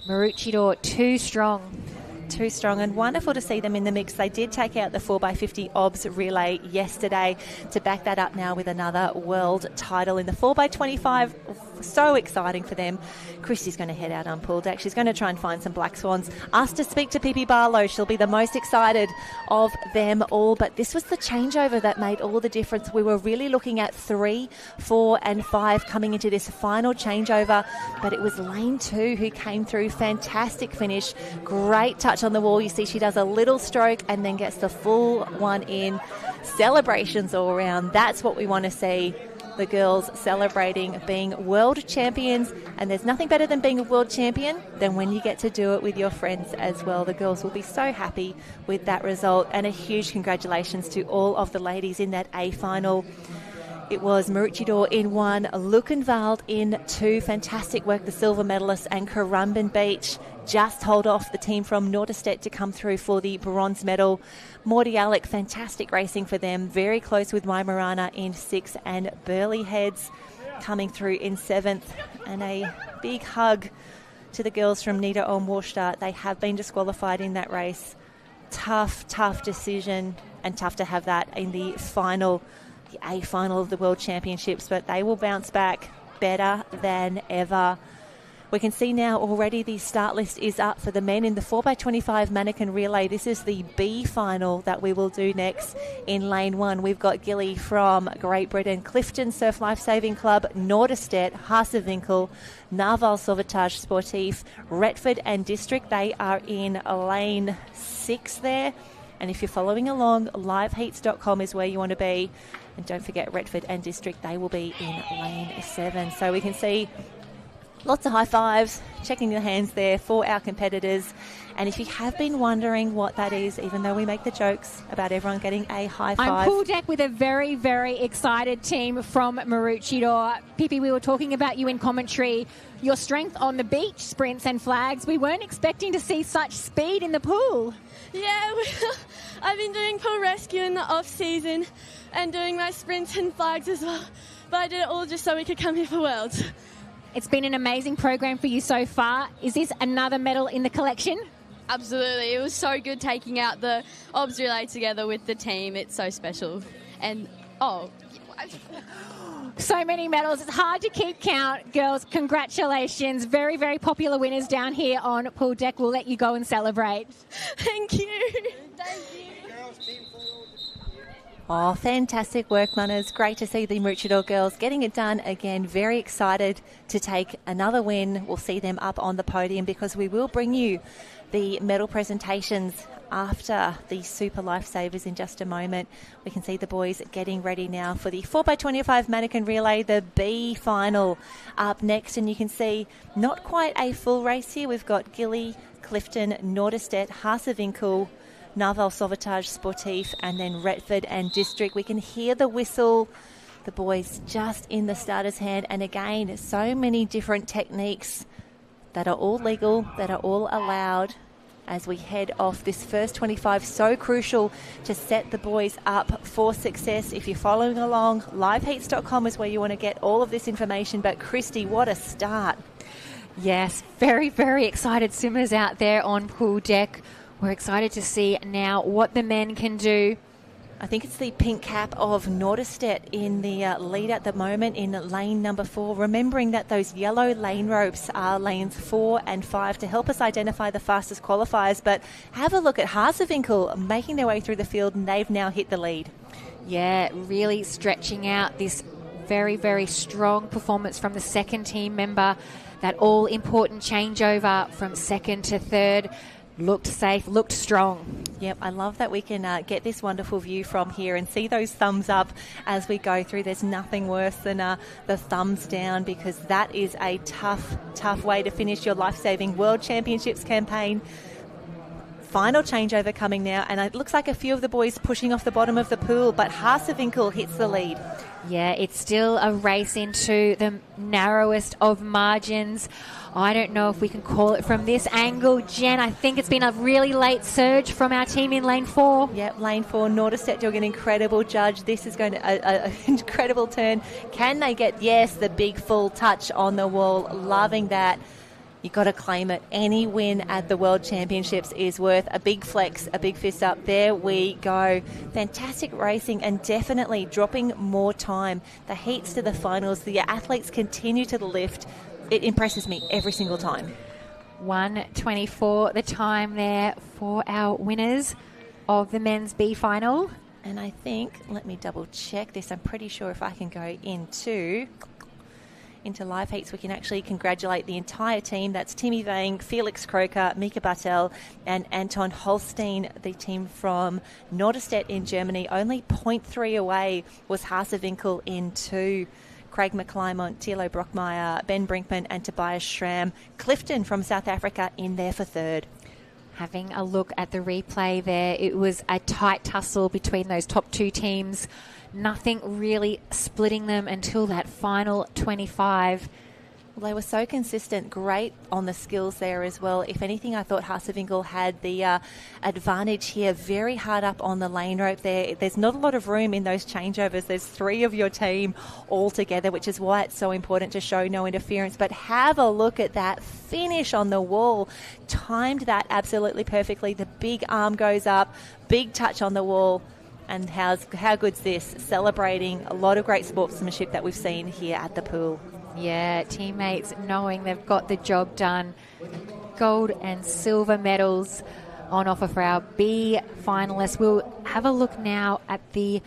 Maroochydore too strong. Too strong, and wonderful to see them in the mix. They did take out the 4x50 OBS relay yesterday to back that up now with another world title in the 4x25. So exciting for them. Christy's going to head out on pool deck. She's going to try and find some Black Swans. Asked to speak to Pippi Barlow. She'll be the most excited of them all. But this was the changeover that made all the difference. We were really looking at 3, 4 and 5 coming into this final changeover. But it was lane 2 who came through. Fantastic finish. Great touch on the wall. You see she does a little stroke and then gets the full one in. Celebrations all around. That's what we want to see. The girls celebrating being world champions, and there's nothing better than being a world champion than when you get to do it with your friends as well. The girls will be so happy with that result, and a huge congratulations to all of the ladies in that A final. It was Maroochydore in 1, Luckenwald in 2. Fantastic work, the silver medalists, and Currumbin Beach just hold off the team from Norderstedt to come through for the bronze medal. Morty Alec, fantastic racing for them. Very close with Weimaraner in 6, and Burley Heads coming through in 7th. And a big hug to the girls from Niederolm-Warstadt. They have been disqualified in that race. Tough decision, and tough to have that in the final, the A final of the World Championships, but they will bounce back better than ever. We can see now already the start list is up for the men in the 4x25 mannequin relay. This is the B final that we will do next. In lane 1, we've got Gilly from Great Britain, Clifton Surf Lifesaving Club, Norderstedt, Haasewinkel, Narval Sauvetage Sportif, Retford and District. They are in lane 6 there. And if you're following along, liveheats.com is where you want to be. And don't forget Retford and District, they will be in lane 7. So we can see lots of high fives, checking the hands there for our competitors. And if you have been wondering what that is, even though we make the jokes about everyone getting a high five. I'm pool deck with a very, very excited team from Maroochydore. Pippi, we were talking about you in commentary, your strength on the beach, sprints and flags. We weren't expecting to see such speed in the pool. Yeah, I've been doing pool rescue in the off-season and doing my sprints and flags as well. But I did it all just so we could come here for Worlds. It's been an amazing program for you so far. Is this another medal in the collection? Absolutely. It was so good taking out the obs relay together with the team. It's so special. And, So many medals. It's hard to keep count. Girls, congratulations. Very, very popular winners down here on pool deck. We'll let you go and celebrate. thank you. Oh, fantastic work, Munners. Great to see the Maroochydore girls getting it done again. Very excited to take another win. We'll see them up on the podium because we will bring you the medal presentations after the Super Lifesavers in just a moment. We can see the boys getting ready now for the 4x25 mannequin relay, the B final up next. And you can see not quite a full race here. We've got Gilly, Clifton, Norderstedt, Haasewinkel, Narwhal Sauvetage Sportif, and then Retford and District. We can hear the whistle. The boys just in the starter's hand. And again, so many different techniques that are all legal, that are all allowed as we head off this first 25. So crucial to set the boys up for success. If you're following along, liveheats.com is where you want to get all of this information. But Christy, what a start. Yes, very, very excited swimmers out there on pool deck. We're excited to see now what the men can do. I think it's the pink cap of Norderstedt in the lead at the moment in lane number 4. Remembering that those yellow lane ropes are lanes 4 and 5 to help us identify the fastest qualifiers. But have a look at Haasewinkel making their way through the field, and they've now hit the lead. Yeah, really stretching out this very, very strong performance from the second team member. That all-important changeover from second to third. Looked safe, looked strong. Yep, I love that we can get this wonderful view from here and see those thumbs up as we go through. There's nothing worse than the thumbs down, because that is a tough, tough way to finish your Lifesaving World Championships campaign. Final changeover coming now, and it looks like a few of the boys pushing off the bottom of the pool, but Haasewinkel hits the lead. Yeah, it's still a race into the narrowest of margins. I don't know if we can call it from this angle, Jen. I think it's been a really late surge from our team in lane 4. Yep, lane 4, Norderstedt doing an incredible judge. This is going to an incredible turn. Can they get, yes, the big full touch on the wall? Loving that. You've got to claim it. Any win at the World Championships is worth a big flex, a big fist up. There we go. Fantastic racing, and definitely dropping more time. The heats to the finals, the athletes continue to the lift. It impresses me every single time. 1:24 the time there for our winners of the men's B final. And I think, let me double check this. I'm pretty sure if I can go into live heats, we can actually congratulate the entire team. That's Timmy Vang, Felix Croker, Mika Bartel, and Anton Holstein, the team from Norderstedt in Germany. Only 0.3 away was Haasewinkel in 2. Craig McClymont, Thilo Brockmeyer, Ben Brinkman, and Tobias Schramm. Clifton from South Africa in there for 3rd. Having a look at the replay there, it was a tight tussle between those top 2 teams. Nothing really splitting them until that final 25. Well, they were so consistent, great on the skills there as well. If anything, I thought Haasewinkel had the advantage here. Very hard up on the lane rope there. There's not a lot of room in those changeovers. There's 3 of your team all together, which is why it's so important to show no interference. But have a look at that finish on the wall. Timed that absolutely perfectly. The big arm goes up, big touch on the wall. And how good's this? Celebrating a lot of great sportsmanship that we've seen here at the pool. Yeah, teammates knowing they've got the job done. Gold and silver medals on offer for our B finalists. We'll have a look now at the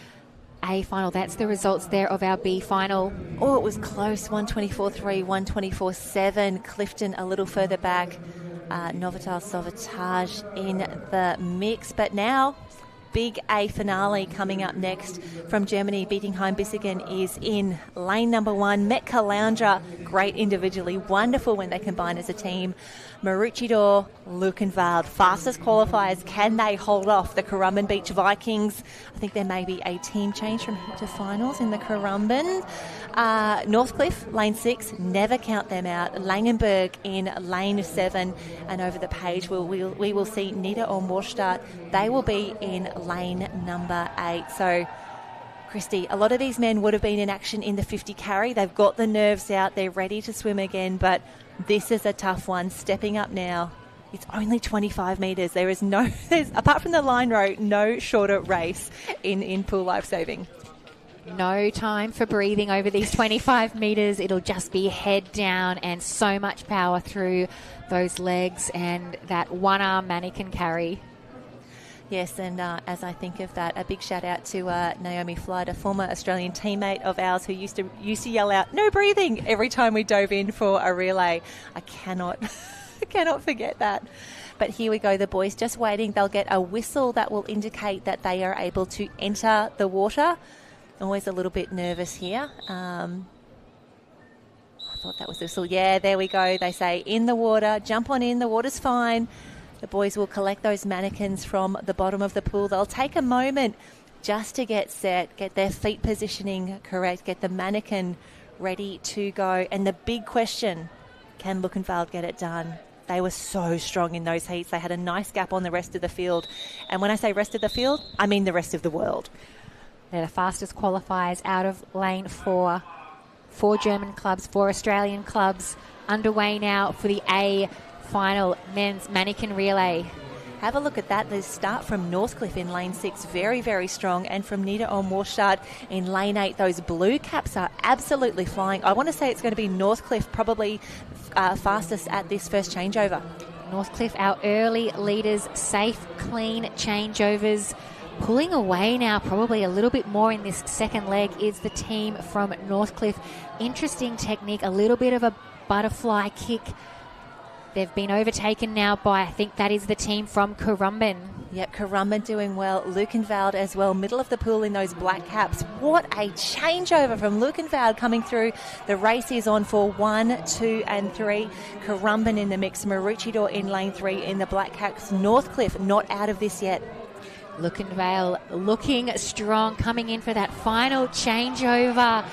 A final. That's the results there of our B final. Oh, it was close. 124.3, 124.7. Clifton a little further back. Novotel Sauvetage in the mix. But now, big A finale coming up next from Germany. Beating Heim-Bissingen is in lane number 1. Metka Lounge, great individually, wonderful when they combine as a team. Maroochydore, Lukenwald, fastest qualifiers. Can they hold off the Currumbin Beach Vikings? I think there may be a team change from to finals in the Currumbin. Northcliffe, lane 6, never count them out. Langenberg in lane 7, and over the page we will see Nieder or Morstadt. They will be in lane number 8. So, Christy, a lot of these men would have been in action in the 50 carry. They've got the nerves out. They're ready to swim again, but this is a tough one. Stepping up now It's only 25 metres. There is apart from the line row, no shorter race in pool lifesaving. No time for breathing over these 25 metres. It'll just be head down and so much power through those legs and that one-arm mannequin carry. Yes, and as I think of that, a big shout out to Naomi Flood, a former Australian teammate of ours who used to yell out, "No breathing," every time we dove in for a relay. I cannot forget that. But here we go, the boys just waiting. They'll get a whistle that will indicate that they are able to enter the water. Always a little bit nervous here. I thought that was the whistle. Yeah, there we go. They say in the water, jump on in, the water's fine. The boys will collect those mannequins from the bottom of the pool. They'll take a moment just to get set, get their feet positioning correct, get the mannequin ready to go. And the big question, can Luckenwald get it done? They were so strong in those heats. They had a nice gap on the rest of the field. And when I say rest of the field, I mean the rest of the world. They're the fastest qualifiers out of lane 4. 4 German clubs, 4 Australian clubs underway now for the A final men's mannequin relay. Have a look at that. The start from Northcliffe in lane 6, very, very strong. And from Nita Ormorstad in lane 8, those blue caps are absolutely flying. I want to say it's going to be Northcliffe probably fastest at this first changeover. Northcliffe, our early leaders, safe, clean changeovers. Pulling away now probably a little bit more in this second leg is the team from Northcliffe. Interesting technique, a little bit of a butterfly kick. They've been overtaken now by, I think that is the team from Currumbin. Yep, Currumbin doing well. Luckenwald as well, middle of the pool in those black caps. What a changeover from Luckenwald coming through. The race is on for 1, 2 and 3. Currumbin in the mix. Maroochydore in lane 3 in the black caps. Northcliffe not out of this yet. Luckenwald looking strong, coming in for that final changeover.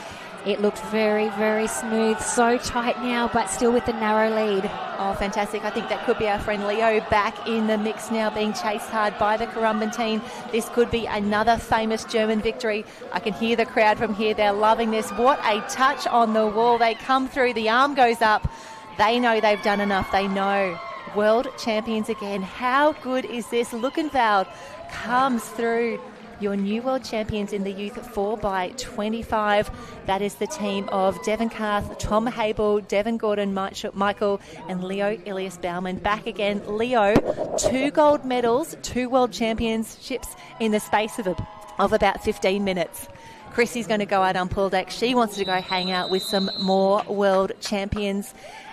It looked very, very smooth, so tight now, but still with the narrow lead. Oh, fantastic. I think that could be our friend Leo back in the mix now, being chased hard by the Currumbin team. This could be another famous German victory. I can hear the crowd from here. They're loving this. What a touch on the wall. They come through. The arm goes up. They know they've done enough. They know. World champions again. How good is this? Luckenwald comes through. Your new world champions in the youth 4x25. That is the team of Devon Carth, Tom Habel, Devon Gordon, Michael, and Leo Ilias Baumann. Back again. Leo, 2 gold medals, 2 world championships in the space of about 15 minutes. Chrissy's going to go out on pool deck. She wants to go hang out with some more world champions.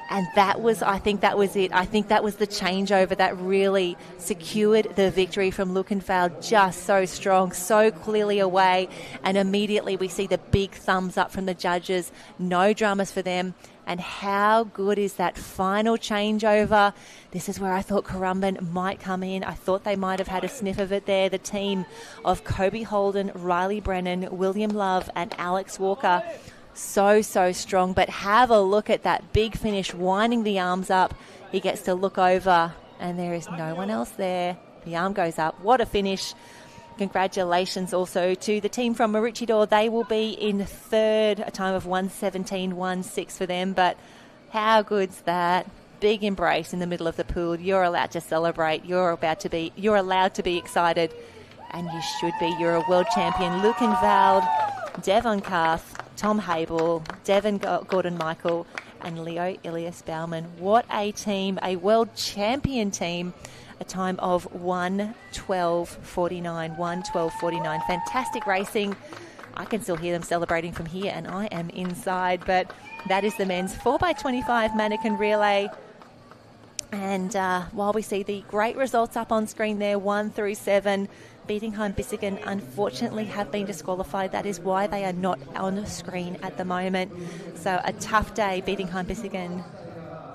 And I think that was it. I think that was the changeover that really secured the victory from Luckenwald. Just so strong, so clearly away. And immediately we see the big thumbs up from the judges. No dramas for them. And how good is that final changeover? This is where I thought Currumbin might come in. I thought they might have had a sniff of it there. The team of Kobe Holden, Riley Brennan, William Love and Alex Walker. So strong, but have a look at that big finish, winding the arms up. He gets to look over and there is no one else there. The arm goes up. What a finish. Congratulations also to the team from Maroochydore. They will be in third, a time of 1:17.16 for them, but how good's that? Big embrace in the middle of the pool. You're allowed to celebrate. You're allowed to be excited, and you should be. You're a world champion. Luckenwald, Devon Carth, Tom Habel, Devon Gordon-Michael and Leo Ilias Baumann. What a team, a world champion team. A time of 1:12.49, 1:12.49. Fantastic racing. I can still hear them celebrating from here and I am inside, but that is the men's 4x25 mannequin relay. And while we see the great results up on screen there, 1 through 7, Bietigheim-Bissingen unfortunately have been disqualified. That is why they are not on screen at the moment. So a tough day, Bietigheim-Bissingen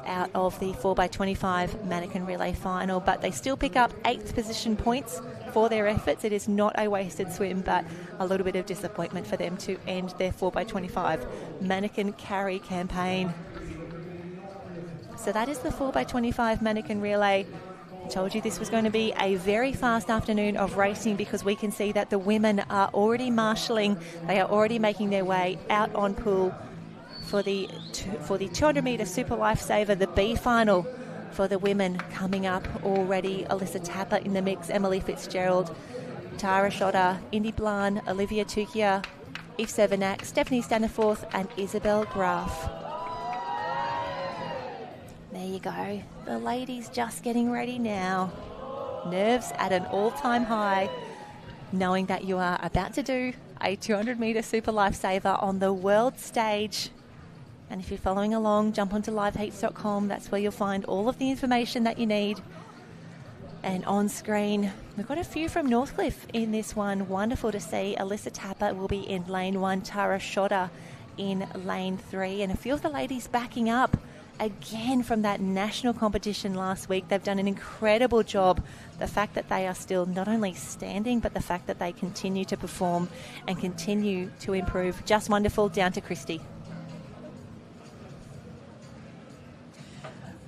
out of the 4x25 mannequin relay final, but they still pick up 8th position points for their efforts. It is not a wasted swim, but a little bit of disappointment for them to end their 4x25 mannequin carry campaign. So that is the 4x25 mannequin relay. I told you this was going to be a very fast afternoon of racing because we can see that the women are already marshalling. They are already making their way out on pool for the 200 metre Super Lifesaver, the B final for the women coming up already. Alyssa Tapper in the mix, Emily Fitzgerald, Tara Schotter, Indy Blan, Olivia Tukia, Eve Severnak, Stephanie Staniforth and Isabel Graf. There you go. The ladies just getting ready now. Nerves at an all-time high, knowing that you are about to do a 200-metre super lifesaver on the world stage. And if you're following along, jump onto liveheats.com. That's where you'll find all of the information that you need. And on screen, we've got a few from Northcliffe in this one. Wonderful to see. Alyssa Tapper will be in lane 1, Tara Schotter in lane 3, and a few of the ladies backing up again from that national competition last week. They've done an incredible job. The fact that they are still not only standing, but the fact that they continue to perform and continue to improve. Just wonderful. Down to Christy.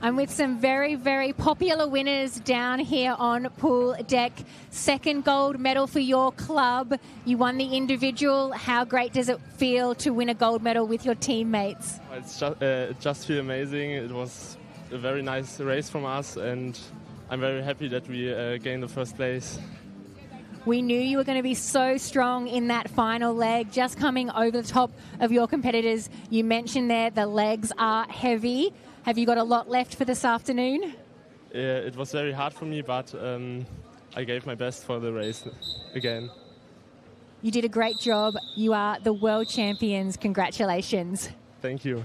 I'm with some very, very popular winners down here on pool deck. Second gold medal for your club. You won the individual. How great does it feel to win a gold medal with your teammates? It just feels amazing. It was a very nice race from us, and I'm very happy that we gained the first place. We knew you were going to be so strong in that final leg, just coming over the top of your competitors. You mentioned there the legs are heavy. Have you got a lot left for this afternoon? It was very hard for me, but I gave my best for the race again. You did a great job. You are the world champions. Congratulations. Thank you.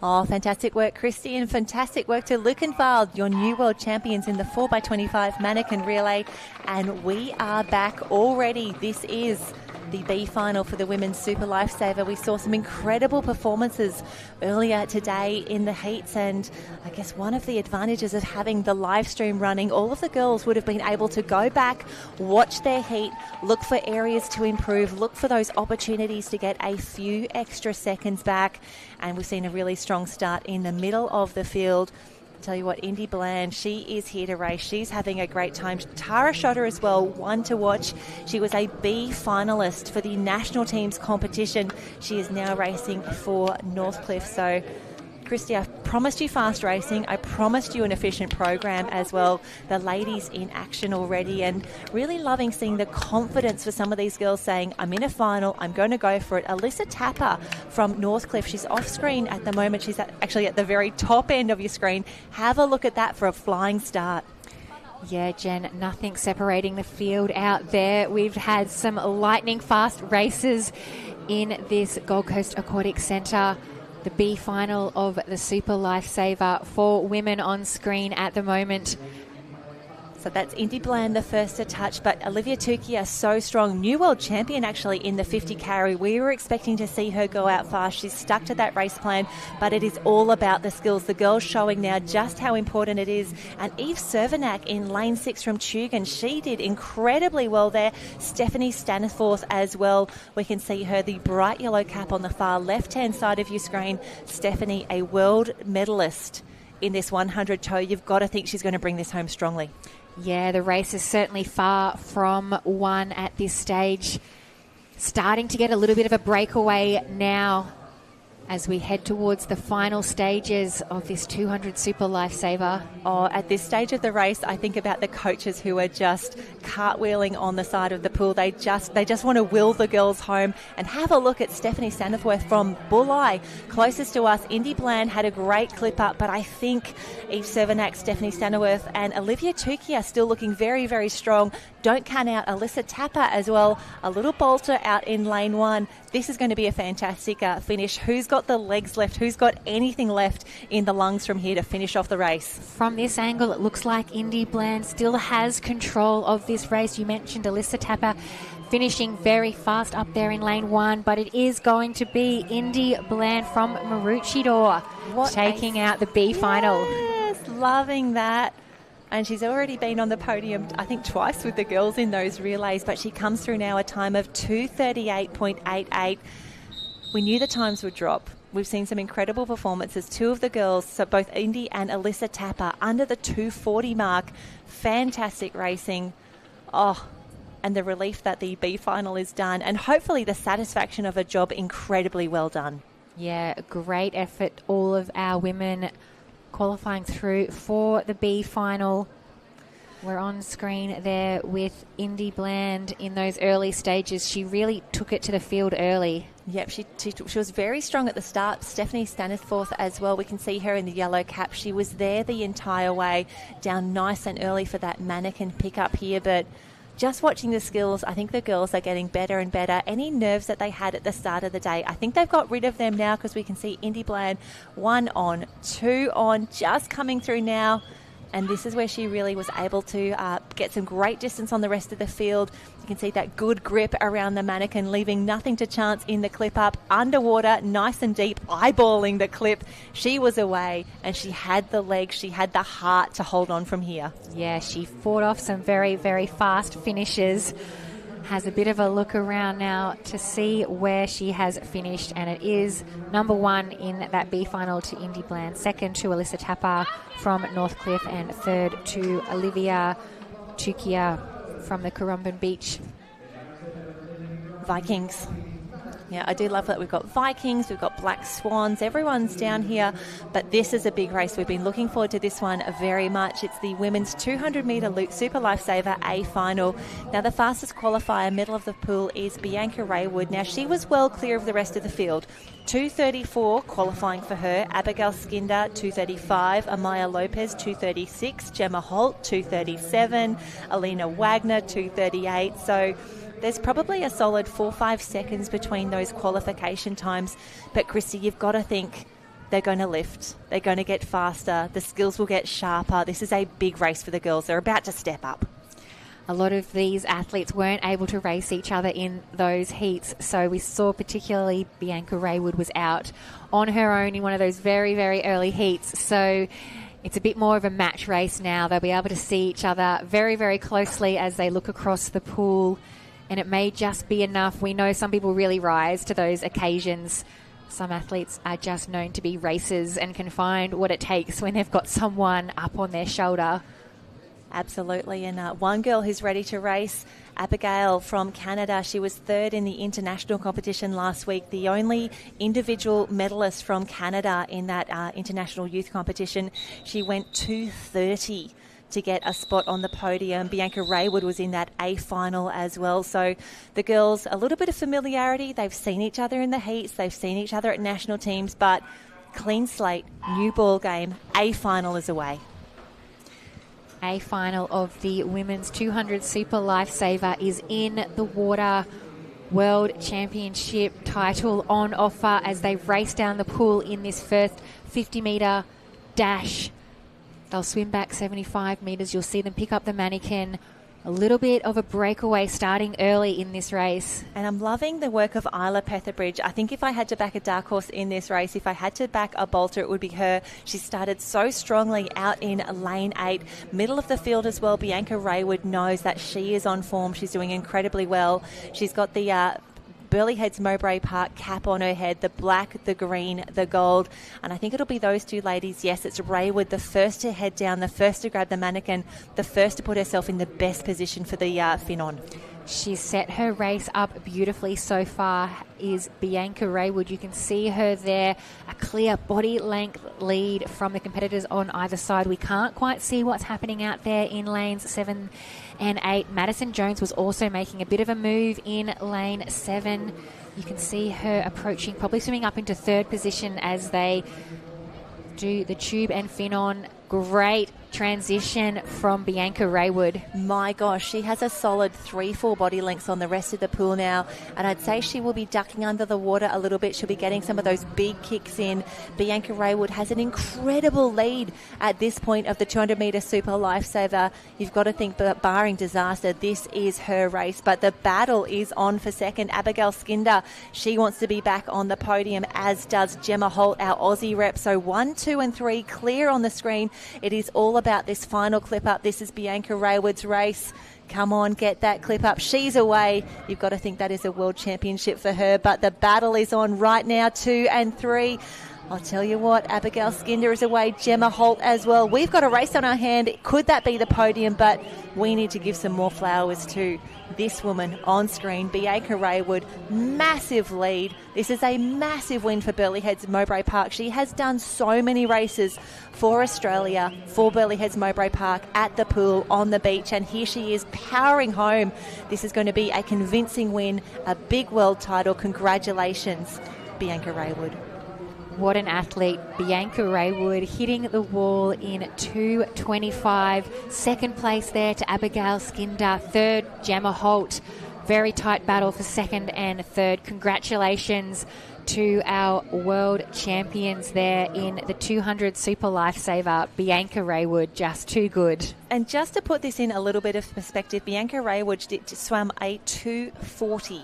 Oh, fantastic work, Christy, and fantastic work to Lukenwald, your new world champions in the 4x25 mannequin relay. And we are back already. This is the B final for the Women's Super Lifesaver. We saw some incredible performances earlier today in the heats, and I guess one of the advantages of having the live stream running, all of the girls would have been able to go back, watch their heat, look for areas to improve, look for those opportunities to get a few extra seconds back. And we've seen a really strong start in the middle of the field. Tell you what, Indy Bland, she is here to race. She's having a great time. Tara Schotter as well, one to watch. She was a B finalist for the national team's competition. She is now racing for Northcliffe. So, Christy, I promised you fast racing. I promised you an efficient program as well. The ladies in action already, and really loving seeing the confidence for some of these girls saying, I'm in a final, I'm going to go for it. Alyssa Tapper from Northcliffe, she's off screen at the moment. She's actually at the very top end of your screen. Have a look at that for a flying start. Yeah, Jen, nothing separating the field out there. We've had some lightning fast races in this Gold Coast Aquatic Centre. The B final of the Super Lifesaver for women on screen at the moment. So that's Indy Bland, the first to touch, but Olivia Tukia, so strong. New world champion, actually, in the 50 carry. We were expecting to see her go out fast. She's stuck to that race plan, but it is all about the skills. The girls showing now just how important it is. And Eve Severnak in lane 6 from Tugan, she did incredibly well there. Stephanie Staniforth as well. We can see her, the bright yellow cap on the far left-hand side of your screen. Stephanie, a world medalist in this 100 toe. You've got to think she's going to bring this home strongly. Yeah, the race is certainly far from won at this stage. Starting to get a little bit of a breakaway now as we head towards the final stages of this 200 Super Lifesaver. Oh, at this stage of the race, I think about the coaches who are just cartwheeling on the side of the pool. They just want to will the girls home. And have a look at Stephanie Sandworth from Bulli, closest to us. Indy Bland had a great clip up, but I think Eve Severnak, Stephanie Sandworth and Olivia Tukia are still looking very, very strong. Don't count out Alyssa Tapper as well. A little bolter out in lane 1. This is going to be a fantastic finish. Who's got the legs left? Who's got anything left in the lungs from here to finish off the race? From this angle, it looks like Indy Bland still has control of this race. You mentioned Alyssa Tapper finishing very fast up there in lane 1, but it is going to be Indy Bland from Maroochydore taking out the B final. Yes, loving that. And she's already been on the podium, I think, twice with the girls in those relays, but she comes through now a time of 2:38.88. We knew the times would drop. We've seen some incredible performances. Two of the girls, so both Indy and Alyssa Tapper, under the 2:40 mark. Fantastic racing. Oh, and the relief that the B final is done, and hopefully the satisfaction of a job incredibly well done. Yeah, a great effort. All of our women qualifying through for the B final. We're on screen there with Indy Bland in those early stages. She really took it to the field early. Yep, she was very strong at the start. Stephanie Staniforth as well. We can see her in the yellow cap. She was there the entire way, down nice and early for that mannequin pickup here. But just watching the skills, I think the girls are getting better and better. Any nerves that they had at the start of the day, I think they've got rid of them now, because we can see Indy Bland 1 on, 2 on, just coming through now. And this is where she really was able to get some great distance on the rest of the field. You can see that good grip around the mannequin, leaving nothing to chance in the clip up. Underwater, nice and deep, eyeballing the clip. She was away, and she had the legs, she had the heart to hold on from here. Yeah, she fought off some very, very fast finishes. Has a bit of a look around now to see where she has finished, and it is number 1 in that B final to Indy Bland, second to Alyssa Tapper from Northcliffe, and third to Olivia Tukia from the Currumbin Beach Vikings. Yeah, I do love that we've got Vikings, we've got Black Swans, everyone's down here, but this is a big race. We've been looking forward to this one very much. It's the women's 200-metre Super Lifesaver A final. Now, the fastest qualifier, middle of the pool, is Bianca Raywood. Now, she was well clear of the rest of the field. 2:34 qualifying for her. Abigail Skinder, 2:35. Amaya Lopez, 2:36. Gemma Holt, 2:37. Alina Wagner, 2:38. So there's probably a solid 4-5 seconds between those qualification times. But, Christy, you've got to think they're going to lift. They're going to get faster. The skills will get sharper. This is a big race for the girls. They're about to step up. A lot of these athletes weren't able to race each other in those heats. So we saw particularly Bianca Raywood was out on her own in one of those very, very early heats. So it's a bit more of a match race now. They'll be able to see each other very, very closely as they look across the pool. And it may just be enough. We know some people really rise to those occasions. Some athletes are just known to be racers and can find what it takes when they've got someone up on their shoulder. Absolutely. And one girl who's ready to race, Abigail from Canada. She was third in the international competition last week, the only individual medalist from Canada in that international youth competition. She went 2:30 to get a spot on the podium. Bianca Raywood was in that A final as well. So the girls, a little bit of familiarity. They've seen each other in the heats. They've seen each other at national teams, but clean slate, new ball game. A final is away. A final of the Women's 200 Super Lifesaver is in the water. World Championship title on offer as they race down the pool in this first 50-metre dash. They'll swim back 75 metres. You'll see them pick up the mannequin. A little bit of a breakaway starting early in this race. And I'm loving the work of Isla Petherbridge. I think if I had to back a dark horse in this race, if I had to back a bolter, it would be her. She started so strongly out in lane 8. Middle of the field as well, Bianca Raywood knows that she is on form. She's doing incredibly well. She's got the Burleigh Heads Mowbray Park cap on her head, the black, the green, the gold. And I think it'll be those two ladies. Yes, it's Raywood, the first to head down, the first to grab the mannequin, the first to put herself in the best position for the fin-on. She's set her race up beautifully so far, is Bianca Raywood. You can see her there, a clear body length lead from the competitors on either side. We can't quite see what's happening out there in lanes 7 and 8. Madison Jones was also making a bit of a move in lane 7. You can see her approaching, probably swimming up into third position as they do the tube and fin-on. Great transition from Bianca Raywood. My gosh, she has a solid 3-4 body lengths on the rest of the pool now, and I'd say she will be ducking under the water a little bit. She'll be getting some of those big kicks in. Bianca Raywood has an incredible lead at this point of the 200-metre Super Lifesaver. You've got to think, barring disaster, this is her race, but the battle is on for second. Abigail Skinder, she wants to be back on the podium, as does Gemma Holt, our Aussie rep. So 1, 2 and 3 clear on the screen. It is all about this final clip up. This is Bianca Raywood's race. Come on, get that clip up. She's away. You've got to think that is a world championship for her, but the battle is on right now. 2 and 3. I'll tell you what, Abigail Skinder is away, Gemma Holt as well. We've got a race on our hand. Could that be the podium? But we need to give some more flowers to this woman on screen, Bianca Raywood. Massive lead. This is a massive win for Burleigh Heads Mowbray Park. She has done so many races for Australia, for Burleigh Heads Mowbray Park, at the pool, on the beach, and here she is powering home. This is going to be a convincing win, a big world title. Congratulations, Bianca Raywood. What an athlete. Bianca Raywood hitting the wall in 2:25. Second place there to Abigail Skinder. Third, Gemma Holt. Very tight battle for second and third. Congratulations to our world champions there in the 200 Super Lifesaver. Bianca Raywood, just too good. And just to put this in a little bit of perspective, Bianca Raywood swam a 2:40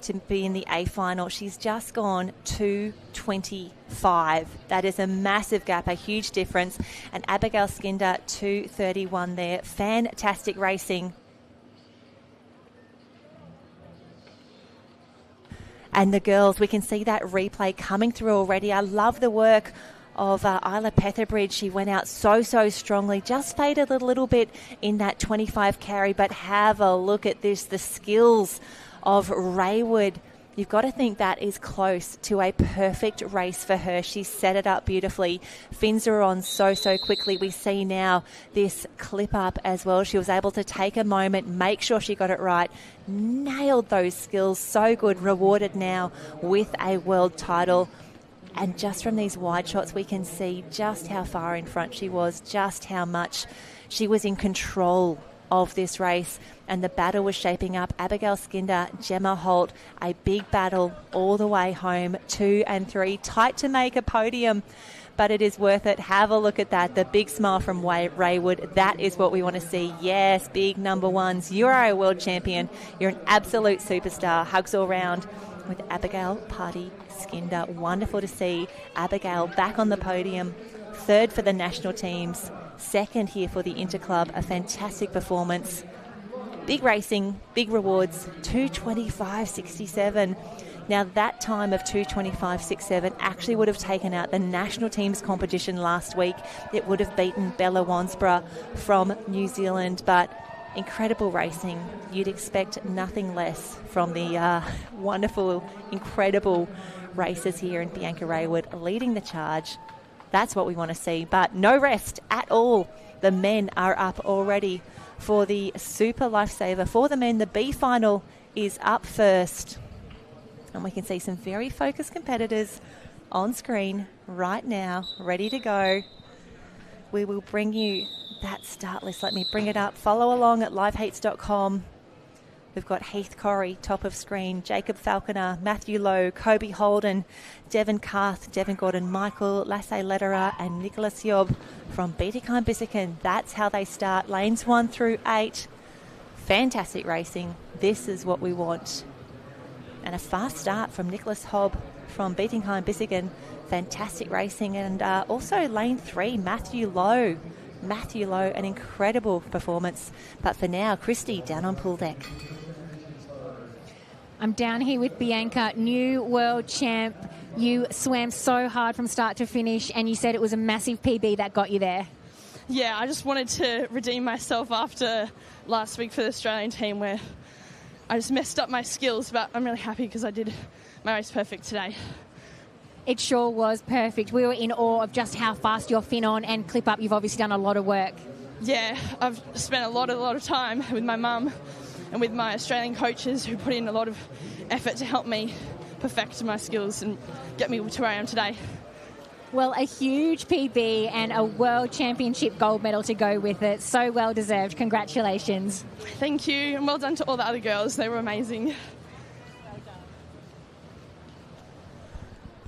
to be in the A final. She's just gone 2:25. That is a massive gap, a huge difference. And Abigail Skinder, 2:31 there. Fantastic racing. And the girls, we can see that replay coming through already. I love the work of Isla Petherbridge. She went out so strongly, just faded a little bit in that 25 carry, but have a look at this, the skills of Raywood. You've got to think that is close to a perfect race for her. She set it up beautifully. Fins are on so quickly. We see now this clip up as well. She was able to take a moment, make sure she got it right, nailed those skills. So good, rewarded now with a world title. And just from these wide shots, we can see just how far in front she was, just how much she was in control of this race, and the battle was shaping up. Abigail Skinder, Gemma Holt, a big battle all the way home, 2 and 3, tight to make a podium, but it is worth it. Have a look at that, the big smile from Raywood. That is what we want to see. Yes, big number ones. You are a world champion. You're an absolute superstar. Hugs all round with Abigail Party Skinder. Wonderful to see Abigail back on the podium, third for the national teams, second here for the Interclub. A fantastic performance. Big racing, big rewards, 2:25.67. Now that time of 2:25.67 actually would have taken out the national teams competition last week. It would have beaten Bella Wansborough from New Zealand, but incredible racing. You'd expect nothing less from the wonderful, incredible racers here, and Bianca Raywood leading the charge. That's what we want to see, but no rest at all. The men are up already for the Super Lifesaver. For the men, the B final is up first. And we can see some very focused competitors on screen right now, ready to go. We will bring you that start list. Let me bring it up. Follow along at liveheats.com. We've got Heath Corrie, top of screen, Jacob Falconer, Matthew Lowe, Kobe Holden, Devon Karth, Devon Gordon, Michael, Lasse Lederer and Nicholas Job from Bietigheim-Bissingen. That's how they start. Lanes 1 through 8. Fantastic racing. This is what we want. And a fast start from Nicholas Hobb from Bietigheim-Bissingen. Fantastic racing. And also lane 3, Matthew Lowe. Matthew Lowe, an incredible performance. But for now, Christy down on pool deck. I'm down here with Bianca, new world champ. You swam so hard from start to finish, and you said it was a massive PB that got you there. Yeah, I just wanted to redeem myself after last week for the Australian team, where I just messed up my skills, but I'm really happy because I did my race perfect today. It sure was perfect. We were in awe of just how fast your fin on and clip up. You've obviously done a lot of work. Yeah, I've spent a lot of time with my mum and with my Australian coaches who put in a lot of effort to help me perfect my skills and get me to where I am today. Well, a huge PB and a World Championship gold medal to go with it. So well deserved. Congratulations. Thank you, and well done to all the other girls. They were amazing.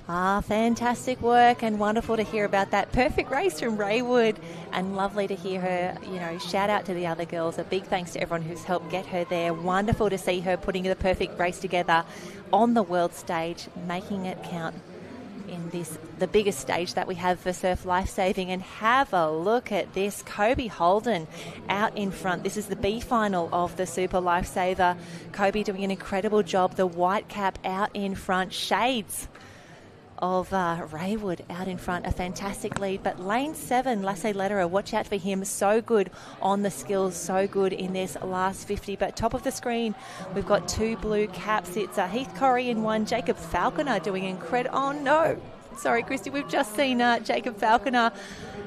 Fantastic work, and wonderful to hear about that perfect race from Raywood, and lovely to hear her, shout out to the other girls. A big thanks to everyone who's helped get her there. Wonderful to see her putting the perfect race together on the world stage, making it count in the biggest stage that we have for Surf Lifesaving. And have a look at this, Kobe Holden out in front. This is the B final of the Super Lifesaver. Kobe doing an incredible job. The white cap out in front, shades of Raywood out in front, a fantastic lead. But lane 7, Lasse Lederer, watch out for him. So good on the skills, so good in this last 50. But top of the screen, we've got 2 blue caps. It's Heath Corrie in 1, Jacob Falconer doing incredible. Oh no, sorry Christy, we've just seen Jacob Falconer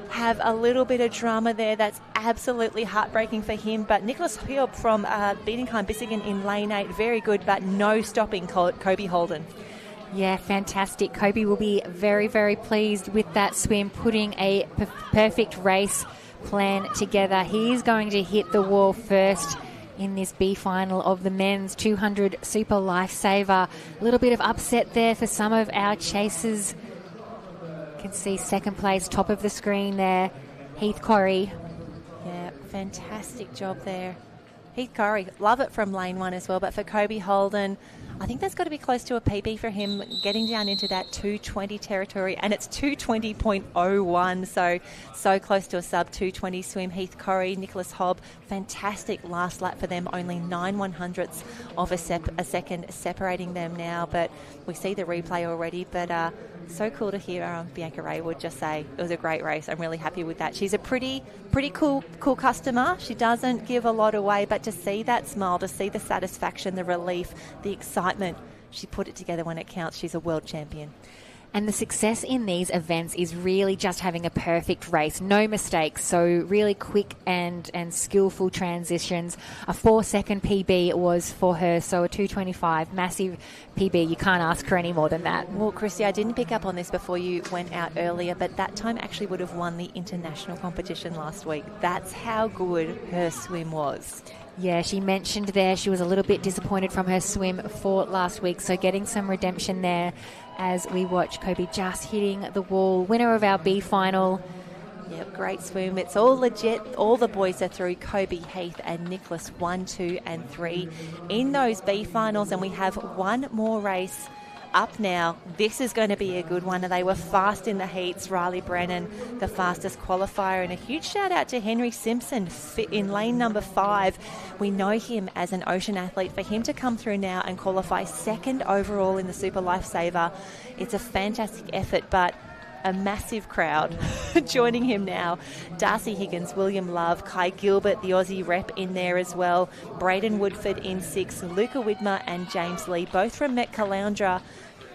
have a little bit of drama there. That's absolutely heartbreaking for him. But Nicholas Hiob from Biedenkheim-Bissingen in lane 8, very good, but no stopping Kobe Holden. Yeah, fantastic. Kobe will be very, very pleased with that swim, putting a perfect race plan together. He's going to hit the wall first in this B final of the men's 200 Super Lifesaver. A little bit of upset there for some of our chasers. You can see second place, top of the screen there, Heath Corrie. Yeah, fantastic job there. Heath Corrie, love it from lane 1 as well, but for Kobe Holden, I think that's got to be close to a PB for him, getting down into that 220 territory, and it's 220.01, so close to a sub 220 swim. Heath Corrie, Nicholas Hobb, fantastic last lap for them, only 9/100ths of a second separating them now, but we see the replay already. But so cool to hear Bianca Raywood just say it was a great race. I'm really happy with that. She's a pretty cool customer. She doesn't give a lot away, but to see that smile, to see the satisfaction, the relief, the excitement, she put it together when it counts. She's a world champion. And the success in these events is really just having a perfect race, no mistakes, so really quick and skillful transitions. A 4-second PB was for her, so a 2:25, massive PB. You can't ask for any more than that. Well, Christy, I didn't pick up on this before you went out earlier, but that time actually would have won the international competition last week. That's how good her swim was. Yeah, she mentioned there she was a little bit disappointed from her swim for last week, so getting some redemption there as we watch Kobe just hitting the wall. Winner of our B final. Yep, great swim. It's all legit. All the boys are through. Kobe, Heath and Nicholas 1, 2 and 3 in those B finals, and we have one more race up now. This is going to be a good one. They were fast in the heats. Riley Brennan, the fastest qualifier, and a huge shout out to Henry Simpson in lane number 5. We know him as an ocean athlete. For him to come through now and qualify second overall in the Super Lifesaver, it's a fantastic effort, but a massive crowd joining him now. Darcy Higgins, William Love, Kai Gilbert, the Aussie rep in there as well. Braden Woodford in 6, Luca Widmer and James Lee, both from Met Caloundra.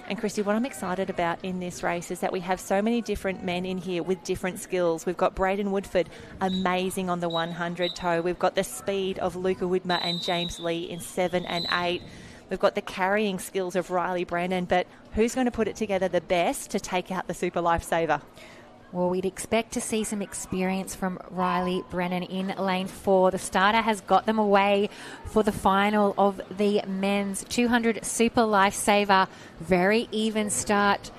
And Christy, what I'm excited about in this race is that we have so many different men in here with different skills. We've got Braden Woodford, amazing on the 100 toe. We've got the speed of Luca Widmer and James Lee in 7 and 8. We've got the carrying skills of Riley Brennan, but who's going to put it together the best to take out the Super Lifesaver? Well, we'd expect to see some experience from Riley Brennan in lane 4. The starter has got them away for the final of the men's 200 Super Lifesaver. Very even start.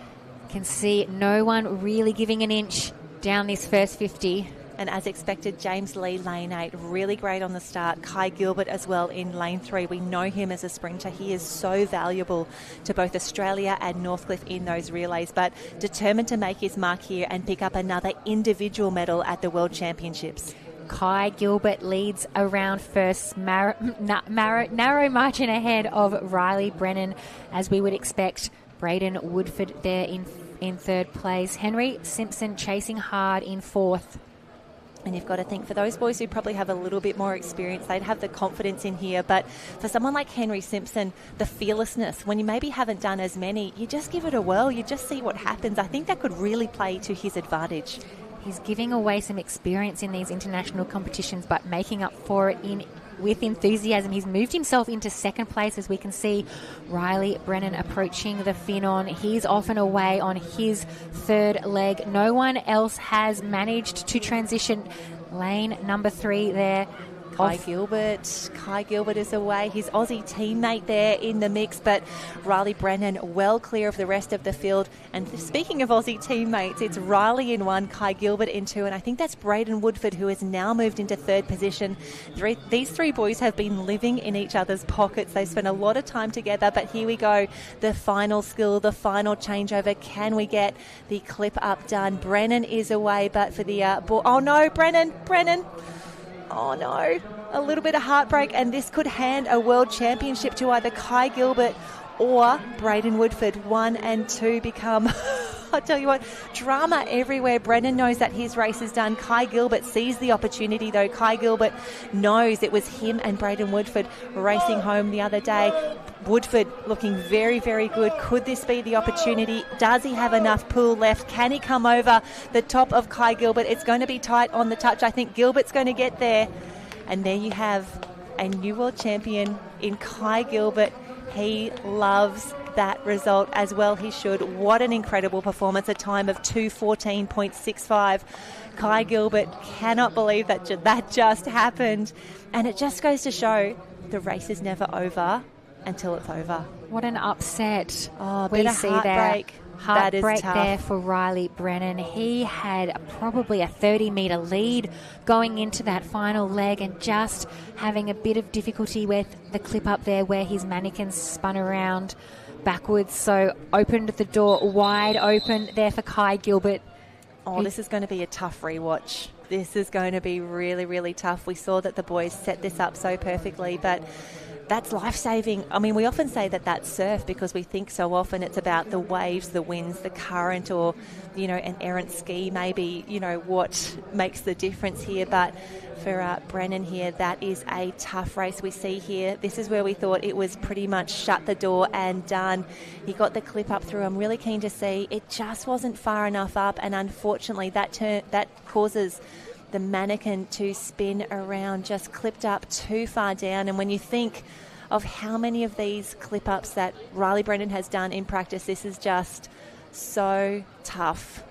Can see no one really giving an inch down this first 50. And as expected, James Lee, lane 8, really great on the start. Kai Gilbert as well in lane 3. We know him as a sprinter. He is so valuable to both Australia and Northcliffe in those relays, but determined to make his mark here and pick up another individual medal at the World Championships. Kai Gilbert leads around first, narrow margin ahead of Riley Brennan, as we would expect. Braden Woodford there in third place. Henry Simpson chasing hard in 4th. And you've got to think, for those boys who probably have a little bit more experience, they'd have the confidence in here. But for someone like Henry Simpson, the fearlessness, when you maybe haven't done as many, you just give it a whirl. You just see what happens. I think that could really play to his advantage. He's giving away some experience in these international competitions, but making up for it with enthusiasm. He's moved himself into second place, as we can see Riley Brennan approaching the fin-on. He's off and away on his third leg. No one else has managed to transition lane number 3 there. Kai Gilbert is away. His Aussie teammate there in the mix, but Riley Brennan well clear of the rest of the field. And speaking of Aussie teammates, it's Riley in 1, Kai Gilbert in 2, and I think that's Braden Woodford, who has now moved into third position. These 3 boys have been living in each other's pockets. They spent a lot of time together, but here we go. The final skill, the final changeover. Can we get the clip up done? Brennan is away, but for the ball. Oh no, Brennan. Oh no, a little bit of heartbreak, and this could hand a world championship to either Kai Gilbert or Braden Woodford. 1 and 2 become, I'll tell you what, drama everywhere. Brennan knows that his race is done. Kai Gilbert sees the opportunity though. Kai Gilbert knows it was him and Braden Woodford racing home the other day. Woodford looking very, very good. Could this be the opportunity? Does he have enough pull left? Can he come over the top of Kai Gilbert? It's going to be tight on the touch. I think Gilbert's going to get there. And there you have a new world champion in Kai Gilbert. He loves that result as well. He should. What an incredible performance. A time of 2:14.65. Kai Gilbert cannot believe that that just happened. And it just goes to show the race is never over until it's over. What an upset. Oh, we bit of see heartbreak. Heartbreak there for Riley Brennan. He had probably a 30-metre lead going into that final leg and just having a bit of difficulty with the clip up there where his mannequin spun around backwards. So opened the door wide open there for Kai Gilbert. Oh, this is going to be a tough rewatch. This is going to be really, really tough. We saw that the boys set this up so perfectly, but that's life-saving. I mean, we often say that that's surf because we think so often it's about the waves, the winds, the current, or, you know, an errant ski maybe, you know, what makes the difference here. But for Brennan here, that is a tough race we see here. This is where we thought it was pretty much shut the door and done. He got the clip up through. I'm really keen to see. It just wasn't far enough up, and unfortunately that causes the mannequin to spin around, just clipped up too far down. And when you think of how many of these clip-ups that Riley Brennan has done in practice, this is just so tough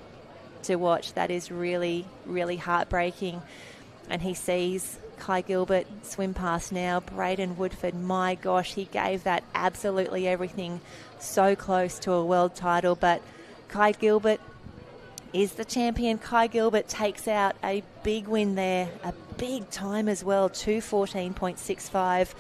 to watch. That is really, really heartbreaking. And he sees Kai Gilbert swim past now. Braden Woodford, my gosh, he gave that absolutely everything. So close to a world title, but Kai Gilbert is the champion. Kai Gilbert takes out a big win there, a big time as well, 2:14.65.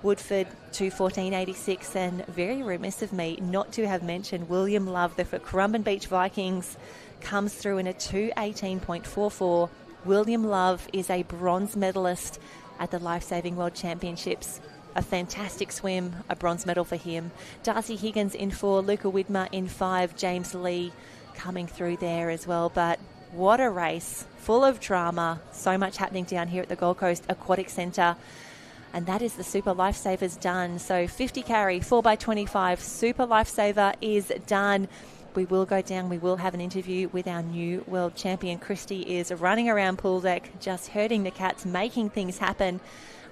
Woodford 2:14.86, and very remiss of me not to have mentioned William Love, the Currumbin Beach Vikings, comes through in a 2:18.44. William Love is a bronze medalist at the Lifesaving World Championships. A fantastic swim, a bronze medal for him. Darcy Higgins in 4, Luca Widmer in 5, James Lee coming through there as well. But what a race, full of drama, so much happening down here at the Gold Coast Aquatic Centre. And that is the Super Lifesavers done. So 50 carry, 4x25, Super Lifesaver is done. We will go down, we will have an interview with our new world champion. Christy is running around pool deck, just herding the cats, making things happen.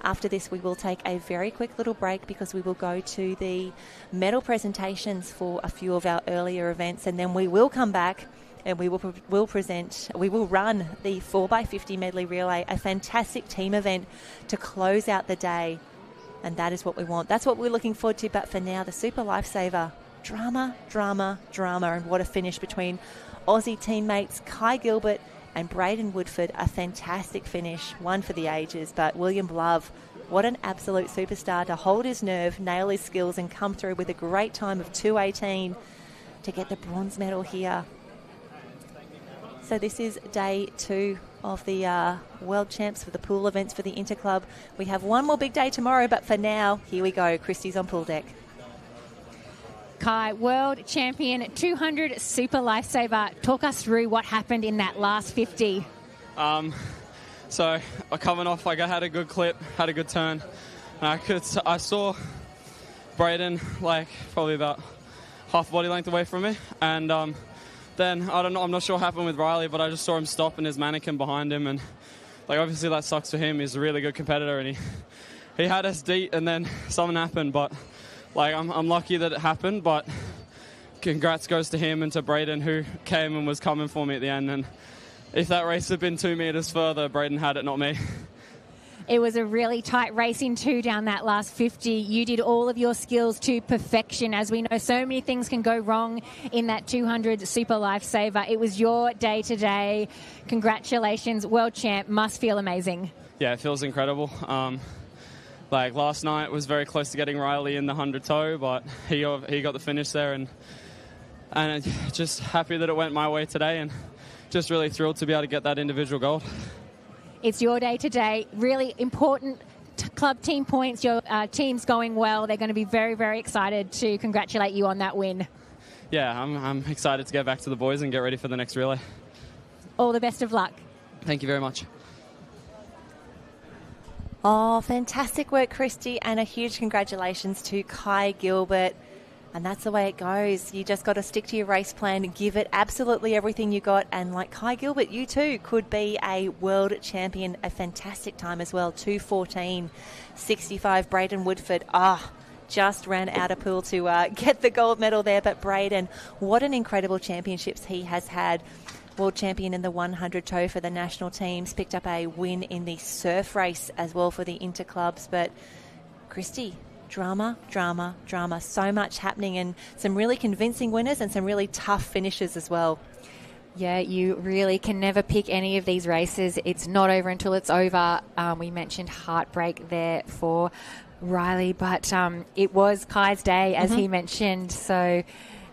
After this, we will take a very quick little break because we will go to the medal presentations for a few of our earlier events, and then we will come back and we will run the 4x50 medley relay, a fantastic team event to close out the day. And that is what we want. That's what we're looking forward to. But for now, the Super Lifesaver, drama, drama, drama. And what a finish between Aussie teammates Kai Gilbert and Braden Woodford. A fantastic finish, one for the ages. But William Love, what an absolute superstar to hold his nerve, nail his skills and come through with a great time of 2:18 to get the bronze medal here. So this is day 2 of the World Champs for the pool events for the Interclub. We have one more big day tomorrow, but for now, here we go. Christy's on pool deck. Kai, world champion, 200 Super Lifesaver. Talk us through what happened in that last 50. So coming off, I had a good clip, had a good turn. I saw Braden probably about half body length away from me, and then, I don't know, I'm not sure what happened with Riley, but I just saw him stop and his mannequin behind him. And, obviously that sucks for him. He's a really good competitor, and he had us deep, and then something happened. But, I'm lucky that it happened. But congrats goes to him and to Braden, who came and was coming for me at the end. And if that race had been 2 meters further, Braden had it, not me. It was a really tight race in 2 down that last 50. You did all of your skills to perfection. As we know, so many things can go wrong in that 200 Super Lifesaver. It was your day today. Congratulations, world champ. Must feel amazing. Yeah, it feels incredible. Last night was very close to getting Riley in the 100 toe, but he got the finish there, and just happy that it went my way today, and just really thrilled to be able to get that individual gold. It's your day today. Really important club team points. Your team's going well. They're going to be very, very excited to congratulate you on that win. Yeah, I'm excited to get back to the boys and get ready for the next relay. All the best of luck. Thank you very much. Oh, fantastic work, Christy, and a huge congratulations to Kai Gilbert. And that's the way it goes. You just got to stick to your race plan and give it absolutely everything you got. And like Kai Gilbert, you too could be a world champion. A fantastic time as well. 2:14.65. Braden Woodford. Just ran out of pool to get the gold medal there. But Braden, what an incredible championships he has had. World champion in the 100 toe for the national teams. Picked up a win in the surf race as well for the interclubs. But Christy, drama. So much happening and some really convincing winners and some really tough finishes as well. Yeah, you really can never pick any of these races. It's not over until it's over. We mentioned heartbreak there for Riley, but it was Kai's day, as he mentioned. So,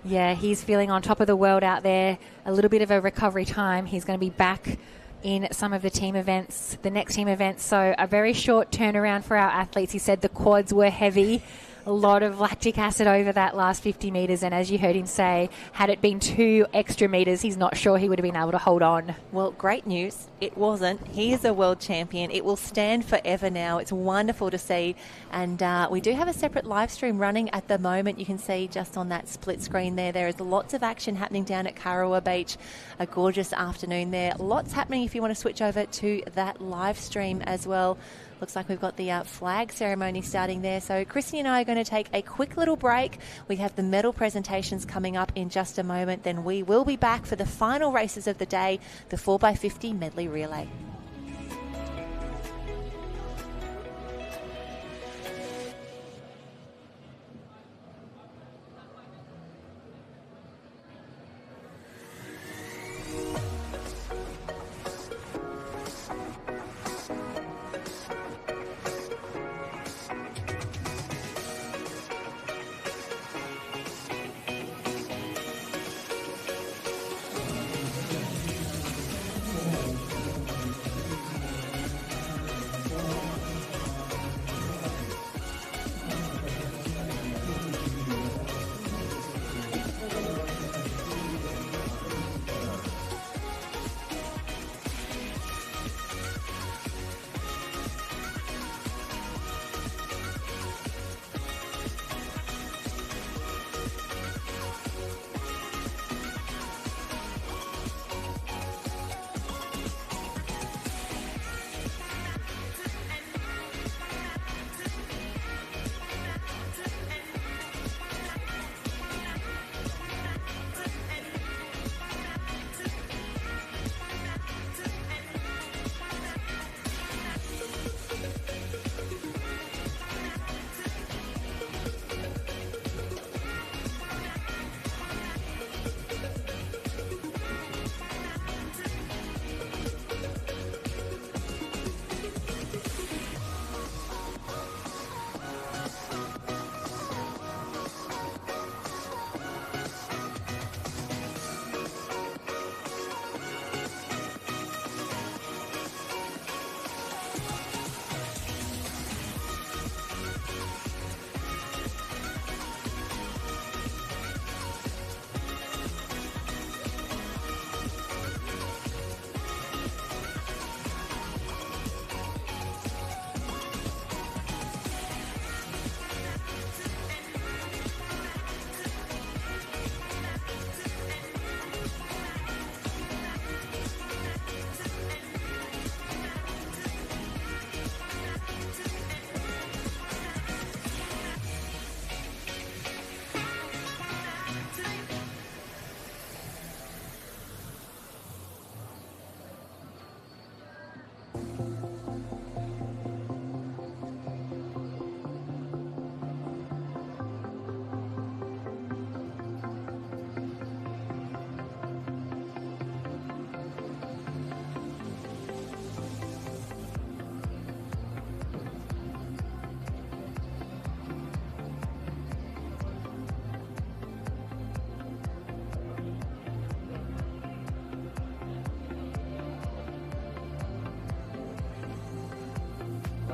yeah, he's feeling on top of the world out there. A little bit of a recovery time. He's going to be back in some of the team events, the next team events. So a very short turnaround for our athletes. He said the quads were heavy, a lot of lactic acid over that last 50 metres. And as you heard him say, had it been 2 extra metres, he's not sure he would have been able to hold on. Well, great news. It wasn't. He is a world champion. It will stand forever now. It's wonderful to see. And we do have a separate live stream running at the moment. You can see just on that split screen there. There is lots of action happening down at Karawa Beach. A gorgeous afternoon there. Lots happening if you want to switch over to that live stream as well. Looks like we've got the flag ceremony starting there. So Christy and I are going to take a quick little break. We have the medal presentations coming up in just a moment. Then we will be back for the final races of the day, the 4x50 medley relay.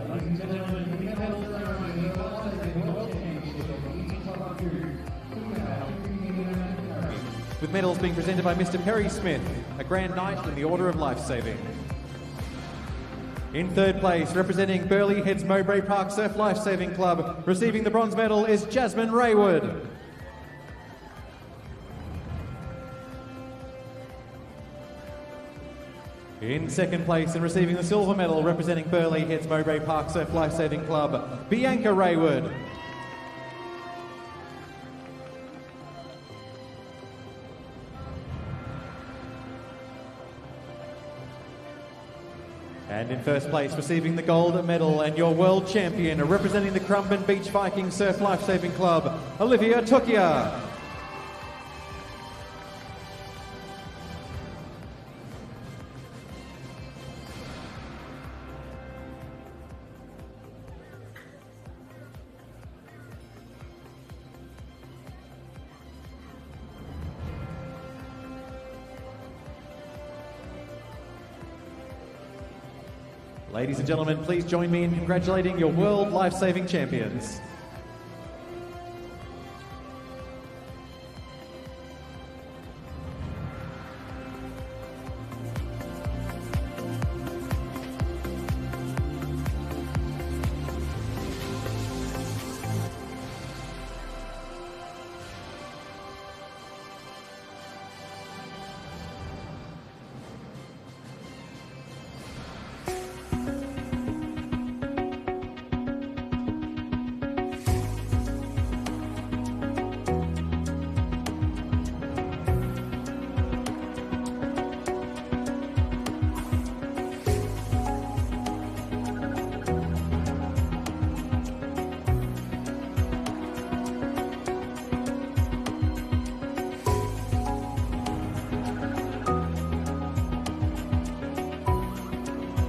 Ladies and gentlemen, with medals being presented by Mr. Perry Smith, a Grand Knight in the Order of Lifesaving. In third place, representing Burleigh Heads Mowbray Park Surf Lifesaving Club, receiving the bronze medal is Jasmine Raywood. In second place and receiving the silver medal, representing Burleigh Heads Mowbray Park Surf Lifesaving Club, Bianca Raywood. And in first place, receiving the gold medal and your world champion, representing the Currumbin Beach Viking Surf Lifesaving Club, Olivia Tukia. Ladies and gentlemen, please join me in congratulating your World Life-Saving Champions.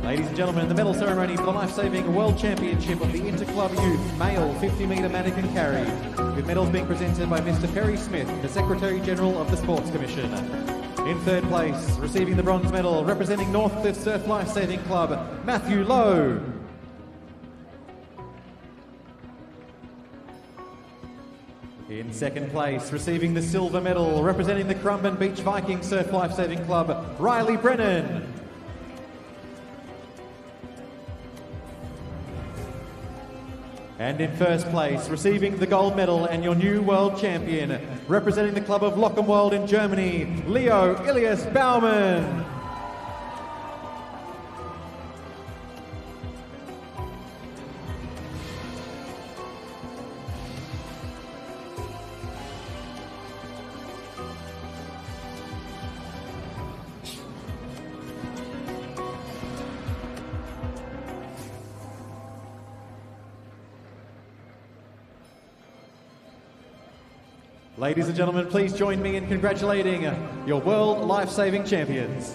Ladies and gentlemen, the medal ceremony for the Life-Saving World Championship of the Interclub Youth Male 50-metre Mannequin Carry, with medals being presented by Mr. Perry Smith, the Secretary-General of the Sports Commission. In third place, receiving the bronze medal, representing Northcliffe Surf Lifesaving Club, Matthew Lowe. In second place, receiving the silver medal, representing the Currumbin Beach Viking Surf Lifesaving Club, Riley Brennan. And in first place, receiving the gold medal and your new world champion, representing the club of Lockenwald in Germany, Leo Ilias Baumann. Ladies and gentlemen, please join me in congratulating your World Life-Saving Champions.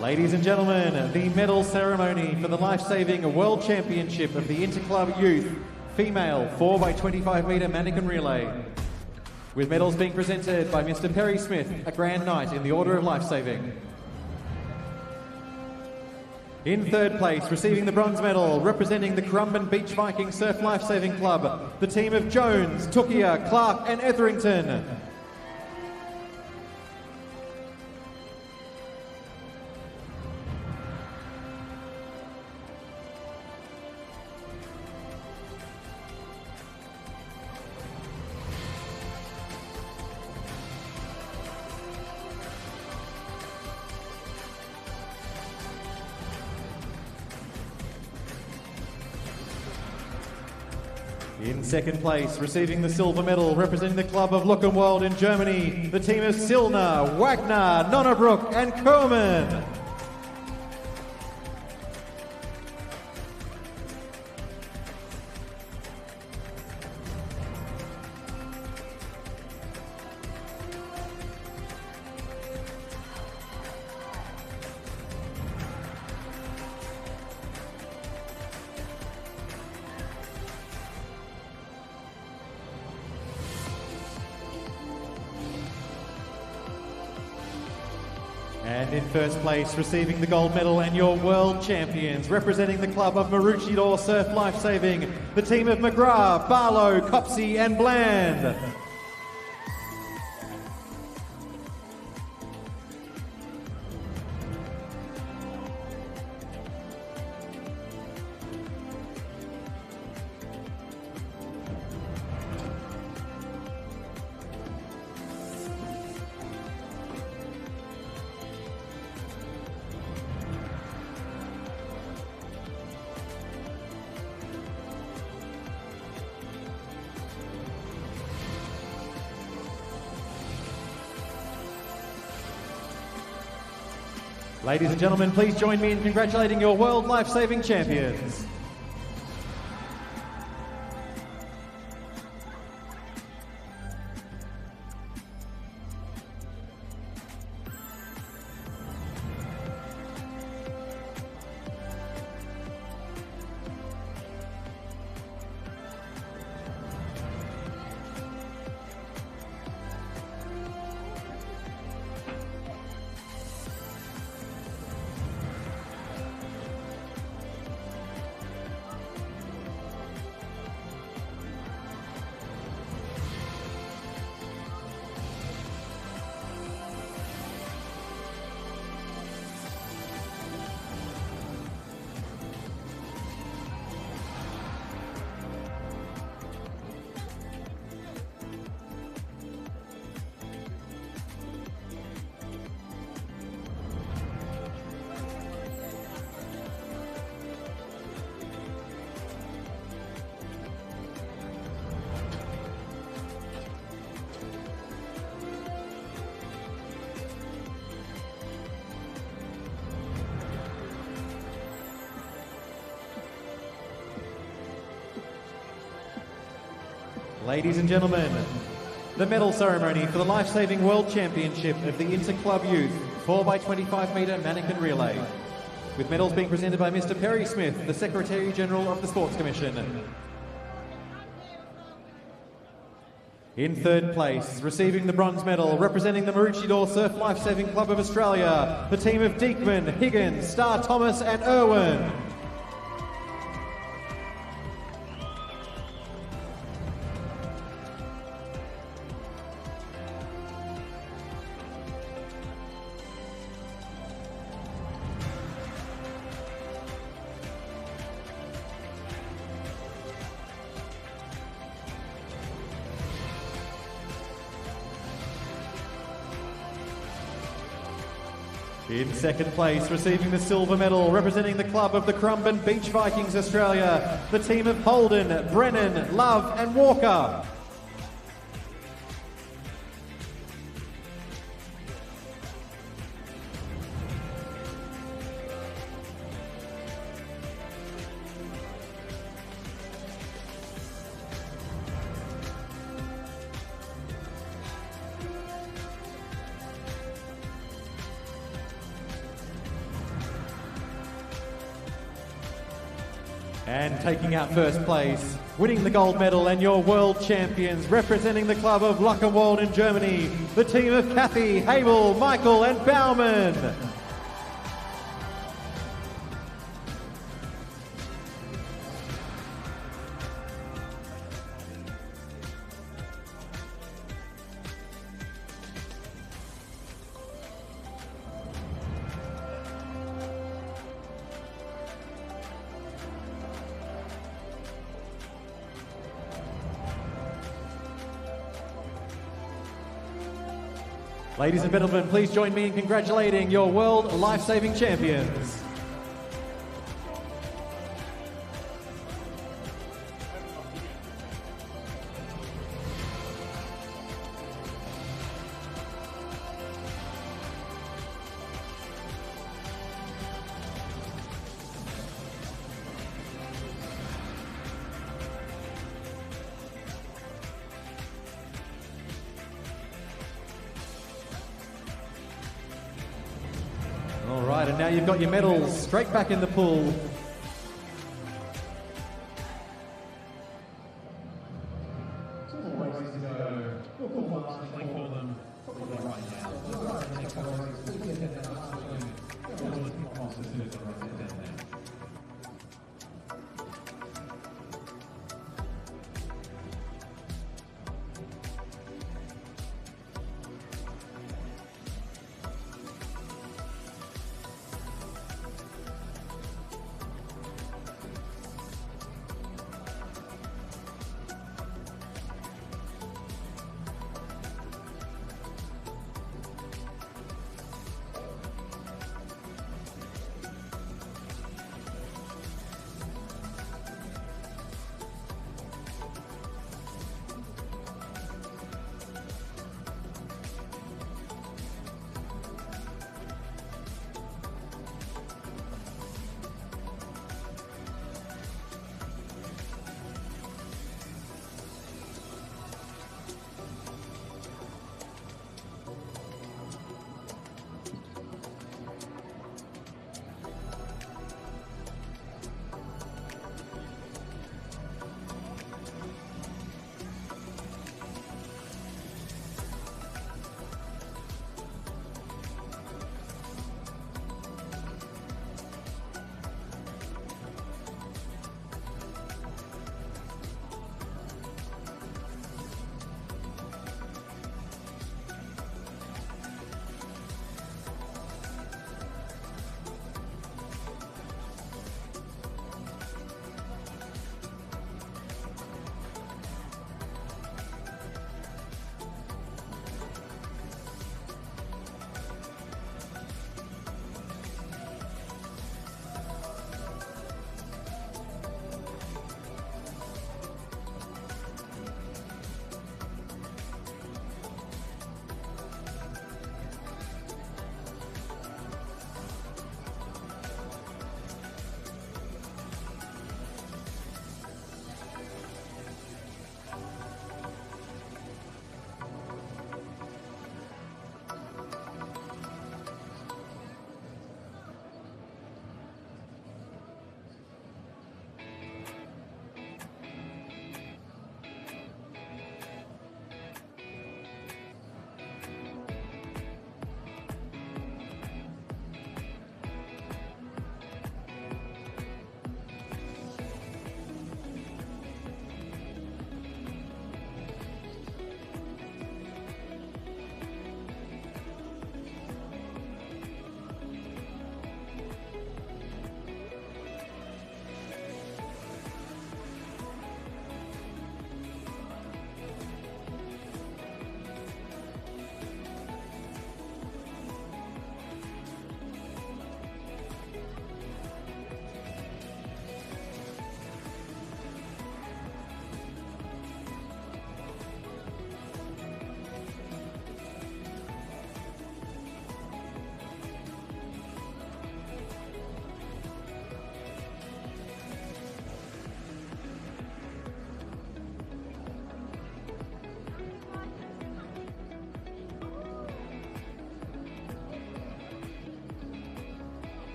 Ladies and gentlemen, the medal ceremony for the Life-Saving World Championship of the Interclub Youth Female 4x25-metre Mannequin Relay, with medals being presented by Mr. Perry Smith, a Grand Knight in the Order of Lifesaving. In third place, receiving the bronze medal, representing the Currumbin Beach Viking Surf Lifesaving Club, the team of Jones, Tukia, Clark and Etherington. In second place, receiving the silver medal, representing the club of Luckenwald in Germany, the team of Silner, Wagner, Nonnebrook and Koeman. And in first place, receiving the gold medal and your world champions, representing the club of Maroochydore Surf Lifesaving, the team of McGrath, Barlow, Copsey and Bland. Ladies and gentlemen, please join me in congratulating your World Life-Saving Champions. Ladies and gentlemen, the medal ceremony for the Life-Saving World Championship of the Interclub Youth 4x25 metre mannequin relay, with medals being presented by Mr. Perry Smith, the Secretary General of the Sports Commission. In third place, receiving the bronze medal, representing the Maroochydore Surf Lifesaving Club of Australia, the team of Deekman, Higgins, Starr Thomas and Irwin. In second place, receiving the silver medal, representing the club of the Currumbin Beach Vikings Australia, the team of Holden, Brennan, Love and Walker. And taking out first place, winning the gold medal and your world champions, representing the club of Luckenwald in Germany, the team of Kathy, Habel, Michael and Baumann. Ladies and gentlemen, please join me in congratulating your World Life-Saving Champions. right, and now you've got your medals straight back in the pool.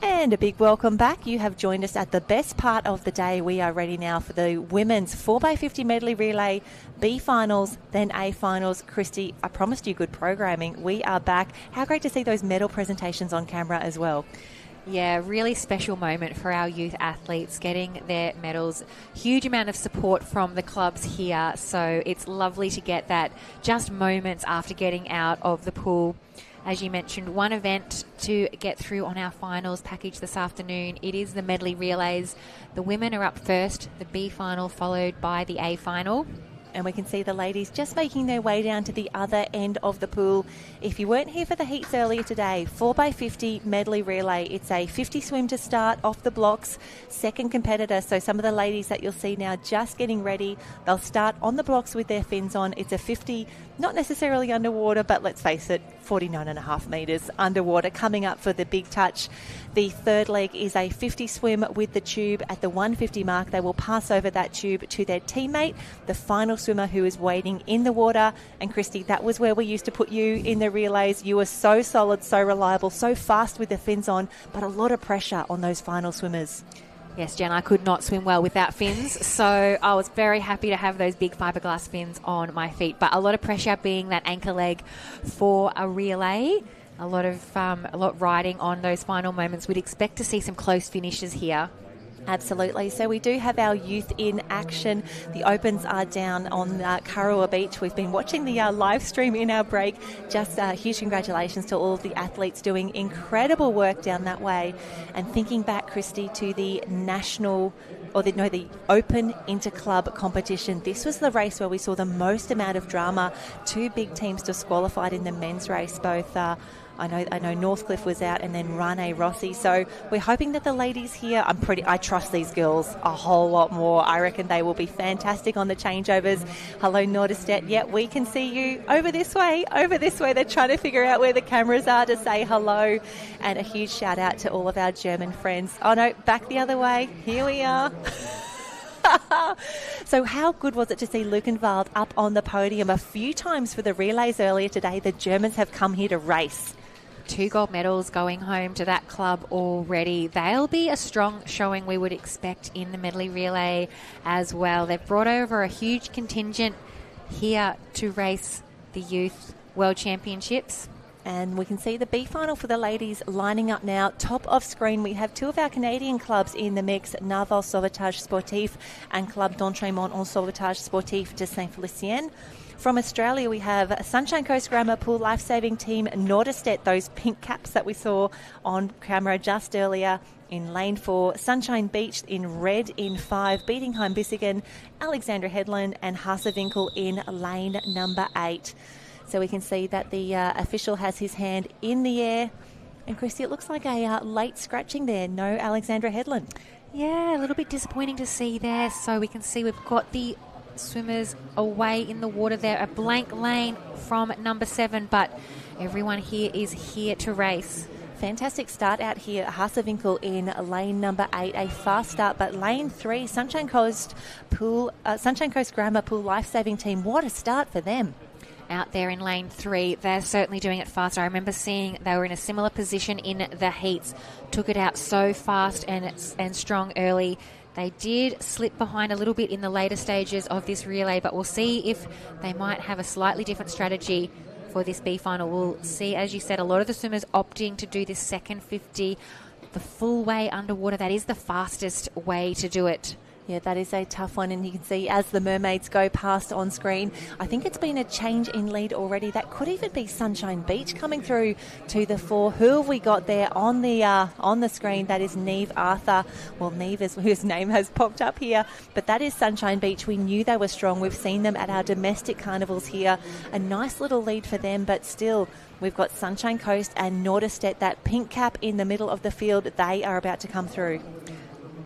And a big welcome back. You have joined us at the best part of the day. We are ready now for the women's 4x50 medley relay, B finals, then A finals. Christy, I promised you good programming. We are back. How great to see those medal presentations on camera as well. Yeah, really special moment for our youth athletes getting their medals. Huge amount of support from the clubs here, so it's lovely to get that just moments after getting out of the pool. As you mentioned, one event to get through on our finals package this afternoon. It is the medley relays. The women are up first, the B final followed by the A final. And we can see the ladies just making their way down to the other end of the pool. If you weren't here for the heats earlier today, 4x50 medley relay. It's a 50 swim to start off the blocks. Second competitor, so some of the ladies that you'll see now just getting ready. They'll start on the blocks with their fins on. It's a 50, not necessarily underwater, but let's face it, 49.5 metres underwater coming up for the big touch. The third leg is a 50 swim with the tube. At the 150 mark, they will pass over that tube to their teammate, the final swimmer who is waiting in the water. And Christy, that was where we used to put you in the relays. You were so solid, so reliable, so fast with the fins on, but a lot of pressure on those final swimmers. Yes, Jen, I could not swim well without fins, so I was very happy to have those big fiberglass fins on my feet. But a lot of pressure being that anchor leg for a relay. A lot riding on those final moments. We'd expect to see some close finishes here. Absolutely. So we do have our youth in action. The opens are down on Kurrawa Beach. We've been watching the live stream in our break. Just huge congratulations to all of the athletes doing incredible work down that way. And thinking back, Christy, to the the Open Interclub competition. This was the race where we saw the most amount of drama. Two big teams disqualified in the men's race, both I know Northcliffe was out and then Rane Rossi. So we're hoping that the ladies here, I trust these girls a whole lot more. I reckon they will be fantastic on the changeovers. Hello, Norderstedt. Yeah, we can see you over this way. They're trying to figure out where the cameras are to say hello. And a huge shout out to all of our German friends. Oh no, back the other way. Here we are. So how good was it to see Luckenwald up on the podium a few times for the relays earlier today? The Germans have come here to race. 2 gold medals going home to that club already. They'll be a strong showing we would expect in the medley relay as well. They've brought over a huge contingent here to race the Youth World Championships. And we can see the B final for the ladies lining up now. Top of screen, we have 2 of our Canadian clubs in the mix, Narval Sauvetage Sportif and Club d'Entraînement en Sauvetage Sportif de Saint-Félicien. From Australia, we have Sunshine Coast Grammar Pool Lifesaving Team Norderstedt, those pink caps that we saw on camera just earlier in lane 4. Sunshine Beach in red in 5, Bietigheim Bissigen, Alexandra Headland and Haasewinkel in lane number 8. So we can see that the official has his hand in the air. And Christy, it looks like a late scratching there. No Alexandra Headland. Yeah, a little bit disappointing to see there. So we can see we've got the swimmers away in the water there. A blank lane from number 7, but everyone here is here to race. Fantastic start out here. Haasewinkel in lane number 8, a fast start, but lane 3, Sunshine Coast Grammar Pool Lifesaving Team. What a start for them. Out there in lane 3, they're certainly doing it fast. I remember seeing they were in a similar position in the heats, took it out so fast and strong early. They did slip behind a little bit in the later stages of this relay, but we'll see if they might have a slightly different strategy for this B final. We'll see, as you said, a lot of the swimmers opting to do this second 50 the full way underwater. That is the fastest way to do it. Yeah, that is a tough one, and you can see as the mermaids go past on screen, I think it's been a change in lead already. That could even be Sunshine Beach coming through to the fore. Who have we got there on the screen? That is Neve Arthur. Well, Neve is whose name has popped up here, but that is Sunshine Beach. We knew they were strong. We've seen them at our domestic carnivals here. A nice little lead for them, but still, we've got Sunshine Coast and Norderstedt, that pink cap in the middle of the field. They are about to come through.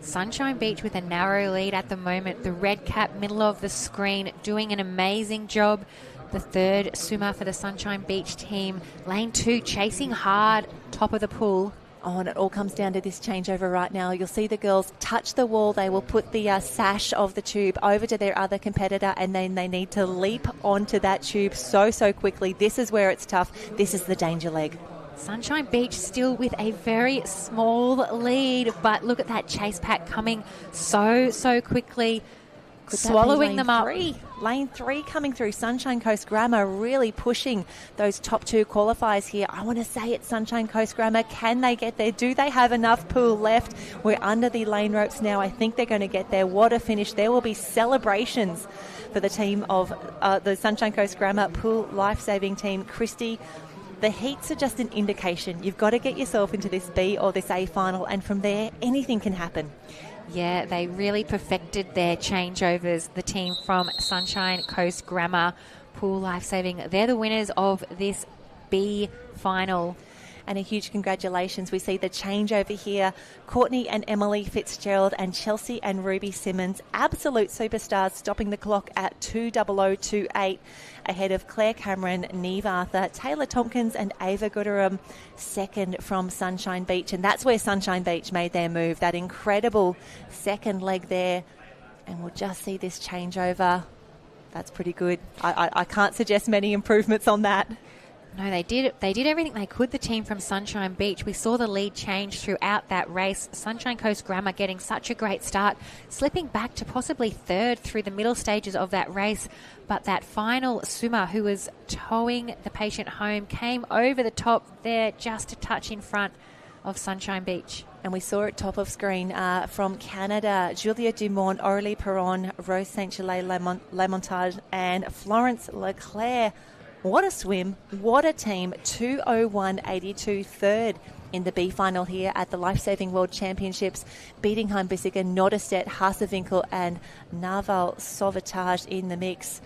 Sunshine Beach with a narrow lead at the moment. The red cap, middle of the screen, doing an amazing job. The third swimmer for the Sunshine Beach team. Lane 2, chasing hard, top of the pool. Oh, and it all comes down to this changeover right now. You'll see the girls touch the wall. They will put the sash of the tube over to their other competitor, and then they need to leap onto that tube so quickly. This is where it's tough. This is the danger leg. Sunshine Beach still with a very small lead, but look at that chase pack coming so quickly, swallowing them up. Lane 3 coming through. Sunshine Coast Grammar really pushing those top 2 qualifiers here. I want to say it's Sunshine Coast Grammar. Can they get there? Do they have enough pool left? We're under the lane ropes now. I think they're going to get there. What a finish. There will be celebrations for the team of the Sunshine Coast Grammar Pool Lifesaving team. Christy, the heats are just an indication. You've got to get yourself into this B or this A final, and from there, anything can happen. Yeah, they really perfected their changeovers. The team from Sunshine Coast Grammar Pool Lifesaving, they're the winners of this B final. And a huge congratulations. We see the changeover here. Courtney and Emily Fitzgerald and Chelsea and Ruby Simmons, absolute superstars, stopping the clock at 2:0028 ahead of Claire Cameron, Neve Arthur, Taylor Tompkins and Ava Gooderham, second from Sunshine Beach. And that's where Sunshine Beach made their move, that incredible second leg there. And we'll just see this changeover. That's pretty good. I can't suggest many improvements on that. No, they did everything they could, the team from Sunshine Beach. We saw the lead change throughout that race. Sunshine Coast Grammar getting such a great start, slipping back to possibly third through the middle stages of that race. But that final swimmer who was towing the patient home came over the top there, just a touch in front of Sunshine Beach. And we saw it top of screen from Canada, Julia Dumont, Aurélie Perron, Rose Saint-Gelais-Lamontage and Florence Leclerc. What a swim, what a team. 2:01.82 third in the B final here at the Lifesaving World Championships, beating Heim-Bissiger, Nodestedt, Hasevinkel and Naval Sauvetage in the mix.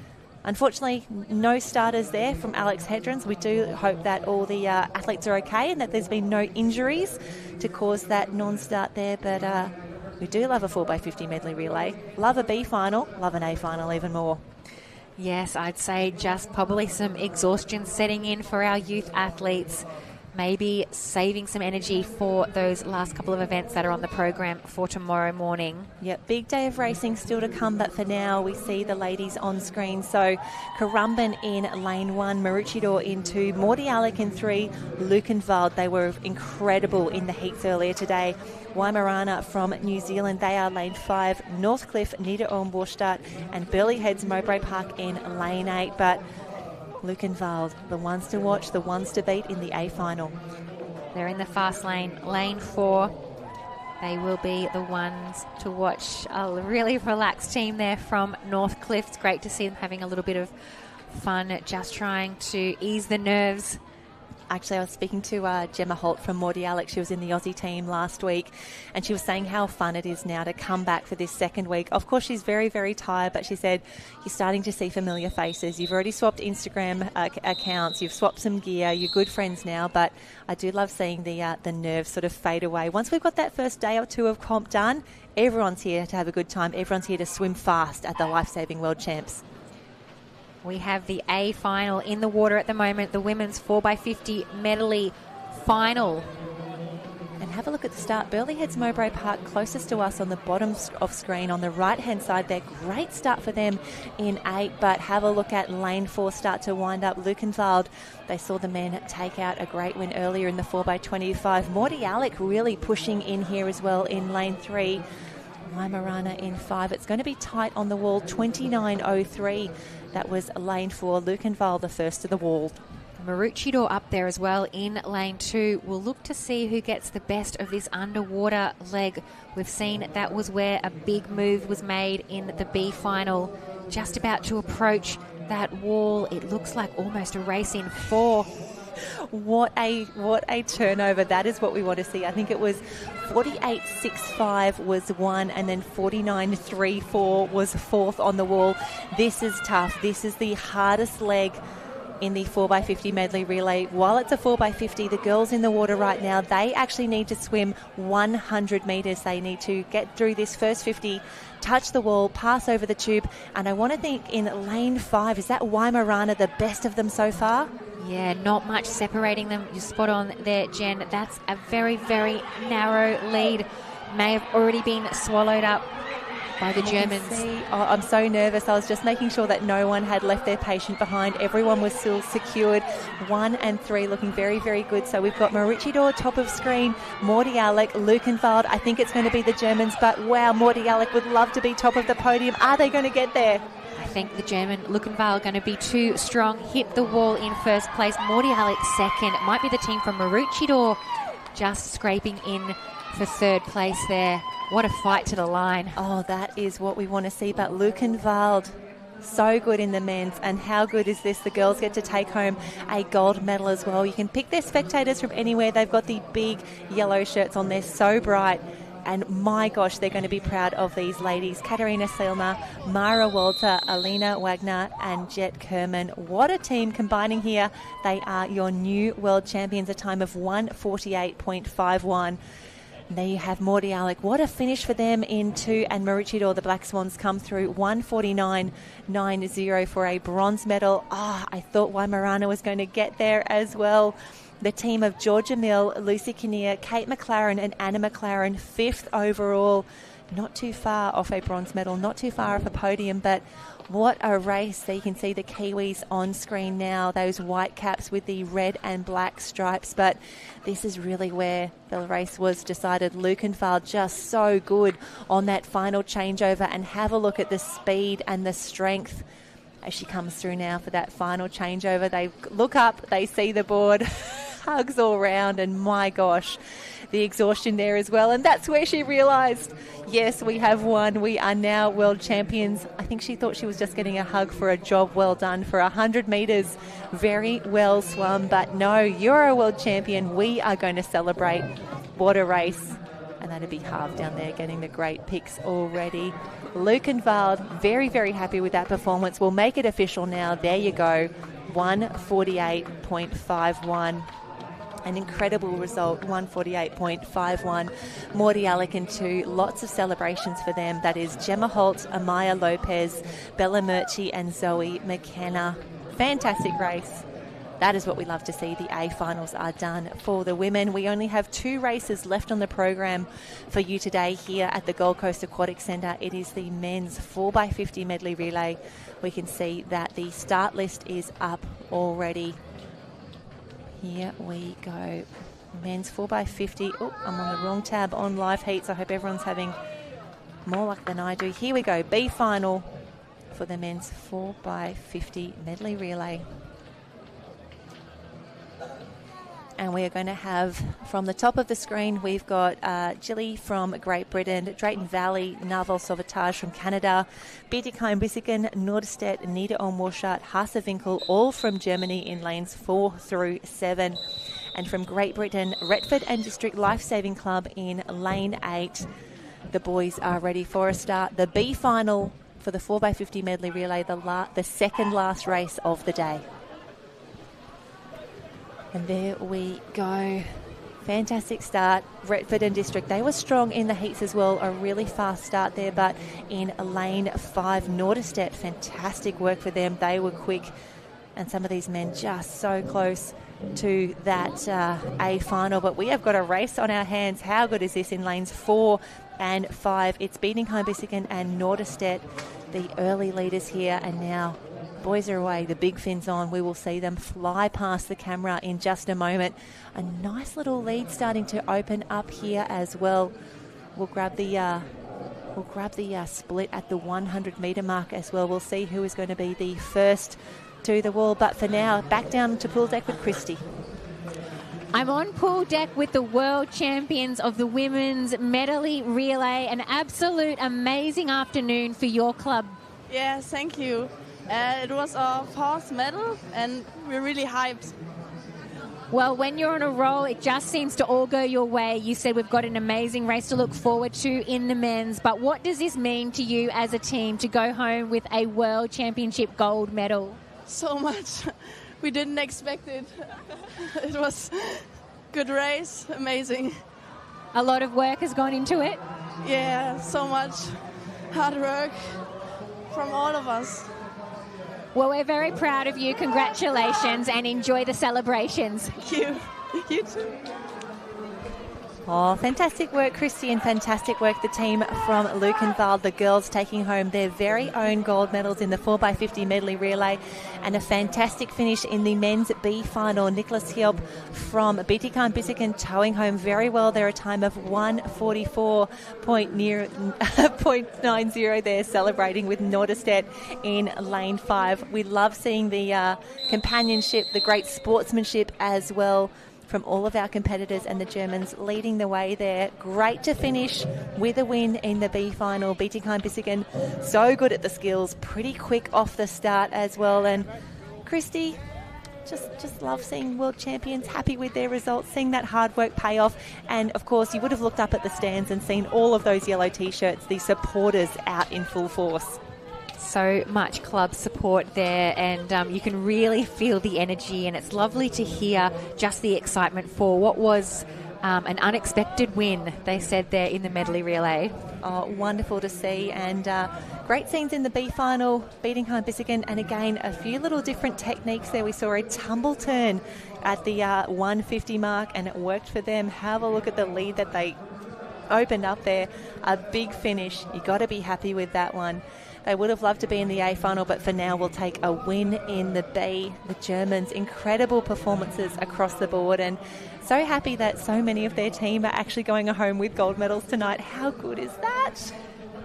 Unfortunately, no starters there from Alex Hedrons. We do hope that all the athletes are okay and that there's been no injuries to cause that non-start there, but we do love a 4x50 medley relay. Love a B final, love an A final even more. Yes, I'd say just probably some exhaustion setting in for our youth athletes. Maybe saving some energy for those last couple of events that are on the program for tomorrow morning. Yep, big day of racing still to come, but for now we see the ladies on screen. So Currumbin in lane 1, Maroochydore in 2, Morty Alec in 3, Lukenwald. They were incredible in the heats earlier today. Waimarana from New Zealand, they are lane 5, Northcliffe, Nida Ormborstadt and Burleigh Heads Mowbray Park in lane 8. But Lukenwald, the ones to watch, the ones to beat in the A final. They're in the fast lane, lane 4. They will be the ones to watch. A really relaxed team there from Northcliffe. It's great to see them having a little bit of fun, just trying to ease the nerves. Actually, I was speaking to Gemma Holt from Morty Alex. She was in the Aussie team last week, and she was saying how fun it is now to come back for this second week. Of course, she's very, very tired, but she said you're starting to see familiar faces. You've already swapped Instagram accounts. You've swapped some gear. You're good friends now, but I do love seeing the nerves sort of fade away. Once we've got that first day or two of comp done, everyone's here to have a good time. Everyone's here to swim fast at the Lifesaving World Champs. We have the A final in the water at the moment, the women's 4x50 medley final. And have a look at the start. Burleigh Heads Mowbray Park closest to us on the bottom of screen on the right-hand side there. Great start for them in 8, but have a look at lane 4 start to wind up. Lukenwald, they saw the men take out a great win earlier in the 4x25. Morty Alec really pushing in here as well in lane 3. Waimarana in 5. It's going to be tight on the wall, 29.03. That was lane 4. Lukenwald the first to the wall. Maroochydore up there as well in lane 2. We'll look to see who gets the best of this underwater leg. We've seen that was where a big move was made in the B final. Just about to approach that wall. It looks like almost a race in 4. What a turnover. That is what we want to see. I think it was 48.65 was 1 and then 49.34 was 4th on the wall. This is tough. This is the hardest leg in the 4x50 medley relay. While it's a 4x50, the girls in the water right now, they actually need to swim 100 metres. They need to get through this first 50, touch the wall, pass over the tube. And I want to think in lane 5, is that Waimarana the best of them so far? Yeah, not much separating them. You're spot on there, Jen. That's a very, very narrow lead. May have already been swallowed up by the Germans. I'm so nervous. I was just making sure that no one had left their patient behind. Everyone was still secured. 1 and 3 looking very, very good. So we've got Maroochydore top of screen, Morty Alec, Lukenwald. I think it's going to be the Germans, but wow, Morty Alec would love to be top of the podium. Are they going to get there? I think the German Lukenwald are going to be too strong. Hit the wall in first place. Morty Alec second. It might be the team from Maroochydore just scraping in for third place there. What a fight to the line. Oh, that is what we want to see. But Lukenwald, so good in the men's. And how good is this? The girls get to take home a gold medal as well. You can pick their spectators from anywhere. They've got the big yellow shirts on. They're so bright. And my gosh, they're going to be proud of these ladies. Katarina Selmer, Mara Walter, Alina Wagner and Jet Kerman. What a team combining here. They are your new world champions, a time of 1:48.51. There you have Morty Alec. What a finish for them in 2. And Maroochydore, the Black Swans, come through 1:49.90 for a bronze medal. I thought Waimarana was going to get there as well. The team of Georgia Mill, Lucy Kinnear, Kate McLaren and Anna McLaren, 5th overall. Not too far off a bronze medal, not too far off a podium, but what a race. There you can see the Kiwis on screen now, those white caps with the red and black stripes. But this is really where the race was decided. Lukenwald just so good on that final changeover, and have a look at the speed and the strength as she comes through now for that final changeover. They look up, they see the board, hugs all round, and my gosh, the exhaustion there as well. And that's where she realised, yes, we have won. We are now world champions. I think she thought she was just getting a hug for a job well done for 100 metres. Very well swum, but no, you're a world champion. We are going to celebrate. What a race. And that'd be Harv down there getting the great pics already. Lukenwald, very, very happy with that performance. We'll make it official now. There you go. 1:48.51. An incredible result, 1:48.51. Morty Alec in 2. Lots of celebrations for them. That is Gemma Holt, Amaya Lopez, Bella Murchie and Zoe McKenna. Fantastic race. That is what we love to see. The A finals are done for the women. We only have 2 races left on the program for you today here at the Gold Coast Aquatic Centre. It is the men's 4x50 medley relay. We can see that the start list is up already. Here we go. Men's 4x50. Oh, I'm on the wrong tab on live heats. I hope everyone's having more luck than I do. Here we go. B final for the men's 4x50 medley relay. And we are going to have, from the top of the screen, we've got Gilly from Great Britain, Drayton Valley, Narvel Sauvetage from Canada, Bietigheim-Bissingen, Norderstedt, Niederulm-Warschat, Haase-Winkel, all from Germany in lanes 4 through 7. And from Great Britain, Retford and District Lifesaving Club in lane 8. The boys are ready for a start. The B final for the 4x50 medley relay, the second last race of the day. And there we go. Fantastic start. Retford and District, they were strong in the heats as well. A really fast start there, but in lane 5, Norderstedt, fantastic work for them. They were quick, and some of these men just so close to that A final. But we have got a race on our hands. How good is this in lanes 4 and 5? It's Bietigheim-Bissingen and Norderstedt, the early leaders here, and now boys are away, the big fins on. We will see them fly past the camera in just a moment. A nice little lead starting to open up here as well. We'll grab the split at the 100 metre mark as well. We'll see who is going to be the first to the wall. But for now, back down to pool deck with Christy. I'm on pool deck with the world champions of the women's medley relay. An absolute amazing afternoon for your club. Yeah, thank you. It was our 4th medal, and we're really hyped. Well, when you're on a roll, it just seems to all go your way. You said we've got an amazing race to look forward to in the men's, but what does this mean to you as a team to go home with a World Championship gold medal? So much. We didn't expect it. It was a good race, amazing. A lot of work has gone into it? Yeah, so much hard work from all of us. Well, we're very proud of you. Congratulations and enjoy the celebrations. Thank you. You too. Oh, fantastic work, Christy, and fantastic work, the team from Lukenwald. The girls taking home their very own gold medals in the 4x50 medley relay, and a fantastic finish in the men's B final. Nicholas Hielp from Bietigheim-Bissingen towing home very well there, a time of 1:44.90 there, celebrating with Norderstedt in lane 5. We love seeing the companionship, the great sportsmanship as well from all of our competitors, and the Germans leading the way there. Great to finish with a win in the B final. Bietigheim-Bissingen so good at the skills, pretty quick off the start as well. And Christy, just love seeing world champions happy with their results, seeing that hard work pay off. And of course, you would have looked up at the stands and seen all of those yellow t-shirts, the supporters out in full force. So much club support there, and you can really feel the energy, and it's lovely to hear just the excitement for what was an unexpected win, they said there in the medley relay. Oh, wonderful to see, and great scenes in the B final, Bietigheim-Bissingen, and again a few little different techniques there. We saw a tumble turn at the 150 mark, and it worked for them. Have a look at the lead that they opened up there. A big finish. You got to be happy with that one. They would have loved to be in the A final, but for now we'll take a win in the B. The Germans, incredible performances across the board, and so happy that so many of their team are actually going home with gold medals tonight. How good is that?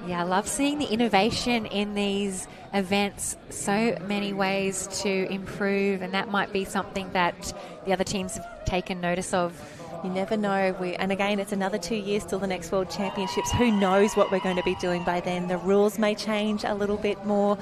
Yeah, I love seeing the innovation in these events. So many ways to improve, and that might be something that the other teams have taken notice of. You never know. And again, it's another 2 years till the next World Championships. Who knows what we're going to be doing by then? The rules may change a little bit more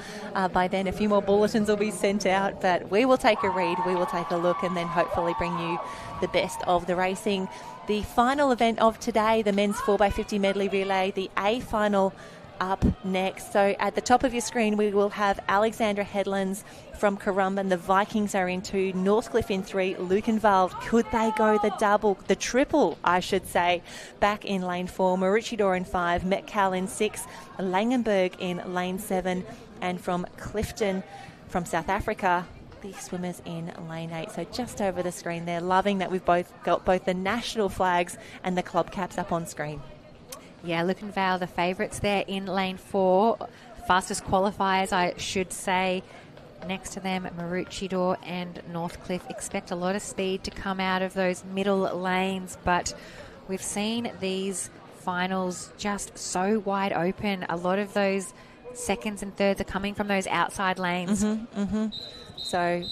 by then. A few more bulletins will be sent out, but we will take a read, we will take a look, and then hopefully bring you the best of the racing. The final event of today, the men's 4x50 medley relay, the A final up next. So at the top of your screen, we will have Alexandra Headlands from Currumbin. The Vikings are in 2, Northcliffe in 3, Lukenwald. Could they go the triple, I should say, back in lane 4, Maroochydore in 5, Metcalfe in 6, Langenberg in lane 7, and from Clifton, from South Africa, the swimmers in lane 8. So just over the screen there, loving that we've both got both the national flags and the club caps up on screen. Yeah, Lukenwald, the favourites there in lane 4. Fastest qualifiers, I should say. Next to them, Maroochydore and Northcliffe. Expect a lot of speed to come out of those middle lanes, but we've seen these finals just so wide open. A lot of those seconds and thirds are coming from those outside lanes. So,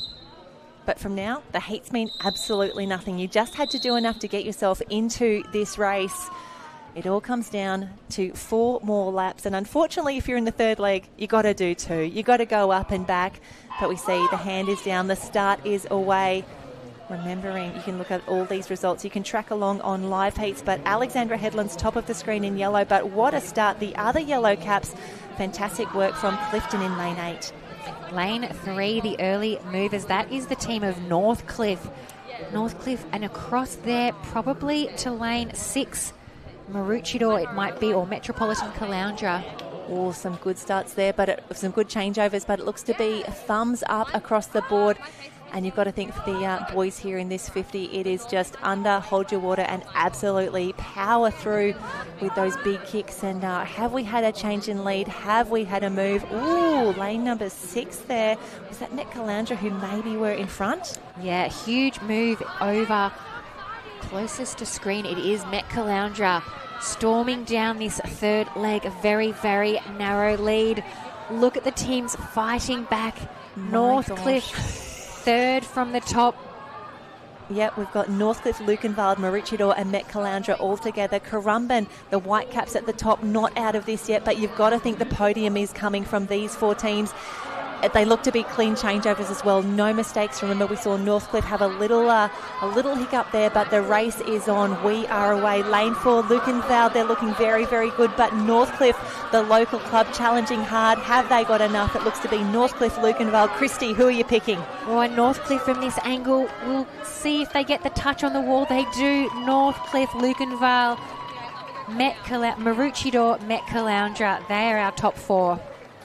but from now, the heats mean absolutely nothing. You just had to do enough to get yourself into this race. It all comes down to 4 more laps, and unfortunately if you're in the third leg, you got to do 2. You got to go up and back, but we see the hand is down, the start is away. Remembering, you can look at all these results, you can track along on live heats, but Alexandra Headland's top of the screen in yellow, but what a start. The other yellow caps, fantastic work from Clifton in lane 8. Lane 3, the early movers, that is the team of Northcliffe, and across there probably to lane 6, Maroochydore it might be, or Metropolitan Caloundra. Oh, some good starts there, but some good changeovers, but it looks to be thumbs up across the board. And you've got to think for the boys here in this 50, it is just under, hold your water, and absolutely power through with those big kicks. And have we had a change in lead? Have we had a move? Ooh, lane number 6 there. Was that Met Caloundra who maybe were in front? Yeah, huge move over. Closest to screen, it is Met Caloundra storming down this third leg, a very, very narrow lead. Look at the teams fighting back. Northcliffe, third from the top. Yep, we've got Northcliffe, Lukenwald, Maroochydore and Met Caloundra all together. Currumbin, the Whitecaps at the top, not out of this yet, but you've got to think the podium is coming from these 4 teams. They look to be clean changeovers as well. No mistakes. Remember, we saw Northcliffe have a little hiccup there, but the race is on. We are away. Lane 4, Lukenwald, they're looking very, very good, but Northcliffe, the local club, challenging hard. Have they got enough? It looks to be Northcliffe, Lukenwald. Christy, who are you picking? Oh, and Northcliffe from this angle. We'll see if they get the touch on the wall. They do. Northcliffe, Lukenwald, Maroochydore, Met Caloundra. They are our top 4.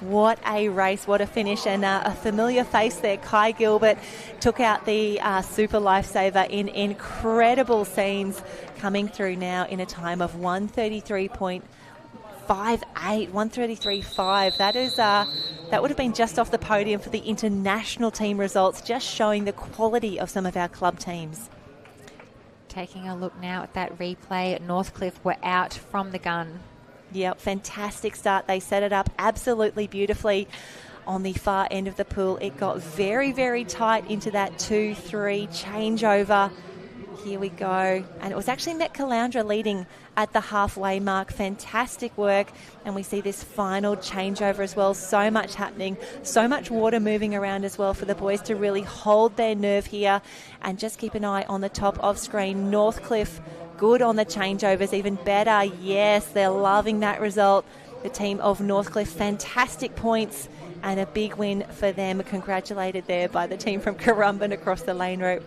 What a race, what a finish, and a familiar face there. Kai Gilbert took out the Super Lifesaver in incredible scenes, coming through now in a time of 1:33.58, 1:33.5. That would have been just off the podium for the international team results, just showing the quality of some of our club teams. Taking a look now at that replay, Northcliffe were out from the gun. Yeah, fantastic start. They set it up absolutely beautifully on the far end of the pool. It got very, very tight into that 2-3 changeover. Here we go. And it was actually Met Caloundra leading at the halfway mark. Fantastic work. And we see this final changeover as well. So much happening. So much water moving around as well for the boys to really hold their nerve here. And just keep an eye on the top of screen. Northcliffe, good on the changeovers. Even better. Yes, they're loving that result. The team of Northcliffe, fantastic points. And a big win for them. Congratulated there by the team from Currumbin across the lane route.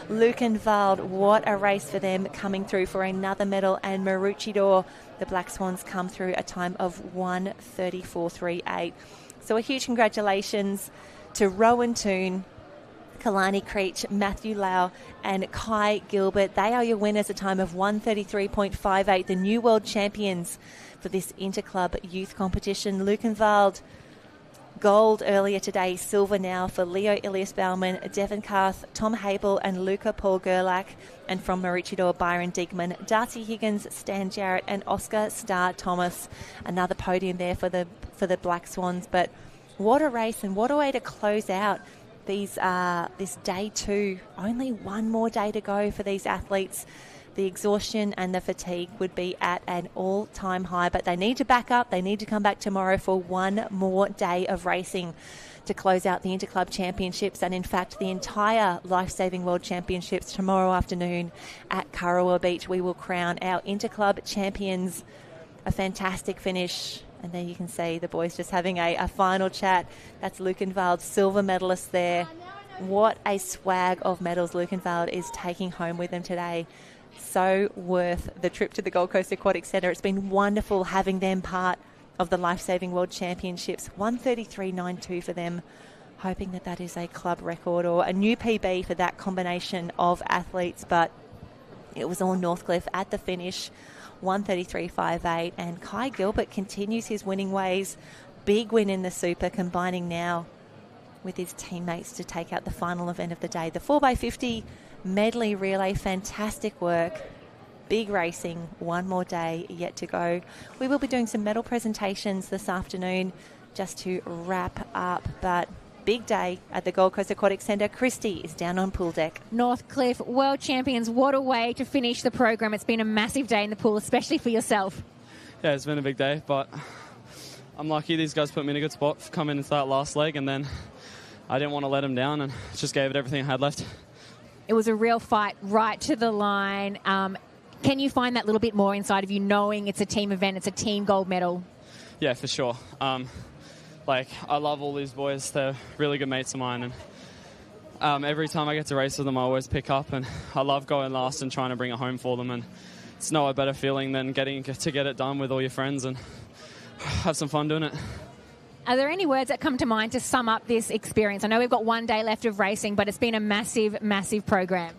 Lukenwald, what a race for them, coming through for another medal. And Maroochydore, the Black Swans, come through a time of 1:34.38. So a huge congratulations to Rowan Toon, Kalani Creech, Matthew Lau and Kai Gilbert. They are your winners, a time of 1:33.58, the new world champions for this interclub youth competition. Lukenwald, gold earlier today, silver now for Leo Ilias Bauman, Devon Karth, Tom Habel and Luca Paul Gerlach. And from Maroochydore, Byron Diekman, Darcy Higgins, Stan Jarrett and Oscar Starr Thomas. Another podium there for the Black Swans. But what a race, and what a way to close out this day two. Only one more day to go for these athletes. The exhaustion and the fatigue would be at an all-time high, but they need to back up. They need to come back tomorrow for one more day of racing to close out the Interclub Championships, and in fact the entire Lifesaving World Championships tomorrow afternoon at Kurrawa Beach. We will crown our Interclub champions. A fantastic finish. And there you can see the boys just having a final chat. That's Lukenwald, silver medalist there. What a swag of medals Lukenwald is taking home with them today. So worth the trip to the Gold Coast Aquatic Centre. It's been wonderful having them part of the Lifesaving World Championships. 1:33.92 for them. Hoping that is a club record or a new PB for that combination of athletes. But it was all Northcliffe at the finish. 1:33.58, and Kai Gilbert continues his winning ways. Big win in the Super, combining now with his teammates to take out the final event of the day. The 4x50 medley relay, fantastic work. Big racing, one more day yet to go. We will be doing some medal presentations this afternoon just to wrap up, but big day at the Gold Coast Aquatic Centre. Christy is down on pool deck. Northcliffe, world champions. What a way to finish the program. It's been a massive day in the pool, especially for yourself. Yeah, it's been a big day, but I'm lucky these guys put me in a good spot, come in and start last leg, and then I didn't want to let them down and just gave it everything I had left. It was a real fight right to the line. Can you find that little bit more inside of you, knowing it's a team event, it's a team gold medal? Yeah, for sure. I love all these boys. They're really good mates of mine. And every time I get to race with them, I always pick up. And I love going last and trying to bring it home for them. And it's no better feeling than getting to get it done with all your friends and have some fun doing it. Are there any words that come to mind to sum up this experience? I know we've got one day left of racing, but it's been a massive, massive program.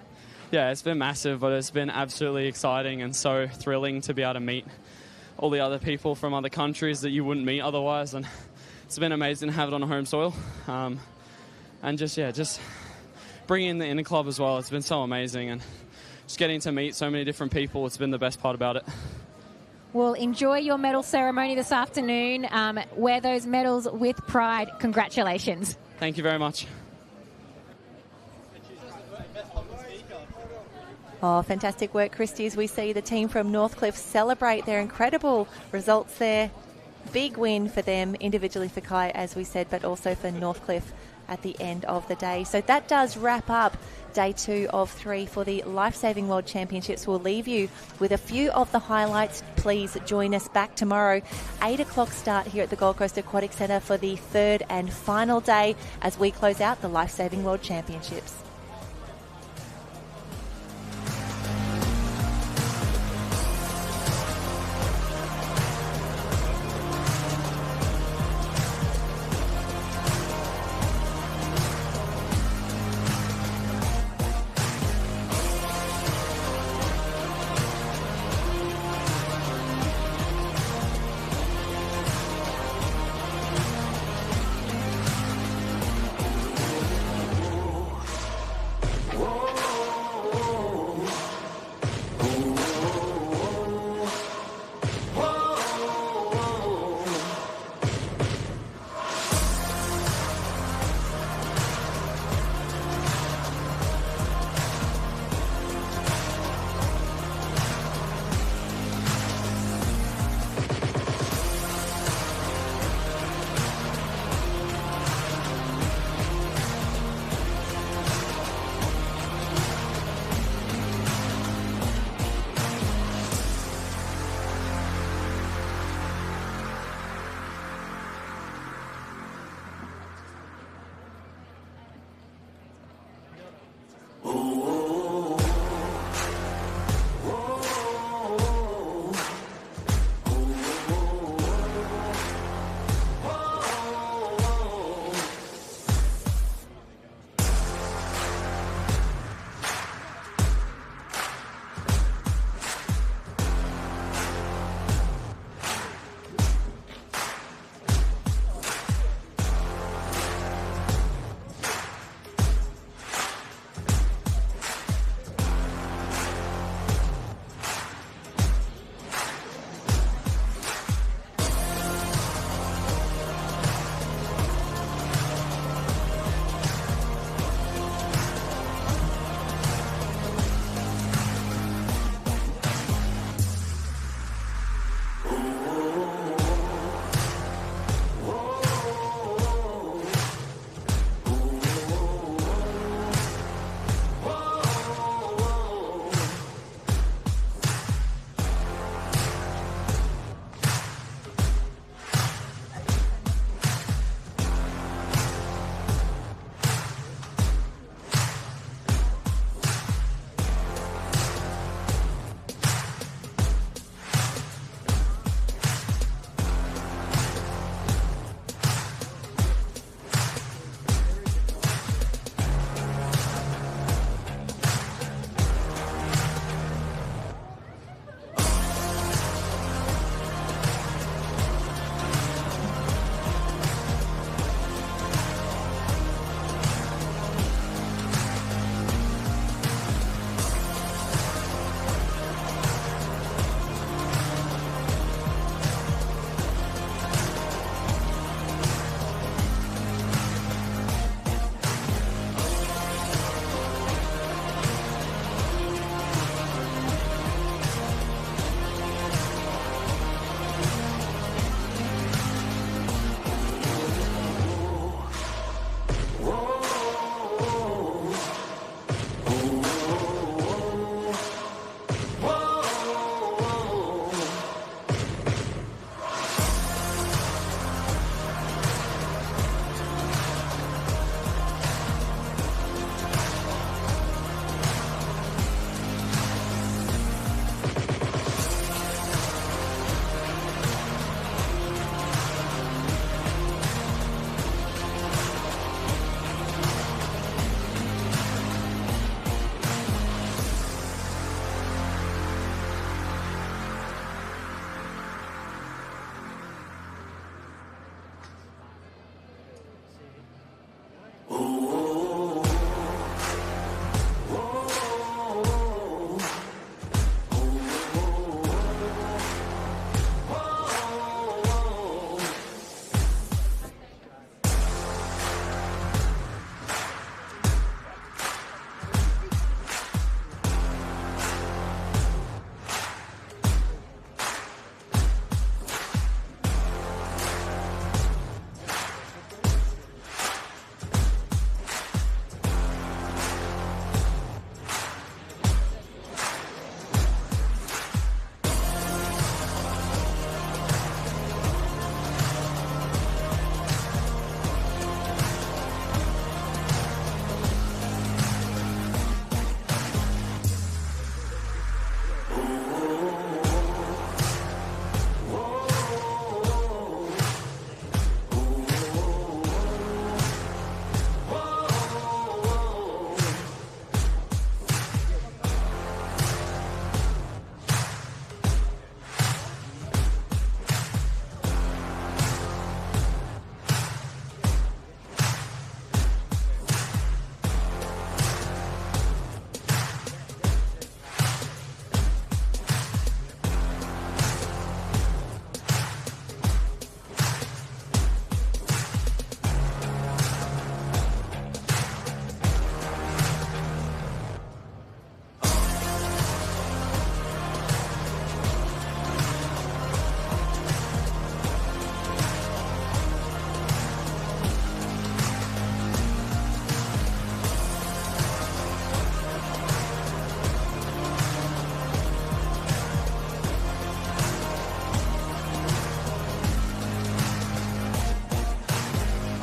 Yeah, it's been massive, but it's been absolutely exciting and so thrilling to be able to meet all the other people from other countries that you wouldn't meet otherwise. And it's been amazing to have it on home soil. And just bringing in the inner club as well. It's been so amazing. And just getting to meet so many different people, it's been the best part about it. Well, enjoy your medal ceremony this afternoon. Wear those medals with pride. Congratulations. Thank you very much. Oh, fantastic work, Christy, as we see the team from Northcliffe celebrate their incredible results there. Big win for them, individually for Kai, as we said, but also for Northcliffe at the end of the day. So that does wrap up day 2 of 3 for the Lifesaving World Championships. We'll leave you with a few of the highlights. Please join us back tomorrow, 8 o'clock start here at the Gold Coast Aquatic Centre for the third and final day as we close out the Lifesaving World Championships.